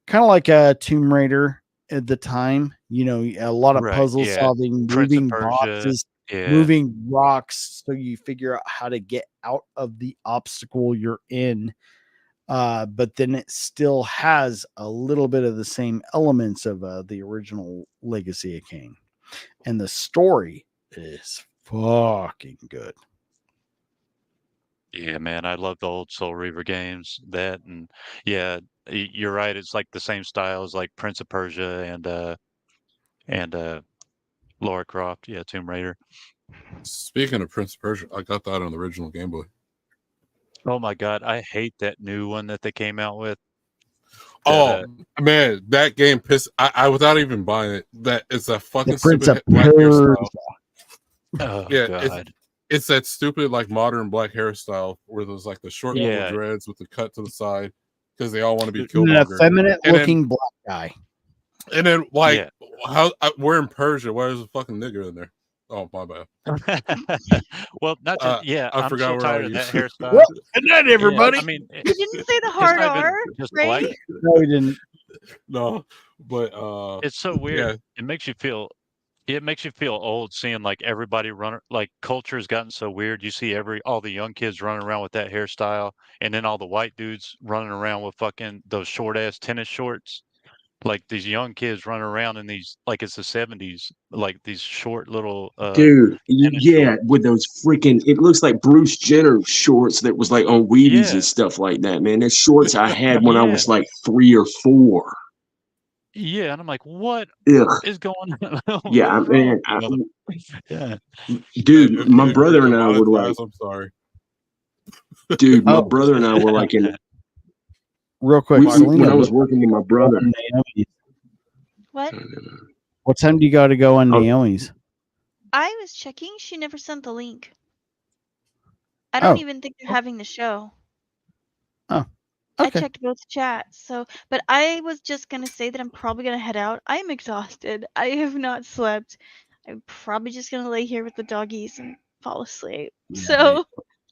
kind of like a Tomb Raider at the time. You know, a lot of puzzle solving, moving boxes, moving rocks, so you figure out how to get out of the obstacle you're in. But then it still has a little bit of the same elements of the original Legacy of Kain. And the story is fucking good. Yeah, man, I love the old Soul Reaver games. That and yeah, you're right. It's like the same style as like Prince of Persia and Lara Croft. Yeah, Tomb Raider. Speaking of Prince of Persia, I got that on the original Game Boy. Oh my god, I hate that new one that they came out with. Oh man, that game pissed. I without even buying it. That it's a fucking Prince stupid of black hairstyle. Oh Yeah, god. It's that stupid like modern black hairstyle where there's like the short little Yeah. dreads with the cut to the side because they all want to be An Killmonger. effeminate And then- looking black guy. And then like we're in Persia. Why is a fucking nigger in there? Oh my bad. Well, not just I I'm forgot so where tired I of that used- hairstyle. Well, good night, everybody. I mean, You didn't say the it's hard not even R, just right? black. No, he didn't. No, but It's so weird. It makes you feel old seeing like everybody run, like culture's gotten so weird. You see all the young kids running around with that hairstyle, and then all the white dudes running around with fucking those short ass tennis shorts. Like these young kids running around in these, like it's the 70s, like these short little Dude, with those freaking, it looks like Bruce Jenner shorts that was like on Wheaties and stuff like that, man. They're shorts I had when I was like 3 or 4. Yeah, and I'm like, what is going on? Yeah, man. Yeah. Dude, my brother and I were like, I'm sorry. dude, my brother and I were like in. Real quick, when Selena, I was working with my brother. What? What time do you got to go on Naomi's? I was checking. She never sent the link. I don't even think they're having the show. Oh, I checked both chats. So, but I was just gonna say that I'm probably gonna head out. I am exhausted. I have not slept. I'm probably just gonna lay here with the doggies and fall asleep. So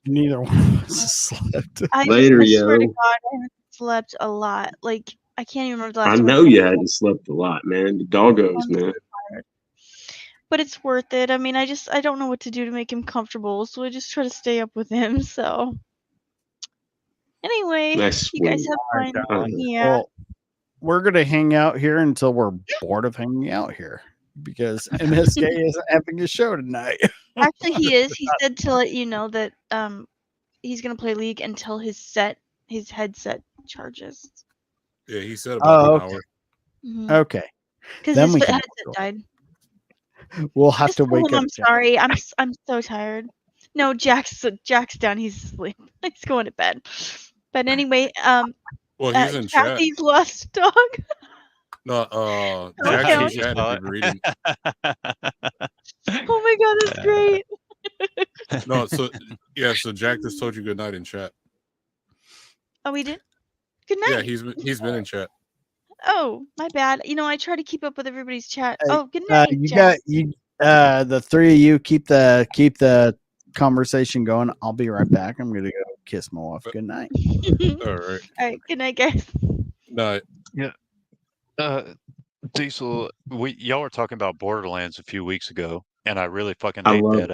Neither one of us slept. I Later, swear to yo. God, I haven't slept a lot. Like I can't even remember the last I time. know you hadn't slept a lot, man. The doggos, man. But it's worth it. I mean, I don't know what to do to make him comfortable, so I just try to stay up with him. So anyway, That's you guys sweet. have fun. Yeah. Well, we're gonna hang out here until we're bored of hanging out here because MSK isn't having a show tonight. Actually, he is. He said to let you know that he's gonna play League until his headset charges. Yeah, he said about an hour. Mhm. Okay. Because Then his we can headset died. We'll have to Just tell wake him up. I'm sorry. I'm so tired. No, Jack's down. He's asleep. He's going to bed. But anyway, Well, he's in chat. Kathy's lost dog. No, Okay. Jack's in chat if you're reading. Oh my God, that's great. No, so Jack just told you good night in chat. Oh, we did. Good night. Yeah, he's been in chat. Oh, my bad. You know, I try to keep up with everybody's chat. Hey, Oh, good night, you Jack. the three of you keep the conversation going. I'll be right back. I'm gonna go kiss my wife. Good night. All right. All right. Good night, guys. Night. Yeah. Diesel, y'all were talking about Borderlands a few weeks ago, and I really fucking I hate love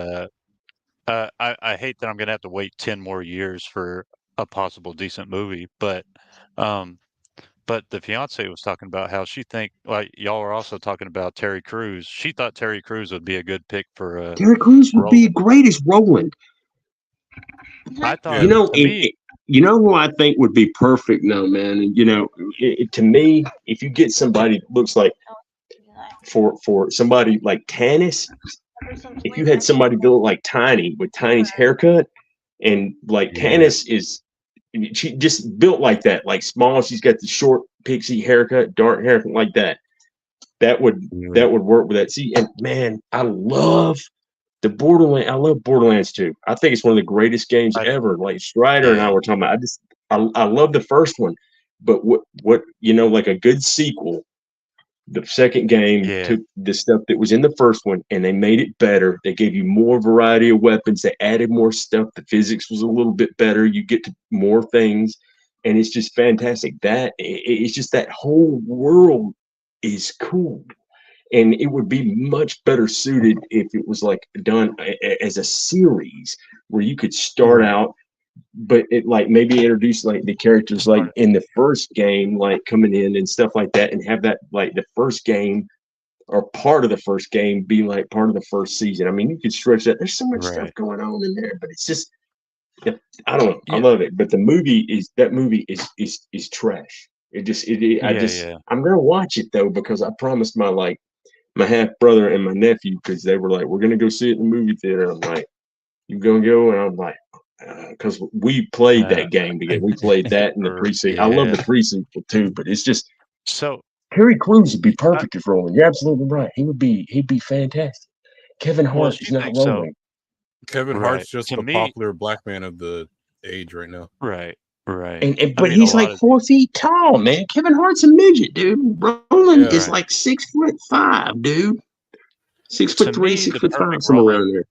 that. I hate that I'm gonna have to wait 10 more years for a possible decent movie. But But the fiance was talking about how she like y'all were also talking about Terry Crews. She thought Terry Crews would be a good pick for Terry Crews would be Roland. great as Roland. I thought, You know, to me, you know who I think would be perfect now, man. And you know, to me, if you get somebody that looks like for somebody like Tannis, if you had somebody built like Tiny with Tiny's haircut, and like Tannis is, she just built like that, like small. She's got the short pixie haircut, dark hair, like that. That would work with that. See, and man, I love Borderlands 2. I think it's one of the greatest games ever. Like Strider and I were talking about. I love the first one, but what you know, like a good sequel. The second game took the stuff that was in the first one and they made it better. They gave you more variety of weapons. They added more stuff. The physics was a little bit better. You get to more things, and it's just fantastic. It's just that whole world is cool. And it would be much better suited if it was like done as a series where you could start out, but it like maybe introduce like the characters like in the first game, like coming in and stuff like that, and have that like the first game or part of the first game be like part of the first season. I mean, you could stretch that. There's so much stuff going on in there, but it's just, I don't know. I love it, but the movie is trash. I'm gonna watch it though because I promised my half brother and my nephew, because they were like, we're gonna go see it in the movie theater. I'm like, you gonna go? And I'm like, because we played that game together. We played that in the pre-sequel. I love the pre-sequel too, but it's just Terry Crews would be perfect as Roland. You're absolutely right. He'd be fantastic. Kevin Hart is not Roland. Kevin Hart's just the popular black man of the age right now. Right. But he's like 4 feet tall, man. Kevin Hart's a midget, dude. Roland is like 6'5", dude. 6'3", 6'5", somewhere around there.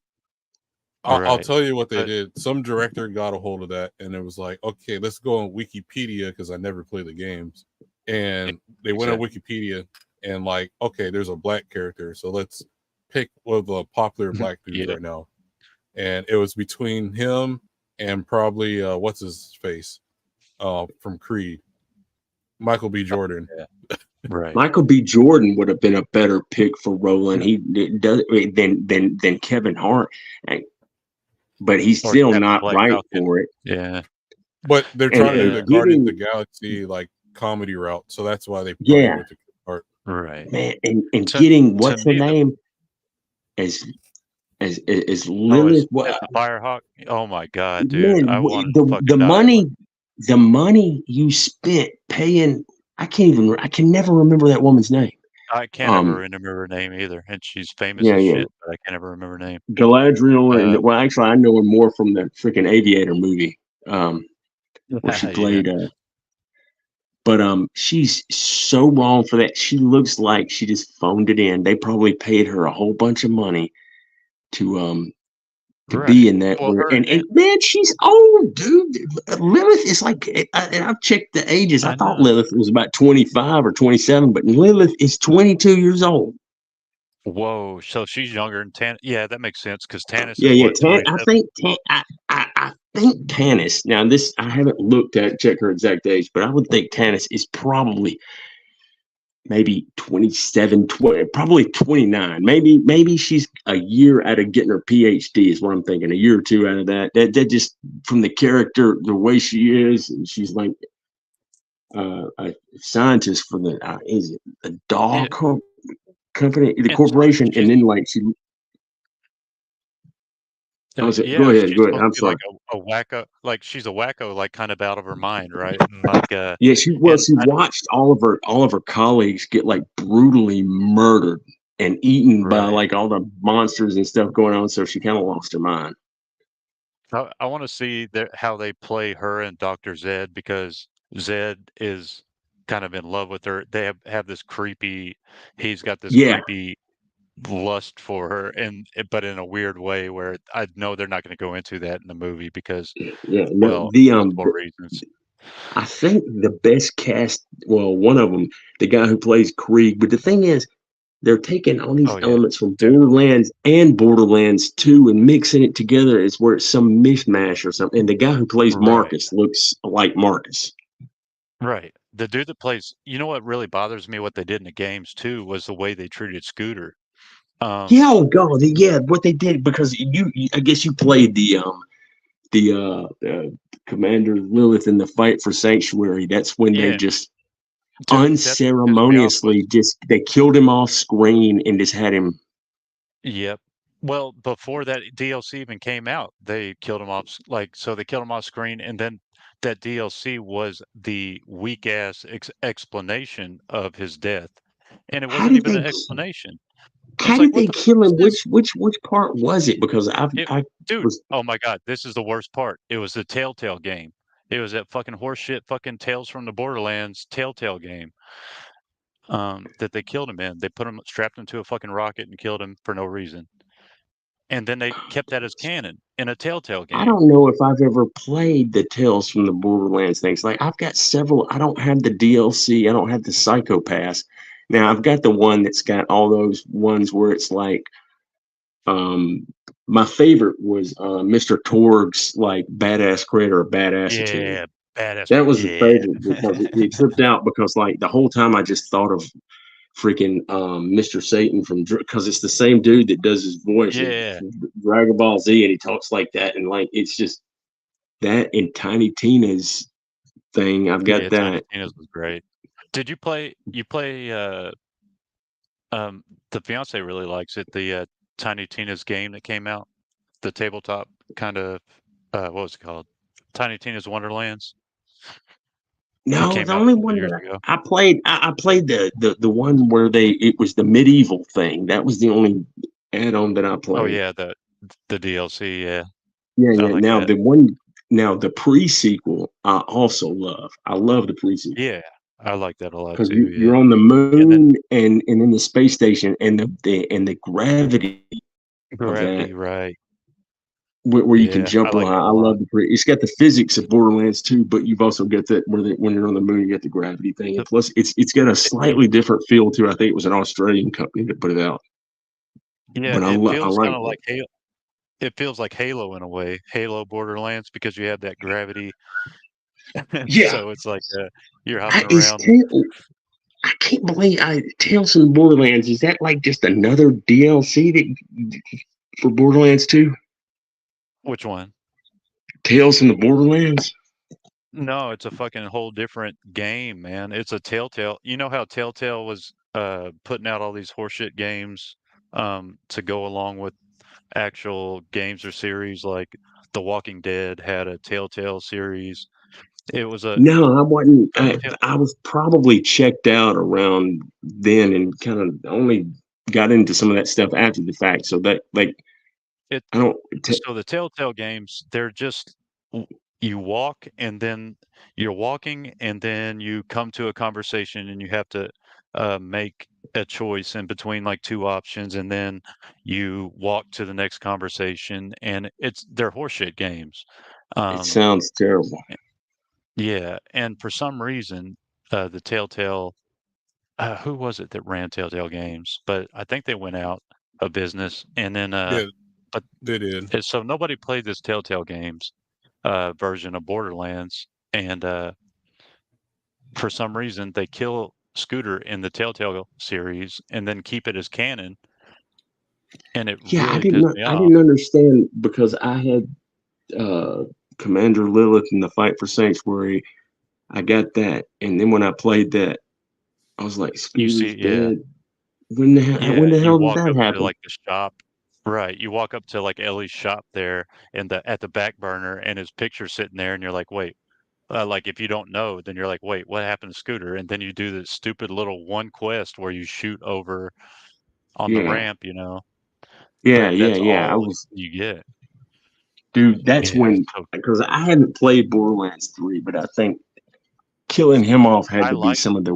I'll tell you what they did. Some director got a hold of that, and it was like, okay, let's go on Wikipedia because I never played the games. And they went on Wikipedia and like, okay, there's a black character, so let's pick one of the popular black dudes right now. And it was between him and probably what's his face from Creed, Michael B. Jordan. Michael B. Jordan would have been a better pick for Roland. Than Kevin Hart, but he's still not right for it. Yeah, but they're trying to do the Guardians of the Galaxy like comedy route, so that's why they went to Kevin Hart. Right, man, and getting what's her name as Lilith, Firehawk. Oh my god, dude! Man, I want the money you spent paying. I can never remember that woman's name. I can't ever remember her name either, and she's famous as shit, but I can't ever remember her name. Galadriel, well, actually, I know her more from the freaking Aviator movie, where she played. But she's so wrong for that. She looks like she just phoned it in. They probably paid her a whole bunch of money to be in that. And man, she's old, dude. Lilith is like, and I've checked the ages. I thought Lilith was about 25 or 27, but Lilith is 22 years old. Whoa, so she's younger than Tannis. Yeah, that makes sense because Tannis. I think Tannis. Now this I haven't checked her exact age, but I would think Tannis is probably maybe 27, probably 29. Maybe she's a year out of getting her PhD is what I'm thinking. A year or two out of that. That just from the character, the way she is, and she's like a scientist for the is it a dog company, the corporation, and then like she. Go ahead. I'm sorry. Like a wacko, like she's a wacko, like kind of out of her mind, right? Like, she watched all of her colleagues get like brutally murdered and eaten by like all the monsters and stuff going on, so she kind of lost her mind. I want to see how they play her and Dr. Zed, because Zed is kind of in love with her. They have this creepy. He's got this creepy lust for her, but in a weird way where I know they're not going to go into that in the movie because multiple reasons. I think the best cast, one of them, the guy who plays Krieg, but the thing is they're taking all these elements from Borderlands and Borderlands 2 and mixing it together is where it's some mishmash or something. And the guy who plays Marcus looks like Marcus. Right. the dude that plays, you know what really bothers me? What they did in the games too was the way they treated Scooter. Yeah, oh god, yeah, what they did because I guess you played the Commander Lilith in the fight for Sanctuary. That's when they Yeah. just Dude, that pissed me off unceremoniously they killed him off screen and just had him. Yep. Well, before that DLC even came out, they killed him off. So they killed him off screen, and then that DLC was the weak ass explanation of his death, and it How wasn't did even they? an explanation. How It's like, did what they the kill him? this Which part was it? Because dude, was oh my God, this is the worst part. It was the Telltale game. It was that fucking horseshit fucking Tales from the Borderlands Telltale game. That they killed him in. They strapped him to a fucking rocket and killed him for no reason. And then they kept that as canon in a Telltale I game. don't know if I've ever played the Tales from the Borderlands things. Like I've got several. I don't have the DLC. I don't have the Psychopass. Now I've got the one that's got all those ones where it's like, my favorite was Mr. Torg's like badass crit or badass attitude. Yeah, badass. That was the Yeah. favorite because it tripped out because like the whole time I just thought of freaking Mr. Satan from because it's the same dude that does his voice Yeah. in Dragon Ball Z and he talks like that and like it's just that and Tiny Tina's thing. I've got Yeah, that. Tiny Tina's was great. Did you play the fiance really likes it, the Tiny Tina's game that came out, the tabletop kind of what was it called? Tiny Tina's Wonderlands. It No, came the out only a couple one years that ago. I played, I played the one where it was the medieval thing. That was the only add-on that I Oh played. yeah, the DLC, yeah. Yeah, I yeah. like that. Now the pre-sequel, I also love. I love the pre-sequel Yeah, I like that a lot because too, you're yeah. on the And then moon and in the space station and the gravity of that Gravity, right. where you can Yeah, I jump real like high. that a I lot. love it's got the physics of Borderlands too, but you've also got that when you're on the moon, you get the gravity thing. And plus, it's got a slightly different feel too. I think it was an Australian company that put it out. Yeah, But I it feels like kind of it. like Halo. It feels like Halo in a way, Halo Borderlands, because you have that gravity. Yeah, So it's like you're hopping it's around. I can't believe Tales from the Borderlands. Is that like just another DLC for Borderlands 2? Which one? Tales from the Borderlands? No, it's a fucking whole different game, man. It's a Telltale. You know how Telltale was putting out all these horseshit games to go along with actual games or series, like The Walking Dead had a Telltale series. It was a No, I wasn't. Telltale. I was probably checked out around then and kind of only got into some of that stuff after the fact. So that like It I don't. so the Telltale games, they're just you walk and then you're walking and then you come to a conversation and you have to make a choice in between like two options and then you walk to the next conversation and they're horseshit games. It sounds terrible. Yeah, and for some reason, the Telltale, who was it that ran Telltale Games? But I think they went out of business, and then Yeah, but they did. so nobody played this Telltale Games version of Borderlands, and for some reason they kill Scooter in the Telltale series and then keep it as canon, and it Yeah, really pissed me I off. didn't understand because I had Commander Lilith in the Fight for Sanctuary. I got that, and then when I played that, I was like, You Scooter's see, yeah. dead. When the Yeah, you hell did walk that up to happen? like the shop. Right. You walk up to like Ellie's shop there and at the back burner and his picture's sitting there and you're like, wait, like if you don't know, then you're like, wait, what happened to Scooter? And then you do this stupid little one quest where you shoot over on the Yeah, ramp, yeah, but yeah, that's yeah. I all was, you get. dude. That's Yeah. when because I hadn't played Borderlands 3, but I think killing him off had I to be liked some it. of the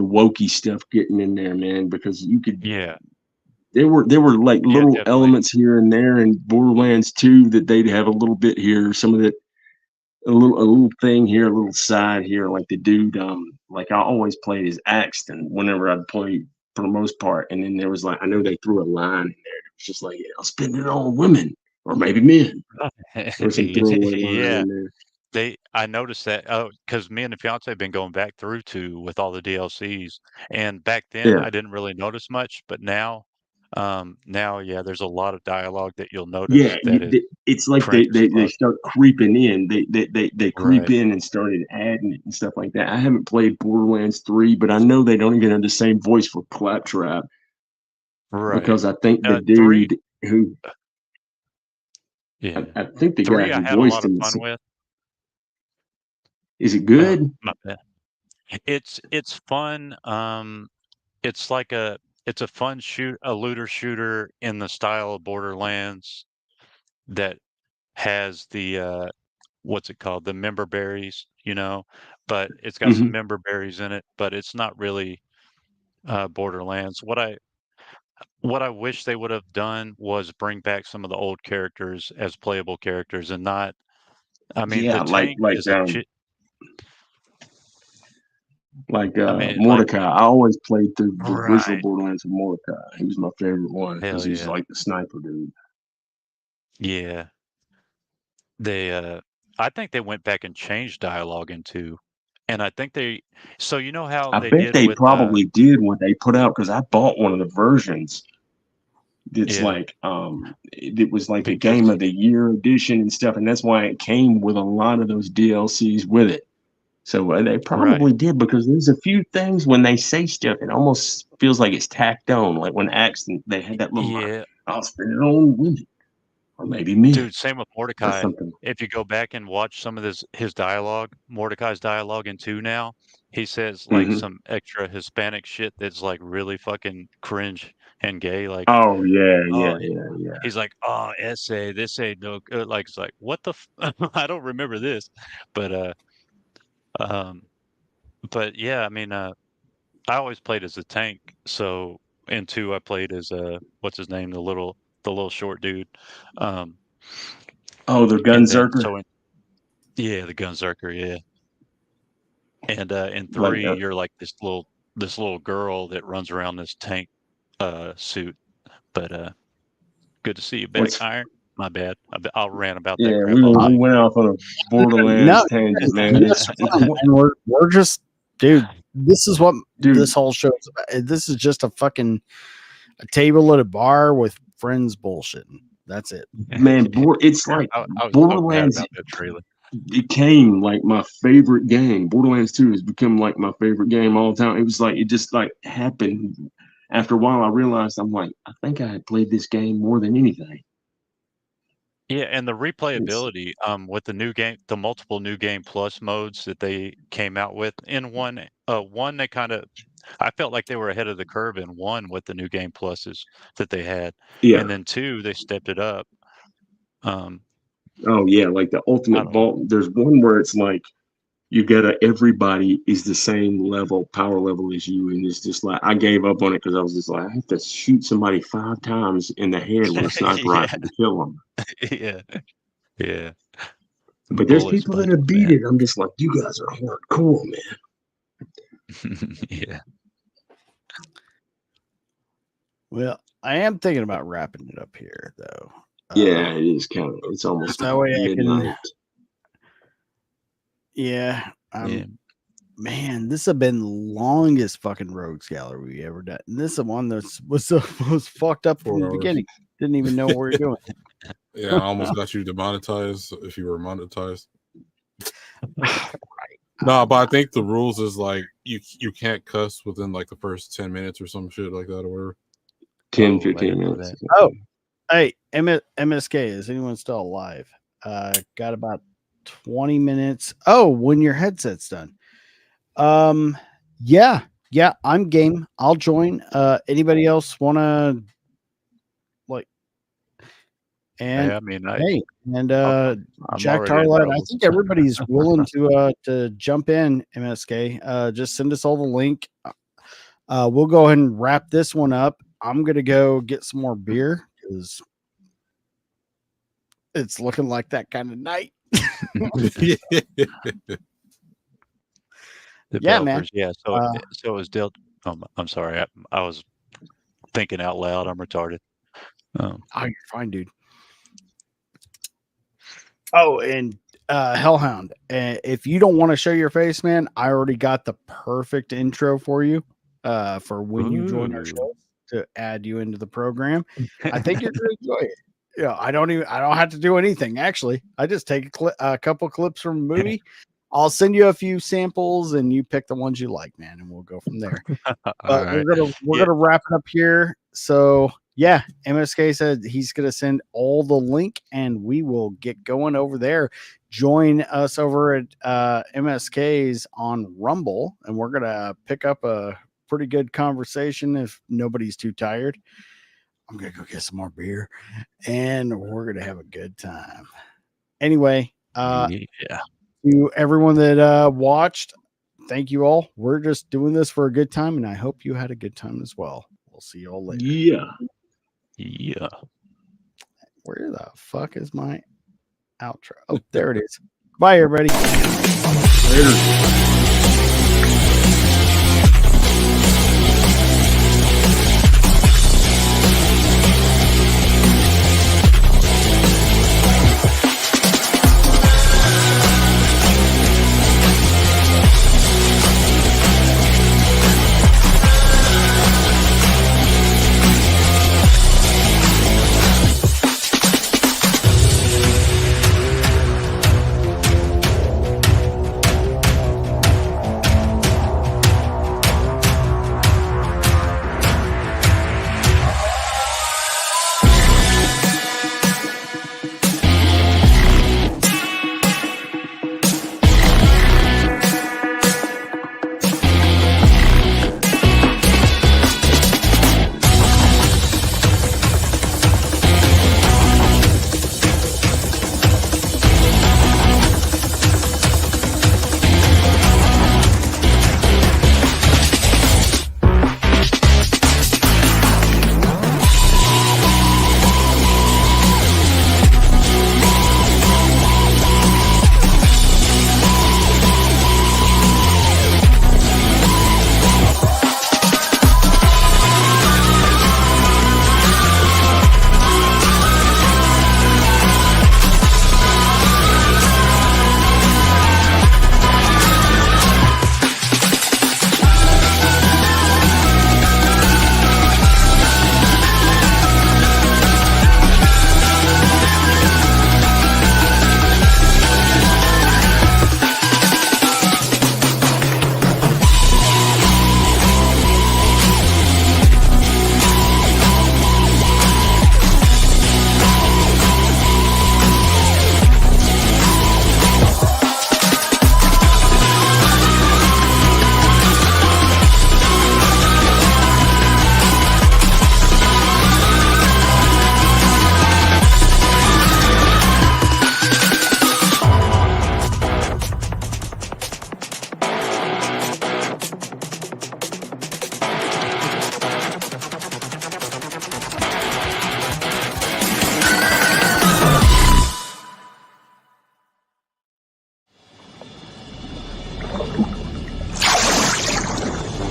wokey stuff getting in there, man. Because you could Yeah. there were like Yeah, little definitely. elements here and there in Borderlands 2 that they'd have a little bit here, some of that a little thing here, a little side here, like the dude like I always played as Axton whenever I'd play for the most part. And then there was like I know they threw a line in there. It was just like, yeah, I'll spend it on women or maybe men. There was some throwaway line Yeah. in there. I noticed that because me and the fiance have been going back through with all the DLCs, and back then Yeah. I didn't really notice much, but now, yeah, there's a lot of dialogue that you'll notice Yeah, that is it's like cringe as they fuck. start creeping in. They creep Right. in and started adding it and stuff like that. I haven't played Borderlands 3, but I know they don't even have the same voice for Claptrap Right. because I think the 3, dude who yeah, I think the 3 guy I who had a lot voiced of him fun with. is it good? My bad. It's fun. It's like it's a fun a looter shooter in the style of Borderlands that has the what's it called? The member berries, but it's got some Mhm. member berries in it, but it's not really Borderlands. What I wish they would have done was bring back some of the old characters as playable characters and not. I mean, the Yeah, tank is a like Mordecai. I always played through the original right. Borderlands with Mordecai. He was my favorite one because Hell he's yeah. like the sniper dude. Yeah. They I think they went back and changed dialogue into, and I think so you know how I they bet did they with probably did when they put out because I bought one of the versions. It's yeah, like it was like a because game of the year edition and stuff, and that's why it came with a lot of those DLCs with it. So they right. probably did because there's a few things when they say stuff, it almost feels like it's tacked on. Like when Axton, they had that little line, Yeah. I'll spend it on women or maybe men Dude, same with or Mordecai. something. If you go back and watch some of his dialogue, Mordecai's dialogue in 2 now, he says like Hmm. some extra Hispanic shit that's like really fucking cringe and gay. Like, Oh yeah, oh, yeah. he's like, oh, essay, this ain't no good. Like, it's like, what the? I don't remember this, but um, but yeah, I mean, I always played as a tank. So in 2, I played as what's his name, the little short dude. Um, Oh, the and then Gunzerker. yeah, the Gunzerker, yeah. And in Like 3, you're like this little girl that runs around this tank suit. But good to see you back, what's Iron. My bad. I'll rant about that yeah, crap all we night. went off on a Borderlands No, tangent, man. it's fun, and we're just, dude. This is what Dude. this whole show is about. This is just a table at a bar with friends bullshitting. That's it, Man, it's like I was so mad Borderlands about that trailer. became like my favorite game. Borderlands 2 has become like my favorite game all the time. It was like it just like happened. After a while, I realized I'm like, I think I had played this game more than anything. Yeah, and the replayability with the new game, the multiple new game plus modes that they came out with in one they kind of, I felt like they were ahead of the curve in 1 with the new game pluses that they had, Yeah. and then 2 they stepped it up. Oh yeah, like the ultimate vault. There's one where it's like you gotta everybody is the same power level as you, and it's just like I gave up on it because I was just like I have to shoot somebody 5 times in the head with a sniper rifle to kill them. Yeah. But there's Bullets people that have beat it. I'm just like, you guys are hardcore, man. Yeah. Well, I am thinking about wrapping it up here, though. Yeah, it is kind of. It's almost that way midnight. Yeah. Man, this has been the longest fucking Rogues Gallery we ever done. And this is the one that was the most fucked up from the beginning. Didn't even know where we're going. Yeah, I almost got you demonetized if you were monetized. No, but I think the rules is like you can't cuss within like the first 10 minutes or some shit like that or whatever. 10, 15 minutes. Oh, hey, MSK, is anyone still alive? Got about 20 minutes. Oh, when your headset's done. Yeah, I'm game. I'll join. Anybody else want to like? And I mean, JackTarLad, I think everybody's willing to jump in. MSK, just send us all the link. We'll go ahead and wrap this one up. I'm gonna go get some more beer because it's looking like that kind of night. Yeah, man. Yeah, so it was dealt. I'm sorry, I was thinking out loud. I'm retarded. Oh, you're fine, dude. Oh, and Hellhound, if you don't want to show your face, man, I already got the perfect intro for you for when you join our show to add you into the program. I think you're going to enjoy it. Yeah, I don't have to do anything. Actually, I just take a couple clips from a movie. I'll send you a few samples and you pick the ones you like, man, and we'll go from there. But we're gonna wrap it up here. So yeah, MSK said he's gonna send all the link and we will get going over there. Join us over at MSK's on Rumble, and we're gonna pick up a pretty good conversation if nobody's too tired. I'm gonna go get some more beer and we're gonna have a good time. Anyway, to everyone that watched, thank you all. We're just doing this for a good time, and I hope you had a good time as well. We'll see you all later. Yeah. Where the fuck is my outro? Oh, there it is. Bye, everybody. Later.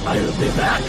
I'll be back.